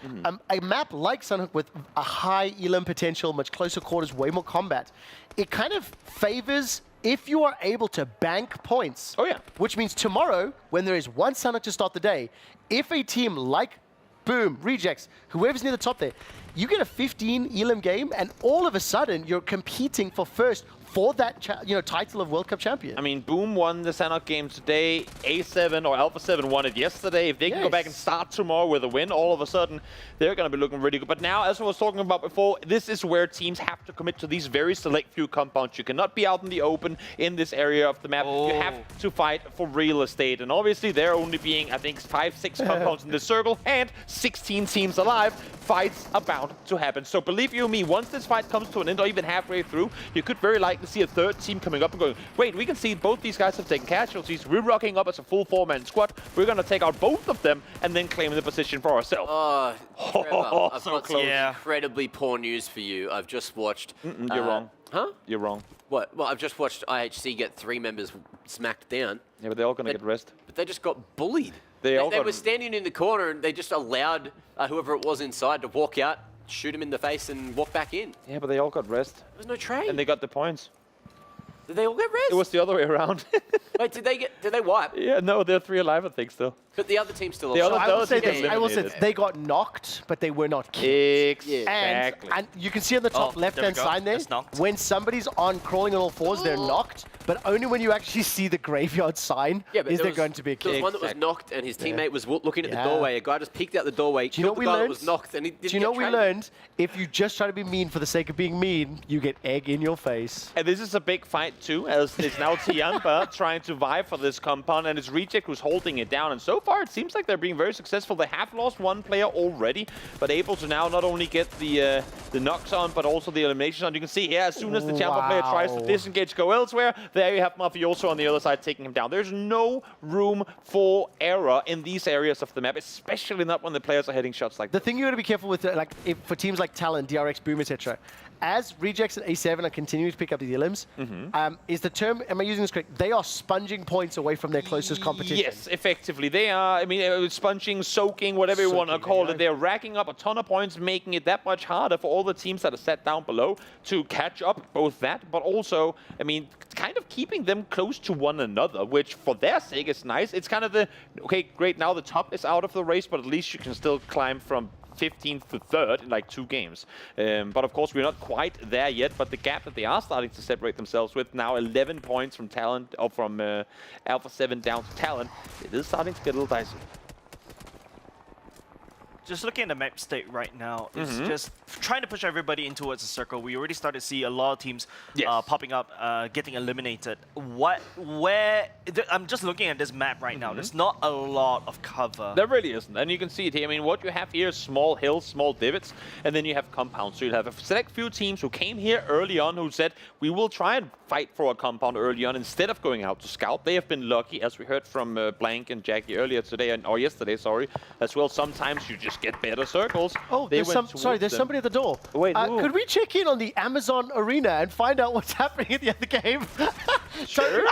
a map like Sunhook with a high elim potential, much closer quarters, way more combat, it kind of favors if you are able to bank points. Oh yeah. Which means tomorrow, when there is 1 Sunhook to start the day, if a team like Boom, Rejects, whoever's near the top there, you get a 15 elim game, and all of a sudden you're competing for first for that title of World Cup champion. I mean, Boom won the Sanok game today. A7 or Alpha 7 won it yesterday. If they can go back and start tomorrow with a win, all of a sudden, they're going to be looking really good. But now, as I was talking about before, this is where teams have to commit to these very select few compounds. You cannot be out in the open in this area of the map. You have to fight for real estate. And obviously, there only being, I think, 5, 6 compounds in this circle, and 16 teams alive. Fights about to happen. So believe you me, once this fight comes to an end, or even halfway through, you could very likely see a 3rd team coming up and going, wait, we can see both these guys have taken casualties. We're rocking up as a full 4-man squad. We're going to take out both of them and then claim the position for ourselves. Trevor, I've so got some close. incredibly poor news for you. I've just watched... You're wrong. Huh? You're wrong. What? Well, I've just watched IHC get 3 members smacked down. Yeah, but they're all going to get rest. But they just got bullied. They were standing in the corner and they just allowed whoever it was inside to walk out, shoot him in the face and walk back in. Yeah, but they all got rest. There was no trade. And they got the points. Did they all get rest? It was the other way around. Wait, did they wipe? Yeah, no, they're 3 alive, I think, still. But the other team's still The alive. other I will say team this. got I will say eliminated. they got knocked, but they were not killed. Exactly. And you can see on the top left-hand side there, when somebody's crawling on all 4s, they're knocked. But only when you actually see the graveyard sign is there going to be a kill. There was one that was knocked, and his teammate was looking at the doorway. A guy just peeked out the doorway, Do you know what killed we the guy that learned? was knocked, and he didn't Do you know get what we traded. learned? If you just try to be mean for the sake of being mean, you get egg in your face. And this is a big fight too, as it's now Tianba trying to vie for this compound, and it's Reject who's holding it down. And so far, it seems like they're being very successful. They have lost 1 player already, but able to now not only get the knocks on, but also the eliminations on. You can see here, as soon as the Tianba player tries to disengage, go elsewhere, there you have Mafioso on the other side taking him down. There's no room for error in these areas of the map, especially not when the players are hitting shots like The that. thing you got to be careful with, for teams like Talon, DRX, Boom, etc., as Rejects and A7 are continuing to pick up the elims, is the term, am I using this correct? They are sponging points away from their closest competition. Yes, effectively. They are, I mean, sponging, soaking, whatever you want to call it. They're racking up a ton of points, making it that much harder for all the teams that are set down below to catch up, both that, but also, I mean, kind of keeping them close to one another, which for their sake is nice. It's kind of the, okay, great, now the top is out of the race, but at least you can still climb from 15th to 3rd in like 2 games. But of course, we're not quite there yet, but the gap that they are starting to separate themselves with, now 11 points from Talon, or from Alpha 7 down to Talon, it is starting to get a little dicey. Just looking at the map state right now, it's just trying to push everybody in towards a circle. We already started to see a lot of teams popping up, getting eliminated. I'm just looking at this map right now. There's not a lot of cover. There really isn't, and you can see it here. I mean, what you have here is small hills, small divots, and then you have compounds. So you'll have a select few teams who came here early on who said, we will try and fight for a compound early on instead of going out to scout. They have been lucky, as we heard from Blank and Jackie earlier today, or yesterday, sorry, as well. Sometimes you just get better circles. Oh, there's somebody at the door. Wait, could we check in on the Amazon Arena and find out what's happening at the other game? Sure.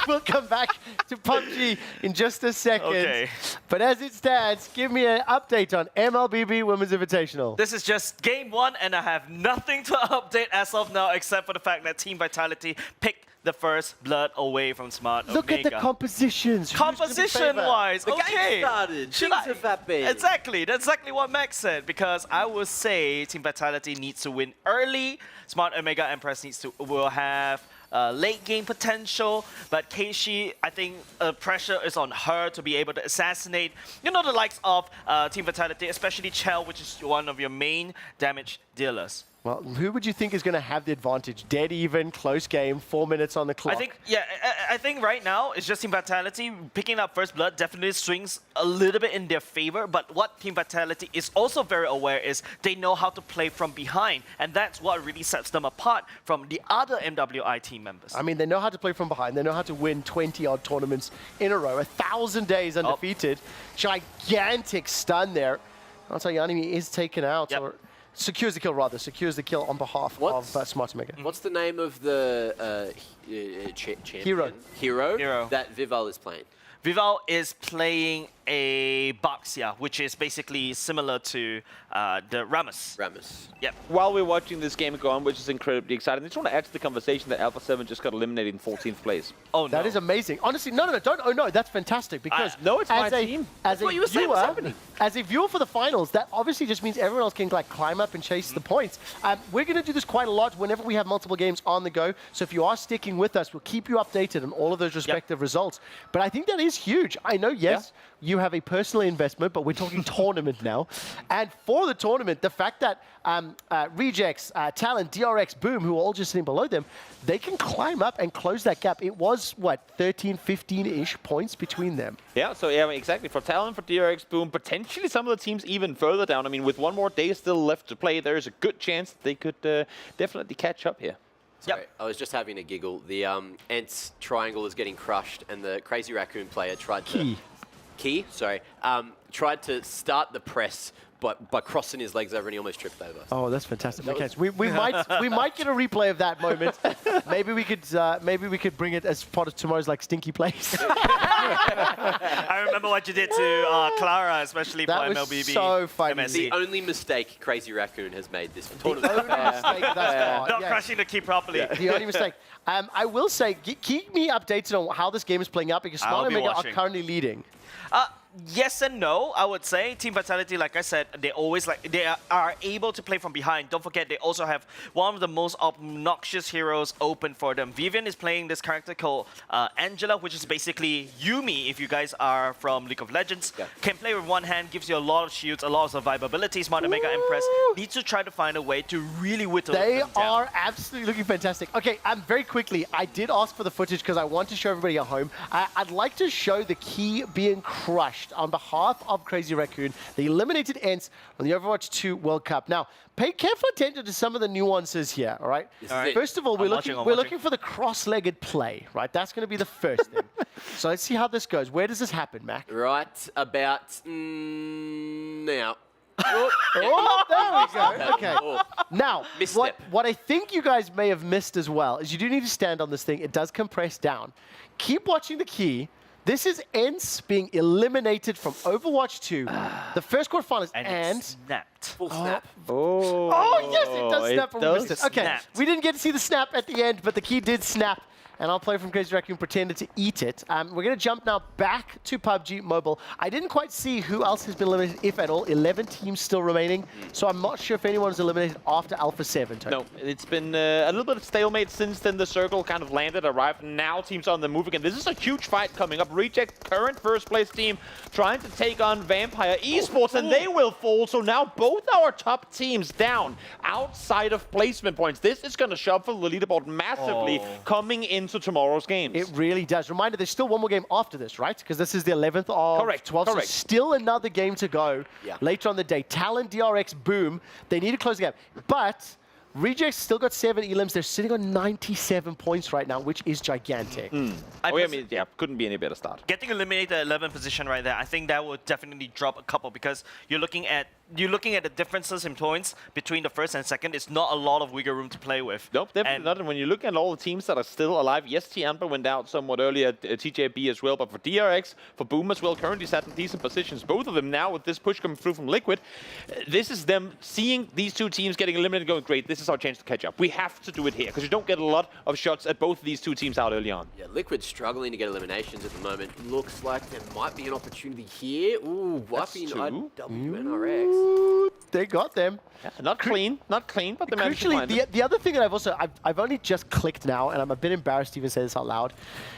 We'll come back to PUBG in just a second. Okay. But as it stands, give me an update on MLBB Women's Invitational. This is just game 1, and I have nothing to update as of now, except for the fact that Team Vitality picked the first blood away from Smart Look Omega. at the compositions. Composition-wise, The okay. game started. Things have happened. Exactly. That's exactly what Max said. Because I would say Team Vitality needs to win early. Smart Omega Empress will have late game potential, but Keishi, I think pressure is on her to be able to assassinate, the likes of Team Vitality, especially Chell, which is one of your main damage dealers. Well, who would you think is going to have the advantage? Dead even, close game, 4 minutes on the clock. I think right now it's just Team Vitality picking up first blood definitely swings a little bit in their favor. But what Team Vitality is also very aware is they know how to play from behind, and that's what really sets them apart from the other MWI team members. I mean, they know how to play from behind. They know how to win 20-odd tournaments in a row. 1,000 days undefeated. Gigantic stun there. I'll tell you, Yanimi is taken out. Or secures the kill, rather. Secures the kill on behalf of Smart Mega. What's the name of the champion? Hero that Vival is playing? Vival is playing a Baxia, which is basically similar to the Rammus. Yep. While we're watching this game go on, which is incredibly exciting, I just want to add to the conversation that Alpha 7 just got eliminated in 14th place. Oh, no. That is amazing. Honestly, no, don't. Oh, no, that's fantastic because no, it's my team. As a viewer for the finals, that obviously just means everyone else can climb up and chase the points. We're going to do this quite a lot whenever we have multiple games on the go. So if you are sticking with us, we'll keep you updated on all of those respective results. But I think that is huge. I know, yes, you have a personal investment, but we're talking tournament now. And for the tournament, the fact that Rejects, Talent, DRX, Boom, who are all just sitting below them, they can climb up and close that gap. It was, what, 13, 15-ish points between them. Yeah, so yeah, exactly. For Talent, for DRX, Boom, potentially some of the teams even further down. I mean, with one more day still left to play, there's a good chance they could definitely catch up here. Sorry, I was just having a giggle. The Ents triangle is getting crushed, and the Crazy Raccoon player tried to... tried to start the press by crossing his legs over and he almost tripped over. Oh, that's fantastic. Okay, so we might get a replay of that moment. Maybe we could bring it as part of tomorrow's stinky plays. I remember what you did to Clara, especially for MLBB. That was so funny. MSC. The only mistake Crazy Raccoon has made this tournament. The only mistake thus far. Not crushing the key properly. The only mistake. I will say, keep me updated on how this game is playing out because Smart Mega are currently leading. Yes and no, I would say. Team Vitality, like I said, they always are able to play from behind. Don't forget, they also have one of the most obnoxious heroes open for them. Vivian is playing this character called Angela, which is basically Yumi, if you guys are from League of Legends. Can play with one hand, gives you a lot of shields, a lot of survivability. Smart Mega Empress needs to try to find a way to really whittle them down. They are absolutely looking fantastic. Okay, very quickly, I did ask for the footage because I want to show everybody at home. I'd like to show the key being crushed on behalf of Crazy Raccoon. They eliminated Ents on the Overwatch 2 World Cup. Now, pay careful attention to some of the nuances here, all right? First of all, we're looking for the cross-legged play, right? That's going to be the first thing. So let's see how this goes. Where does this happen, Mac? Right about now. Oh, there we go. Okay. Now, what I think you guys may have missed as well is you do need to stand on this thing. It does compress down. Keep watching the key. This is Ents being eliminated from Overwatch 2, the first quarterfinals, and snapped. Full snap. Oh, yes, it does snap. It does missed it. Okay, we didn't get to see the snap at the end, but the key did snap. And I'll play from Crazy Raccoon, pretended to eat it. We're going to jump now back to PUBG Mobile. I didn't quite see who else has been eliminated, if at all. 11 teams still remaining. So I'm not sure if anyone is eliminated after Alpha 7. No, it's been a little bit of stalemate since then. The circle kind of landed, arrived. Now teams are on the move again. This is a huge fight coming up. Reject, current first place team, trying to take on Vampire Esports, and they will fall. So now both our top teams down outside of placement points. This is going to shuffle the leaderboard massively coming into tomorrow's games. It really does. Reminder, there's still one more game after this, right? Because this is the 11th of 12th. So still another game to go later on the day. Talent, DRX, Boom. They need to close the gap. But Rejects still got 7 elims. They're sitting on 97 points right now, which is gigantic. Couldn't be any better start. Getting eliminated at 11th position right there, I think that would definitely drop a couple because you're looking at the differences in points between the first and second. It's not a lot of wiggle room to play with. Nope, definitely not. And when you look at all the teams that are still alive, yes, T-Amber went out somewhat earlier, TJB as well, but for DRX, for Boom as well, currently sat in decent positions. Both of them now with this push coming through from Liquid. This is them seeing these two teams getting eliminated going, great, this is our chance to catch up. We have to do it here because you don't get a lot of shots at both of these two teams out early on. Yeah, Liquid's struggling to get eliminations at the moment. Looks like there might be an opportunity here. Ooh, wiping IWNRX. Ooh, they got them. Yeah, not clean, but they managed to Crucially, find them. the other thing that I've only just clicked now, and I'm a bit embarrassed to even say this out loud,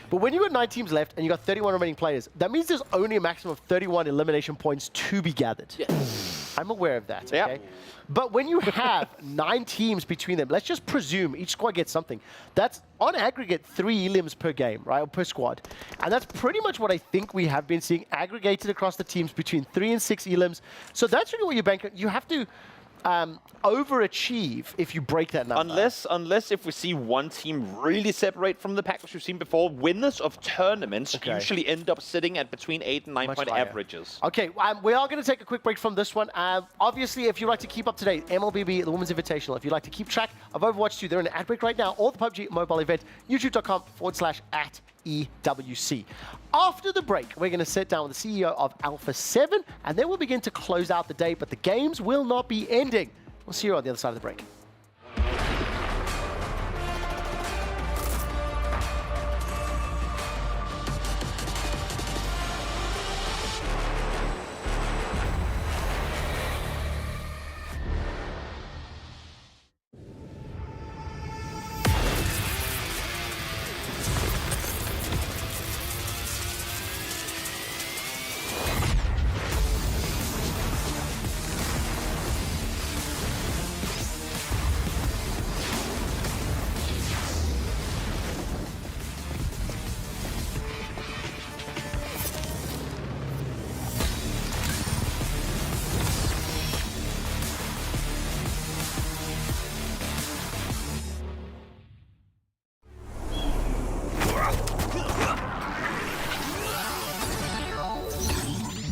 but when you got 9 teams left and you got 31 remaining players, that means there's only a maximum of 31 elimination points to be gathered. Yes. I'm aware of that, okay? But when you have 9 teams between them, let's just presume each squad gets something. That's on aggregate 3 elims per game, right, or per squad. And that's pretty much what I think we have been seeing aggregated across the teams between 3 and 6 elims. So that's really what you bank on. You have to overachieve if you break that number. Unless if we see one team really separate from the pack, which we've seen before, winners of tournaments usually end up sitting at between 8 and 9 point averages. Okay, we are going to take a quick break from this one. Obviously, if you'd like to keep up to date, MLBB, the Women's Invitational, if you'd like to keep track of Overwatch 2, they're in an ad break right now, or the PUBG Mobile event, youtube.com/@EWC. After the break, we're going to sit down with the CEO of Alpha 7, and then we'll begin to close out the day, but the games will not be ending. We'll see you on the other side of the break.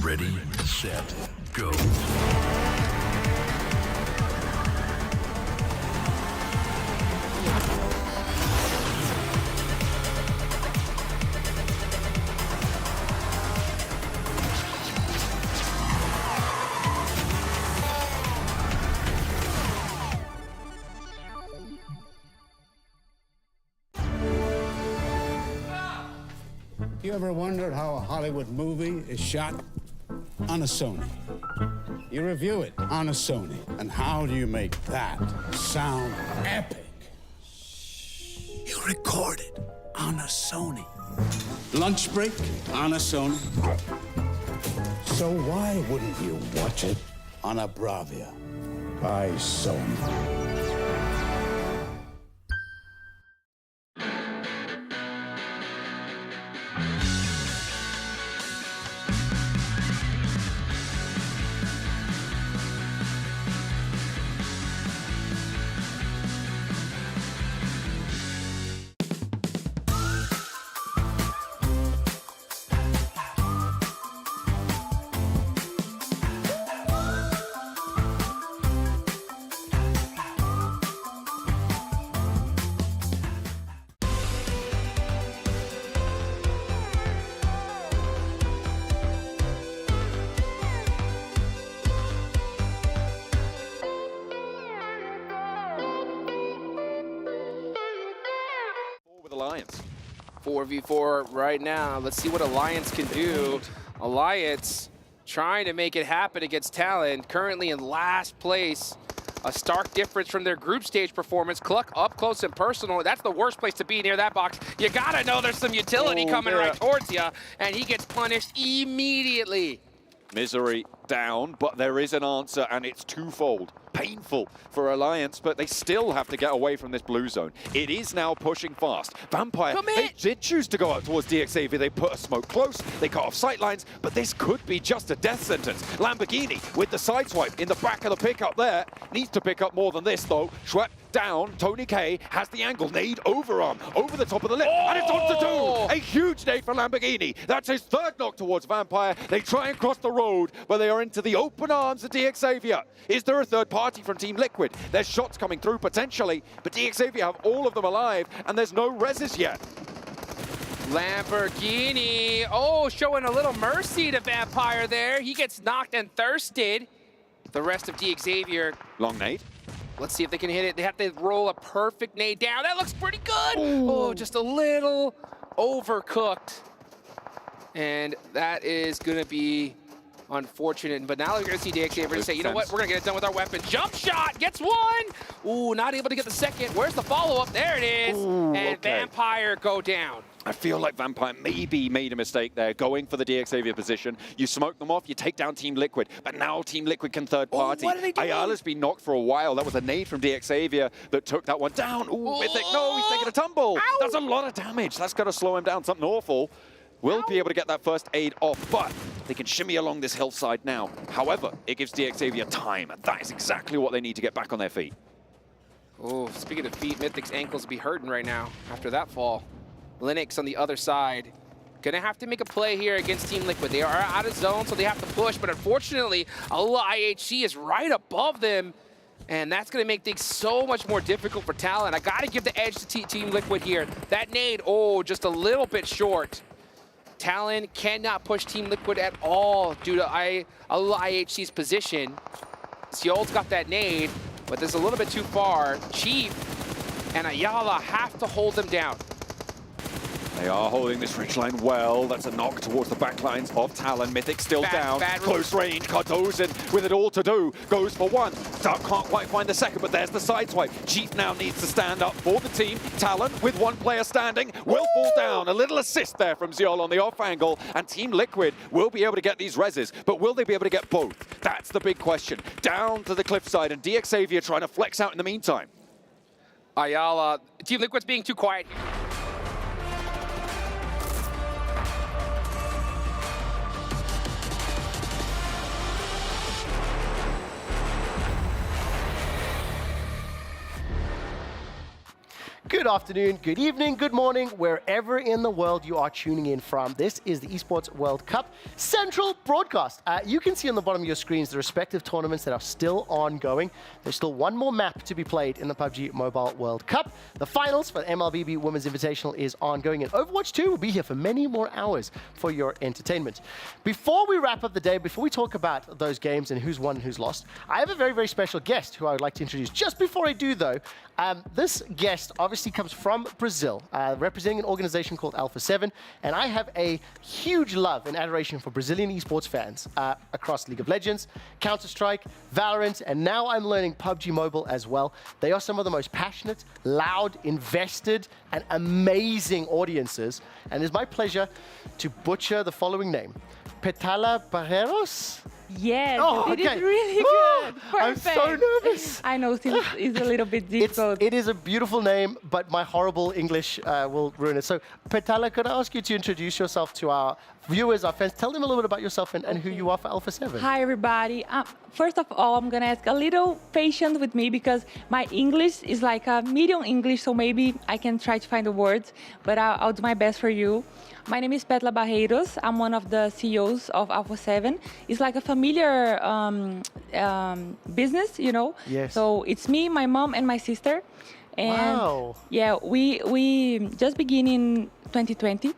Ready, set, go. You ever wondered how a Hollywood movie is shot? On a Sony. You review it on a Sony. And how do you make that sound epic? You record it on a Sony. Lunch break on a Sony. So why wouldn't you watch it on a Bravia by Sony? Alliance. 4v4 right now. Let's see what Alliance can do. Alliance trying to make it happen against Talon, currently in last place. A stark difference from their group stage performance. Cluck up close and personal. That's the worst place to be, near that box. You gotta know there's some utility coming right towards you, and he gets punished immediately. Misery down, but there is an answer, and it's twofold. Painful for Alliance, but they still have to get away from this blue zone. It is now pushing fast. Vampire, they did choose to go up towards DXAV. They put a smoke close, they cut off sight lines, but this could be just a death sentence. Lamborghini with the sideswipe in the back of the pickup there. Needs to pick up more than this, though. Schwepp down. Tony K has the angle. Nade overarm over the top of the lip, and it's on to two. A huge nade for Lamborghini. That's his third knock towards Vampire. They try and cross the road, but they are into the open arms of DXAV. Is there a third party from Team Liquid? There's shots coming through potentially, but DXAV have all of them alive, and there's no reses yet. Lamborghini, showing a little mercy to Vampire there. He gets knocked and thirsted. The rest of DXavier. Long nade. Let's see if they can hit it. They have to roll a perfect nade down. That looks pretty good. Oh, just a little overcooked. And that is gonna be Unfortunate, but now we're going to see DXA ever say, you know what, we're going to get it done with our weapon. Jump shot, gets one! Ooh, not able to get the second. Where's the follow-up? There it is. Ooh, and okay. Vampire go down. I feel like Vampire maybe made a mistake there, going for the DXavia position. You smoke them off, you take down Team Liquid, but now Team Liquid can third party. what are they doing? Ayala's been knocked for a while. That was a nade from DXavia that took that one down. Ooh, Mythic, no, he's taking a tumble. Ow. That's a lot of damage. That's going to slow him down. Something awful. Will be able to get that first aid off, but they can shimmy along this hillside now. However, it gives DXavia time, and that is exactly what they need to get back on their feet. Oh, speaking of feet, Mythic's ankles be hurting right now after that fall. Linux on the other side. Gonna have to make a play here against Team Liquid. They are out of zone, so they have to push, but unfortunately, IHC is right above them, and that's gonna make things so much more difficult for Talon. I gotta give the edge to Team Liquid here. That nade, oh, just a little bit short. Talon cannot push Team Liquid at all due to IHC's position. Seol's got that nade, but this is a little bit too far. Chief and Ayala have to hold them down. They are holding this ridgeline well. That's a knock towards the backlines of Talon. Mythic still down. Close range. Cardozen with it all to do. Goes for one. Dark can't quite find the second, but there's the sideswipe. Chief now needs to stand up for the team. Talon, with one player standing, will fall down. A little assist there from Zeol on the off angle. And Team Liquid will be able to get these reses, but will they be able to get both? That's the big question. Down to the cliffside, and DXavia trying to flex out in the meantime. Ayala, Team Liquid's being too quiet. Good afternoon, good evening, good morning, wherever in the world you are tuning in from. This is the Esports World Cup Central Broadcast. You can see on the bottom of your screens the respective tournaments that are still ongoing. There's still one more map to be played in the PUBG Mobile World Cup. The finals for the MLBB Women's Invitational is ongoing, and Overwatch 2 will be here for many more hours for your entertainment. Before we wrap up the day, before we talk about those games and who's won and who's lost, I have a very, very special guest who I would like to introduce. Just before I do, though, this guest obviously comes from Brazil, representing an organization called Alpha 7, and I have a huge love and adoration for Brazilian esports fans across League of Legends, Counter-Strike, Valorant, and now I'm learning PUBG Mobile as well. They are some of the most passionate, loud, invested, and amazing audiences, and it's my pleasure to butcher the following name. Petala Barreiros? Yes, oh, it okay. is really good. I'm so nervous. I know it's a little bit difficult. It is a beautiful name, but my horrible English will ruin it. So, Petala, could I ask you to introduce yourself to our viewers, our fans? Tell them a little bit about yourself and who you are for Alpha 7. Hi, everybody. First of all, I'm going to ask a little patience with me because my English is like a medium English, so maybe I can try to find the words, but I'll do my best for you. My name is Petala Barreiros. I'm one of the CEOs of Alpha 7. It's like a familiar business, you know? Yes. So it's me, my mom, and my sister. And wow. Yeah, we just began in 2020.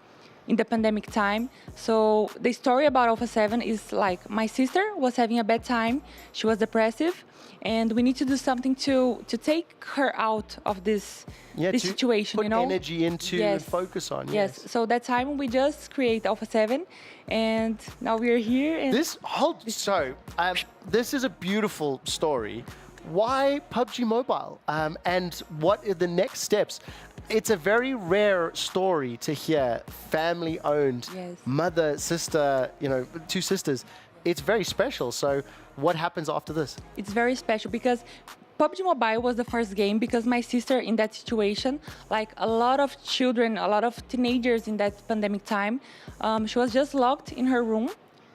In the pandemic time. So the story about Alpha 7 is like my sister was having a bad time. She was depressive, and we need to do something to take her out of this situation. Put you know, energy into and focus on. Yes. So that time we just create Alpha 7, and now we are here. And this is a beautiful story. Why PUBG Mobile? And what are the next steps? It's a very rare story to hear, family-owned, mother, sister, you know, two sisters. It's very special. So what happens after this? It's very special because PUBG Mobile was the first game because my sister in that situation, like a lot of children, a lot of teenagers in that pandemic time, she was just locked in her room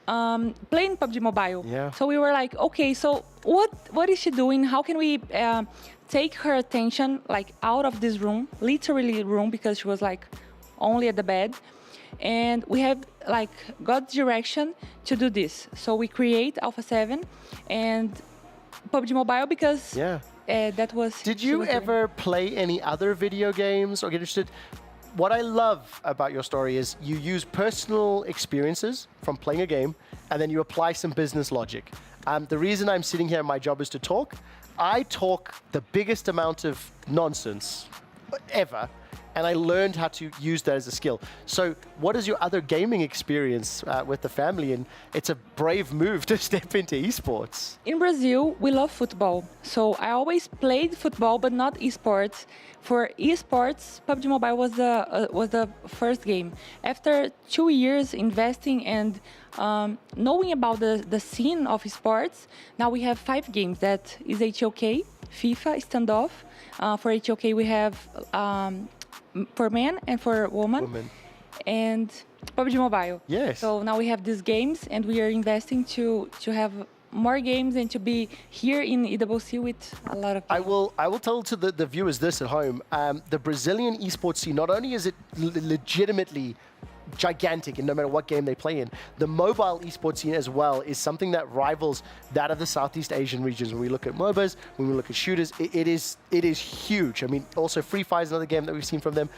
playing PUBG Mobile. Yeah. So we were like, okay, so what is she doing? How can we take her attention like out of this room, literally room, because she was like only at the bed. And we have like God's direction to do this. So we create Alpha 7 and PUBG Mobile because that was... Did you ever play any other video games or get interested? What I love about your story is you use personal experiences from playing a game and then you apply some business logic. The reason I'm sitting here, my job is to talk. I talk the biggest amount of nonsense ever, and I learned how to use that as a skill. So what is your other gaming experience with the family? And it's a brave move to step into esports. In Brazil, we love football. So I always played football, but not esports. For esports, PUBG Mobile was the first game. After 2 years investing and knowing about the scene of esports, now we have 5 games. That is HOK, FIFA, Standoff. For HOK, we have for men and for women. And PUBG Mobile. Yes. So now we have these games, and we are investing to have more games and to be here in EWC with a lot of people. I will tell to the viewers this at home. The Brazilian esports scene, not only is it legitimately gigantic in no matter what game they play in, the mobile esports scene as well is something that rivals that of the Southeast Asian regions. When we look at MOBAs, when we look at shooters, it is huge. I mean, also Free Fire is another game that we've seen from them.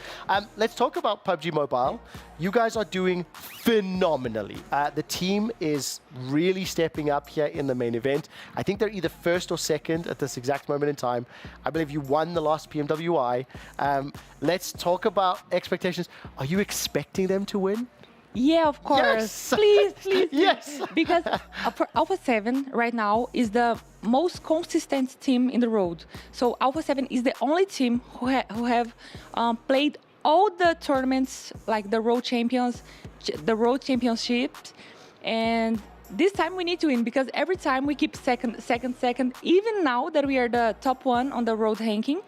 Let's talk about PUBG Mobile. You guys are doing phenomenally. The team is really stepping up here in the main event. I think they're either first or second at this exact moment in time. I believe you won the last PMWI. Let's talk about expectations. Are you expecting them to win? Yeah, of course. Yes. Please. Yes. Because Alpha 7 right now is the most consistent team in the road. So Alpha 7 is the only team who have played all the tournaments, like the road championships, and this time we need to win because every time we keep second, even now that we are the top 1 on the road ranking.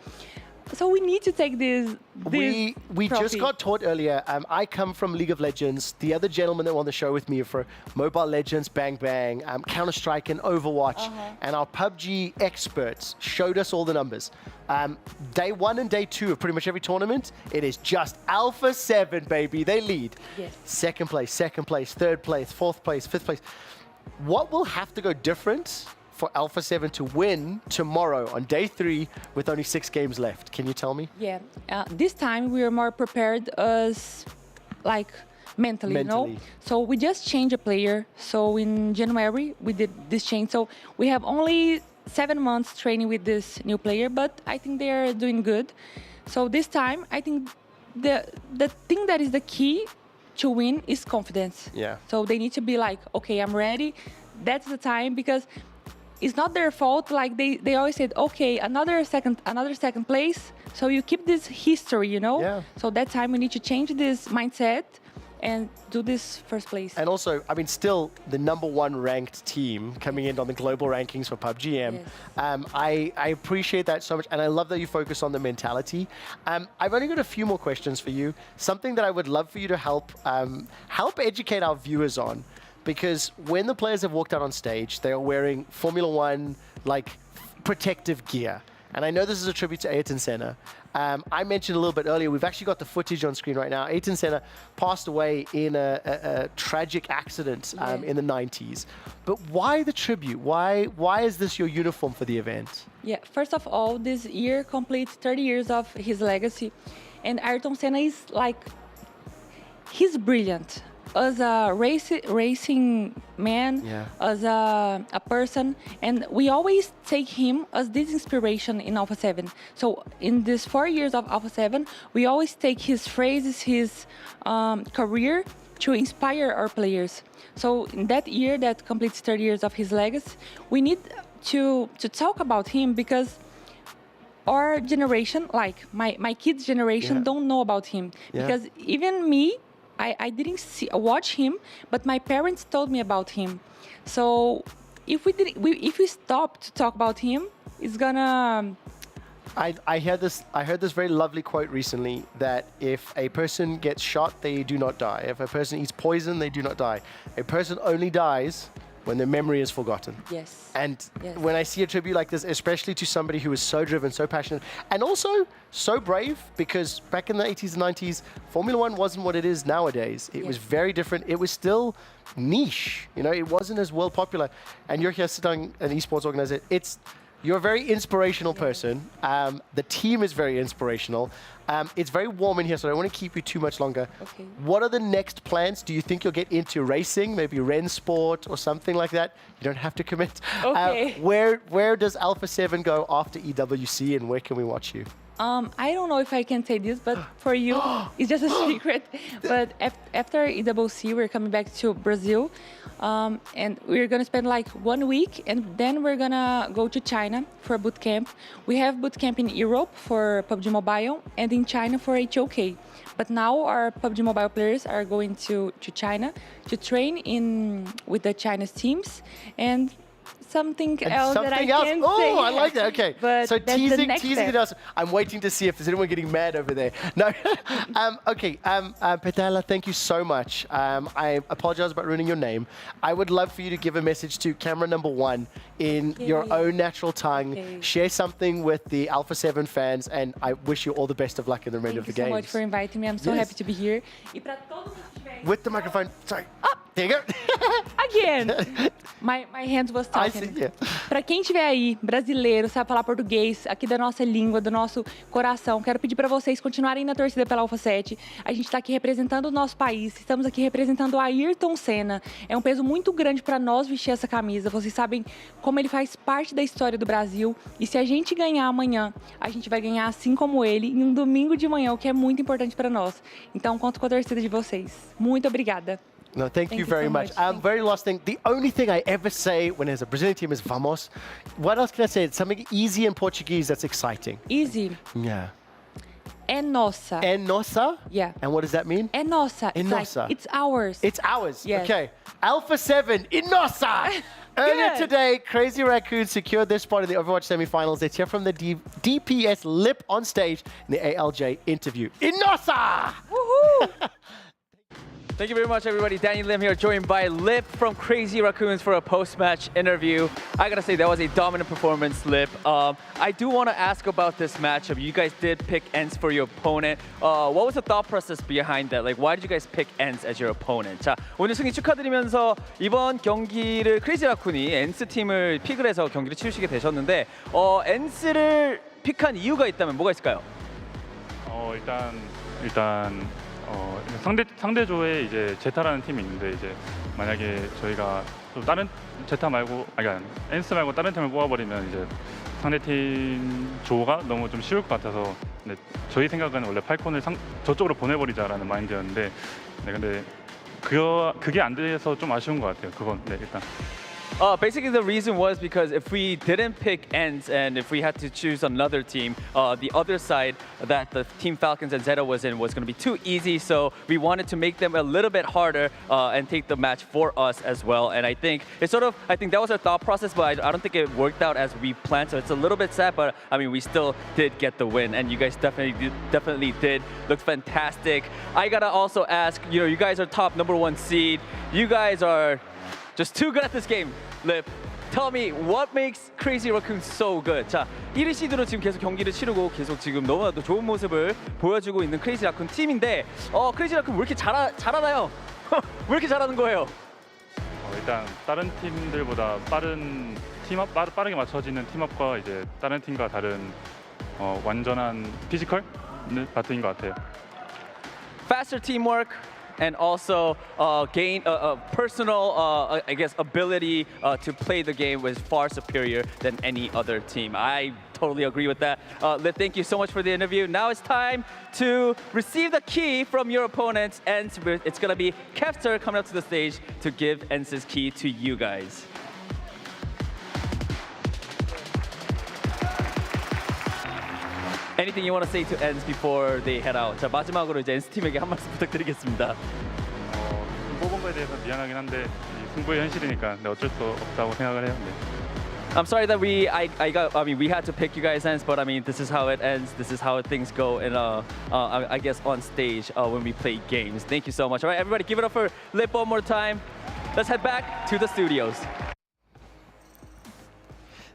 So we need to take this We just got taught earlier, I come from League of Legends. The other gentlemen that were on the show with me are for Mobile Legends, Bang Bang, Counter-Strike and Overwatch. And our PUBG experts showed us all the numbers. Day 1 and day 2 of pretty much every tournament, it is just Alpha 7, baby. They lead. Yes. Second place, third place, fourth place, fifth place. What will have to go different for Alpha 7 to win tomorrow on day 3 with only 6 games left? Can you tell me? Yeah, this time we are more prepared as like mentally, you know? So we just changed a player. So in January we did this change. So we have only 7 months training with this new player, but I think they are doing good. So this time I think the thing that is the key to win is confidence. Yeah. So they need to be like, okay, I'm ready. That's the time, because it's not their fault. Like they always said, okay, another second place. So you keep this history, you know? Yeah. So that time we need to change this mindset and do this first place. And also, I mean, still the #1 ranked team coming in on the global rankings for PUBG M. Yes. I appreciate that so much, and I love that you focus on the mentality. I've only got a few more questions for you. Something that I would love for you to help educate our viewers on. Because when the players have walked out on stage, they are wearing Formula One, like, protective gear. And I know this is a tribute to Ayrton Senna. I mentioned a little bit earlier, we've actually got the footage on screen right now. Ayrton Senna passed away in a tragic accident in the 90s. But why the tribute? Why is this your uniform for the event? Yeah, first of all, this year completes 30 years of his legacy. And Ayrton Senna is like, he's brilliant. As a racing man, as a person, and we always take him as this inspiration in Alpha 7. So in these 4 years of Alpha 7, we always take his phrases, his career to inspire our players. So in that year that completes 30 years of his legacy, we need to talk about him, because our generation, like my kids' generation, don't know about him. Because even me, I didn't watch him, but my parents told me about him. So if we stop to talk about him, it's gonna. I heard this very lovely quote recently, that if a person gets shot, they do not die. If a person eats poison, they do not die. A person only dies when their memory is forgotten. Yes. And when I see a tribute like this, especially to somebody who is so driven, so passionate, and also so brave, because back in the 80s and 90s, Formula One wasn't what it is nowadays. It was very different. It was still niche. You know, it wasn't as well popular. And you're here sitting an esports organizer. You're a very inspirational person. The team is very inspirational. It's very warm in here, so I don't want to keep you too much longer. Okay. What are the next plans? Do you think you'll get into racing, maybe Ren Sport or something like that? You don't have to commit. Okay. Where does Alpha 7 go after EWC, and where can we watch you? I don't know if I can say this, but for you, it's just a secret. But after EWC, we're coming back to Brazil, and we're gonna spend like 1 week, and then we're gonna go to China for a boot camp. We have boot camp in Europe for PUBG Mobile and in China for HOK. But now our PUBG Mobile players are going to China to train with the Chinese teams and something else that I can't say. Oh, I like that. Okay. But so that's teasing step. it us. I'm waiting to see if there's anyone getting mad over there. No. Okay. Petala, thank you so much. I apologize about ruining your name. I would love for you to give a message to camera number 1 in your own natural tongue. Share something with the Alpha 7 fans, and I wish you all the best of luck in the remainder of the game. Thank you so much for inviting me. I'm so happy to be here. With the microphone. Sorry. There you go. Again. My hands was talking. Para quem estiver aí, brasileiro, sabe falar português, aqui da nossa língua, do nosso coração, quero pedir para vocês continuarem na torcida pela Alpha 7. A gente está aqui representando o nosso país, estamos aqui representando o Ayrton Senna. É um peso muito grande para nós vestir essa camisa. Vocês sabem como ele faz parte da história do Brasil. E se a gente ganhar amanhã, a gente vai ganhar assim como ele, em um domingo de manhã, o que é muito importante para nós. Então, conto com a torcida de vocês. Muito obrigada. No, thank you very so much. much. Very last thing. The only thing I ever say when there's a Brazilian team is vamos. What else can I say? It's something easy in Portuguese that's exciting. Easy. Yeah. É nossa. É nossa? Yeah. And what does that mean? É nossa. É nossa. It's ours. It's ours. Yes. Okay. Alpha 7 in nossa. Earlier today, Crazy Raccoon secured their spot in the Overwatch semi-finals. Let's hear from the DPS Lip on stage in the ALJ interview. In nossa! Woohoo! Thank you very much, everybody. Danny Lim here, joined by Lip from Crazy Raccoons for a post-match interview. I gotta say, that was a dominant performance, Lip. I do want to ask about this matchup. You guys did pick ENCE for your opponent. What was the thought process behind that? Like, why did you guys pick ENCE as your opponent? 자, 오늘 승리 축하드리면서 이번 경기를 크레이지 라쿤이 ENCE 팀을 픽을 해서 경기를 치르시게 되셨는데 ENCE를 픽한 이유가 있다면 뭐가 있을까요? 일단 상대조에 이제 제타라는 팀이 있는데 이제 만약에 저희가 또 다른 제타 말고 그러니까 엔스 말고 다른 팀을 뽑아버리면 이제 상대팀 조가 너무 좀 쉬울 것 같아서 근데 저희 생각은 원래 팔콘을 저쪽으로 보내버리자라는 마인드였는데 네, 근데 그게 안 돼서 좀 아쉬운 것 같아요. 그건 네, 일단. Basically, the reason was because if we didn't pick ENCE and if we had to choose another team, the other side that the Team Falcons and Zeta was in was going to be too easy. So we wanted to make them a little bit harder and take the match for us as well. And I think it's I think that was our thought process, but I don't think it worked out as we planned. So it's a little bit sad, but I mean, we still did get the win, and you guys definitely did. Looked fantastic. I gotta also ask, you guys are top #1 seed. You guys are just too good at this game. Lip, tell me what makes Crazy Raccoon so good. 자, 1위 시드로 지금 계속 경기를 치르고 계속 지금 너무나도 좋은 모습을 보여주고 있는 크레이지 라쿤 팀인데 크레이지 라쿤 왜 이렇게 잘하나요? 왜 이렇게 잘하는 거예요? 일단 다른 팀들보다 빠르게 맞춰지는 팀업과 이제 다른 팀과 다른 완전한 피지컬 바트인 것 같아요. Faster teamwork. And also gain personal, I guess, ability to play the game was far superior than any other team. I totally agree with that. Lip, thank you so much for the interview. Now it's time to receive the key from your opponents, and it's gonna be Kefter coming up to the stage to give ENCE's key to you guys. Anything you want to say to ENCE before they head out? 자, 마지막으로 이제 ENCE 팀에게 한 말씀 부탁드리겠습니다. 뽑은 거에 대해서 미안하긴 한데 승부의 현실이니까 어쩔 수 없다고 생각을 해요. 네. I'm sorry that we had to pick you guys ENCE, but I mean this is how it ends. This is how things go in I guess on stage when we play games. Thank you so much. All right, everybody, give it up for Lip one more time. Let's head back to the studios.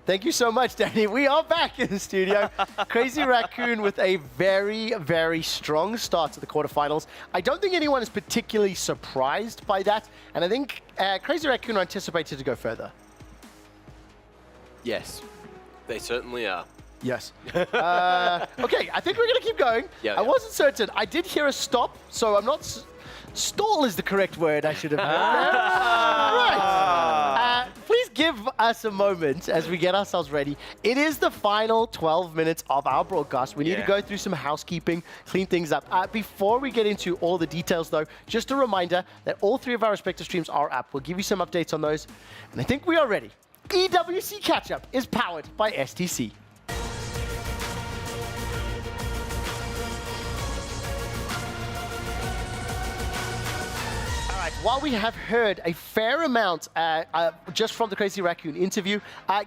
Thank you so much, Danny. We are back in the studio. Crazy Raccoon with a very, very strong start to the quarterfinals. I don't think anyone is particularly surprised by that, and I think Crazy Raccoon are anticipated to go further. Yes, they certainly are. Yes. Okay, I think we're going to keep going. I wasn't certain. I did hear a stop, so I'm not... Stall is the correct word I should have heard. Right. Please give us a moment as we get ourselves ready. It is the final 12 minutes of our broadcast. We need to go through some housekeeping, clean things up. Before we get into all the details, though, just a reminder that all three of our respective streams are up. We'll give you some updates on those. And I think we are ready. EWC Catch-Up is powered by STC. While we have heard a fair amount just from the Crazy Raccoon interview,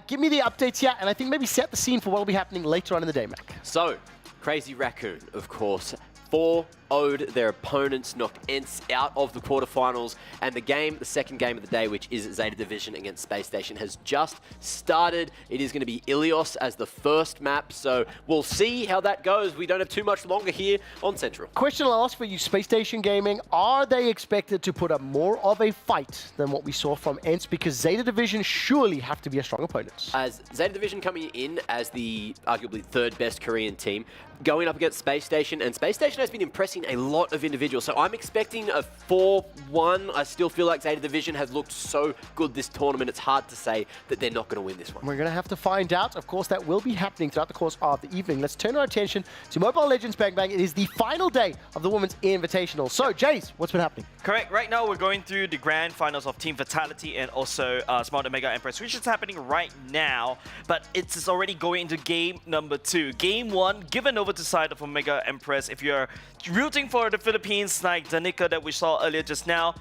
give me the updates here, and I think maybe set the scene for what will be happening later on in the day, Mac. So, Crazy Raccoon, of course, 4-0'd their opponents, knocked ENCE out of the quarterfinals, and the second game of the day, which is Zeta Division against Space Station, has just started. It is going to be Ilios as the first map, so we'll see how that goes. We don't have too much longer here on Central. Question I'll ask for you, Space Station Gaming, are they expected to put up more of a fight than what we saw from ENCE? Because Zeta Division surely have to be a strong opponent. As Zeta Division coming in as the arguably third best Korean team, going up against Space Station, and Space Station has been impressing a lot of individuals. So I'm expecting a 4-1. I still feel like Zeta Division has looked so good this tournament. It's hard to say that they're not going to win this one. We're going to have to find out. Of course, that will be happening throughout the course of the evening. Let's turn our attention to Mobile Legends Bang Bang. It is the final day of the Women's Invitational. So, Jace, what's been happening? Correct. Right now, we're going through the grand finals of Team Vitality and also Smart Omega Empress, which is happening right now. But it's already going into game number 2. Game 1 given over to side of Omega Empress. If you're rooting for the Philippines like Danica that we saw earlier just now,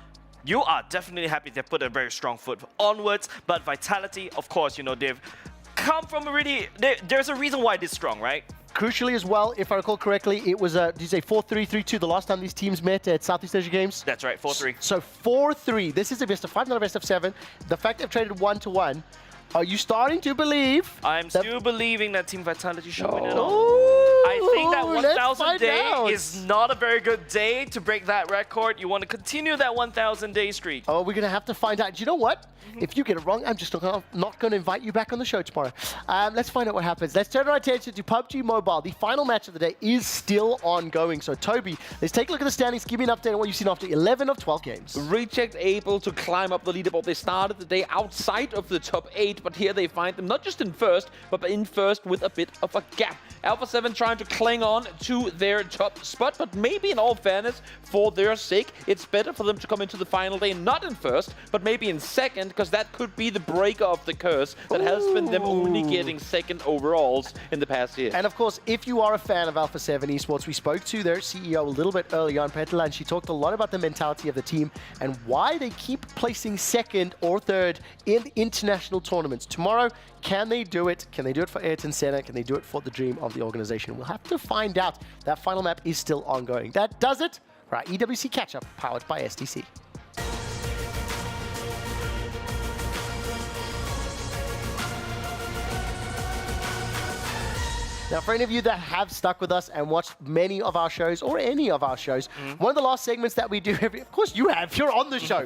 you are definitely happy they put a very strong foot onwards. But Vitality, of course, you know, they've come from a really... There's a reason why they're strong, right? Crucially as well, if I recall correctly, it was did you say 4-3, 3-2 the last time these teams met at Southeast Asia Games? That's right, 4-3. So 4-3. This is a best of 5, not a best of 7. The fact they've traded 1-1. Are you starting to believe? I'm still believing that Team Vitality should win it all. I think that 1,000 day is not a very good day to break that record. You want to continue that 1,000 day streak. Oh, we're going to have to find out. Do you know what? If you get it wrong, I'm just not going to invite you back on the show tomorrow. Let's find out what happens. Let's turn our attention to PUBG Mobile. The final match of the day is still ongoing. So, Toby, let's take a look at the standings. Give me an update on what you've seen after 11 of 12 games. Reject able to climb up the leaderboard. They started the day outside of the top 8, but here they find them not just in first, but in first with a bit of a gap. Alpha 7 trying to cling on to their top spot, but maybe in all fairness, for their sake, it's better for them to come into the final day not in first, but maybe in second, because that could be the breaker of the curse that has been them only getting second overalls in the past year. And of course, if you are a fan of Alpha 7 Esports, we spoke to their CEO a little bit early on, Petala, and she talked a lot about the mentality of the team and why they keep placing second or third in international tournaments. Tomorrow, can they do it? Can they do it for Ayrton Senna? Can they do it for the dream of the organization? We'll have to find out. That final map is still ongoing. That does it for our EWC Catch-Up, powered by STC. Now, for any of you that have stuck with us and watched many of our shows, or any of our shows, one of the last segments that we do of course you have, you're on the show.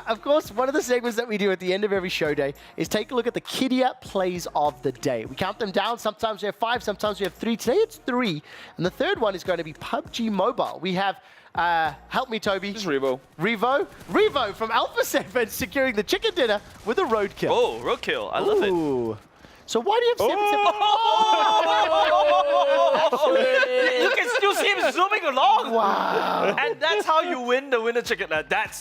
Of course, one of the segments that we do at the end of every show day is take a look at the Kidia plays of the day. We count them down. Sometimes we have 5, sometimes we have 3. Today it's 3. And the third one is going to be PUBG Mobile. We have, help me, Toby. Just Revo. Revo from Alpha 7 securing the chicken dinner with a roadkill. Oh, roadkill. I love it. So why do you have 7? You can still see him zooming along. Wow. And that's how you win the winner chicken.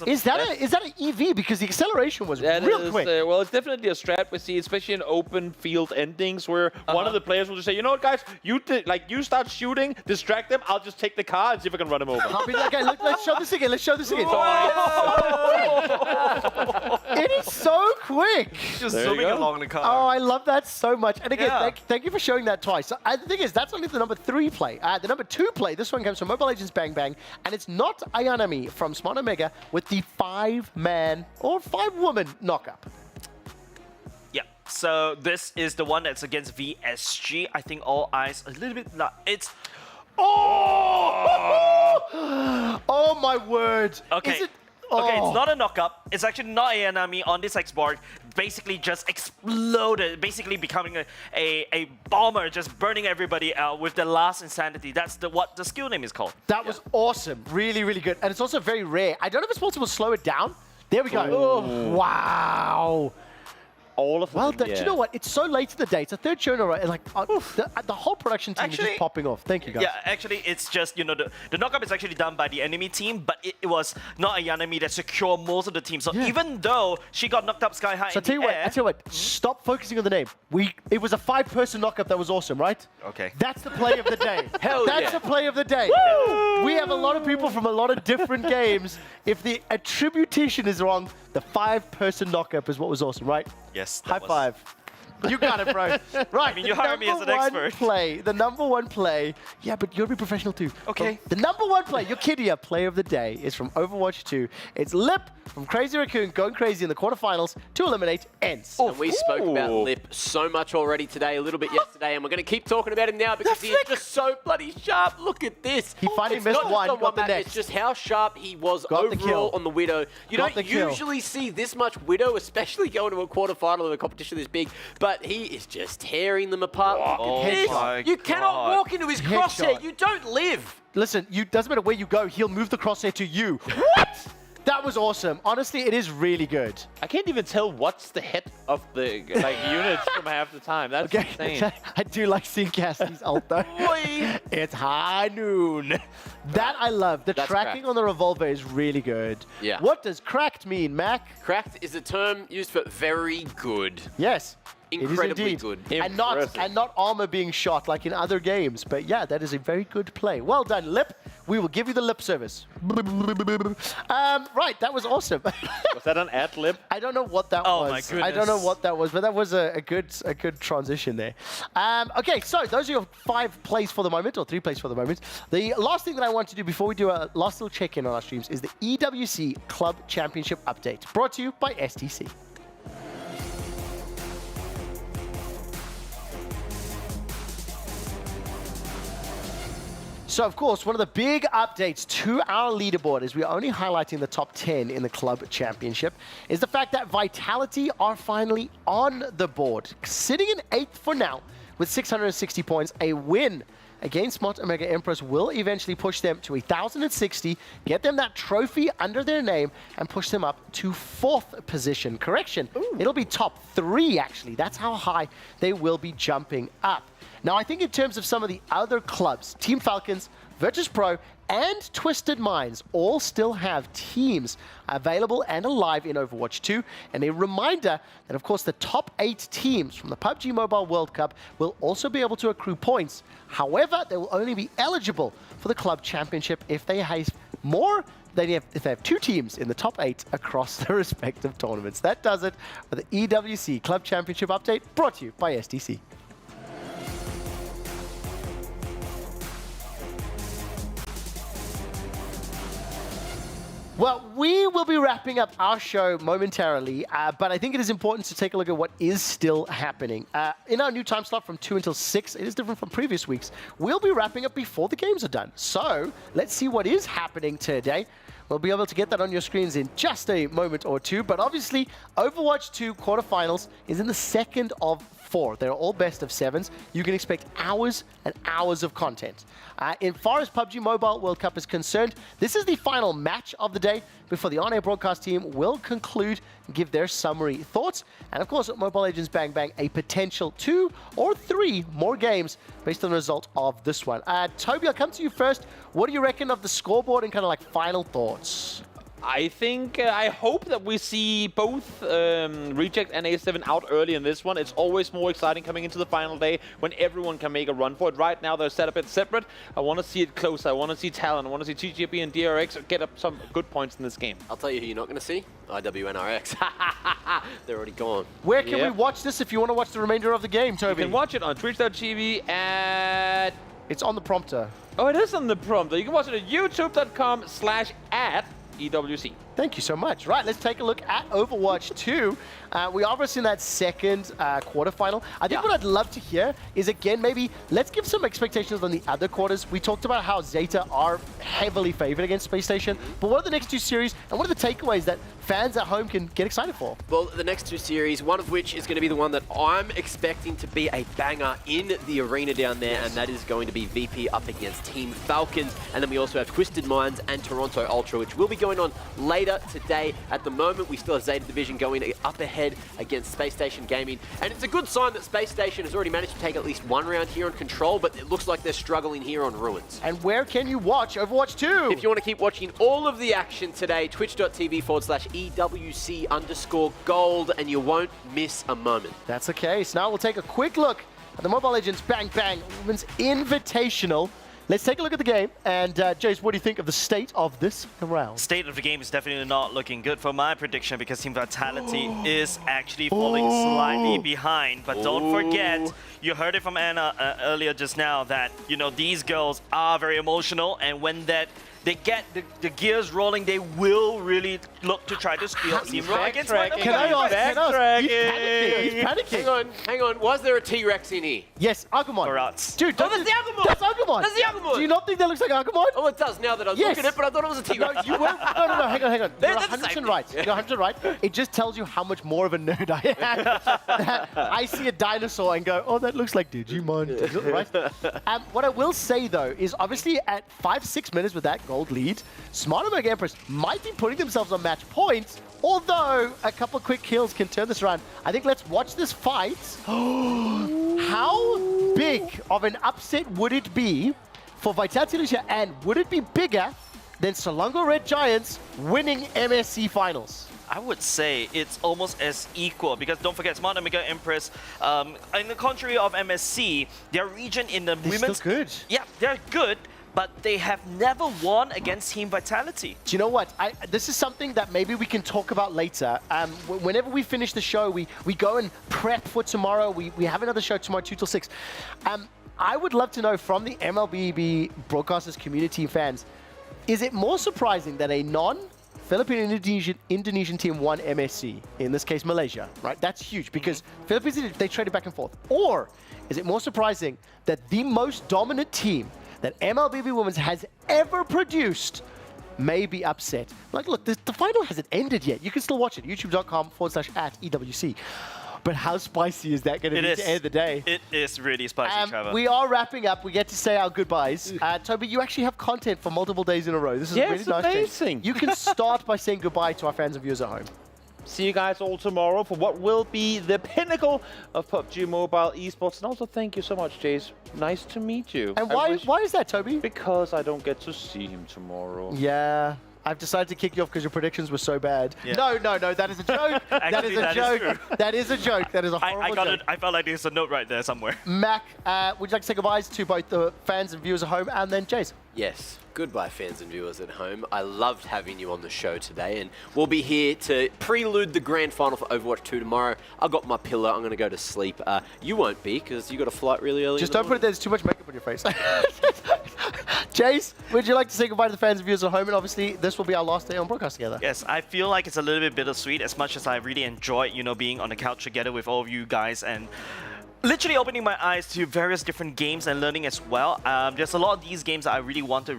Is that an EV? Because the acceleration was real quick. Well, it's definitely a strat we see, especially in open field endings, where one of the players will just say, you know what, guys, you start shooting, distract them, I'll just take the car and see if I can run him over. Okay, let's show this again. Let's show this again. It is so quick. Just zooming along the car. Oh, I love that so much. And again, thank you for showing that twice. So, the thing is, that's only the number 3 play. The number 2 play, this one comes from Mobile Legends Bang Bang, and it's not Ayanami from Smart Omega with the 5-man or 5-woman knockup. Yeah, so this is the one that's against VSG. I think all eyes a little bit... It's... Oh! Oh, my word. Okay. Okay, it's not a knockup. It's actually not an enemy on this X-board. Basically just exploded, basically becoming a bomber, just burning everybody out with the last insanity. That's what the skill name is called. That was awesome. Really, really good. And it's also very rare. I don't know if it's possible to slow it down. There we go. Oh, wow. All of them. Well done. Do you know what? It's so late in the day. It's a third show in a row. Like the whole production team is just popping off. Thank you, guys. Yeah, actually, it's just, you know, the knockup is actually done by the enemy team, but it was not Ayanami that secured most of the team. So even though she got knocked up sky high So I tell you what, stop focusing on the name. It was a 5-person knockup that was awesome, right? Okay. That's the play of the day. Hell That's the play of the day. Woo! We have a lot of people from a lot of different games. If the attribution is wrong, the 5-person knockup is what was awesome, right? Yes. High five. You got it, bro. Right. I mean, you hired me as an expert. The number one play. Yeah, but you'll be professional too. Okay. The number one play, your Kidia play of the day, is from Overwatch 2. It's Lip from Crazy Raccoon going crazy in the quarterfinals to eliminate ENCE. And we spoke about Lip so much already today, a little bit yesterday, and we're going to keep talking about him now because he's just so bloody sharp. Look at this. He finally It's missed not one, just got the map, next. It's just how sharp he was Got the kill. overall on the Widow. You Got the don't kill. usually see this much Widow, especially going to a quarterfinal of a competition this big, but he is just tearing them apart. Look at this. my You cannot walk into his crosshair. You don't live. Listen, doesn't matter where you go, he'll move the crosshair to you. What? That was awesome. Honestly, it is really good. I can't even tell what's the head of the units from half the time. That's insane. I do like seeing Cassidy's ult though. It's high noon. That I love. The That's tracking cracked. on the revolver is really good. Yeah. What does cracked mean, Mac? Cracked is a term used for very good. Yes. Incredibly it is indeed. good. And not armor being shot like in other games. But yeah, that is a very good play. Well done, Lip. We will give you the lip service. Right, that was awesome. Was that an ad lib? I don't know what that Oh was. my goodness. I don't know what that was, but that was a good transition there. Okay, so those are your 5 plays for the moment, or 3 plays for the moment. The last thing that I want to do before we do a last little check-in on our streams is the EWC Club Championship update, brought to you by STC. So, of course, one of the big updates to our leaderboard, as we're only highlighting the top 10 in the club championship, is the fact that Vitality are finally on the board, sitting in 8th for now with 660 points. A win against Mont Omega Empress will eventually push them to 1,060, get them that trophy under their name, and push them up to 4th position. Correction, it'll be top 3, actually. That's how high they will be jumping up. Now, I think in terms of some of the other clubs, Team Falcons, Virtus Pro, and Twisted Minds all still have teams available and alive in Overwatch 2. And a reminder that, of course, the top 8 teams from the PUBG Mobile World Cup will also be able to accrue points. However, they will only be eligible for the club championship if they have more than if they have 2 teams in the top 8 across their respective tournaments. That does it for the EWC Club Championship update, brought to you by STC. Well, we will be wrapping up our show momentarily, but I think it is important to take a look at what is still happening. In our new time slot from 2 until 6, it is different from previous weeks. We'll be wrapping up before the games are done. So let's see what is happening today. We'll be able to get that on your screens in just a moment or two, but obviously Overwatch 2 quarterfinals is in the 2nd of 4. They're all best of 7s. You can expect hours and hours of content. In far as PUBG Mobile World Cup is concerned, this is the final match of the day before the on-air broadcast team will conclude and give their summary thoughts. And of course, at Mobile Legends Bang Bang, a potential 2 or 3 more games based on the result of this one. Toby, I'll come to you first. What do you reckon of the scoreboard and kind of like final thoughts? I think, I hope that we see both Reject and A7 out early in this one. It's always more exciting coming into the final day when everyone can make a run for it. Right now, they're set a bit separate. I want to see it close. I want to see Talon. I want to see TGP and DRX get up some good points in this game. I'll tell you who you're not going to see. IWNRX. They're already gone. Where can we watch this if you want to watch the remainder of the game, Toby? You can watch it on twitch.tv at... It's on the prompter. Oh, it is on the prompter. You can watch it at youtube.com/@ EWC. Thank you so much. Right, let's take a look at Overwatch 2. We are obviously in that 2nd quarterfinal. I think what I'd love to hear is, again, maybe let's give some expectations on the other quarters. We talked about how Zeta are heavily favored against Space Station, but what are the next 2 series, and what are the takeaways that fans at home can get excited for? Well, the next 2 series, one of which is going to be the one that I'm expecting to be a banger in the arena down there, and that is going to be VP up against Team Falcons. And then we also have Twisted Minds and Toronto Ultra, which will be going on later Zeta today. At the moment, we still have Zeta Division going up ahead against Space Station Gaming. And it's a good sign that Space Station has already managed to take at least one round here on Control, but it looks like they're struggling here on Ruins. And where can you watch Overwatch 2? If you want to keep watching all of the action today, twitch.tv/EWC_gold, and you won't miss a moment. That's the case. Now we'll take a quick look at the Mobile Legends Bang Bang Women's Invitational. Let's take a look at the game. And Jace, what do you think of the state of this round? State of the game is definitely not looking good for my prediction because Team Vitality is actually falling slightly behind. But don't forget, you heard it from Anna earlier just now that, you know, these girls are very emotional, and when they get the gears rolling, they will really look to try to steal Team Rocket against one of them. Can I ask? He's panicking. Hang on. Was there a T-Rex in here? Yes, Agumon. Dude, that's the Agumon! That's Agumon! That's the Agumon! Do you not think that looks like Agumon? Oh, it does now that I look at it, but I thought it was a T-Rex. No, you were. No, hang on. You're That's the 100% same right. thing. You're 100% right. It just tells you how much more of a nerd I am. That I see a dinosaur and go, oh, that looks like Digimon. Right? What I will say, though, is obviously at 5-6 minutes with that gold lead, Smart Omega Empress might be putting themselves on match points, although a couple quick kills can turn this around. I think let's watch this fight. How big of an upset would it be for Vitality Lucia, and would it be bigger than Salongo Red Giants winning MSC Finals? I would say it's almost as equal because don't forget, Smart Omega Empress, in the contrary of MSC, their region in the women's... Still good. Yeah, they're good, but they have never won against Team Vitality. Do you know what? This is something that maybe we can talk about later. Whenever we finish the show, we go and prep for tomorrow. We have another show tomorrow, 2 till 6. I would love to know from the MLBB broadcasters community fans, is it more surprising that a non-Philippine Indonesian team won MSC, in this case Malaysia, right? That's huge because Philippines, they traded back and forth. Or is it more surprising that the most dominant team that MLBB Women's has ever produced may be upset? Like, look, the final hasn't ended yet. You can still watch it, youtube.com/@EWC. But how spicy is that going to be at the end of the day? It is really spicy, Trevor. We are wrapping up. We get to say our goodbyes. Toby, you actually have content for multiple days in a row. This is really nice. Amazing. You can start by saying goodbye to our fans and viewers at home. See you guys all tomorrow for what will be the pinnacle of PUBG Mobile Esports. And also thank you so much, Jace. Nice to meet you. And why is that, Toby? Because I don't get to see him tomorrow. Yeah. I've decided to kick you off because your predictions were so bad. Yeah. No, that is a joke. That is a joke. That is a joke. That is a horrible joke. I felt like there's a note right there somewhere. Mac, would you like to say goodbyes to both the fans and viewers at home and then Jace? Yes. Goodbye, fans and viewers at home. I loved having you on the show today, and we'll be here to prelude the grand final for Overwatch 2 tomorrow. I got my pillow. I'm going to go to sleep. You won't be, because you got a flight really early. Just don't put it there. There's too much makeup on your face. Jace, would you like to say goodbye to the fans and viewers at home? And obviously, this will be our last day on broadcast together. Yes, I feel like it's a little bit bittersweet as much as I really enjoyed, being on the couch together with all of you guys and literally opening my eyes to various different games and learning as well. There's a lot of these games that I really want to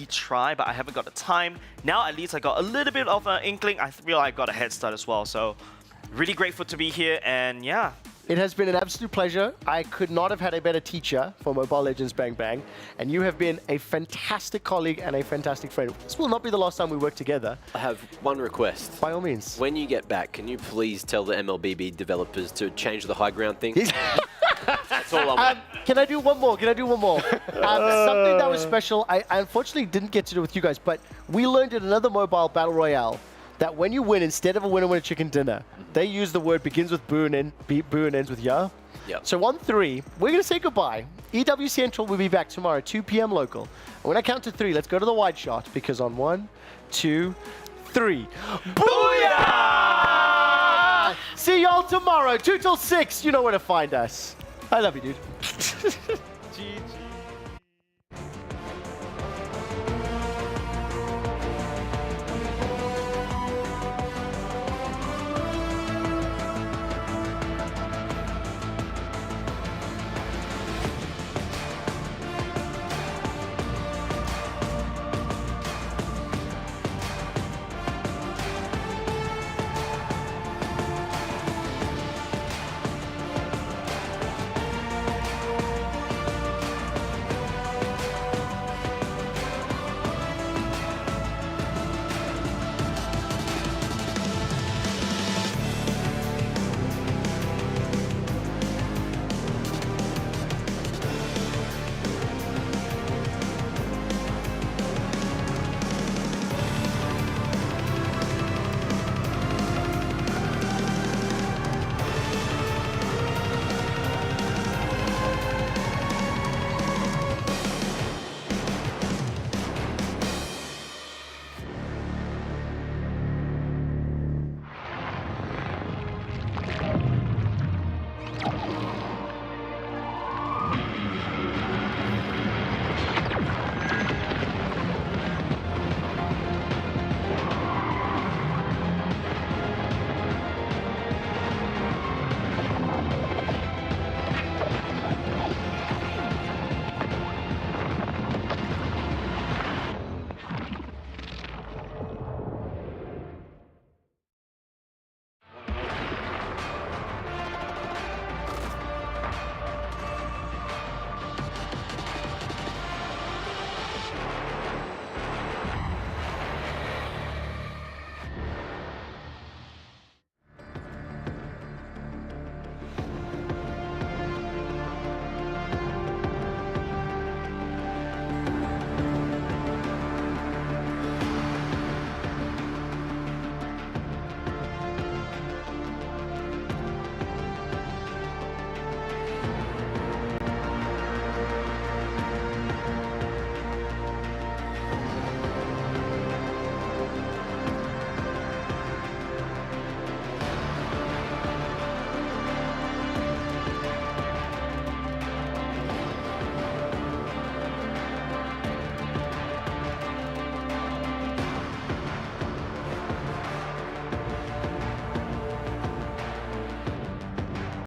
try, but I haven't got the time. Now at least I got a little bit of an inkling. I feel like I got a head start as well. So really grateful to be here, and yeah. It has been an absolute pleasure. I could not have had a better teacher for Mobile Legends Bang Bang. And you have been a fantastic colleague and a fantastic friend. This will not be the last time we work together. I have one request. By all means. When you get back, can you please tell the MLBB developers to change the high ground thing? That's all I want. Can I do one more? Something that was special, I unfortunately didn't get to do with you guys, but we learned in another mobile battle royale that when you win, instead of a winner chicken dinner, they use the word begins with boo and ends with ya. Yep. So on 3, we're going to say goodbye. EWC Central will be back tomorrow, 2 p.m. local. And when I count to 3, let's go to the wide shot, because on 1, 2, 3. Booyah! See y'all tomorrow, 2 till 6. You know where to find us. I love you, dude. GG.